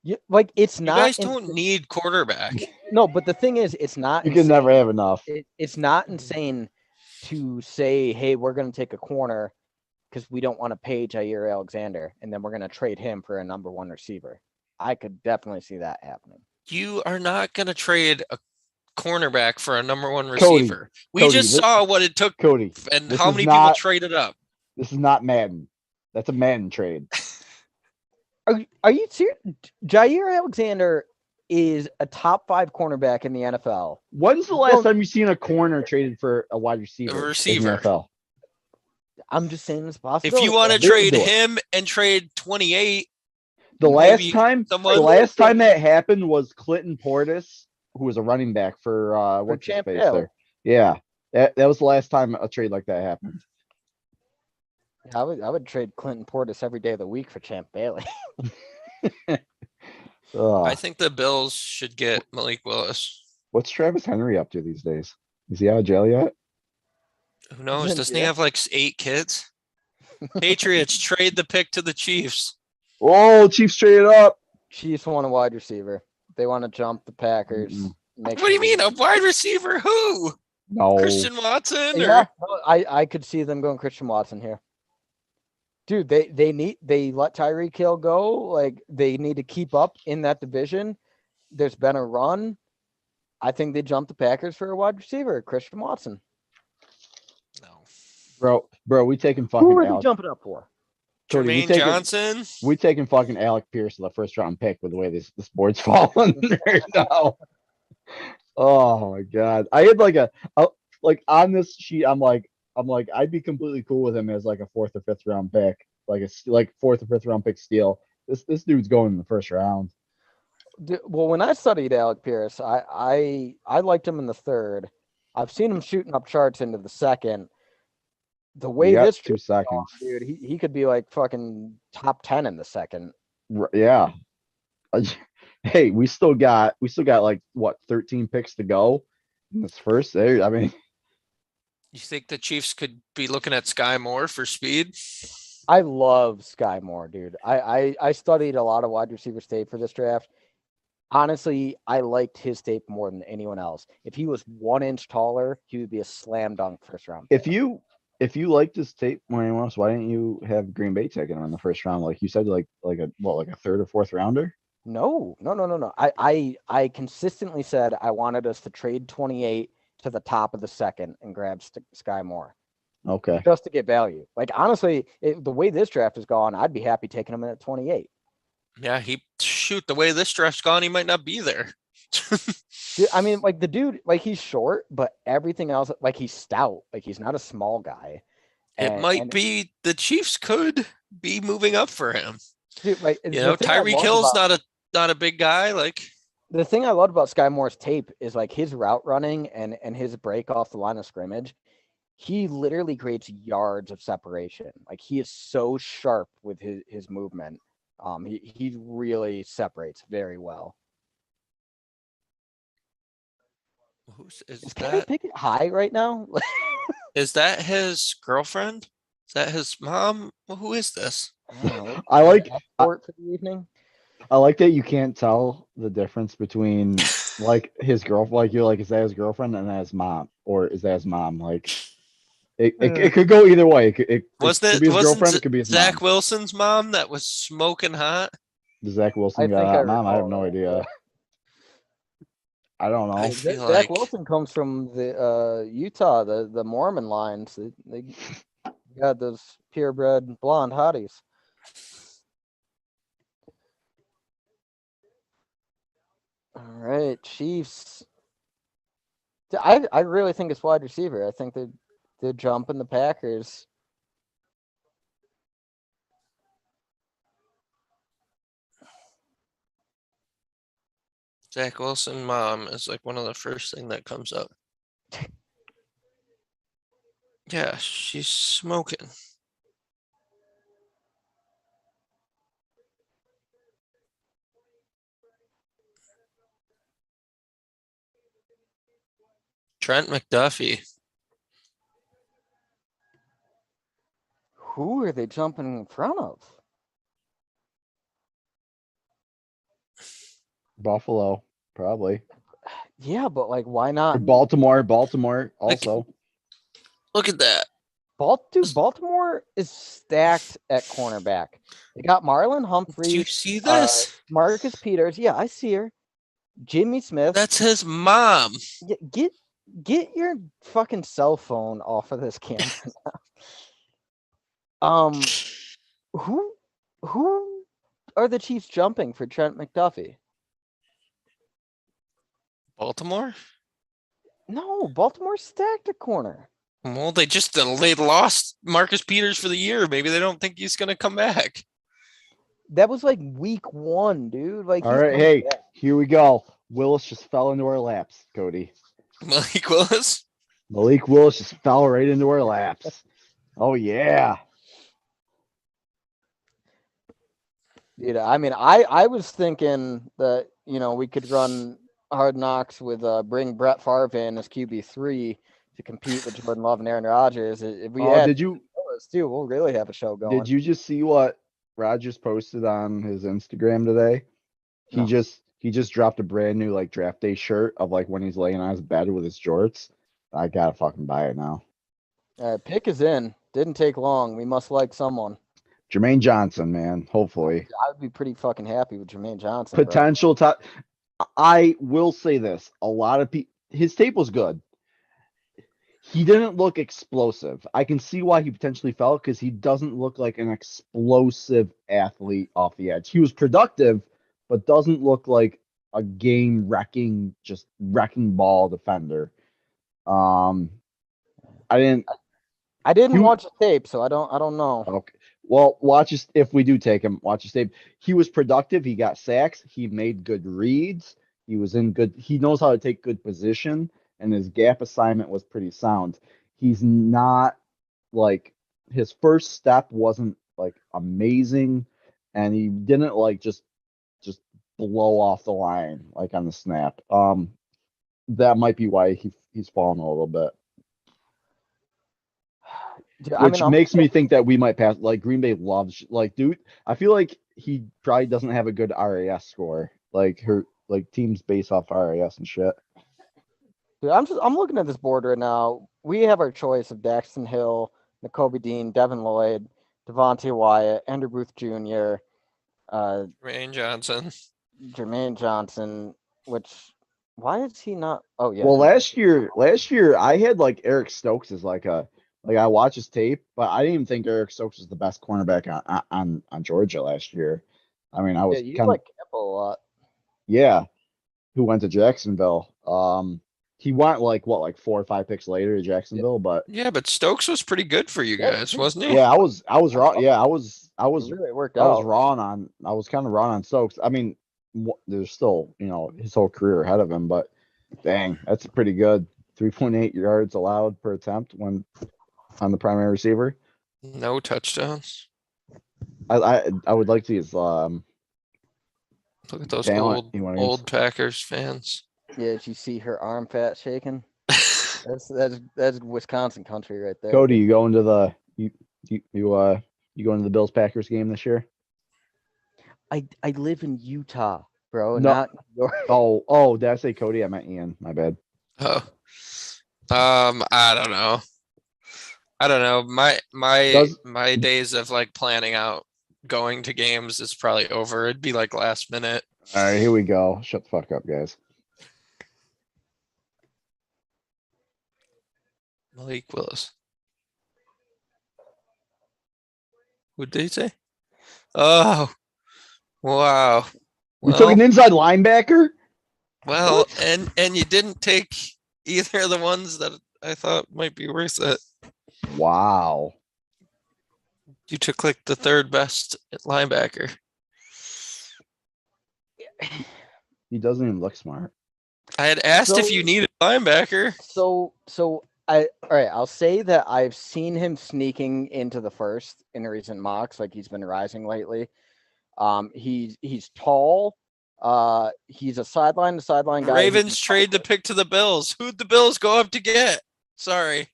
Speaker 2: Yeah, like it's
Speaker 3: You
Speaker 2: not.
Speaker 3: guys don't need quarterback.
Speaker 2: No, but the thing is, it's not.
Speaker 1: You can never have enough.
Speaker 2: It's not insane to say, "Hey, we're going to take a corner because we don't want to pay Jair Alexander, and then we're going to trade him for a number one receiver." I could definitely see that happening.
Speaker 3: You are not going to trade a cornerback for a number one receiver. We
Speaker 1: Cody,
Speaker 3: just saw what it took
Speaker 1: Cody,
Speaker 3: and
Speaker 1: this
Speaker 3: how
Speaker 1: is
Speaker 3: many people
Speaker 1: not-
Speaker 3: traded up.
Speaker 1: This is not Madden. That's a Madden trade.
Speaker 2: Are you serious? Jair Alexander is a top 5 cornerback in the NFL.
Speaker 1: When's the last time you've seen a corner traded for a wide receiver?
Speaker 3: A
Speaker 1: in the
Speaker 3: receiver.
Speaker 1: NFL?
Speaker 2: I'm just saying it's possible.
Speaker 3: If you want to
Speaker 1: They would
Speaker 3: trade
Speaker 1: do it.
Speaker 3: him and trade 28,
Speaker 1: The
Speaker 3: Maybe
Speaker 1: last time that happened was Clinton Portis, who was a running back for what's his
Speaker 2: Champ
Speaker 1: face
Speaker 2: Hill.
Speaker 1: there. Yeah. That was the last time a trade like that happened.
Speaker 2: I would trade Clinton Portis every day of the week for Champ Bailey.
Speaker 3: I think the Bills should get Malik Willis.
Speaker 1: What's Travis Henry up to these days? Is he out of jail yet?
Speaker 3: Who knows? Doesn't he
Speaker 2: Yeah.
Speaker 3: have like 8 kids? Patriots trade the pick to the Chiefs.
Speaker 1: Oh, Chiefs traded up.
Speaker 2: Chiefs want a wide receiver. They want to jump the Packers.
Speaker 1: Mm-mm.
Speaker 3: What do you mean? A wide receiver? Who?
Speaker 1: No.
Speaker 3: Christian Watson?
Speaker 2: Yeah,
Speaker 3: Or
Speaker 2: no, I could see them going Christian Watson here. Dude, they let Tyreek Hill go. Like they need to keep up in that division. There's been a run. I think they jumped the Packers for a wide receiver, Christian Watson.
Speaker 3: no.
Speaker 1: Bro, we taking
Speaker 2: Who
Speaker 1: fucking
Speaker 2: are they
Speaker 1: Alec.
Speaker 2: jumping up for?
Speaker 1: Cody, we
Speaker 3: Jermaine
Speaker 1: taking-
Speaker 3: Johnson?
Speaker 1: We taking fucking Alec Pierce in the first round pick with the way this board's falling right now. Oh my god. I had like on this sheet, I'm like, I'd be completely cool with him as like a 4th or 5th round pick. Like a 4th or 5th round pick steal. This dude's going in the first round.
Speaker 2: Well, when I studied Alec Pierce, I liked him in the 3rd. I've seen him shooting up charts into the 2nd. The way
Speaker 1: You got
Speaker 2: this
Speaker 1: 2 seconds.
Speaker 2: dude, he could be like fucking top 10 in the 2nd.
Speaker 1: Yeah. Hey, we still got like what 13 picks to go in this first. There, I mean,
Speaker 3: You think the Chiefs could be looking at Sky Moore for speed?
Speaker 2: I love Sky Moore, dude. I studied a lot of wide receiver tape for this draft. honestly, I liked his tape more than anyone else. If he was 1 inch taller, he would be a slam dunk first round
Speaker 1: If
Speaker 2: pick.
Speaker 1: you like this tape more than anyone else, why didn't you have Green Bay taking him in the first round? Like you said, like a third or fourth rounder?
Speaker 2: No. I consistently said I wanted us to trade 28 to the top of the second and grab Sky Moore
Speaker 1: Okay.
Speaker 2: just to get value. Like honestly, the way this draft has gone, I'd be happy taking him in at 28.
Speaker 3: Yeah, shoot, the way this draft's gone, he might not be there.
Speaker 2: Dude, I mean, like the dude, like he's short, but everything else, like he's stout. Like he's not a small guy.
Speaker 3: It
Speaker 2: And,
Speaker 3: might
Speaker 2: and
Speaker 3: be the Chiefs could be moving up for him.
Speaker 2: dude, like
Speaker 3: You know, Tyreek Hill's not a big guy. Like,
Speaker 2: the thing I loved about Sky Moore's tape is like his route running and his break off the line of scrimmage. He literally creates yards of separation. Like he is so sharp with his movement. He really separates very well. Is Kenny
Speaker 3: that?
Speaker 2: Pickett high right now?
Speaker 3: Is that his girlfriend? Is that his mom? Well, who is this?
Speaker 1: I like
Speaker 2: for the evening.
Speaker 1: I like that you can't tell the difference between like his girlfriend, like you're like, is that his girlfriend and that his mom, or is that his mom? Like it could go either way. It could be his girlfriend, it could be his
Speaker 3: Zach
Speaker 1: mom.
Speaker 3: Wilson's mom that was smoking hot?
Speaker 1: Does Zach Wilson got a hot mom? I have no idea. I don't know.
Speaker 3: I feel
Speaker 2: Zach
Speaker 3: like
Speaker 2: Wilson comes from the Utah, the Mormon lines. They got those purebred blonde hotties. All right, Chiefs. I really think it's wide receiver. I think they're jumping the Packers.
Speaker 3: Zach Wilson mom is like one of the first thing that comes up. Yeah, she's smoking. Trent McDuffie.
Speaker 2: Who are they jumping in front of?
Speaker 1: Buffalo, probably.
Speaker 2: Yeah, but like, why
Speaker 1: Or
Speaker 2: not?
Speaker 1: Baltimore also.
Speaker 3: Look at that.
Speaker 2: Baltimore is stacked at cornerback. They got Marlon Humphrey.
Speaker 3: Do you see this?
Speaker 2: Marcus Peters. Yeah, I see her. Jimmy Smith.
Speaker 3: That's his mom.
Speaker 2: Get your fucking cell phone off of this camera now. Who are the Chiefs jumping for Trent McDuffie?
Speaker 3: Baltimore?
Speaker 2: No, Baltimore's stacked at corner.
Speaker 3: Well, they lost Marcus Peters for the year. Maybe they don't think he's gonna come back.
Speaker 2: That was like week 1, dude. Like,
Speaker 1: all right, hey, here we go. Willis just fell into our laps, Cody.
Speaker 3: Malik Willis?
Speaker 1: Malik Willis just fell right into our laps. Oh yeah.
Speaker 2: Dude, I mean, I was thinking that, we could run Hard Knocks with
Speaker 1: bring
Speaker 2: Brett Favre in as QB3 to compete with Jordan Love and Aaron Rodgers. If we
Speaker 1: did you
Speaker 2: too, we'll really have a show going.
Speaker 1: Did you just see what Rodgers posted on his Instagram today?
Speaker 2: No.
Speaker 1: He just dropped a brand new like draft day shirt of like when he's laying on his bed with his jorts. I gotta fucking buy it now.
Speaker 2: All right, pick is in. Didn't take long. We must like someone.
Speaker 1: Jermaine Johnson, man. Hopefully.
Speaker 2: I would be pretty fucking happy with Jermaine Johnson. Bro.
Speaker 1: Potential top. I will say this. A lot of people, his tape was good. He didn't look explosive. I can see why he potentially fell because he doesn't look like an explosive athlete off the edge. He was productive, but doesn't look like a game wrecking, just wrecking ball defender. I didn't
Speaker 2: watch the tape, so I don't know.
Speaker 1: Okay. Well, watch his, if we do take him, watch his tape. He was productive. He got sacks. He made good reads. He was in good. He knows how to take good position, and his gap assignment was pretty sound. He's not like his first step wasn't like amazing, and he didn't like just blow off the line like on the snap. That might be why he's fallen a little bit.
Speaker 2: Dude,
Speaker 1: which makes me think that we might pass. Like Green Bay loves, like, dude. I feel like he probably doesn't have a good RAS score. Like like teams based off RAS and shit.
Speaker 2: Dude, I'm looking at this board right now. We have our choice of Daxton Hill, N'Kobe Dean, Devin Lloyd, Devontae Wyatt, Andrew Booth Jr.,
Speaker 3: Jermaine Johnson.
Speaker 2: Jermaine Johnson, which why is he not? Oh yeah.
Speaker 1: Well,
Speaker 2: Jermaine.
Speaker 1: last year I had like Eric Stokes as like I watched his tape, but I didn't even think Eric Stokes was the best cornerback on Georgia last year. I mean, I
Speaker 2: Yeah,
Speaker 1: was
Speaker 2: you
Speaker 1: kind of
Speaker 2: like Campbell a lot.
Speaker 1: yeah, who went to Jacksonville. He went like what, like 4 or 5 picks later to Jacksonville, but
Speaker 3: Yeah, but Stokes was pretty good for you
Speaker 2: Yeah,
Speaker 3: guys,
Speaker 2: he-
Speaker 3: wasn't he?
Speaker 1: yeah, I was wrong. Yeah, I
Speaker 2: It
Speaker 1: was
Speaker 2: really worked
Speaker 1: I was
Speaker 2: out.
Speaker 1: wrong on I was kind of wrong on Stokes. I mean, there's still, his whole career ahead of him, but dang, that's pretty good. 3.8 yards allowed per attempt when on the primary receiver.
Speaker 3: No touchdowns.
Speaker 1: I would like to see his
Speaker 3: Look at those
Speaker 1: talent he went against.
Speaker 3: old Packers fans.
Speaker 2: Yeah, did you see her arm fat shaking? That's Wisconsin country right there.
Speaker 1: Cody, you go into the you go into the Bills Packers game this year?
Speaker 2: I live in Utah, bro.
Speaker 1: No.
Speaker 2: Not New York.
Speaker 1: Oh, did I say Cody? I meant Ian. My bad.
Speaker 3: Oh, I don't know. I don't know. My days of like planning out going to games is probably over. It'd be like last minute.
Speaker 1: All right, here we go. Shut the fuck up, guys.
Speaker 3: Malik Willis. What did he say? Oh, wow.
Speaker 1: We took an inside linebacker.
Speaker 3: Well, and you didn't take either of the ones that I thought might be worth it.
Speaker 1: Wow.
Speaker 3: You took like the third best linebacker.
Speaker 1: He doesn't even look smart.
Speaker 3: I had asked if
Speaker 2: So-
Speaker 3: you needed a linebacker.
Speaker 2: So all right, I'll say that I've seen him sneaking into the first in recent mocks, like he's been rising lately. He's tall. He's a sideline to sideline guy. who
Speaker 3: Ravens
Speaker 2: can
Speaker 3: trade the pick to the Bills. Who'd the Bills go up to get? Sorry.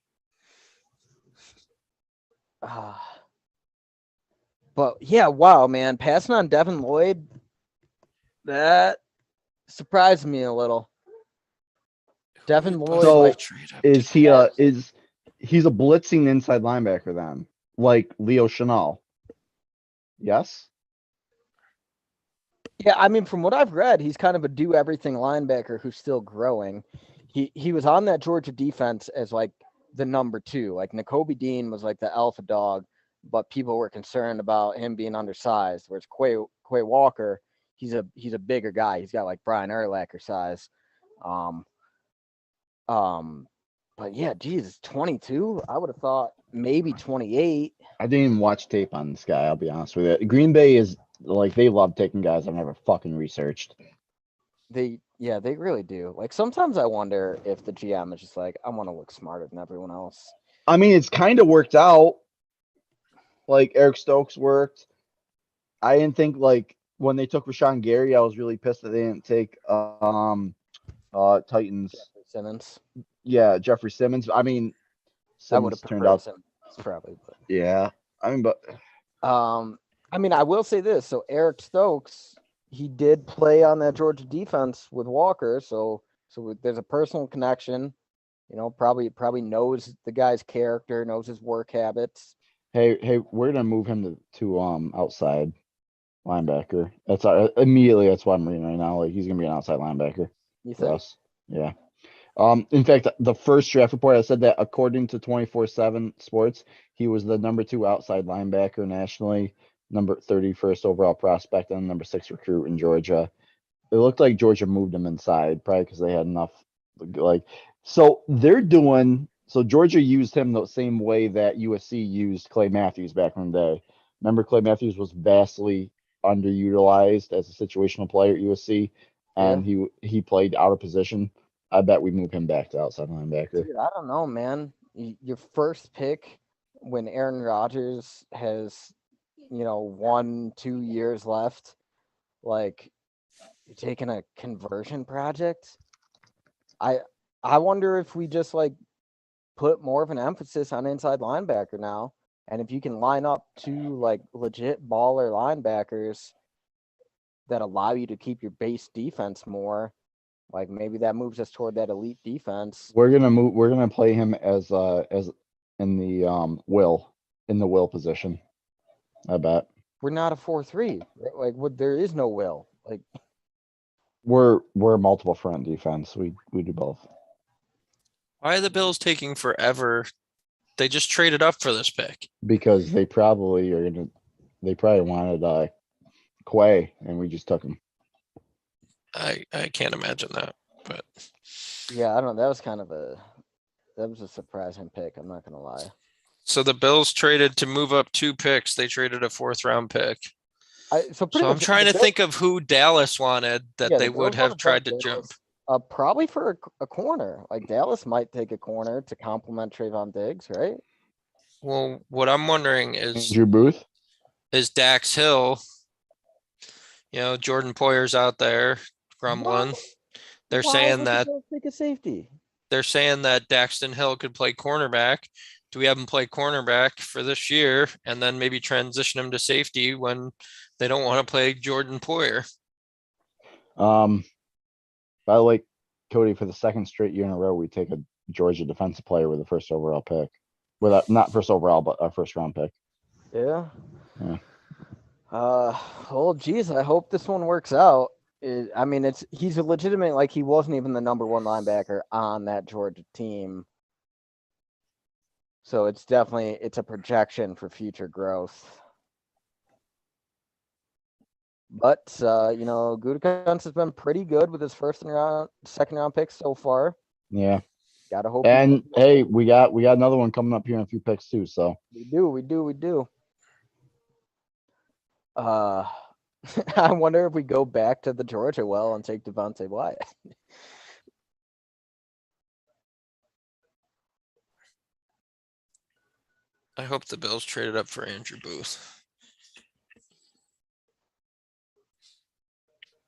Speaker 2: But yeah, wow, man, passing on Devin Lloyd, that surprised me a little. Devin Lloyd,
Speaker 1: So,
Speaker 2: like,
Speaker 1: Is he he's a blitzing inside linebacker then? Like Leo Chanel? Yes?
Speaker 2: yeah, I mean, from what I've read, he's kind of a do everything linebacker who's still growing. He was on that Georgia defense as like the number 2. Like N'Kobe Dean was like the alpha dog, but people were concerned about him being undersized. Whereas Quay Walker, he's a bigger guy. He's got like Brian Urlacher size. But yeah, geez, 22. I would have thought maybe 28.
Speaker 1: I didn't even watch tape on this guy, I'll be honest with you. Green Bay is like, they love taking guys I've never fucking researched.
Speaker 2: They really do. Like sometimes I wonder if the GM is just like, I want to look smarter than everyone else.
Speaker 1: I mean, it's kind of worked out. Like Eric Stokes worked. I didn't think like when they took Rashawn Gary, I was really pissed that they didn't take Titans.
Speaker 2: Simmons.
Speaker 1: Yeah, Jeffrey Simmons. I mean,
Speaker 2: I would have
Speaker 1: Simmons turned
Speaker 2: preferred
Speaker 1: out.
Speaker 2: Simmons probably, but
Speaker 1: Yeah, I mean, but
Speaker 2: I mean, I will say this. So Eric Stokes, he did play on that Georgia defense with Walker, so there's a personal connection. You know, probably knows the guy's character, knows his work habits.
Speaker 1: hey, we're gonna move him to outside linebacker. That's immediately. That's what I'm reading right now. Like he's gonna be an outside linebacker
Speaker 2: You
Speaker 1: for
Speaker 2: think?
Speaker 1: us. Yeah. In fact, the first draft report I said that according to 24/7 Sports, he was the number 2 outside linebacker nationally, number 31st overall prospect, and number 6 recruit in Georgia. It looked like Georgia moved him inside, probably because they had enough. Like, so they're doing. So Georgia used him the same way that USC used Clay Matthews back in the day. Remember, Clay Matthews was vastly underutilized as a situational player at USC, and he played out of position. I bet we move him back to outside linebacker.
Speaker 2: Dude, I don't know, man. Your first pick when Aaron Rodgers has, 1-2 years left, like you're taking a conversion project. I wonder if we just like put more of an emphasis on inside linebacker now. And if you can line up 2 like legit baller linebackers, that allow you to keep your base defense more. Like maybe that moves us toward that elite defense.
Speaker 1: We're gonna play him as in the will position. I bet.
Speaker 2: We're not a 4-3. Like there is no will. Like
Speaker 1: We're multiple front defense. We do both.
Speaker 3: Why are the Bills taking forever? They just traded up for this pick.
Speaker 1: Because they probably wanted Quay, and we just took him.
Speaker 3: I can't imagine that, but
Speaker 2: yeah, I don't know. That was a surprising pick. I'm not gonna lie.
Speaker 3: so the Bills traded to move up 2 picks. They traded a 4th round pick.
Speaker 2: So
Speaker 3: I'm trying to think of who Dallas wanted that
Speaker 2: Yeah,
Speaker 3: they
Speaker 2: the
Speaker 3: would
Speaker 2: Bills
Speaker 3: have
Speaker 2: wanna
Speaker 3: tried to
Speaker 2: take
Speaker 3: jump.
Speaker 2: Dallas, probably for a corner. Like Dallas might take a corner to complement Trayvon Diggs, right?
Speaker 3: Well, what I'm wondering is
Speaker 1: Andrew Booth.
Speaker 3: Dax Hill, Jordan Poyer's out there grumbling. They're
Speaker 2: Why
Speaker 3: saying
Speaker 2: would the
Speaker 3: that
Speaker 2: Bills take a safety?
Speaker 3: Daxton Hill could play cornerback. Do we have him play cornerback for this year and then maybe transition him to safety when they don't want to play Jordan Poyer?
Speaker 1: By the way, Cody, for the second straight year in a row, we take a Georgia defensive player with the first overall pick. Not first overall, but our first round pick.
Speaker 2: Yeah.
Speaker 1: Yeah.
Speaker 2: Well, geez, I hope this one works out. He's a legitimate, like he wasn't even the number 1 linebacker on that Georgia team. So it's a projection for future growth. But Gutekunst has been pretty good with his second round picks so far.
Speaker 1: Yeah.
Speaker 2: Gotta hope.
Speaker 1: And hey, we got another one coming up here in a few picks too. So
Speaker 2: we do. I wonder if we go back to the Georgia well and take Devontae Wyatt.
Speaker 3: I hope the Bills traded up for Andrew Booth.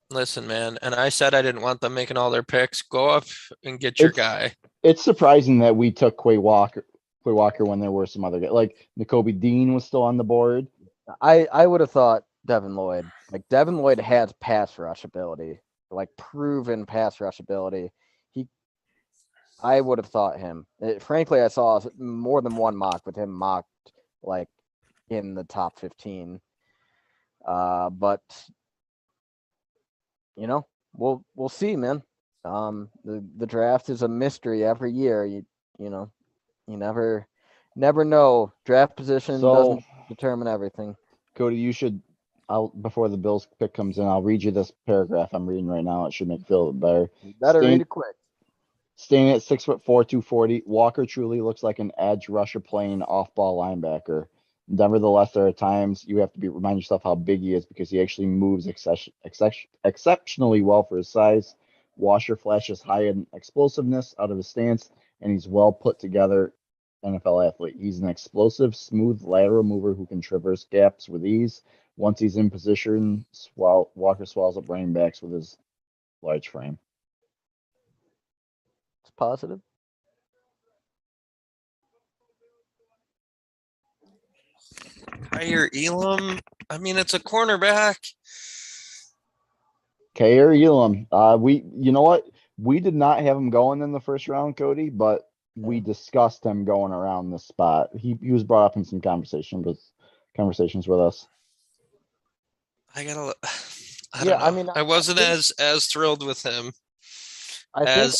Speaker 3: Listen, man, and I said I didn't want them making all their picks. Go up and get your guy.
Speaker 1: It's surprising that we took Quay Walker when there were some other guys. Like Nakobe Dean was still on the board.
Speaker 2: I would have thought Devin Lloyd. Like Devin Lloyd has pass rush ability, like proven pass rush ability. I would have thought him. Frankly, I saw more than one mock with him mocked like in the top 15. But we'll see, man. The draft is a mystery every year. You never know. Draft position doesn't determine everything.
Speaker 1: Cody, before the Bills pick comes in, I'll read you this paragraph I'm reading right now. It should make you feel better.
Speaker 2: You better read it quick.
Speaker 1: Staying at 6'4", 240, Walker truly looks like an edge rusher playing off-ball linebacker. Nevertheless, there are times you have to remind yourself how big he is because he actually moves exceptionally well for his size. Washer flashes high in explosiveness out of his stance, and he's well put together NFL athlete. He's an explosive, smooth lateral mover who can traverse gaps with ease. Once he's in position, Walker swallows up running backs with his large frame.
Speaker 2: It's positive.
Speaker 3: Kaiir Elam. I mean, it's a cornerback.
Speaker 1: Kaiir Elam. You know what? We did not have him going in the first round, Cody, but we discussed him going around this spot. He was brought up in some conversations with us.
Speaker 3: I don't know. I wasn't as thrilled with him.
Speaker 2: I think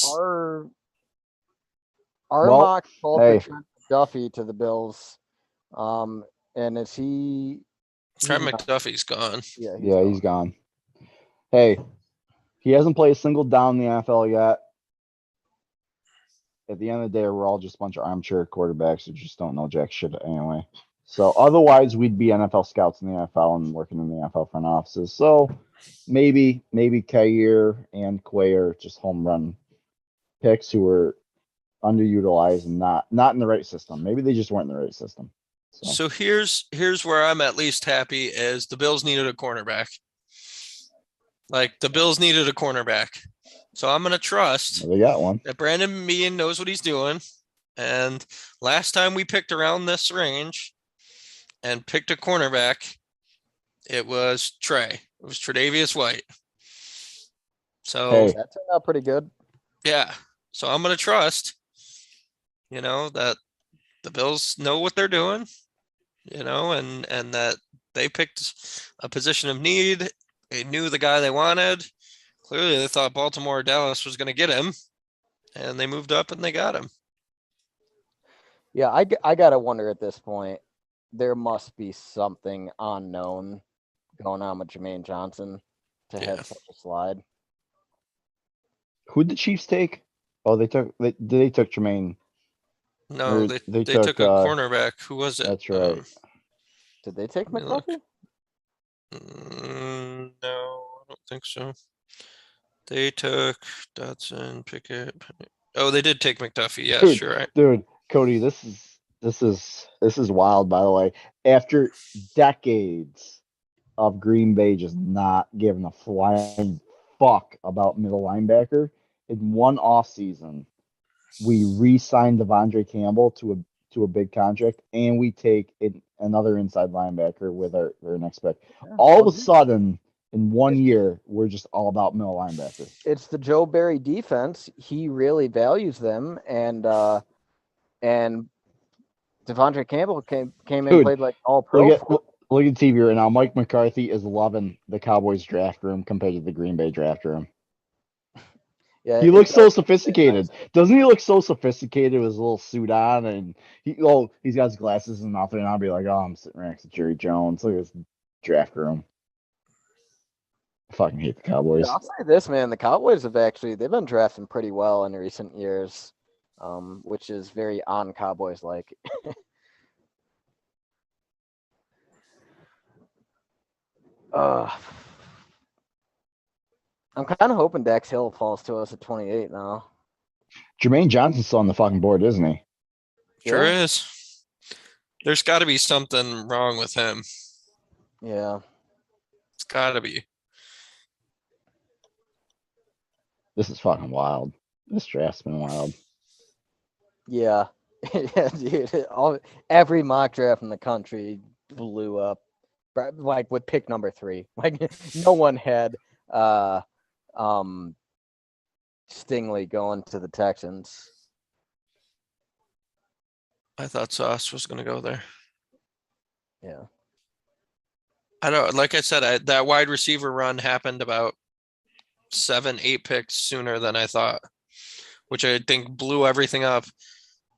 Speaker 2: our mock called for Trent McDuffie to the Bills. And is he?
Speaker 3: Trent McDuffie's gone.
Speaker 1: Yeah, he's gone. Hey, he hasn't played a single down in the NFL yet. At the end of the day, we're all just a bunch of armchair quarterbacks who just don't know jack shit anyway. So otherwise, we'd be NFL scouts in the NFL and working in the NFL front offices. So maybe Kaiir and Quay are just home run picks who were underutilized and not in the right system. Maybe they just weren't in the right system.
Speaker 3: So here's where I'm at least happy is the Bills needed a cornerback. Like the Bills needed a cornerback. So I'm going to trust
Speaker 1: they got one.
Speaker 3: That Brandon Meehan knows what he's doing. And last time we picked around this range and picked a cornerback, it was Trey. It was Tre'Davious White. So
Speaker 1: Hey.
Speaker 2: That turned out pretty good.
Speaker 3: yeah, so I'm gonna trust, that the Bills know what they're doing, and that they picked a position of need. They knew the guy they wanted. Clearly, they thought Baltimore or Dallas was going to get him, and they moved up and they got him.
Speaker 2: Yeah, I gotta wonder at this point. There must be something unknown going on with Jermaine Johnson to
Speaker 3: Yeah.
Speaker 2: have such a slide.
Speaker 1: Who'd the Chiefs take? Oh, they took Jermaine.
Speaker 3: No,
Speaker 1: Or
Speaker 3: they took a cornerback. Who was it?
Speaker 1: That's right.
Speaker 2: Did they take
Speaker 3: Let me look.
Speaker 2: McDuffie?
Speaker 3: No, I don't think so. They took Dotson, Pickett. Oh, they did take McDuffie. Yes,
Speaker 1: Dude,
Speaker 3: you're right.
Speaker 1: Dude, Cody, this is wild, by the way. After decades of Green Bay just not giving a flying fuck about middle linebacker, in one offseason, we re-signed Devondre Campbell to a big contract, and we take another inside linebacker with our next pick. All of a sudden, in 1 year, we're just all about middle linebacker.
Speaker 2: It's the Joe Barry defense. He really values them, and Devondre Campbell came in
Speaker 1: Dude,
Speaker 2: played like all pro.
Speaker 1: Look at TV right now. Mike McCarthy is loving the Cowboys draft room compared to the Green Bay draft room.
Speaker 2: Yeah,
Speaker 1: He looks so sophisticated. Doesn't he look so sophisticated with his little suit on, and he's got his glasses and nothing, and I'll be like, oh, I'm sitting next to Jerry Jones. Look at this draft room. I fucking hate the Cowboys.
Speaker 2: I'll say this, man. The Cowboys they've been drafting pretty well in recent years, which is very on Cowboys like. I'm kind of hoping Dax Hill falls to us at 28 now.
Speaker 1: Jermaine Johnson's still on the fucking board, isn't he?
Speaker 3: Sure is. There's got to be something wrong with him.
Speaker 2: Yeah.
Speaker 3: It's got to be.
Speaker 1: This is fucking wild. This draft's been wild.
Speaker 2: Yeah. Yeah, dude. Every mock draft in the country blew up, like with pick number 3. Like no one had Stingley going to the Texans.
Speaker 3: I thought Sauce was going to go there.
Speaker 2: Yeah.
Speaker 3: I don't, like I said, that wide receiver run happened about 7-8 picks sooner than I thought, which I think blew everything up.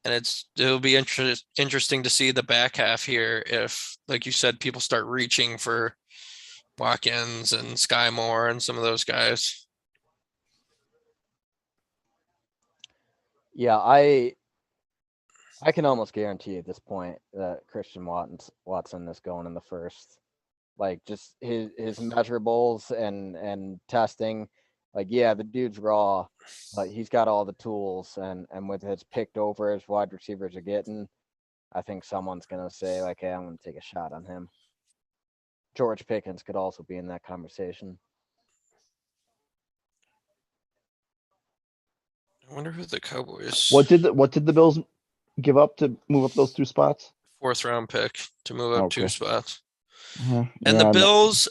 Speaker 3: And it'll be interesting to see the back half here if, like you said, people start reaching for Watkins and Sky Moore and some of those guys.
Speaker 2: Yeah, I can almost guarantee at this point that Christian Watson is going in the first. Like just his measurables and testing. Like, yeah, the dude's raw, but he's got all the tools and with his picked over as wide receivers are getting, I think someone's gonna say, like, hey, I'm gonna take a shot on him. George Pickens could also be in that conversation.
Speaker 3: I wonder who the Cowboys.
Speaker 1: What did the Bills give up to move up those 2 spots?
Speaker 3: 4th round pick to move up 2 spots.
Speaker 1: And
Speaker 3: the Bills,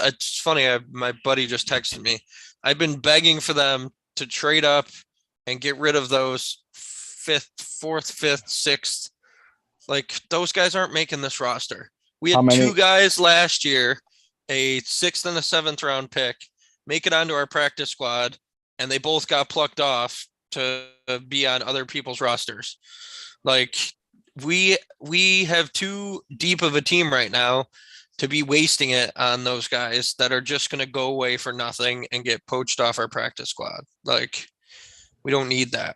Speaker 3: it's funny. My buddy just texted me. I've been begging for them to trade up and get rid of those 5th, 4th, 5th, 6th. Like those guys aren't making this roster. We had 2 guys last year, a 6th and a 7th round pick, make it onto our practice squad, and they both got plucked off to be on other people's rosters. Like we have too deep of a team right now to be wasting it on those guys that are just going to go away for nothing and get poached off our practice squad. Like we don't need that.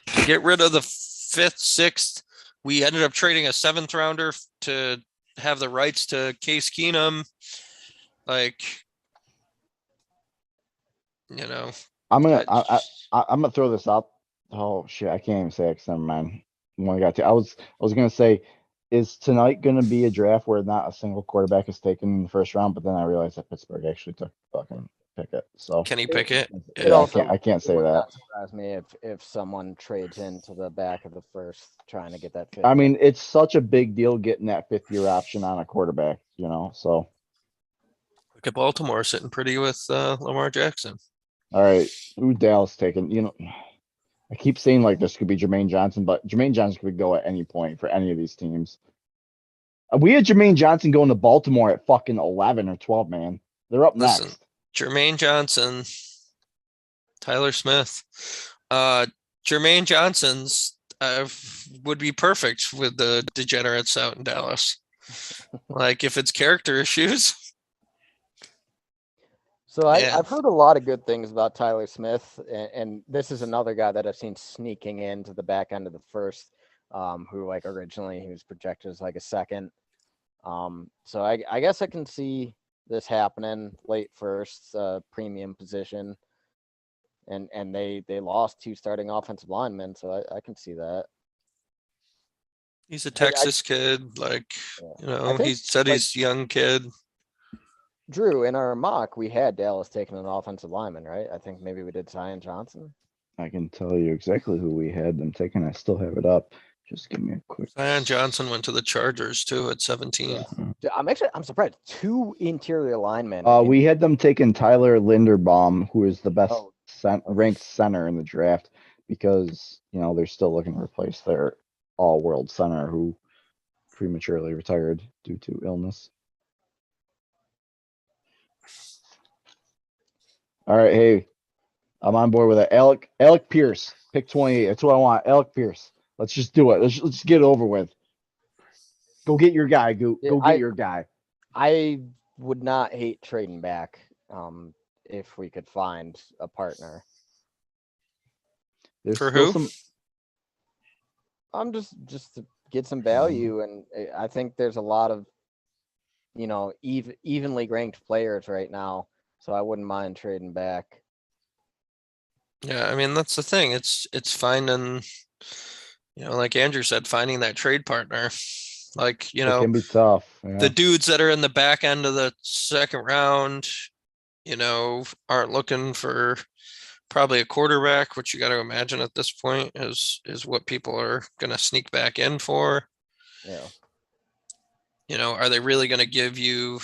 Speaker 3: To get rid of the 5th, 6th. We ended up trading a 7th rounder to have the rights to Case Keenum. Like,
Speaker 1: I'm gonna throw this out. Oh shit, I can't even say it. Never mind. I was gonna say, is tonight gonna be a draft where not a single quarterback is taken in the first round? But then I realized that Pittsburgh actually took fucking Pickett. So
Speaker 3: Kenny Pickett.
Speaker 1: Yeah, I can't say that.
Speaker 2: Not surprise me if someone trades into the back of the first trying to get that 5th.
Speaker 1: I mean, it's such a big deal getting that 5th year option on a quarterback, so.
Speaker 3: Look at Baltimore sitting pretty with Lamar Jackson.
Speaker 1: All right, who Dallas taking? You know, I keep saying like this could be Jermaine Johnson, but Jermaine Johnson could go at any point for any of these teams. We had Jermaine Johnson going to Baltimore at fucking 11 or 12, man. They're up
Speaker 3: Listen,
Speaker 1: next.
Speaker 3: Jermaine Johnson, Tyler Smith, Jermaine Johnson's would be perfect with the degenerates out in Dallas. Like if it's character issues.
Speaker 2: So
Speaker 3: Yeah.
Speaker 2: I've heard a lot of good things about Tyler Smith, and this is another guy that I've seen sneaking into the back end of the first, who like originally he was projected as like a second. So I guess I can see this happening late first, premium position, and they lost 2 starting offensive linemen, so I can see that.
Speaker 3: He's a Texas kid, like,
Speaker 2: Yeah.
Speaker 3: you know,
Speaker 2: I think,
Speaker 3: he said
Speaker 2: like-
Speaker 3: he's a young kid.
Speaker 2: Drew, in our mock, we had Dallas taking an offensive lineman, right? I think maybe we did Zion Johnson.
Speaker 1: I can tell you exactly who we had them taking. I still have it up. Just give me a quick.
Speaker 3: Zion Johnson went to the Chargers too at 17.
Speaker 2: Yeah. Dude, I'm surprised. 2 interior linemen.
Speaker 1: We had them taking Tyler Linderbaum, who is the best
Speaker 2: Oh.
Speaker 1: ranked center in the draft, because you know they're still looking to replace their all-world center who prematurely retired due to illness. All right, hey, I'm on board with it. Alec Pierce, pick 28. That's what I want. Alec Pierce. Let's just do it. Let's get it over with. Go get your guy. Go get your guy.
Speaker 2: I would not hate trading back, if we could find a partner.
Speaker 1: There's
Speaker 3: For
Speaker 1: still
Speaker 3: who?
Speaker 1: some.
Speaker 2: I'm just to get some value, and I think there's a lot of, you know, evenly ranked players right now, so I wouldn't mind trading back.
Speaker 3: Yeah, I mean that's the thing. It's finding, you know, like Andrew said, finding that trade partner. Like, you
Speaker 1: It
Speaker 3: know,
Speaker 1: can be tough. Yeah.
Speaker 3: the dudes that are in the back end of the second round, you know, aren't looking for probably a quarterback, which you got to imagine at this point is what people are going to sneak back in for.
Speaker 2: Yeah.
Speaker 3: You know, are they really going to give you,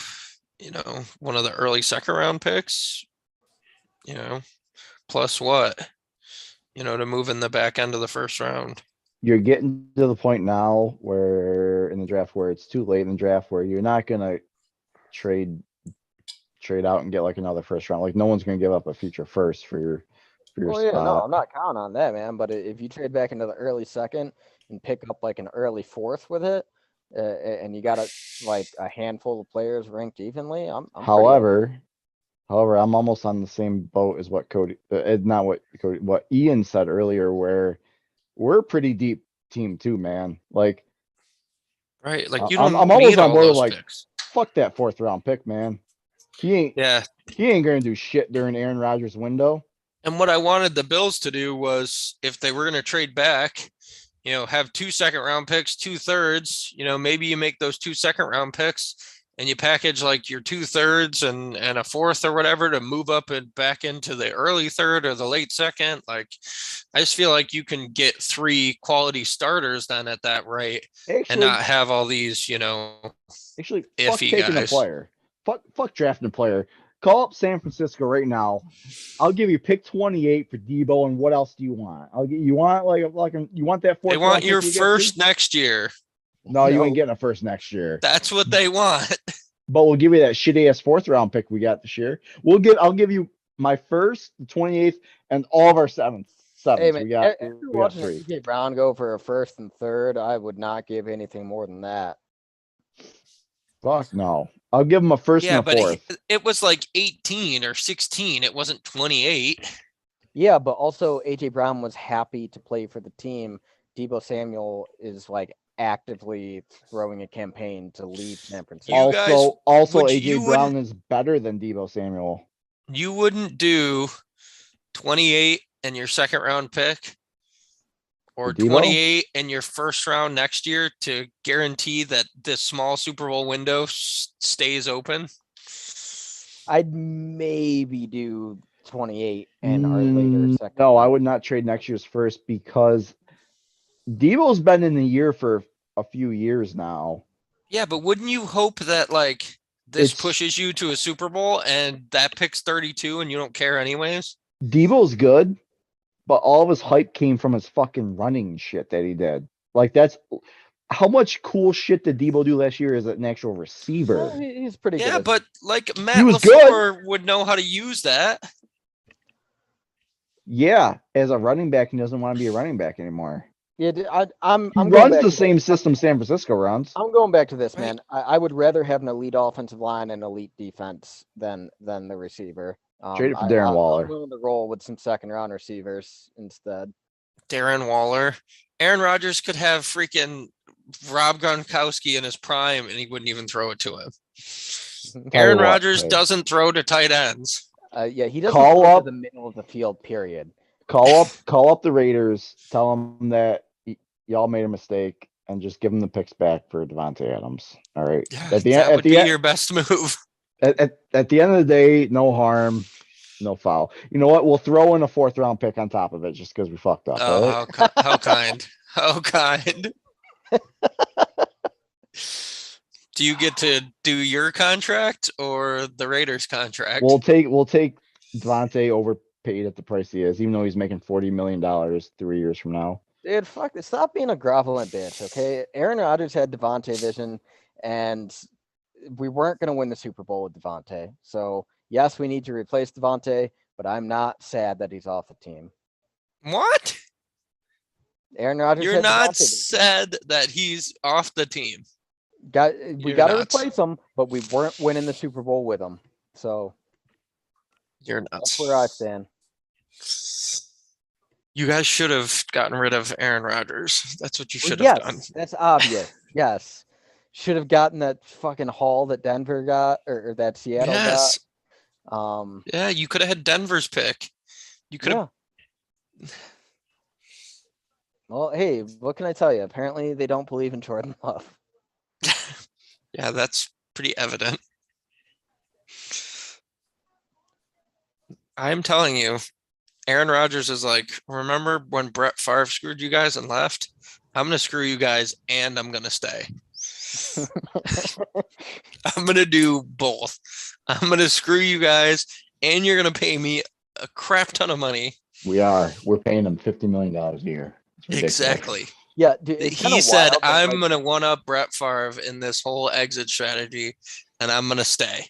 Speaker 3: you know, one of the early second round picks? You know, plus what? You know, to move in the back end of the first round.
Speaker 1: You're getting to the point now where in the draft where it's too late in the draft where you're not gonna trade out and get like another first round. Like no one's gonna give up a future first for your
Speaker 2: Well, yeah, no,
Speaker 1: spot.
Speaker 2: I'm not counting on that, man. But if you trade back into the early second and pick up like an early fourth with it, and you got like a handful of players ranked evenly, I'm pretty
Speaker 1: However, I'm almost on the same boat as what what Ian said earlier, where we're a pretty deep team too, man. Like
Speaker 3: Right. Like you
Speaker 1: I'm
Speaker 3: don't
Speaker 1: almost
Speaker 3: need
Speaker 1: on
Speaker 3: all
Speaker 1: board with,
Speaker 3: those
Speaker 1: like,
Speaker 3: picks.
Speaker 1: fuck that 4th round pick, man. He ain't
Speaker 3: Yeah.
Speaker 1: gonna do shit during Aaron Rodgers' window.
Speaker 3: And what I wanted the Bills to do was if they were going to trade back, you know, have 2 second round picks, 2 thirds, you know, maybe you make those 2 second round picks and you package like your 2 thirds and a fourth or whatever to move up and back into the early third or the late second. Like, I just feel like you can get 3 quality starters then at that rate and
Speaker 1: Actually,
Speaker 3: not have all these, you know,
Speaker 1: fuck
Speaker 3: iffy
Speaker 1: taking a
Speaker 3: guys.
Speaker 1: player. Fuck drafting a player. Call up San Francisco right now. I'll give you pick 28 for Debo, and what else do you want? You want you want that 4th
Speaker 3: They
Speaker 1: round
Speaker 3: want
Speaker 1: pick
Speaker 3: your
Speaker 1: we get
Speaker 3: first
Speaker 1: too?
Speaker 3: next year.
Speaker 1: No, you
Speaker 2: No.
Speaker 1: ain't getting a first next year.
Speaker 3: That's what they want.
Speaker 1: But we'll give you that shitty ass 4th round pick we got this year. I'll give you my first, the 28th, and all of our seventh.
Speaker 2: Hey, man,
Speaker 1: We got
Speaker 2: after
Speaker 1: we got
Speaker 2: watching
Speaker 1: 3.
Speaker 2: AJ Brown go for a first and third, I would not give anything more than that.
Speaker 1: Fuck no. I'll give him a first
Speaker 3: Yeah,
Speaker 1: and a
Speaker 3: but
Speaker 1: 4th.
Speaker 3: it was like 18 or 16. It wasn't 28.
Speaker 2: Yeah, but also AJ Brown was happy to play for the team. Debo Samuel is like actively throwing a campaign to leave San Francisco.
Speaker 3: You guys-
Speaker 1: Also,
Speaker 3: would
Speaker 1: AJ
Speaker 3: you
Speaker 1: Brown is better than Debo Samuel.
Speaker 3: You wouldn't do 28 and your second round pick or
Speaker 1: For Debo?
Speaker 3: 28 and your first round next year to guarantee that this small Super Bowl window stays open.
Speaker 2: I'd maybe do 28 and our later second.
Speaker 1: No, I
Speaker 2: round.
Speaker 1: would not trade next year's first because Debo's been in the year for a few years now.
Speaker 3: Yeah, but wouldn't you hope that like this
Speaker 1: It's-
Speaker 3: pushes you to a Super Bowl and that pick's 32 and you don't care anyways.
Speaker 1: Debo's good, but all of his hype came from his fucking running shit that he did. Like that's how much cool shit did Debo do last year as an actual receiver?
Speaker 2: He's pretty good.
Speaker 3: Yeah,
Speaker 2: at-
Speaker 3: but like Matt
Speaker 1: was
Speaker 3: LaFleur would know how to use that.
Speaker 1: Yeah, as a running back, he doesn't want to be a running back anymore.
Speaker 2: yeah, I'm
Speaker 1: He
Speaker 2: going
Speaker 1: runs
Speaker 2: back
Speaker 1: the
Speaker 2: to
Speaker 1: same
Speaker 2: this.
Speaker 1: system San Francisco runs.
Speaker 2: I'm going back to this,
Speaker 3: Right.
Speaker 2: man. I would rather have an elite offensive line and elite defense than the receiver.
Speaker 1: Trade it for Darren Waller.
Speaker 2: I'm willing to roll with some second round receivers instead.
Speaker 3: Darren Waller. Aaron Rodgers could have freaking Rob Gronkowski in his prime and he wouldn't even throw it to him.
Speaker 1: Tell
Speaker 3: Aaron
Speaker 1: you what,
Speaker 3: Rodgers
Speaker 1: hey.
Speaker 3: doesn't throw to tight ends.
Speaker 2: Yeah, he doesn't
Speaker 1: Call
Speaker 2: throw
Speaker 1: up-
Speaker 2: to the middle of the field. Period.
Speaker 1: Call up the Raiders. Tell them that y'all made a mistake, and just give them the picks back for Devontae Adams. All right.
Speaker 3: Yeah,
Speaker 1: At the
Speaker 3: that
Speaker 1: end,
Speaker 3: would be your best move.
Speaker 1: at the end of the day, no harm, no foul. You know what? We'll throw in a 4th round pick on top of it just because we fucked up. all
Speaker 3: Oh,
Speaker 1: right?
Speaker 3: how kind. How kind. Do you get to do your contract or the Raiders contract?
Speaker 1: We'll take Devontae overpaid at the price he is, even though he's making $40 million 3 years from now.
Speaker 2: Dude, fuck this. Stop being a groveling bitch, okay? Aaron Rodgers had Devontae vision, and we weren't going to win the Super Bowl with Devontae. So, yes, we need to replace Devontae, but I'm not sad that he's off the team.
Speaker 3: What?
Speaker 2: Aaron Rodgers
Speaker 3: You're
Speaker 2: had
Speaker 3: not
Speaker 2: Devontae vision.
Speaker 3: sad that he's off the team.
Speaker 2: We
Speaker 3: You're
Speaker 2: got to
Speaker 3: nuts.
Speaker 2: replace him, but we weren't winning the Super Bowl with him. So,
Speaker 3: You're
Speaker 2: that's
Speaker 3: nuts.
Speaker 2: where I stand.
Speaker 3: You guys should have gotten rid of Aaron Rodgers. That's what you
Speaker 2: Well,
Speaker 3: should have done.
Speaker 2: yes, that's obvious. Yes. Should have gotten that fucking haul that Denver got or that Seattle
Speaker 3: Yes.
Speaker 2: got.
Speaker 3: Yeah, you could have had Denver's pick. You could have.
Speaker 2: Yeah. Well, hey, what can I tell you? Apparently, they don't believe in Jordan Love.
Speaker 3: Yeah, that's pretty evident. I'm telling you, Aaron Rodgers is like, remember when Brett Favre screwed you guys and left? I'm going to screw you guys and I'm going to stay. I'm going to do both. I'm going to screw you guys and you're going to pay me a crap ton of money.
Speaker 1: We're paying him $50 million a year. It's ridiculous.
Speaker 3: Exactly.
Speaker 2: Yeah, dude, it's kinda
Speaker 3: He said,
Speaker 2: wild that,
Speaker 3: I'm
Speaker 2: like,
Speaker 3: going to one up Brett Favre in this whole exit strategy and I'm going to stay.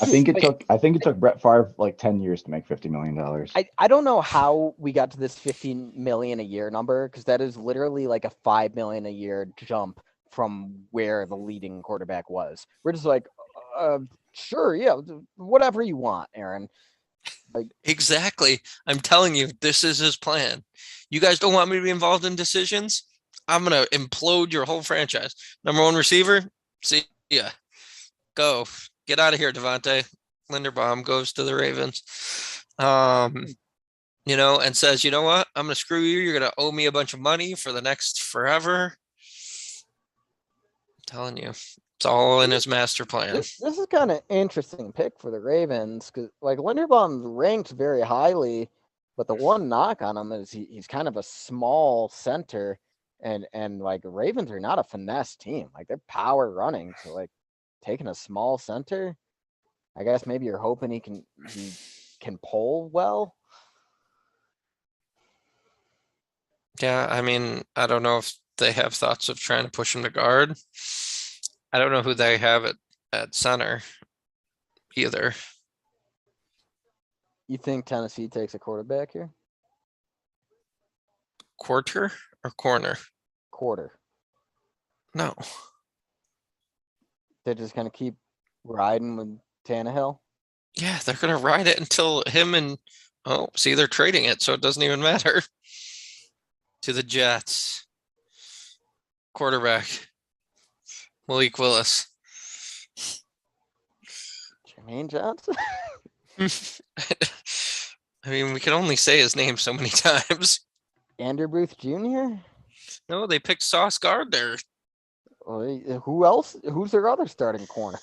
Speaker 1: I think it took Brett Favre like 10 years to make $50 million.
Speaker 2: I don't know how we got to this 15 million a year number because that is literally like a 5 million a year jump from where the leading quarterback was. We're just like, sure, yeah, whatever you want, Aaron.
Speaker 3: Exactly. I'm telling you, this is his plan. You guys don't want me to be involved in decisions? I'm going to implode your whole franchise. Number 1 receiver? See ya. Go. Get out of here, Devontae. Linderbaum goes to the Ravens. You know, and says, you know what? I'm going to screw you. You're going to owe me a bunch of money for the next forever. I'm telling you, it's all in his master plan.
Speaker 2: This is kind of interesting pick for the Ravens because like Linderbaum's ranked very highly, but the one knock on him is he's kind of a small center, and like the Ravens are not a finesse team. Like they're power running, so like taking a small center, I guess maybe you're hoping he can pull well.
Speaker 3: Yeah, I mean, I don't know if they have thoughts of trying to push him to guard. I don't know who they have at center either.
Speaker 2: You think Tennessee takes a quarterback here?
Speaker 3: Quarter or corner?
Speaker 2: Quarter.
Speaker 3: No.
Speaker 2: They're just gonna keep riding with Tannehill.
Speaker 3: Yeah, they're gonna ride it until him and see, they're trading it, so it doesn't even matter. To the Jets. Quarterback. Malik Willis.
Speaker 2: Jermaine Johnson.
Speaker 3: I mean, we can only say his name so many times.
Speaker 2: Andrew Booth Jr.
Speaker 3: No, they picked Sauce Gardner.
Speaker 2: Who else? Who's their other starting corner?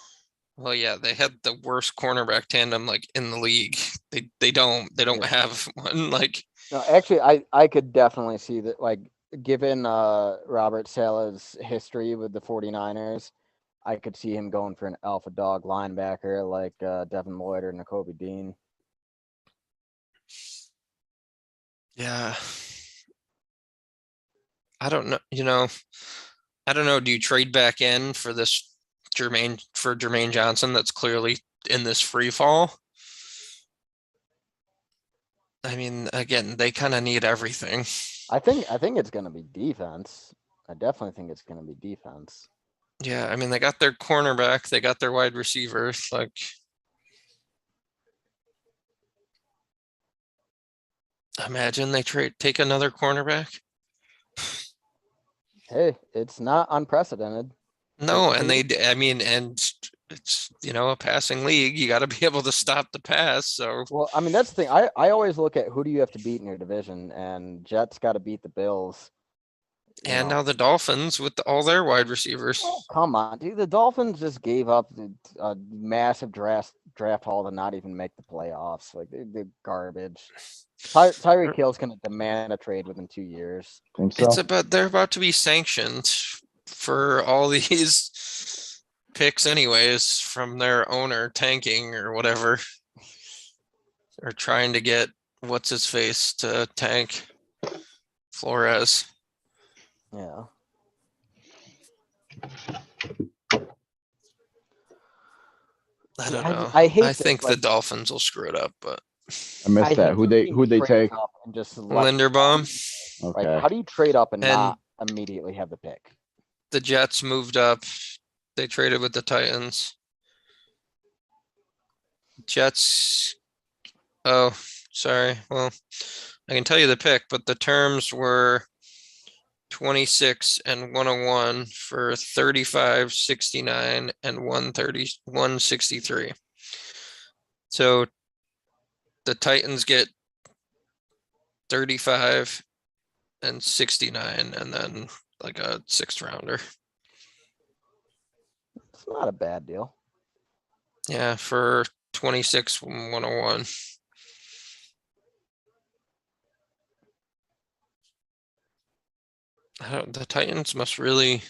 Speaker 3: Well, yeah, they had the worst cornerback tandem like in the league. They don't
Speaker 2: Yeah.
Speaker 3: have one like.
Speaker 2: No, actually, I could definitely see that. Like, given Robert Saleh's history with the 49ers, I could see him going for an alpha dog linebacker like Devin Lloyd or N'Kobe Dean.
Speaker 3: Yeah. I don't know, I don't know. Do you trade back in for this Jermaine Johnson that's clearly in this free fall? I mean, again, they kind of need everything.
Speaker 2: I think it's gonna be defense. I definitely think it's gonna be defense.
Speaker 3: Yeah, I mean, they got their cornerback, they got their wide receivers, like. Imagine they take another cornerback.
Speaker 2: Hey, it's not unprecedented.
Speaker 3: No, and I mean, and it's, a passing league. You got to be able to stop the pass. So,
Speaker 2: Well, I mean, that's the thing. I always look at who do you have to beat in your division, and Jets got to beat the Bills.
Speaker 3: and now the Dolphins with all their wide receivers.
Speaker 2: Oh, come on, dude. The Dolphins just gave up a massive draft haul to not even make the playoffs. Like, they're garbage. Tyreek Hill's going to demand a trade within 2 years.
Speaker 1: Think so?
Speaker 3: They're about to be sanctioned for all these picks anyways from their owner tanking or whatever. Or trying to get what's his face to tank Flores.
Speaker 2: Yeah.
Speaker 3: I don't know.
Speaker 2: I hate
Speaker 3: I
Speaker 2: this,
Speaker 3: think the
Speaker 2: like-
Speaker 3: Dolphins will screw it up, but
Speaker 1: I missed that.
Speaker 2: hate
Speaker 1: Who
Speaker 2: teams
Speaker 1: they
Speaker 2: trading
Speaker 1: take?
Speaker 2: up and just let-
Speaker 3: Linderbaum,
Speaker 2: Like,
Speaker 1: Okay.
Speaker 2: how do you trade up and
Speaker 3: And-
Speaker 2: not immediately have the pick?
Speaker 3: the Jets moved up. They traded with the Titans. Jets. Oh, sorry. Well, I can tell you the pick, but the terms were 26 and 101 for 35, 69 and 130, 163. So the Titans get 35 and 69 and then like a 6th rounder.
Speaker 2: It's not a bad deal.
Speaker 3: Yeah, for 26 101. The Titans must really.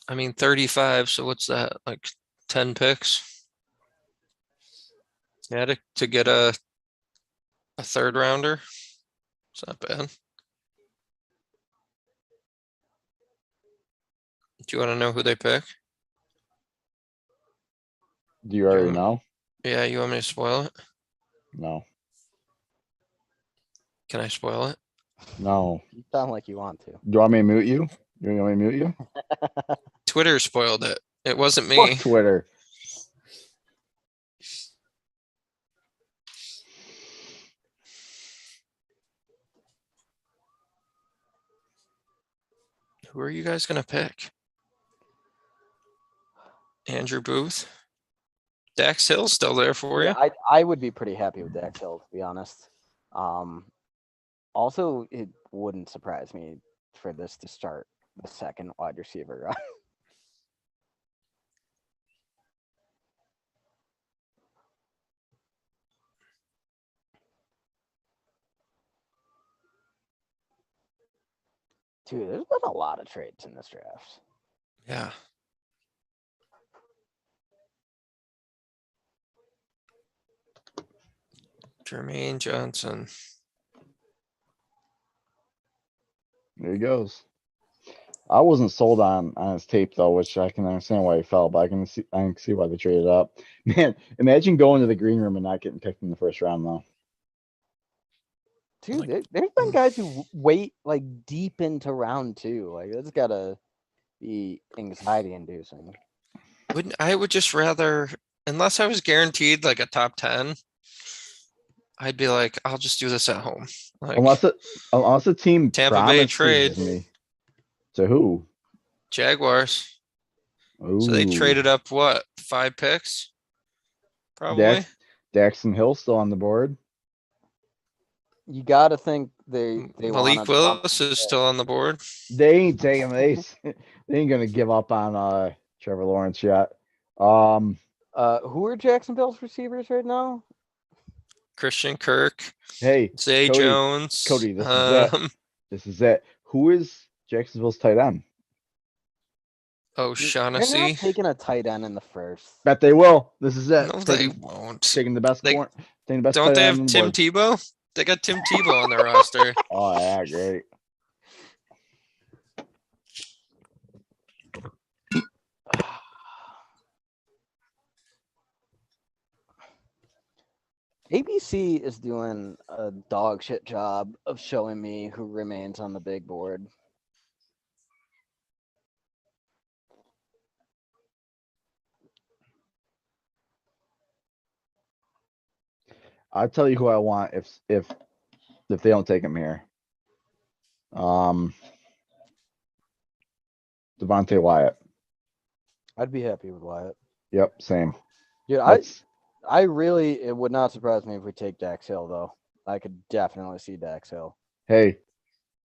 Speaker 3: I mean, 35. So what's that? Like 10 picks? Yeah, to get a 3rd rounder. It's not bad. Do you want to know who they pick?
Speaker 1: Do you already
Speaker 3: want-
Speaker 1: know?
Speaker 3: Yeah, you want me to spoil it?
Speaker 1: No.
Speaker 3: Can I spoil it?
Speaker 1: No.
Speaker 2: You sound like you want to.
Speaker 1: Do you want me to mute you? You want me to mute you?
Speaker 3: Twitter spoiled it. It wasn't me.
Speaker 1: Fuck Twitter.
Speaker 3: Who are you guys gonna pick? Andrew Booth? Dax Hill's still there for you?
Speaker 2: Yeah, I would be pretty happy with Dax Hill, to be honest. Also, it wouldn't surprise me for this to start the second wide receiver run. Dude, there's been a lot of trades in this draft.
Speaker 3: Yeah. Jermaine Johnson.
Speaker 1: There he goes. I wasn't sold on his tape though, which I can understand why he fell, but I can see why they traded up. Man, imagine going to the green room and not getting picked in the first round though.
Speaker 2: Dude, there's been guys who wait like deep into round 2. Like, that's gotta be anxiety inducing.
Speaker 3: I would just rather, unless I was guaranteed like a top 10, I'd be like, I'll just do this at home. Like
Speaker 1: Unless a team
Speaker 3: Tampa Bay
Speaker 1: promises
Speaker 3: trade.
Speaker 1: me. To who?
Speaker 3: Jaguars. So they
Speaker 1: Ooh.
Speaker 3: traded up what? 5 picks? Probably.
Speaker 1: Daxton Hill still on the board.
Speaker 2: You gotta think they
Speaker 3: Malik
Speaker 2: wanna
Speaker 3: Willis is still on the board.
Speaker 1: They ain't taking they ain't gonna give up on Trevor Lawrence yet.
Speaker 2: Who are Jacksonville's receivers right now?
Speaker 3: Christian Kirk,
Speaker 1: Hey,
Speaker 3: Zay
Speaker 1: Cody,
Speaker 3: Jones.
Speaker 1: Cody, this is it. This is it. Who is Jacksonville's tight end?
Speaker 3: Oh,
Speaker 2: They're not
Speaker 3: Shaughnessy.
Speaker 2: taking a tight end in the first.
Speaker 1: Bet they will. This is it.
Speaker 3: No, they
Speaker 1: Taking
Speaker 3: won't.
Speaker 1: taking the best
Speaker 3: They
Speaker 1: taking the best
Speaker 3: don't
Speaker 1: tight
Speaker 3: they
Speaker 1: end
Speaker 3: have
Speaker 1: on the
Speaker 3: Tim
Speaker 1: board.
Speaker 3: Tebow? They got Tim Tebow on their roster.
Speaker 1: Oh yeah, great.
Speaker 2: ABC is doing a dog shit job of showing me who remains on the big board.
Speaker 1: I'll tell you who I want if they don't take him here. Devontae Wyatt.
Speaker 2: I'd be happy with Wyatt.
Speaker 1: Yep, same.
Speaker 2: Dude,
Speaker 1: That's
Speaker 2: it would not surprise me if we take Dax Hill though. I could definitely see Dax Hill.
Speaker 1: hey,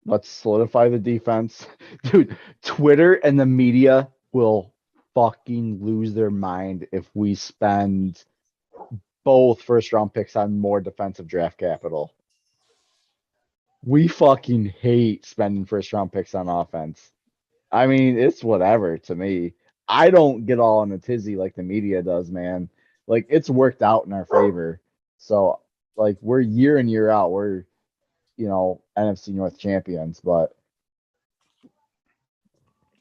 Speaker 1: let's solidify the defense. Dude, Twitter and the media will fucking lose their mind if we spend both first round picks on more defensive draft capital. We fucking hate spending first round picks on offense. I mean, it's whatever to me. I don't get all in a tizzy like the media does, man. Like it's worked out in our favor. So like we're year in, year out, we're NFC North champions, but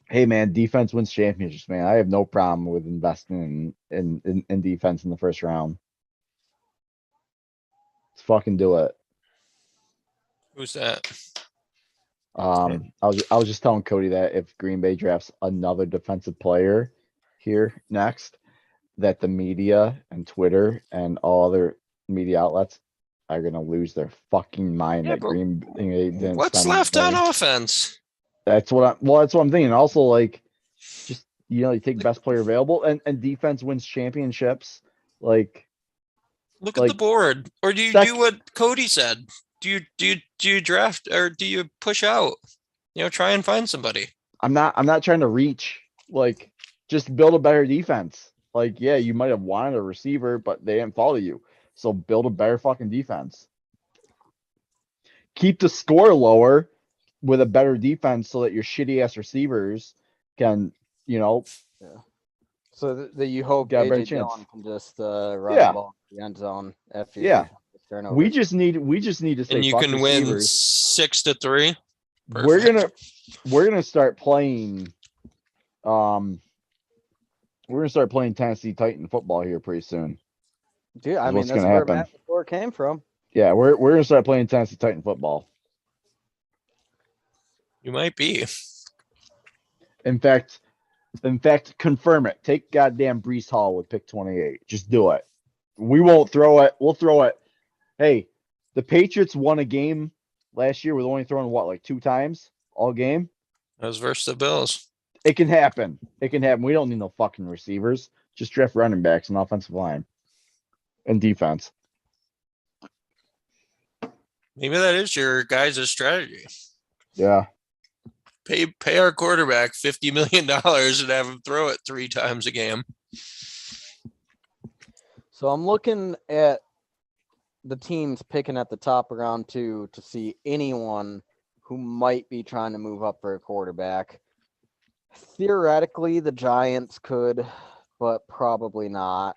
Speaker 1: hey man, defense wins championships, man. I have no problem with investing in defense in the first round. Let's fucking do it.
Speaker 3: Who's that?
Speaker 1: I was just telling Cody that if Green Bay drafts another defensive player here next, that the media and Twitter and all other media outlets are gonna lose their fucking mind
Speaker 3: Yeah,
Speaker 1: that
Speaker 3: but
Speaker 1: Green Bay didn't
Speaker 3: what's
Speaker 1: spend
Speaker 3: left on
Speaker 1: money.
Speaker 3: offense?
Speaker 1: That's what I'm thinking. Also, like, just you take best player available and defense wins championships. Like,
Speaker 3: Look at the board. Or do you
Speaker 1: sec-
Speaker 3: do what Cody said? Do you draft or do you push out? Try and find somebody.
Speaker 1: I'm not trying to reach. Like, just build a better defense. Like, yeah, you might have wanted a receiver, but they didn't follow you. So build a better fucking defense. Keep the score lower with a better defense so that your shitty ass receivers can,
Speaker 2: So that you hope
Speaker 1: Got a better
Speaker 2: AJ
Speaker 1: chance.
Speaker 2: Dillon can just run
Speaker 1: Yeah.
Speaker 2: the ball in the end zone after your
Speaker 1: Yeah.
Speaker 2: defense gets turnovers.
Speaker 1: we just need to say
Speaker 3: And you
Speaker 1: fuck
Speaker 3: can win
Speaker 1: receivers.
Speaker 3: 6-3.
Speaker 1: We're
Speaker 3: Perfect.
Speaker 1: gonna start playing we're gonna start playing Tennessee Titan football here pretty soon.
Speaker 2: Dude, I
Speaker 1: Is
Speaker 2: mean
Speaker 1: what's
Speaker 2: that's
Speaker 1: gonna
Speaker 2: where
Speaker 1: happen.
Speaker 2: Matt LaFleur came from.
Speaker 1: Yeah, we're gonna start playing Tennessee Titan football.
Speaker 3: You might be.
Speaker 1: In fact, confirm it. Take goddamn Brees Hall with pick 28. Just do it. We won't throw it. We'll throw it. Hey, the Patriots won a game last year with only throwing like 2 times all game.
Speaker 3: That was versus the Bills.
Speaker 1: It can happen. It can happen. We don't need no fucking receivers. Just draft running backs and offensive line and defense.
Speaker 3: Maybe that is your guys' strategy.
Speaker 1: Yeah.
Speaker 3: Pay our quarterback $50 million and have him throw it 3 times a game.
Speaker 2: So I'm looking at the teams picking at the top of round 2 to see anyone who might be trying to move up for a quarterback. Theoretically, the Giants could, but probably not.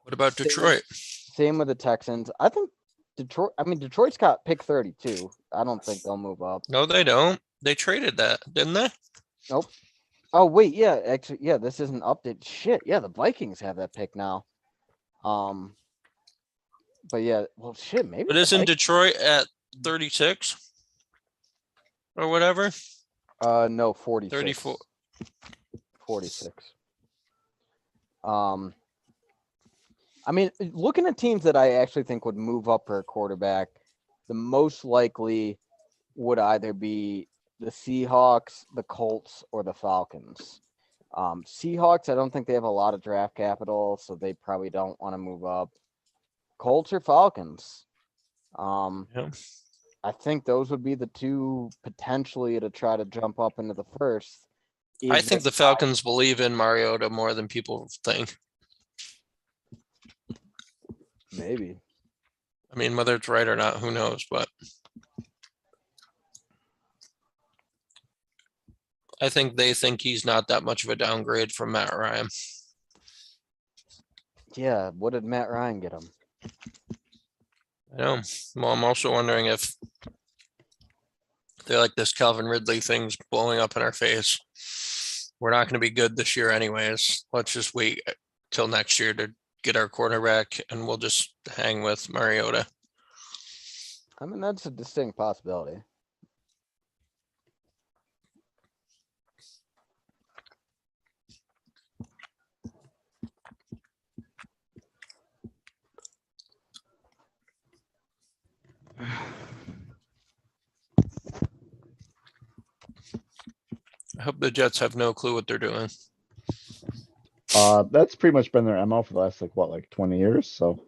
Speaker 3: What about Detroit?
Speaker 2: Same with the Texans. I think Detroit's got pick 32. I don't think they'll move up.
Speaker 3: No, they don't. They traded that, didn't they?
Speaker 2: Nope. Oh, wait. Yeah, actually, yeah, this isn't updated. Shit. Yeah, the Vikings have that pick now. But yeah, well, shit, maybe.
Speaker 3: But isn't Detroit at 36 or whatever?
Speaker 2: No, 46.
Speaker 3: 34.
Speaker 2: 46. I mean, looking at teams that I actually think would move up for a quarterback, the most likely would either be the Seahawks, the Colts, or the Falcons. Seahawks, I don't think they have a lot of draft capital, so they probably don't want to move up. Colts or Falcons.
Speaker 3: Yeah.
Speaker 2: I think those would be the two potentially to try to jump up into the first.
Speaker 3: I think the Falcons believe in Mariota more than people think.
Speaker 2: Maybe.
Speaker 3: I mean, whether it's right or not, who knows? But I think they think he's not that much of a downgrade from Matt Ryan.
Speaker 2: Yeah, what did Matt Ryan get him?
Speaker 3: I know. Well, I'm also wondering if they're like this Calvin Ridley thing's blowing up in our face. We're not going to be good this year, anyways. Let's just wait till next year to get our quarterback, and we'll just hang with Mariota.
Speaker 2: I mean, that's a distinct possibility.
Speaker 3: I hope the Jets have no clue what they're doing.
Speaker 1: That's pretty much been their MO for the last like 20 years. So,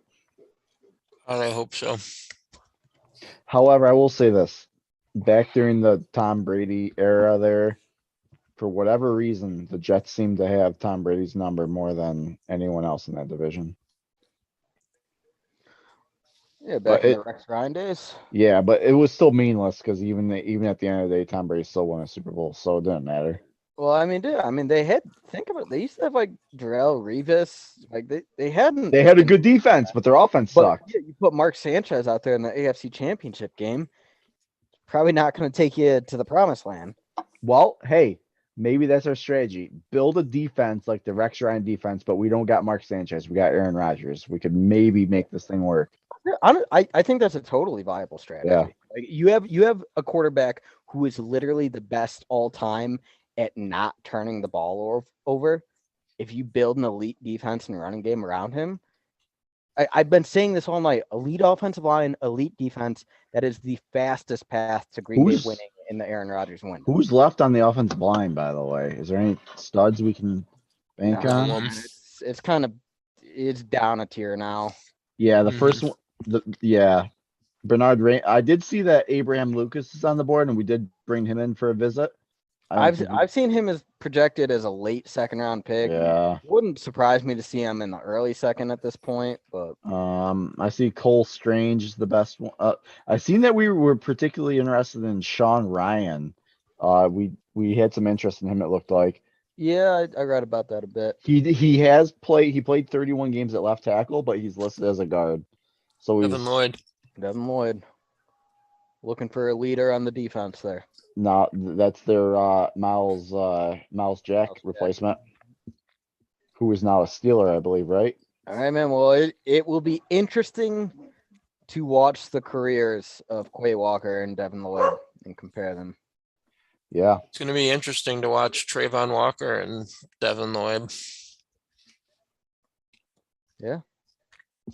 Speaker 3: I hope so.
Speaker 1: however, I will say this: back during the Tom Brady era, there, for whatever reason, the Jets seem to have Tom Brady's number more than anyone else in that division.
Speaker 2: Yeah,
Speaker 1: But
Speaker 2: back in
Speaker 1: it-
Speaker 2: the Rex Ryan days.
Speaker 1: Yeah, but it was still meaningless because even at the end of the day, Tom Brady still won a Super Bowl, so it didn't matter.
Speaker 2: Well, I mean, dude, they had think about it, they used to have like Darrell Revis. Like they hadn't
Speaker 1: They had a good defense, but their offense
Speaker 2: but
Speaker 1: sucked.
Speaker 2: yeah, you put Mark Sanchez out there in the AFC Championship game, probably not going to take you to the promised land.
Speaker 1: Well, hey, maybe that's our strategy. Build a defense like the Rex Ryan defense, but we don't got Mark Sanchez. We got Aaron Rodgers. We could maybe make this thing work.
Speaker 2: Yeah, I think that's a totally viable strategy.
Speaker 1: Yeah.
Speaker 2: Like you have a quarterback who is literally the best all time at not turning the ball over. If you build an elite defense and running game around him, I've been saying this all night. Elite offensive line, elite defense. That is the fastest path to Green Bay
Speaker 1: Who's-
Speaker 2: winning in the Aaron Rodgers win.
Speaker 1: Who's left on the offensive line, by the way? Is there any studs we can bank
Speaker 2: No,
Speaker 1: on?
Speaker 3: on?
Speaker 2: man, it's kind of it's down a tier now.
Speaker 1: Yeah, the
Speaker 3: Mhm.
Speaker 1: first one. Bernard Rain. I did see that Abraham Lucas is on the board, and we did bring him in for a visit. I don't think
Speaker 2: I've seen him as projected as a late second round pick.
Speaker 1: Yeah.
Speaker 2: Wouldn't surprise me to see him in the early second at this point, but
Speaker 1: I see Cole Strange is the best one. I seen that we were particularly interested in Sean Ryan. We had some interest in him. It looked like
Speaker 2: yeah, I read about that a bit.
Speaker 1: he has played. He played 31 games at left tackle, but he's listed as a guard. So he's
Speaker 3: Devin Lloyd.
Speaker 2: Devin Lloyd looking for a leader on the defense there.
Speaker 1: not. That's their Miles Jack
Speaker 2: Miles Jack.
Speaker 1: replacement, who is now a Steeler, I believe, right?
Speaker 2: All right, man. Well, it will be interesting to watch the careers of Quay Walker and Devin Lloyd and compare them.
Speaker 1: Yeah.
Speaker 3: It's going to be interesting to watch Trayvon Walker and Devin Lloyd.
Speaker 2: Yeah,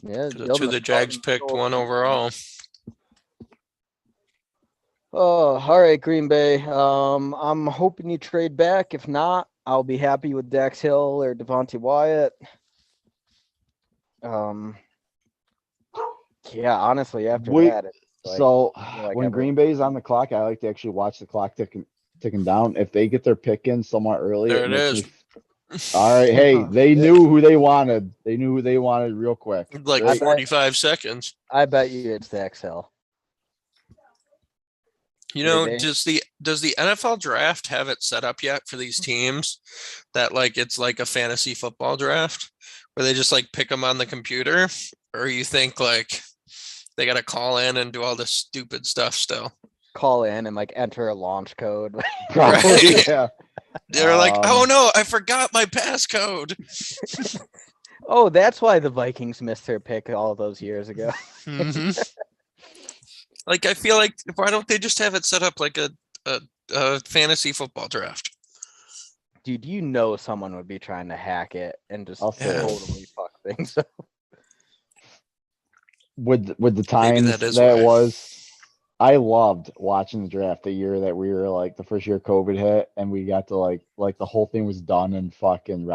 Speaker 3: That's who the Jags picked one overall.
Speaker 2: Oh, all right, Green Bay. I'm hoping you trade back. If not, I'll be happy with Dax Hill or Devontae Wyatt. Yeah, honestly, after
Speaker 1: Wait,
Speaker 2: that, it's like,
Speaker 1: So
Speaker 2: like
Speaker 1: when
Speaker 2: everyone-
Speaker 1: Green Bay's on the clock, I like to actually watch the clock ticking down. If they get their pick in somewhat early,
Speaker 3: There it
Speaker 1: makes
Speaker 3: is.
Speaker 1: me all right. Hey, they knew who they wanted. They knew who they wanted real quick.
Speaker 3: Like
Speaker 1: Great.
Speaker 3: 45 seconds.
Speaker 2: I bet you it's Dax Hill.
Speaker 3: You
Speaker 2: Yeah,
Speaker 3: know,
Speaker 2: they-
Speaker 3: does the NFL draft have it set up yet for these teams that like it's like a fantasy football draft where they just like pick them on the computer, or you think like they got to call in and do all this stupid stuff still?
Speaker 2: Call in and like enter a launch code.
Speaker 1: Probably,
Speaker 3: Right.
Speaker 1: yeah.
Speaker 3: They're like, oh
Speaker 1: Um,
Speaker 3: no, I forgot my passcode.
Speaker 2: Oh, that's why the Vikings missed their pick all those years ago.
Speaker 3: Mhm. Like I feel like why don't they just have it set up like a fantasy football draft?
Speaker 2: Dude, you know someone would be trying to hack it and just
Speaker 1: I'll say
Speaker 3: it.
Speaker 2: totally fuck things up.
Speaker 1: With the
Speaker 3: Maybe
Speaker 1: times
Speaker 3: that is
Speaker 1: that
Speaker 3: why.
Speaker 1: was, I loved watching the draft the year that we were like the first year COVID hit, and we got to like the whole thing was done in fucking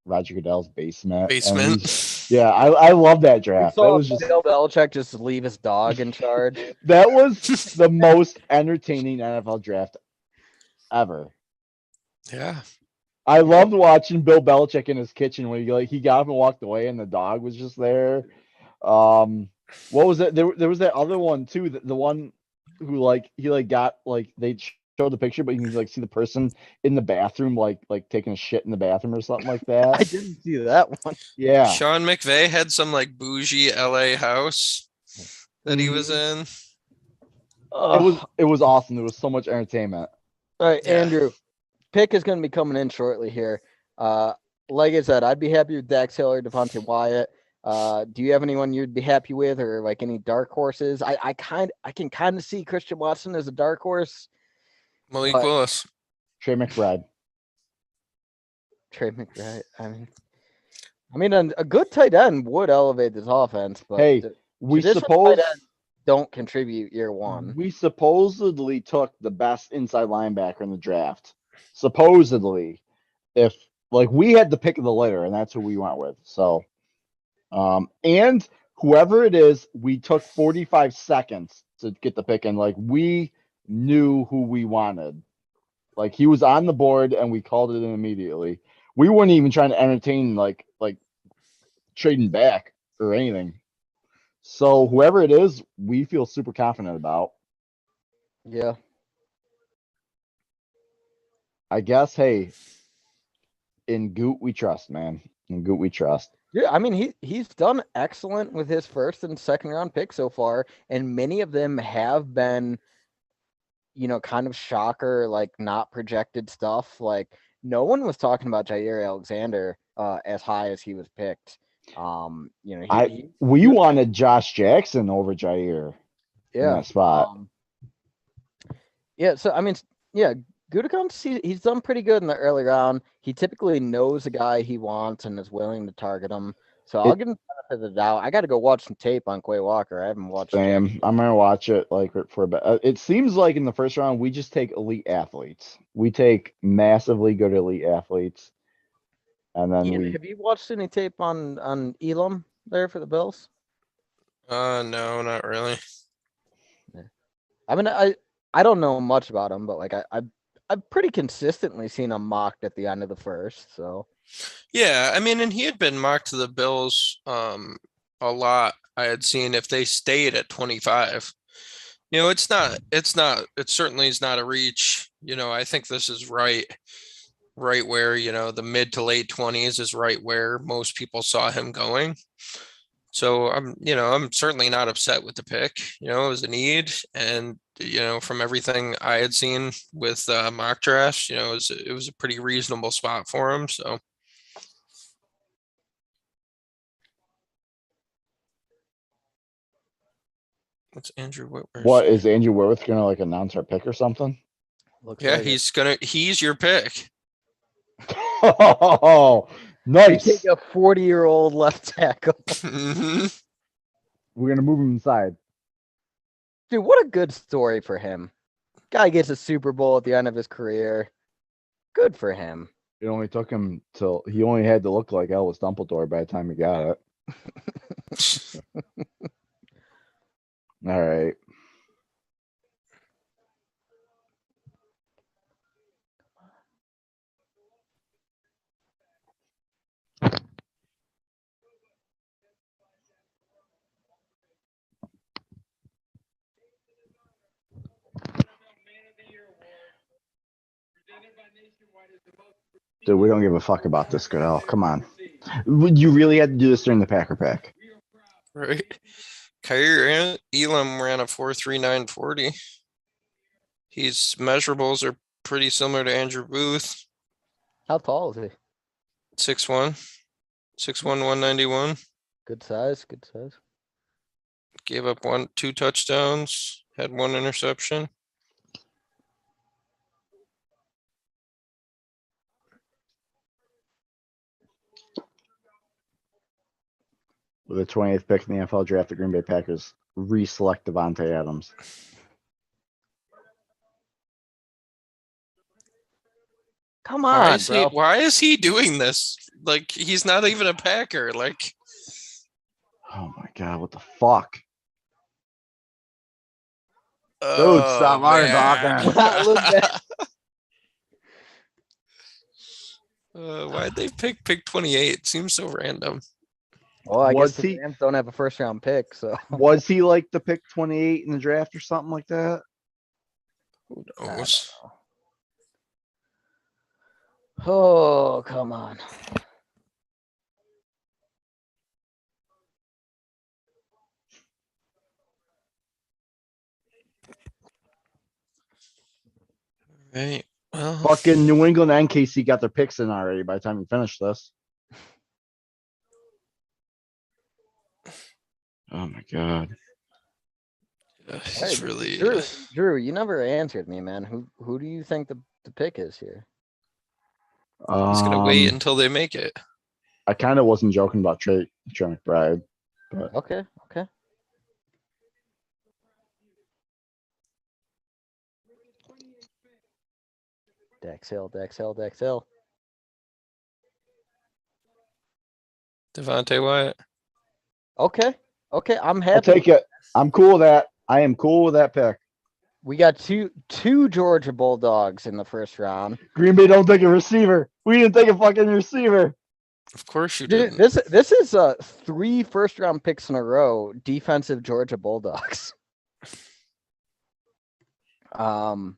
Speaker 1: Roger Goodell's basement. And we
Speaker 3: Basement.
Speaker 1: just- yeah, I love that
Speaker 2: We
Speaker 1: draft. That
Speaker 2: saw
Speaker 1: was just
Speaker 2: Bill Belichick just leave his dog in charge.
Speaker 1: that was the most entertaining NFL draft ever.
Speaker 3: Yeah.
Speaker 1: I loved watching Bill Belichick in his kitchen when he got up and walked away and the dog was just there. What was it? There was that other one too. The one who he got they show the picture, but you can like see the person in the bathroom, like taking a shit in the bathroom or something like
Speaker 2: I
Speaker 1: that.
Speaker 2: didn't see that one.
Speaker 1: Yeah.
Speaker 3: Sean McVay had some like bougie LA house that he was in.
Speaker 1: It was awesome. There was so much entertainment.
Speaker 2: All right,
Speaker 3: Yeah.
Speaker 2: Andrew, pick is going to be coming in shortly here. Like I said, I'd be happy with Dax Hill or Devontae Wyatt. Do you have anyone you'd be happy with, or like any dark horses? I can kind of see Christian Watson as a dark horse.
Speaker 3: Malik
Speaker 2: But-
Speaker 3: Willis.
Speaker 1: Trey McBride.
Speaker 2: Trey McBride. I mean, a good tight end would elevate this offense, but
Speaker 1: Hey, we
Speaker 2: traditional
Speaker 1: suppose
Speaker 2: tight ends don't contribute year one.
Speaker 1: we supposedly took the best inside linebacker in the draft. Supposedly, if like we had the pick of the litter, and that's who we went with. So, and whoever it is, we took 45 seconds to get the pick, and like we knew who we wanted. Like he was on the board, and we called it in immediately. We weren't even trying to entertain like trading back or anything. So whoever it is, we feel super confident about.
Speaker 2: Yeah.
Speaker 1: I guess, hey, in Goot we trust, man. In Goot we trust.
Speaker 2: Yeah, I mean he's done excellent with his first and second round pick so far, and many of them have been, kind of shocker, like not projected stuff. Like no one was talking about Jair Alexander as high as he was picked.
Speaker 1: We wanted Josh Jackson over Jair in that spot.
Speaker 2: So I mean, yeah, Gutekunst, he's done pretty good in the early round. He typically knows the guy he wants and is willing to target him. So I'll give him the benefit of the doubt. I got to go watch some tape on Quay Walker. I haven't watched.
Speaker 1: Same. I'm gonna watch it like for a bit. It seems like in the first round we just take elite athletes. We take massively good elite athletes, and then
Speaker 2: Ian, have you watched any tape on Elam there for the Bills?
Speaker 3: No, not really.
Speaker 2: I mean, I don't know much about him, but like I've pretty consistently seen him mocked at the end of the first. So
Speaker 3: Yeah, I mean, and he had been mocked to the Bills a lot. I had seen if they stayed at 25. It certainly is not a reach. I think this is right where, the mid to late 20s is right where most people saw him going. So I'm certainly not upset with the pick. It was a need, and from everything I had seen with mock drafts, it was a pretty reasonable spot for him. So what's Andrew Whitworth?
Speaker 1: what is Andrew Whitworth gonna like announce our pick or something?
Speaker 2: looks
Speaker 3: Yeah,
Speaker 2: like it.
Speaker 3: he's your pick.
Speaker 1: Oh,
Speaker 2: You
Speaker 1: nice.
Speaker 2: take a 40-year-old left tackle.
Speaker 3: Mhm.
Speaker 1: We're gonna move him inside.
Speaker 2: Dude, what a good story for him. Guy gets a Super Bowl at the end of his career. Good for him.
Speaker 1: It only took him till he only had to look like Elvis Dumbledore by the time he got it. All right. Dude, we don't give a fuck about this girl. Come on. Would you really have to do this during the Packer Pack?
Speaker 3: Right. Kyrie Elam ran a 4.3940. His measurables are pretty similar to Andrew Booth.
Speaker 2: How tall is he?
Speaker 3: 6'1", 6'1", 191.
Speaker 2: Good size. Good size.
Speaker 3: Gave up 2 touchdowns, had 1 interception.
Speaker 1: With the 20th pick in the NFL draft, the Green Bay Packers reselect Devontae Adams.
Speaker 2: Come on, bro.
Speaker 3: Why is he doing this? Like, he's not even a Packer. Like,
Speaker 1: Oh my god, what the fuck?
Speaker 3: oh,
Speaker 1: stop
Speaker 3: man.
Speaker 2: Look back.
Speaker 3: Why'd they pick 28? Seems so random.
Speaker 2: Well, I
Speaker 1: Was
Speaker 2: guess the
Speaker 1: he-
Speaker 2: Rams don't have a first round pick, so
Speaker 1: Was he like the pick 28 in the draft or something like that?
Speaker 3: Who
Speaker 2: I don't
Speaker 3: knows?
Speaker 2: know. Oh, come on.
Speaker 3: Right. Well,
Speaker 1: Fucking New England and KC got their picks in already by the time we finish this. Oh my god.
Speaker 3: it's
Speaker 2: Alright,
Speaker 3: really.
Speaker 2: Drew, you never answered me, man. Who do you think the pick is here?
Speaker 3: He's gonna wait
Speaker 1: Um,
Speaker 3: until they make it.
Speaker 1: I kind of wasn't joking about Trey McBride, but
Speaker 2: Okay. Dex Hill.
Speaker 3: Devontae Wyatt.
Speaker 2: Okay, I'm
Speaker 1: I'll
Speaker 2: happy.
Speaker 1: take it. I'm cool with that. I am cool with that pick.
Speaker 2: We got two Georgia Bulldogs in the first round.
Speaker 1: Green Bay don't take a receiver. We didn't take a fucking receiver.
Speaker 3: Of course you
Speaker 2: Dude,
Speaker 3: didn't.
Speaker 2: this is 3 first round picks in a row. Defensive Georgia Bulldogs. All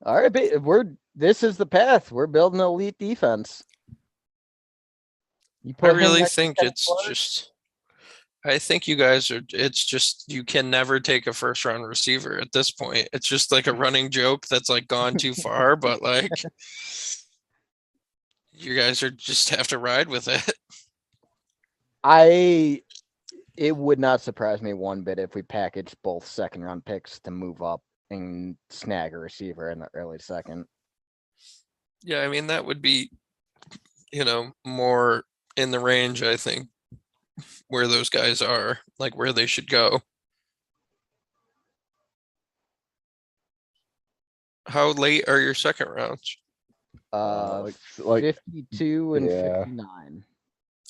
Speaker 2: right, this is the path. We're building an elite defense. You
Speaker 3: I
Speaker 2: put him
Speaker 3: really
Speaker 2: next to
Speaker 3: think
Speaker 2: Kenny
Speaker 3: it's
Speaker 2: Clark?
Speaker 3: just. I think you guys are. It's just you can never take a first round receiver at this point. It's just like a running joke that's like gone too far, but like you guys are just have to ride with it.
Speaker 2: It would not surprise me one bit if we packaged both second round picks to move up and snag a receiver in the early second.
Speaker 3: Yeah, I mean that would be, more in the range. I think where those guys are, like where they should go. How late are your second rounds?
Speaker 1: Like
Speaker 2: 52 and
Speaker 1: yeah.
Speaker 2: 59.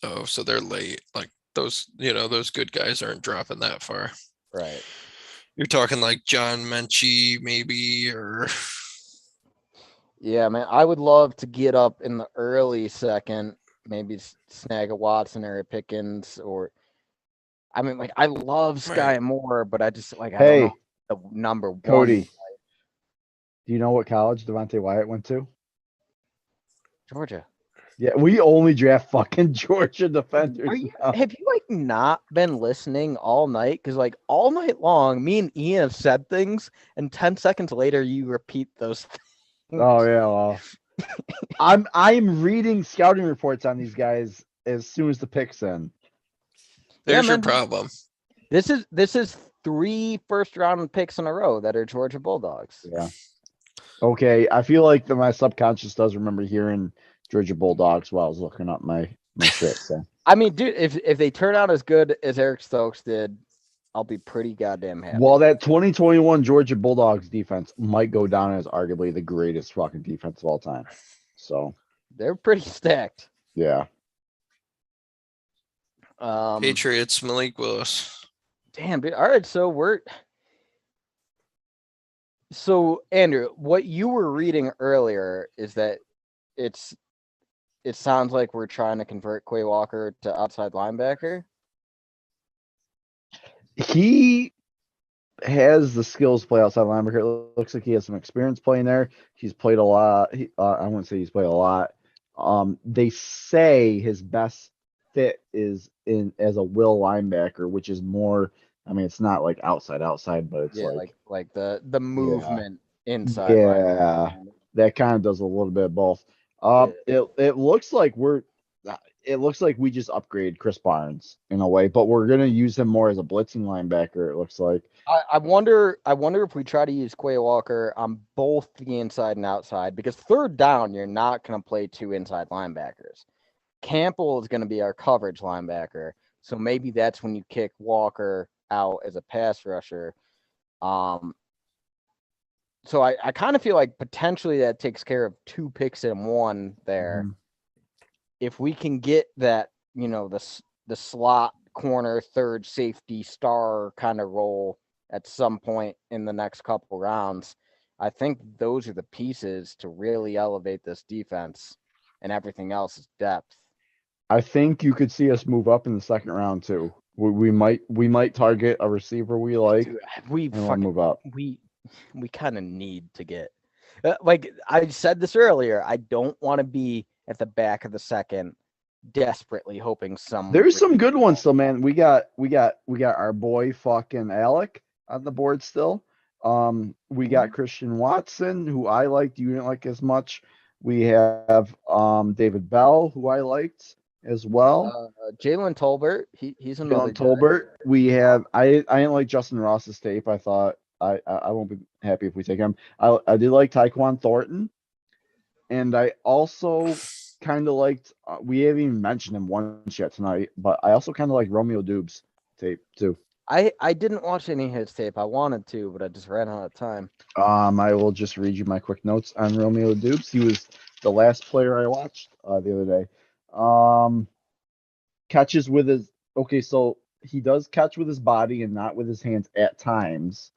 Speaker 3: Oh, so they're late. Like those, those good guys aren't dropping that far.
Speaker 2: Right.
Speaker 3: You're talking like John Menchie, maybe, or
Speaker 2: Yeah, man, I would love to get up in the early second, maybe snag a Watson or a Pickens, or I mean, like I love Sky
Speaker 3: Right.
Speaker 2: Moore, but I just like I
Speaker 1: Hey,
Speaker 2: don't know the number one.
Speaker 1: Cody. Do you know what college Devontae Wyatt went to?
Speaker 2: Georgia.
Speaker 1: Yeah, we only draft fucking Georgia defenders.
Speaker 2: Are you?
Speaker 1: now.
Speaker 2: Have you like not been listening all night? Because like all night long, me and Ian have said things, and 10 seconds later, you repeat those things.
Speaker 1: Oh yeah, well, I'm reading scouting reports on these guys as soon as the pick's in.
Speaker 3: there's your
Speaker 2: man.
Speaker 3: problem.
Speaker 2: This is 3 first round picks in a row that are Georgia Bulldogs.
Speaker 1: Yeah. Okay, I feel like my subconscious does remember hearing Georgia Bulldogs while I was looking up my shit. So
Speaker 2: I mean, dude, if they turn out as good as Eric Stokes did, I'll be pretty goddamn happy.
Speaker 1: while that 2021 Georgia Bulldogs defense might go down as arguably the greatest fucking defense of all time. So
Speaker 2: they're pretty stacked.
Speaker 1: yeah.
Speaker 3: Patriots, Malik Willis.
Speaker 2: Damn, dude. All right, so Andrew, what you were reading earlier is that it sounds like we're trying to convert Quay Walker to outside linebacker.
Speaker 1: He has the skills to play outside linebacker. It looks like he has some experience playing there. He's played a lot. I wouldn't say he's played a lot. They say his best fit is in as a will linebacker, which is more. I mean, it's not like outside, but it's
Speaker 2: like the movement inside.
Speaker 1: Yeah, that kind of does a little bit of both. It looks like we just upgrade Chris Barnes in a way, but we're gonna use him more as a blitzing linebacker. It looks like.
Speaker 2: I wonder if we try to use Quay Walker on both the inside and outside, because third down you're not gonna play 2 inside linebackers. Campbell is gonna be our coverage linebacker, so maybe that's when you kick Walker out as a pass rusher. So I kind of feel like potentially that takes care of 2 picks in 1 there.
Speaker 1: Mhm.
Speaker 2: If we can get that, the slot corner, third safety star kind of role at some point in the next couple rounds, I think those are the pieces to really elevate this defense, and everything else is depth.
Speaker 1: I think you could see us move up in the second round too. We might target a receiver we like.
Speaker 2: Dude, we
Speaker 1: and we'll
Speaker 2: fucking
Speaker 1: move up.
Speaker 2: we kind of need to get. Like I said this earlier, I don't want to be at the back of the second, desperately hoping some.
Speaker 1: There's some good ones still, man. We got our boy fucking Alec on the board still. We got Christian Watson, who I liked. You didn't like as much. We have David Bell, who I liked as well.
Speaker 2: Jalen Tolbert, he's another
Speaker 1: Jalen Tolbert. We have I didn't like Justin Ross's tape. I thought I won't be happy if we take him. I did like Tyquan Thornton, and I also kind of liked. We haven't even mentioned him once yet tonight, but I also kind of like Romeo Dubes tape too.
Speaker 2: I didn't watch any of his tape. I wanted to, but I just ran out of time.
Speaker 1: I will just read you my quick notes on Romeo Dubes. He was the last player I watched the other day. Catches with his so he does catch with his body and not with his hands at times.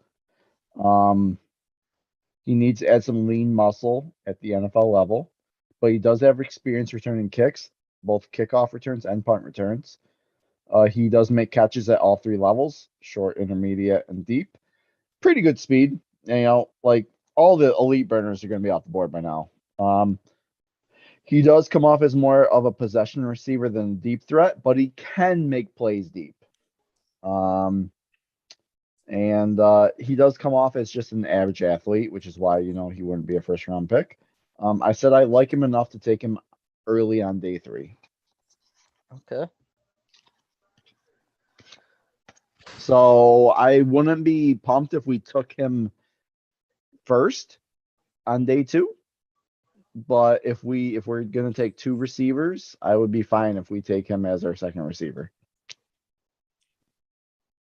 Speaker 1: He needs to add some lean muscle at the NFL level, but he does have experience returning kicks, both kickoff returns and punt returns. He does make catches at all three levels, short, intermediate, and deep. Pretty good speed. Like all the elite burners are going to be off the board by now. He does come off as more of a possession receiver than a deep threat, but he can make plays deep. And he does come off as just an average athlete, which is why, he wouldn't be a first round pick. I said I like him enough to take him early on day 3.
Speaker 2: Okay.
Speaker 1: So I wouldn't be pumped if we took him first on day 2. But if we're gonna take 2 receivers, I would be fine if we take him as our second receiver.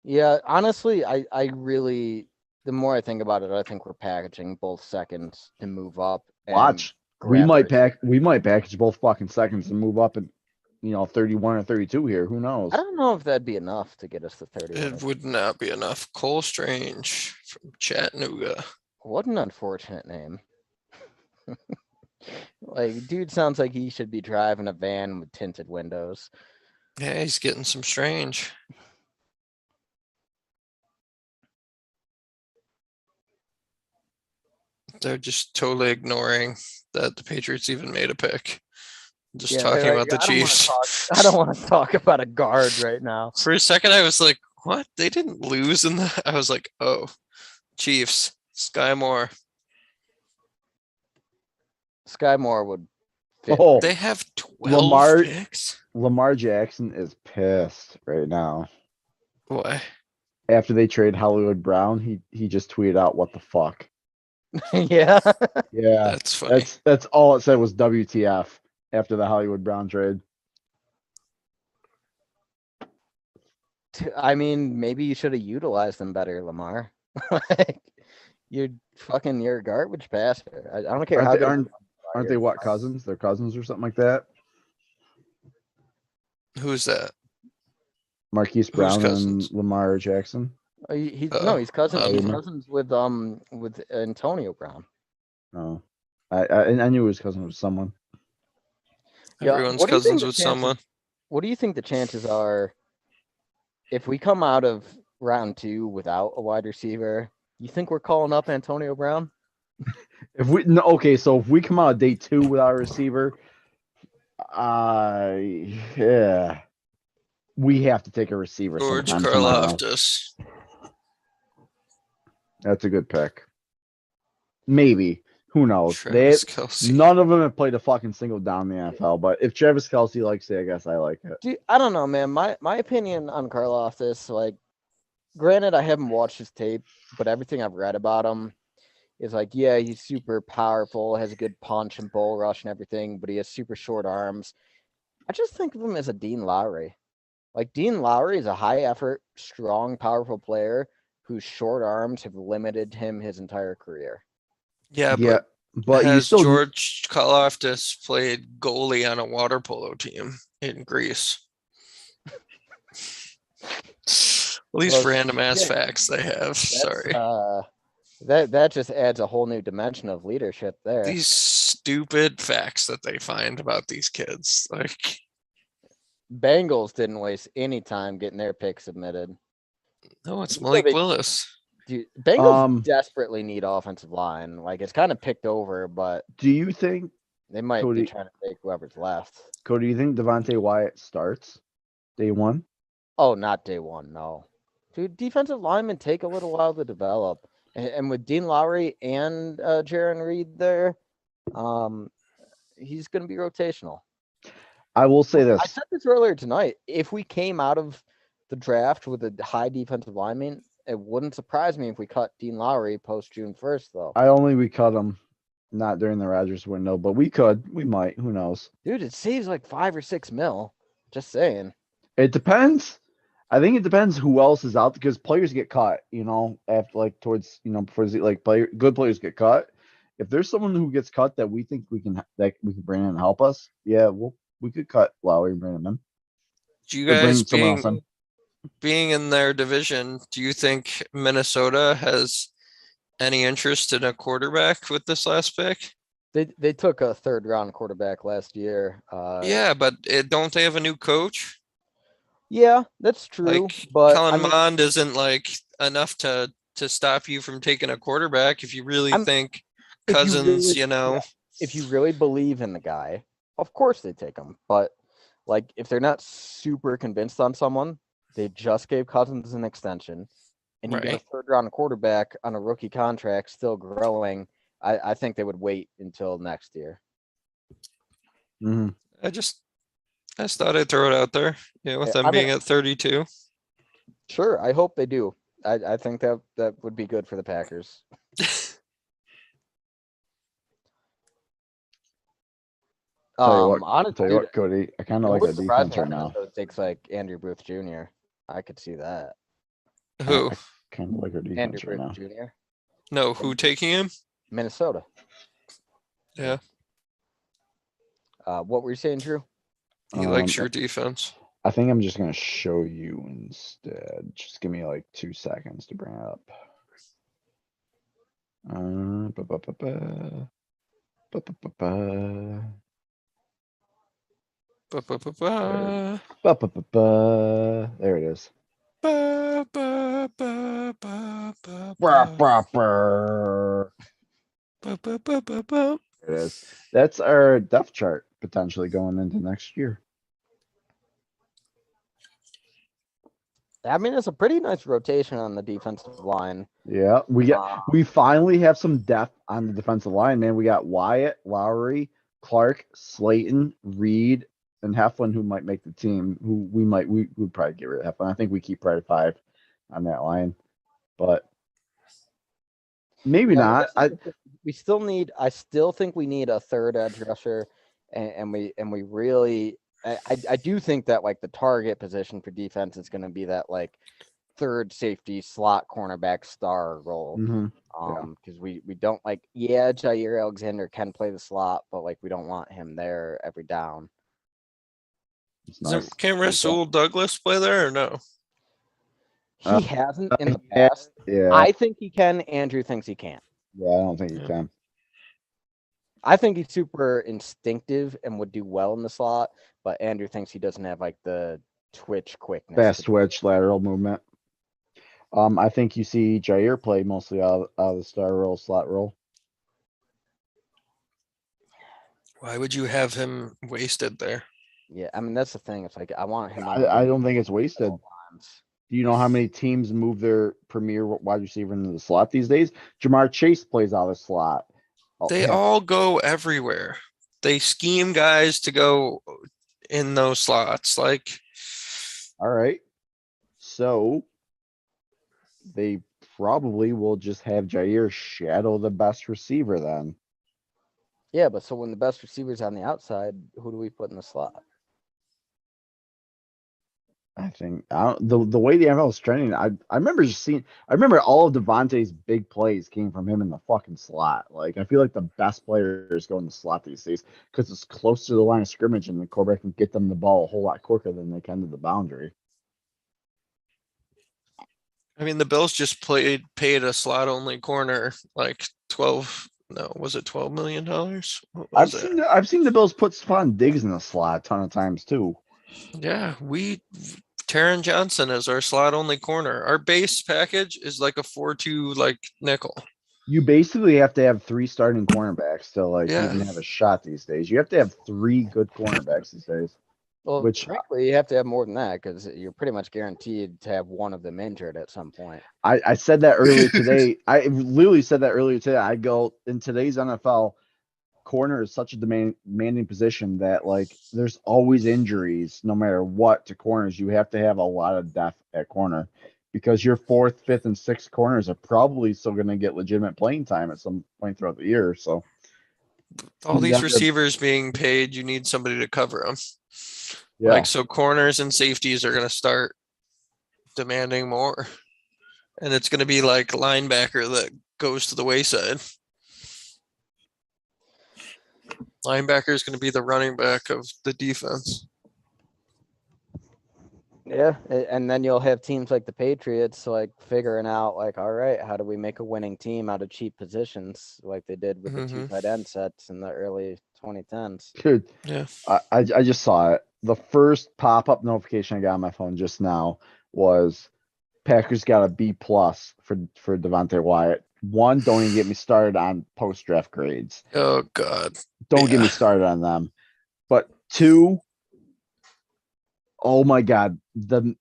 Speaker 2: Yeah, honestly, I really, the more I think about it, I think we're packaging both seconds to move up.
Speaker 1: Watch. We might package both fucking seconds and move up and 31 or 32 here. Who knows?
Speaker 2: I don't know if that'd be enough to get us to 30.
Speaker 3: It would not be enough. Cole Strange from Chattanooga.
Speaker 2: What an unfortunate name. Like, dude sounds like he should be driving a van with tinted windows.
Speaker 3: Yeah, he's getting some strange. They're just totally ignoring that the Patriots even made a pick. Just talking about the Chiefs.
Speaker 2: I don't want to talk about a guard right now.
Speaker 3: For a second, I was like, what? They didn't lose in the. I was like, oh, Chiefs, Sky Moore.
Speaker 2: Sky Moore would fit.
Speaker 1: Oh,
Speaker 3: They have 12 picks.
Speaker 1: Lamar Jackson is pissed right now.
Speaker 3: Why?
Speaker 1: After they trade Hollywood Brown, he just tweeted out, "What the fuck?"
Speaker 2: Yeah.
Speaker 1: Yeah.
Speaker 3: That's funny.
Speaker 1: That's all it said was WTF after the Hollywood Brown trade.
Speaker 2: I mean, maybe you should have utilized them better, Lamar. Like, you're a garbage passer. I don't care how good.
Speaker 1: Aren't they what cousins? They're cousins or something like that.
Speaker 3: Who's that?
Speaker 1: Marquise Brown
Speaker 3: cousins?
Speaker 1: and Lamar Jackson.
Speaker 2: He's cousins. He's
Speaker 3: know.
Speaker 2: cousins with Antonio Brown.
Speaker 1: Oh, I knew his cousin was someone.
Speaker 2: Yeah,
Speaker 3: Everyone's
Speaker 2: what do you think
Speaker 3: cousins
Speaker 2: the
Speaker 3: with
Speaker 2: chances-
Speaker 3: someone.
Speaker 2: What do you think the chances are if we come out of round 2 without a wide receiver? You think we're calling up Antonio Brown?
Speaker 1: So if we come out of day 2 without a receiver, yeah, we have to take a receiver.
Speaker 3: George
Speaker 1: sometime tomorrow.
Speaker 3: Karlaftis.
Speaker 1: That's a good pick. Maybe. Who knows?
Speaker 3: Travis Kelce.
Speaker 1: None of them have played a fucking single down in the NFL, but if Travis Kelce likes it, I guess I like it.
Speaker 2: Dude, I don't know, man. My opinion on Karlaftis, like, granted, I haven't watched his tape, but everything I've read about him is like, yeah, he's super powerful, has a good punch and bull rush and everything, but he has super short arms. I just think of him as a Dean Lowry. Like, Dean Lowry is a high effort, strong, powerful player whose short arms have limited him his entire career.
Speaker 3: Yeah,
Speaker 1: but you
Speaker 3: has
Speaker 1: still
Speaker 3: George Karlaftis played goalie on a water polo team in Greece? All these random ass facts they have. Sorry.
Speaker 2: That just adds a whole new dimension of leadership there.
Speaker 3: These stupid facts that they find about these kids. Like,
Speaker 2: Bengals didn't waste any time getting their pick submitted.
Speaker 3: no, it's Malik Willis.
Speaker 2: Dude, Bengals
Speaker 1: Um,
Speaker 2: desperately need offensive line. Like it's kind of picked over, but
Speaker 1: Do you think,
Speaker 2: they might be
Speaker 1: Cody,
Speaker 2: trying to take whoever's left.
Speaker 1: Cody, you think Devontae Wyatt starts day one?
Speaker 2: Oh, not day one, no. Dude, defensive linemen take a little while to develop. And with Dean Lowry and Jaron Reed there, he's gonna be rotational.
Speaker 1: I will say
Speaker 2: I
Speaker 1: this.
Speaker 2: said this earlier tonight. If we came out of the draft with a high defensive lineman, it wouldn't surprise me if we cut Dean Lowry post June 1st, though.
Speaker 1: We cut him, not during the Rodgers window, but we might, who knows?
Speaker 2: Dude, it saves like 5 or 6 mil. Just saying.
Speaker 1: It depends. I think it depends who else is out because players get cut, after like towards, before good players get cut. If there's someone who gets cut that we think we can bring in and help us, yeah, we could cut Lowry and bring him in.
Speaker 3: Do you
Speaker 1: Or bring
Speaker 3: guys
Speaker 1: someone else in.
Speaker 3: being in their division, do you think Minnesota has any interest in a quarterback with this last pick?
Speaker 2: They took a 3rd round quarterback last year.
Speaker 3: Yeah, but don't they have a new coach?
Speaker 2: Yeah, that's true.
Speaker 3: Like
Speaker 2: But
Speaker 3: Kellen Mond isn't like enough to stop you from taking a quarterback if you really think Cousins,
Speaker 2: if you really believe in the guy, of course they take him. But like if they're not super convinced on someone, they just gave Cousins an extension, and you get a 3rd round quarterback on a rookie contract still growing. I think they would wait until next year.
Speaker 1: Mm-hmm.
Speaker 3: I just thought I'd throw it out there. Yeah, with them being at 32.
Speaker 2: Sure, I hope they do. I think that would be good for the Packers.
Speaker 1: Tell you
Speaker 2: Honestly,
Speaker 1: what, Cody, I kind of like the defense right now.
Speaker 2: It takes like Andrew Booth Jr. I could see that.
Speaker 3: Who?
Speaker 1: Kind of like our defense
Speaker 2: Andrew
Speaker 1: right now.
Speaker 2: Booth Jr.
Speaker 3: No, who taking him?
Speaker 2: Minnesota.
Speaker 3: Yeah.
Speaker 2: What were you saying, Drew?
Speaker 3: He likes your defense.
Speaker 1: I think I'm just gonna show you instead. Just give me like 2 seconds to bring it up. There it is. There it is. That's our depth chart potentially going into next year.
Speaker 2: I mean, it's a pretty nice rotation on the defensive line.
Speaker 1: Yeah, we finally have some depth on the defensive line, man. We got Wyatt, Lowry, Clark, Slayton, Reed, and Heflin, who might make the team. Who we would probably get rid of Heflin. I think we keep probably 5 on that line, but maybe not.
Speaker 2: I still think we need a 3rd edge rusher, and we really. I do think that like the target position for defense is going to be that like 3rd safety slot cornerback star role. Because we don't Jair Alexander can play the slot, but like we don't want him there every down.
Speaker 1: Nice.
Speaker 3: Can Rasul Douglas play there or no?
Speaker 2: He hasn't in the past.
Speaker 1: Yeah,
Speaker 2: I think he can. Andrew thinks he can't.
Speaker 1: Yeah, I don't think he can.
Speaker 2: I think he's super instinctive and would do well in the slot, but Andrew thinks he doesn't have like the twitch quickness.
Speaker 1: Fast twitch, lateral movement. I think you see Jair play mostly out of the star role, slot role.
Speaker 3: Why would you have him wasted there?
Speaker 2: Yeah, I mean that's the thing. It's like I want him.
Speaker 1: I don't think it's wasted. Do you know how many teams move their premier wide receiver into the slot these days? Jamar Chase plays out of the slot.
Speaker 3: They all go everywhere. They scheme guys to go in those slots. Like,
Speaker 1: all right. So they probably will just have Jair shadow the best receiver then.
Speaker 2: Yeah, but so when the best receiver's on the outside, who do we put in the slot?
Speaker 1: I think the way the NFL is trending, I remember all of Devontae's big plays came from him in the fucking slot. Like I feel like the best players go in the slot these days because it's close to the line of scrimmage and the quarterback can get them the ball a whole lot quicker than they can to the boundary.
Speaker 3: I mean, the Bills just paid a slot only corner like $12 million?
Speaker 1: I've seen the Bills put Stephon Diggs in the slot a ton of times too.
Speaker 3: Yeah, Taron Johnson is our slot only corner. Our base package is like a 4-2 like nickel.
Speaker 1: You basically have to have 3 starting cornerbacks to like
Speaker 3: Yeah.
Speaker 1: even have a shot these days. You have to have 3 good cornerbacks these days.
Speaker 2: Well,
Speaker 1: Which-
Speaker 2: frankly, you have to have more than that because you're pretty much guaranteed to have one of them injured at some point.
Speaker 1: I said that earlier today. I literally said that earlier today. I go in today's NFL, corner is such a demanding position that like there's always injuries no matter what to corners. You have to have a lot of depth at corner because your 4th, 5th, and 6th corners are probably still going to get legitimate playing time at some point throughout the year. So
Speaker 3: All
Speaker 1: You
Speaker 3: these
Speaker 1: gotta-
Speaker 3: receivers being paid, you need somebody to cover them.
Speaker 1: yeah,
Speaker 3: Like, so corners and safeties are going to start demanding more. And it's going to be like linebacker that goes to the wayside. Linebacker is going to be the running back of the defense.
Speaker 2: Yeah, and then you'll have teams like the Patriots like figuring out like, all right, how do we make a winning team out of cheap positions like they did with the 2 tight end sets in the early 2010s.
Speaker 1: dude.
Speaker 3: Yeah.
Speaker 1: I just saw it. The first pop-up notification I got on my phone just now was Packers got a B+ for Devontae Wyatt. 1, don't even get me started on post-draft grades.
Speaker 3: Oh God.
Speaker 1: Don't get me
Speaker 3: Yeah.
Speaker 1: started on them. But 2, oh my God, the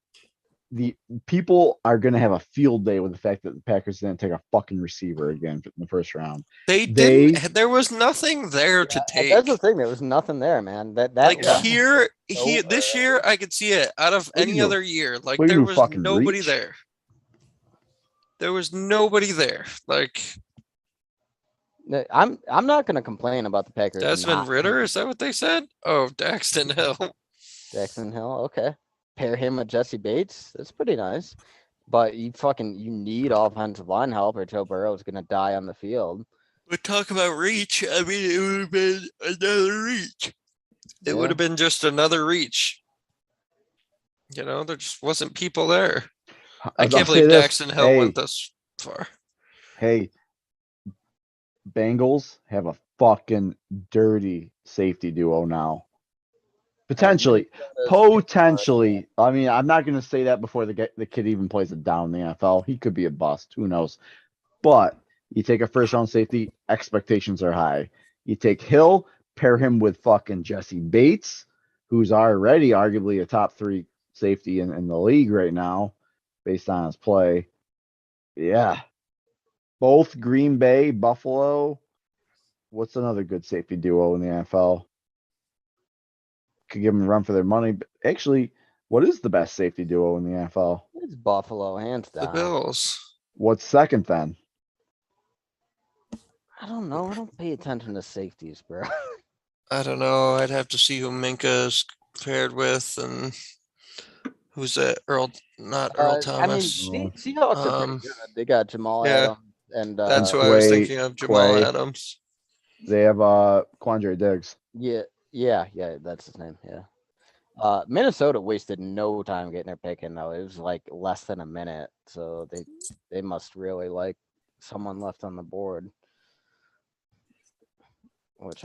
Speaker 1: people are gonna have a field day with the fact that the Packers didn't take a fucking receiver again in the first round.
Speaker 3: They
Speaker 1: They-
Speaker 3: didn't. There was nothing there to take.
Speaker 2: That's the thing. There was nothing there, man. That
Speaker 3: Like
Speaker 2: line
Speaker 3: here,
Speaker 2: so
Speaker 3: this year, I could see it. Out of
Speaker 1: What
Speaker 3: any
Speaker 1: you do?
Speaker 3: other year, like
Speaker 1: What you
Speaker 3: there
Speaker 1: do,
Speaker 3: was
Speaker 1: fucking
Speaker 3: nobody
Speaker 1: reach?
Speaker 3: there. There was nobody there. Like
Speaker 2: I'm not gonna complain about the Packers.
Speaker 3: Desmond
Speaker 2: not
Speaker 3: Ritter, is that what they said? Oh, Daxton Hill.
Speaker 2: Jackson Hill. Okay, pair him with Jesse Bates. That's pretty nice. But you need offensive line help, or Joe Burrow is gonna die on the field.
Speaker 3: But talk about reach. I mean, it would have been another reach. It would
Speaker 2: Yeah.
Speaker 3: have been just another reach. You know, there just wasn't people there. I
Speaker 1: I'll
Speaker 3: can't
Speaker 1: say
Speaker 3: believe
Speaker 1: this,
Speaker 3: Daxton Hill
Speaker 1: hey,
Speaker 3: went this far.
Speaker 1: Hey, Bengals have a fucking dirty safety duo now. Potentially. Potentially. I mean, I'm not going to say that before the kid even plays it down in the NFL. He could be a bust. Who knows? But you take a first round safety, expectations are high. You take Hill, pair him with fucking Jesse Bates, who's already arguably a top 3 safety in the league right now, based on his play. Yeah. Both Green Bay, Buffalo. What's another good safety duo in the NFL? Could give them a run for their money. But actually, what is the best safety duo in the NFL?
Speaker 2: It's Buffalo, hands
Speaker 3: The
Speaker 2: down.
Speaker 3: Bills.
Speaker 1: What's second then?
Speaker 2: I don't know. I don't pay attention to safeties, bro.
Speaker 3: I don't know. I'd have to see who Minka is paired with and who's that? Not Earl Thomas.
Speaker 2: I mean, Seahawks are pretty good. They got Jamal
Speaker 3: yeah,
Speaker 2: Adams and
Speaker 3: That's who I was
Speaker 1: Quay-
Speaker 3: thinking of, Jamal
Speaker 1: Quay.
Speaker 3: Adams.
Speaker 1: They have Quandre Diggs.
Speaker 2: yeah, that's his name. Yeah. Minnesota wasted no time getting their pick in though. It was like less than a minute, so they must really like someone left on the board. Which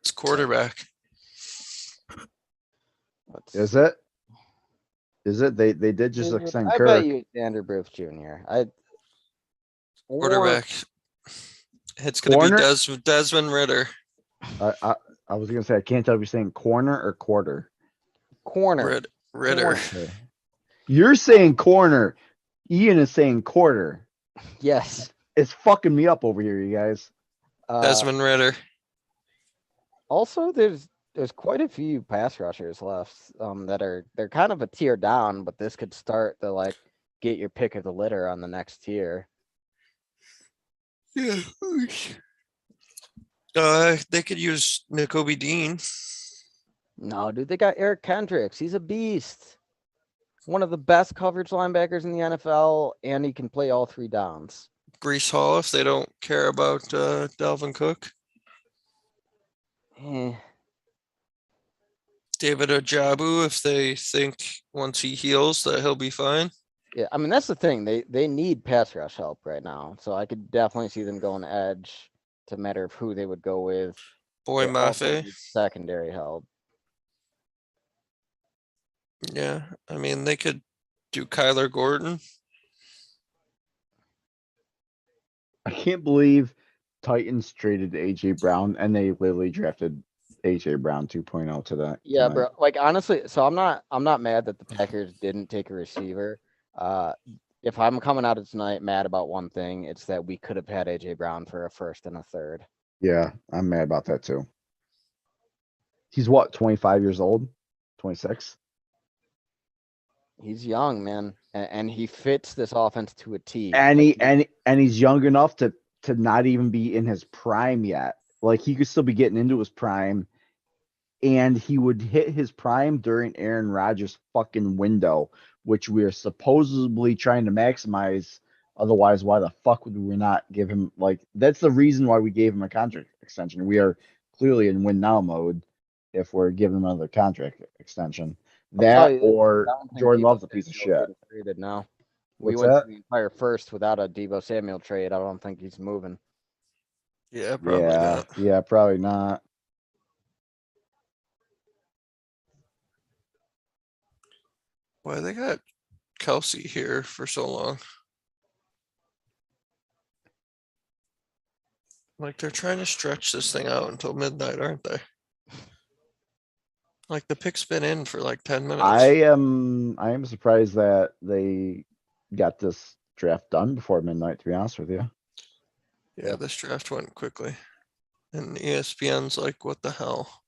Speaker 3: It's quarterback.
Speaker 1: Is it? Is it? They did just extend
Speaker 2: I
Speaker 1: Kirk.
Speaker 2: bet you it's Andrew Bruce Jr.
Speaker 3: Quarterback. It's gonna
Speaker 1: Corner?
Speaker 3: be Desmond Ritter.
Speaker 1: I was gonna say I can't tell if you're saying corner or quarter.
Speaker 2: Corner.
Speaker 3: Ritter.
Speaker 1: Okay. You're saying corner. Ian is saying quarter.
Speaker 2: Yes.
Speaker 1: It's fucking me up over here, you guys.
Speaker 3: Desmond Ritter.
Speaker 2: Also, there's quite a few pass rushers left they're kind of a tier down, but this could start to like get your pick of the litter on the next tier.
Speaker 3: Yeah. They could use N'Kobe Dean.
Speaker 2: No, dude, they got Eric Kendricks. He's a beast. One of the best coverage linebackers in the NFL, and he can play all 3 downs.
Speaker 3: Brees Hall if they don't care about Dalvin Cook.
Speaker 2: Eh.
Speaker 3: David Ojabu if they think once he heals that he'll be fine.
Speaker 2: Yeah, I mean that's the thing. They need pass rush help right now, so I could definitely see them going edge. To matter of who they would go with.
Speaker 3: Boy
Speaker 2: They also
Speaker 3: Mafe.
Speaker 2: need secondary help.
Speaker 3: Yeah, I mean, they could do Kyler Gordon.
Speaker 1: I can't believe Titans traded AJ Brown and they literally drafted AJ Brown 2.0 to that.
Speaker 2: Yeah, bro. Like honestly, so I'm not mad that the Packers didn't take a receiver. If I'm coming out of tonight mad about one thing, it's that we could have had AJ Brown for a first and a third.
Speaker 1: Yeah, I'm mad about that too. He's what, 25 years old? 26?
Speaker 2: He's young, man, and he fits this offense to a T.
Speaker 1: And
Speaker 2: Like,
Speaker 1: he's young enough to not even be in his prime yet. Like he could still be getting into his prime, and he would hit his prime during Aaron Rodgers' fucking window, which we are supposedly trying to maximize. Otherwise, why the fuck would we not give him, like, that's the reason why we gave him a contract extension. We are clearly in win now mode if we're giving him another contract extension.
Speaker 2: I'll tell
Speaker 1: That
Speaker 2: you this, I
Speaker 1: or
Speaker 2: don't think
Speaker 1: Jordan
Speaker 2: Deebo
Speaker 1: Love's a piece of
Speaker 2: Samuel's
Speaker 1: shit.
Speaker 2: getting traded now. We
Speaker 1: What's
Speaker 2: went
Speaker 1: that?
Speaker 2: to the entire first without a Deebo Samuel trade. I don't think he's moving.
Speaker 3: Yeah, probably not.
Speaker 1: Yeah, probably not.
Speaker 3: Why they got Kelsey here for so long? Like they're trying to stretch this thing out until midnight, aren't they? Like the pick's been in for like 10 minutes.
Speaker 1: I am surprised that they got this draft done before midnight, to be honest with you.
Speaker 3: Yeah, this draft went quickly. And ESPN's like, what the hell?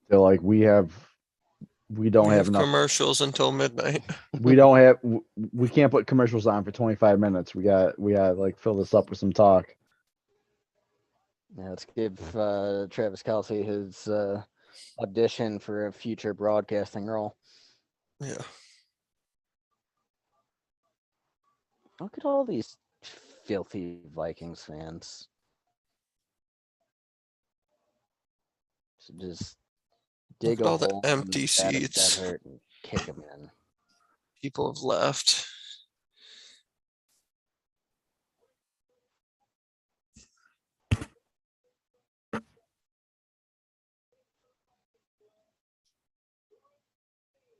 Speaker 1: They're like, we don't
Speaker 3: We
Speaker 1: have
Speaker 3: have
Speaker 1: enough.
Speaker 3: commercials until midnight.
Speaker 1: We don't have. We can't put commercials on for 25 minutes. We got like fill this up with some talk.
Speaker 2: Yeah, let's give Travis Kelsey his audition for a future broadcasting role.
Speaker 3: Yeah.
Speaker 2: Look at all these filthy Vikings fans. Should just dig
Speaker 3: at
Speaker 2: a
Speaker 3: all the
Speaker 2: hole in
Speaker 3: empty
Speaker 2: Nevada
Speaker 3: seats.
Speaker 2: desert and kick them in.
Speaker 3: People have left.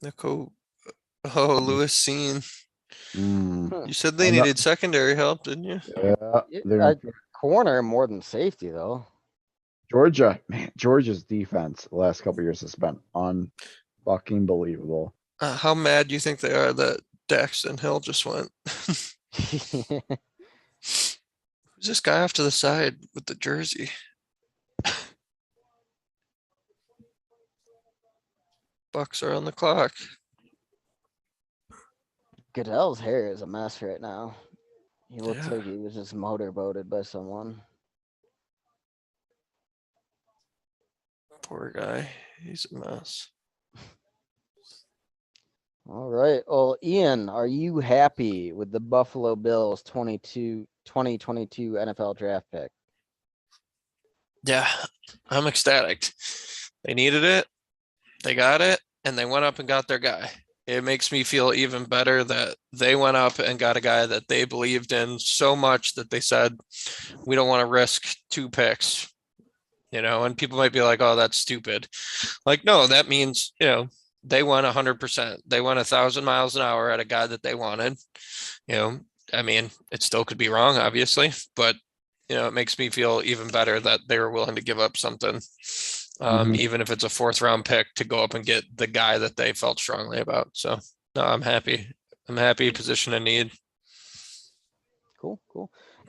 Speaker 3: Nico. Oh, Lewis Seen. You said they needed secondary help, didn't you?
Speaker 1: Yeah, they're
Speaker 2: Corner more than safety, though.
Speaker 1: Georgia, man. Georgia's defense the last couple of years has been unfucking believable.
Speaker 3: How mad do you think they are that Daxton Hill just went? Who's this guy off to the side with the jersey? Bucks are on the clock.
Speaker 2: Goodell's hair is a mess right now. He looks
Speaker 3: Yeah.
Speaker 2: like he was just motorboated by someone.
Speaker 3: Poor guy. He's a mess.
Speaker 2: All right. Well, Ian, are you happy with the Buffalo Bills 2022 NFL draft pick?
Speaker 3: Yeah, I'm ecstatic. They needed it. They got it, and they went up and got their guy. It makes me feel even better that they went up and got a guy that they believed in so much that they said, we don't want to risk 2 picks, and people might be like, oh, that's stupid. Like, no, that means, they went 100%. They went 1,000 miles an hour at a guy that they wanted. I mean, it still could be wrong, obviously, but it makes me feel even better that they were willing to give up something. Even if it's a 4th round pick to go up and get the guy that they felt strongly about. So no, I'm happy. I'm happy. Position of need.
Speaker 2: Cool.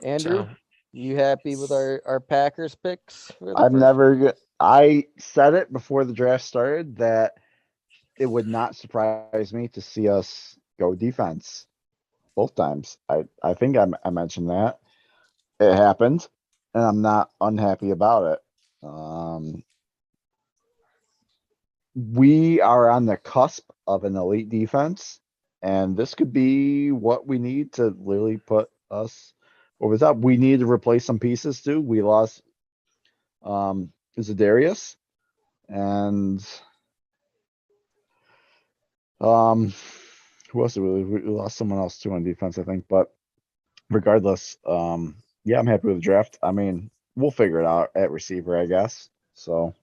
Speaker 2: Andrew, you happy with our Packers picks?
Speaker 1: I said it before the draft started that it would not surprise me to see us go defense both times. I think I mentioned that. It happened, and I'm not unhappy about it. We are on the cusp of an elite defense, and this could be what we need to literally put us over the top. We need to replace some pieces too. We lost Zadarius, and who else did we lost someone else too on defense, I think. But regardless, yeah, I'm happy with the draft. I mean, we'll figure it out at receiver, I guess. So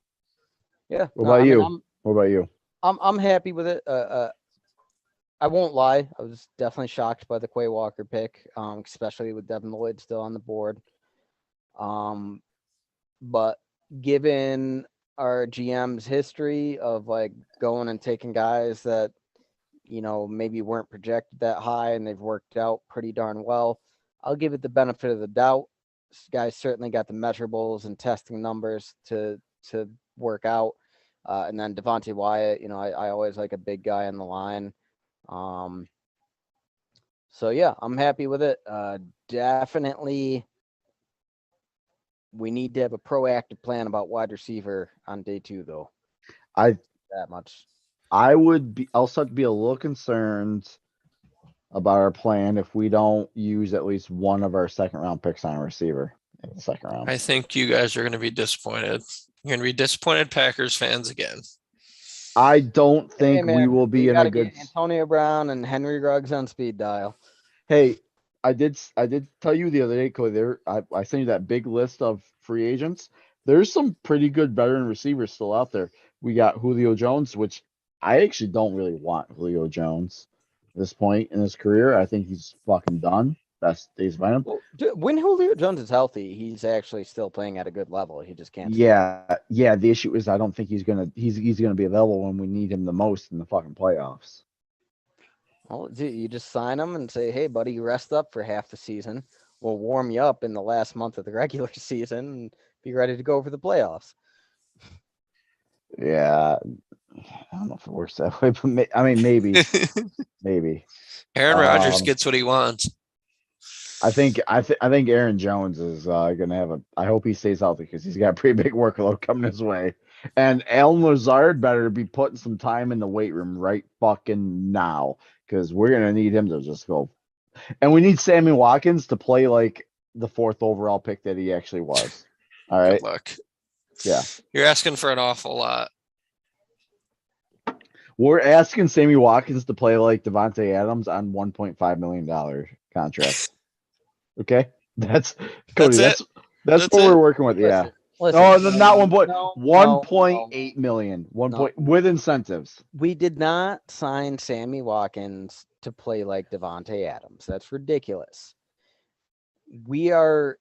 Speaker 2: Yeah.
Speaker 1: what about you? What about you?
Speaker 2: I'm happy with it. I won't lie. I was definitely shocked by the Quay Walker pick, especially with Devin Lloyd still on the board. But given our GM's history of like going and taking guys that, maybe weren't projected that high and they've worked out pretty darn well, I'll give it the benefit of the doubt. This guy's certainly got the measurables and testing numbers to work out. And then Devontae Wyatt, I always like a big guy on the line. So yeah, I'm happy with it. Definitely we need to have a proactive plan about wide receiver on day 2 though.
Speaker 1: I
Speaker 2: That much.
Speaker 1: I'll start to be a little concerned about our plan if we don't use at least one of our second round picks on a receiver in the second round.
Speaker 3: I think you guys are going to be disappointed. You're going to be disappointed Packers fans again.
Speaker 1: I don't think
Speaker 2: Hey, man,
Speaker 1: we will be in
Speaker 2: gotta
Speaker 1: a good.
Speaker 2: get Antonio Brown and Henry Ruggs on speed dial.
Speaker 1: Hey, I did tell you the other day, Cody. I sent you that big list of free agents. There's some pretty good veteran receivers still out there. We got Julio Jones, which I actually don't really want Julio Jones at this point in his career. I think he's fucking done. Best days of him.
Speaker 2: Well, when Julio Jones is healthy, he's actually still playing at a good level. He just can't.
Speaker 1: Yeah. The issue is I don't think he's gonna be available when we need him the most in the fucking playoffs.
Speaker 2: Well, you just sign him and say, "Hey, buddy, you rest up for half the season. We'll warm you up in the last month of the regular season and be ready to go for the playoffs."
Speaker 1: Yeah, I don't know if it works that way, but maybe, maybe.
Speaker 3: Aaron Rodgers gets what he wants.
Speaker 1: I think Aaron Jones is gonna have I hope he stays healthy because he's got a pretty big workload coming his way. And Allen Lazard better be putting some time in the weight room right fucking now because we're gonna need him to just go. And we need Sammy Watkins to play like the 4th overall pick that he actually was. All right.
Speaker 3: Good luck.
Speaker 1: Yeah.
Speaker 3: You're asking for an awful lot.
Speaker 1: We're asking Sammy Watkins to play like Devontae Adams on $1.5 million contract. Okay, that's Cody. That's what we're working with. Yeah.
Speaker 2: Listen,
Speaker 1: not 1.8
Speaker 2: no.
Speaker 1: million. With incentives. We
Speaker 2: did not sign Sammy Watkins to play like Devontae Adams. That's ridiculous. We are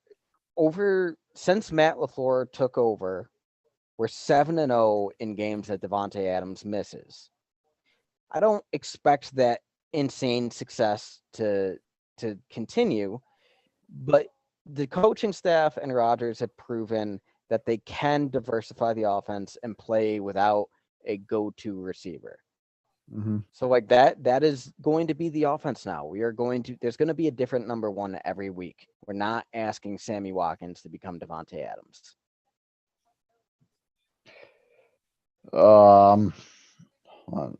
Speaker 2: since Matt LaFleur took over. We're 7-0 in games that Devontae Adams misses. I don't expect that insane success to continue. But the coaching staff and Rodgers have proven that they can diversify the offense and play without a go-to receiver.
Speaker 1: Mm-hmm.
Speaker 2: So like that is going to be the offense now. There's going to be a different number one every week. We're not asking Sammy Watkins to become Devontae Adams.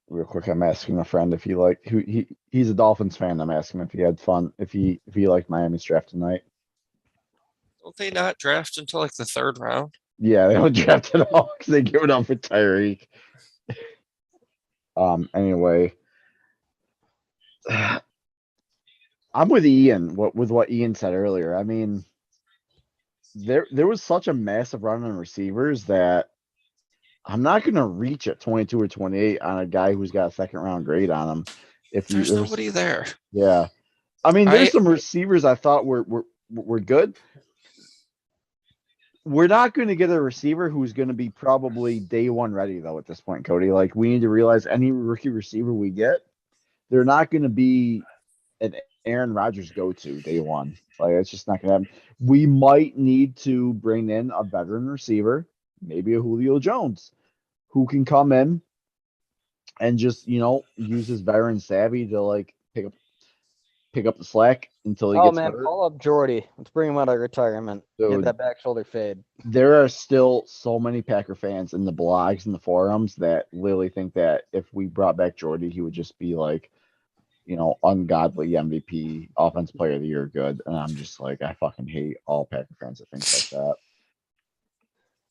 Speaker 1: Real quick, I'm asking a friend if he's a Dolphins fan. I'm asking him if he had fun, if he liked Miami's draft tonight.
Speaker 3: Don't they not draft until like the 3rd round?
Speaker 1: Yeah, they don't draft at all because they give it up for Tyreek. Anyway, I'm with Ian. With what Ian said earlier. I mean, there was such a massive run on receivers that I'm not going to reach at 22 or 28 on a guy who's got a 2nd round grade on him.
Speaker 3: There's nobody there.
Speaker 1: Yeah. I mean, there's some receivers I thought were good. We're not going to get a receiver who's going to be probably day 1 ready, though, at this point, Cody. Like, we need to realize any rookie receiver we get, they're not going to be an Aaron Rodgers go-to day 1. Like, it's just not going to happen. We might need to bring in a veteran receiver, maybe a Julio Jones, who can come in and just, use his veteran savvy to like pick up the slack until he gets hurt.
Speaker 2: Call up Jordy. Let's bring him out of retirement. Get that back shoulder fade.
Speaker 1: There are still so many Packer fans in the blogs and the forums that literally think that if we brought back Jordy, he would just be like, ungodly MVP, offensive player of the year good. And I'm just like, I fucking hate all Packer fans that think like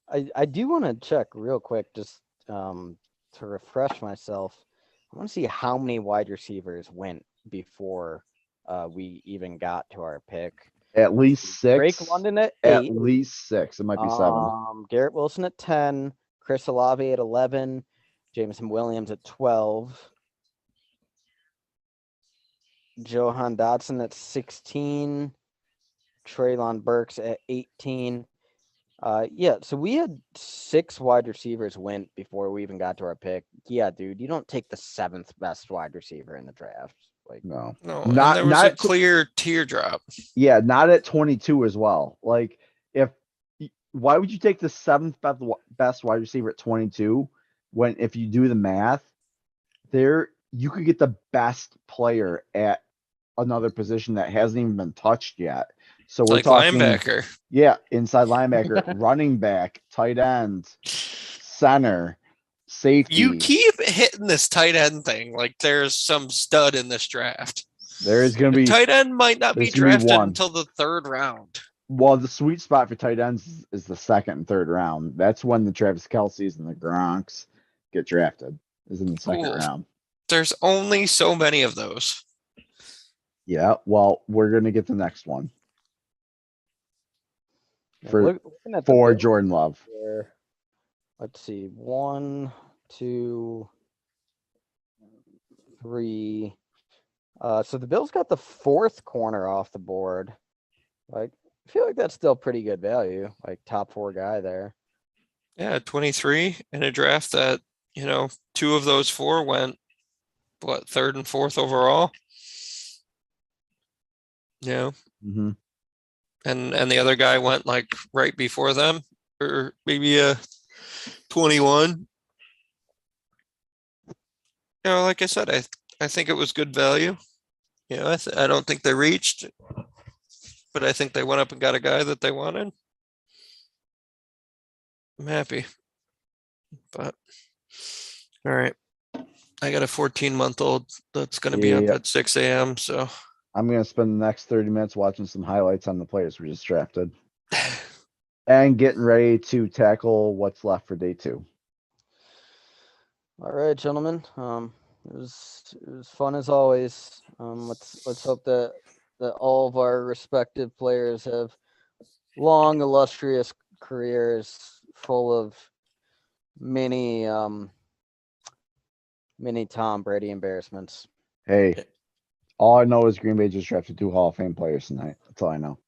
Speaker 1: that.
Speaker 2: I do want to check real quick just to refresh myself. I want to see how many wide receivers went before we even got to our pick.
Speaker 1: At least 6.
Speaker 2: Drake London at 8.
Speaker 1: At least 6. It might be 7.
Speaker 2: Garrett Wilson at 10. Chris Olave at 11. Jameson Williams at 12. Johan Dotson at 16. Traylon Burks at 18. Yeah, so we had 6 wide receivers went before we even got to our pick. Yeah, dude, you don't take the 7th best wide receiver in the draft. Like,
Speaker 1: No,
Speaker 3: No,
Speaker 1: Not-
Speaker 3: and there was
Speaker 1: not
Speaker 3: a
Speaker 1: to-
Speaker 3: clear teardrop.
Speaker 1: yeah, not at 22 as well. Like, why would you take the 7th best wide receiver at 22 when, if you do the math, you could get the best player at another position that hasn't even been touched yet. So we're
Speaker 3: Like
Speaker 1: talking,
Speaker 3: linebacker.
Speaker 1: yeah, inside linebacker, running back, tight end, center, safety.
Speaker 3: You keep hitting this tight end thing like there's some stud in this draft.
Speaker 1: There is going to
Speaker 3: The
Speaker 1: be,
Speaker 3: tight end might not be
Speaker 1: there's gonna be
Speaker 3: drafted
Speaker 1: one.
Speaker 3: until the 3rd round.
Speaker 1: well, the sweet spot for tight ends is the 2nd and 3rd round. That's when the Travis Kelce's and the Gronks get drafted, is in the 2nd
Speaker 3: Cool.
Speaker 1: round.
Speaker 3: There's only so many of those.
Speaker 1: Yeah, well, we're going to get the next one for
Speaker 2: looking at the
Speaker 1: for
Speaker 2: Bills
Speaker 1: Jordan Love.
Speaker 2: here, let's see. 1, 2, 3. So the Bills got the 4th corner off the board. Like, I feel like that's still pretty good value. Like, top 4 guy there.
Speaker 3: Yeah, 23 in a draft that, 2 of those 4 went, 3rd and 4th overall? Yeah.
Speaker 1: Mm-hmm.
Speaker 3: And the other guy went like right before them, or maybe 21. Like I said, I think it was good value. I don't think they reached, but I think they went up and got a guy that they wanted. I'm happy. But all right. I got a 14-month-old that's going to be up
Speaker 1: Yeah.
Speaker 3: at 6 a.m. So
Speaker 1: I'm going to spend the next 30 minutes watching some highlights on the players we just drafted and getting ready to tackle what's left for day 2.
Speaker 2: All right, gentlemen. It was fun as always. Let's hope that all of our respective players have long, illustrious careers full of many Tom Brady embarrassments.
Speaker 1: Hey, all I know is Green Bay just drafted 2 Hall of Fame players tonight. That's all I know.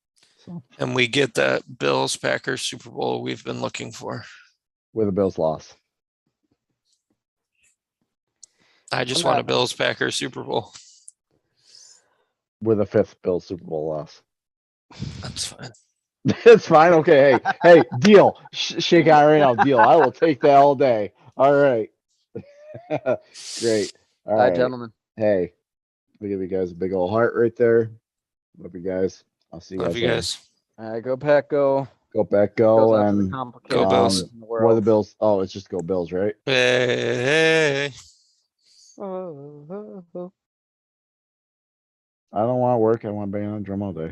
Speaker 1: So,
Speaker 3: and we get that Bills Packers Super Bowl we've been looking for.
Speaker 1: with a Bills loss.
Speaker 3: I just
Speaker 2: I'm
Speaker 3: want a
Speaker 2: not-
Speaker 3: Bills Packers Super Bowl.
Speaker 1: With a 5th Bills Super Bowl loss.
Speaker 3: That's fine.
Speaker 1: It's fine. Okay. Hey, deal. Shake out right now. Deal. I will take that all day. All right. Great. All
Speaker 2: All right,
Speaker 1: right.
Speaker 2: gentlemen.
Speaker 1: Hey, we give you guys a big old heart right there. Love you guys. I'll see you
Speaker 3: Love
Speaker 1: guys
Speaker 3: you
Speaker 1: later.
Speaker 3: guys.
Speaker 2: All right, go Pack, go.
Speaker 1: Go back,
Speaker 2: Bills
Speaker 1: go,
Speaker 2: out for the
Speaker 1: and
Speaker 2: complicated
Speaker 3: Go Bills.
Speaker 2: in the
Speaker 1: what are the
Speaker 2: world.
Speaker 1: Bills? Oh, it's just go Bills, right?
Speaker 3: Hey.
Speaker 2: Oh.
Speaker 1: I don't want to work. I want to bang on a drum all day.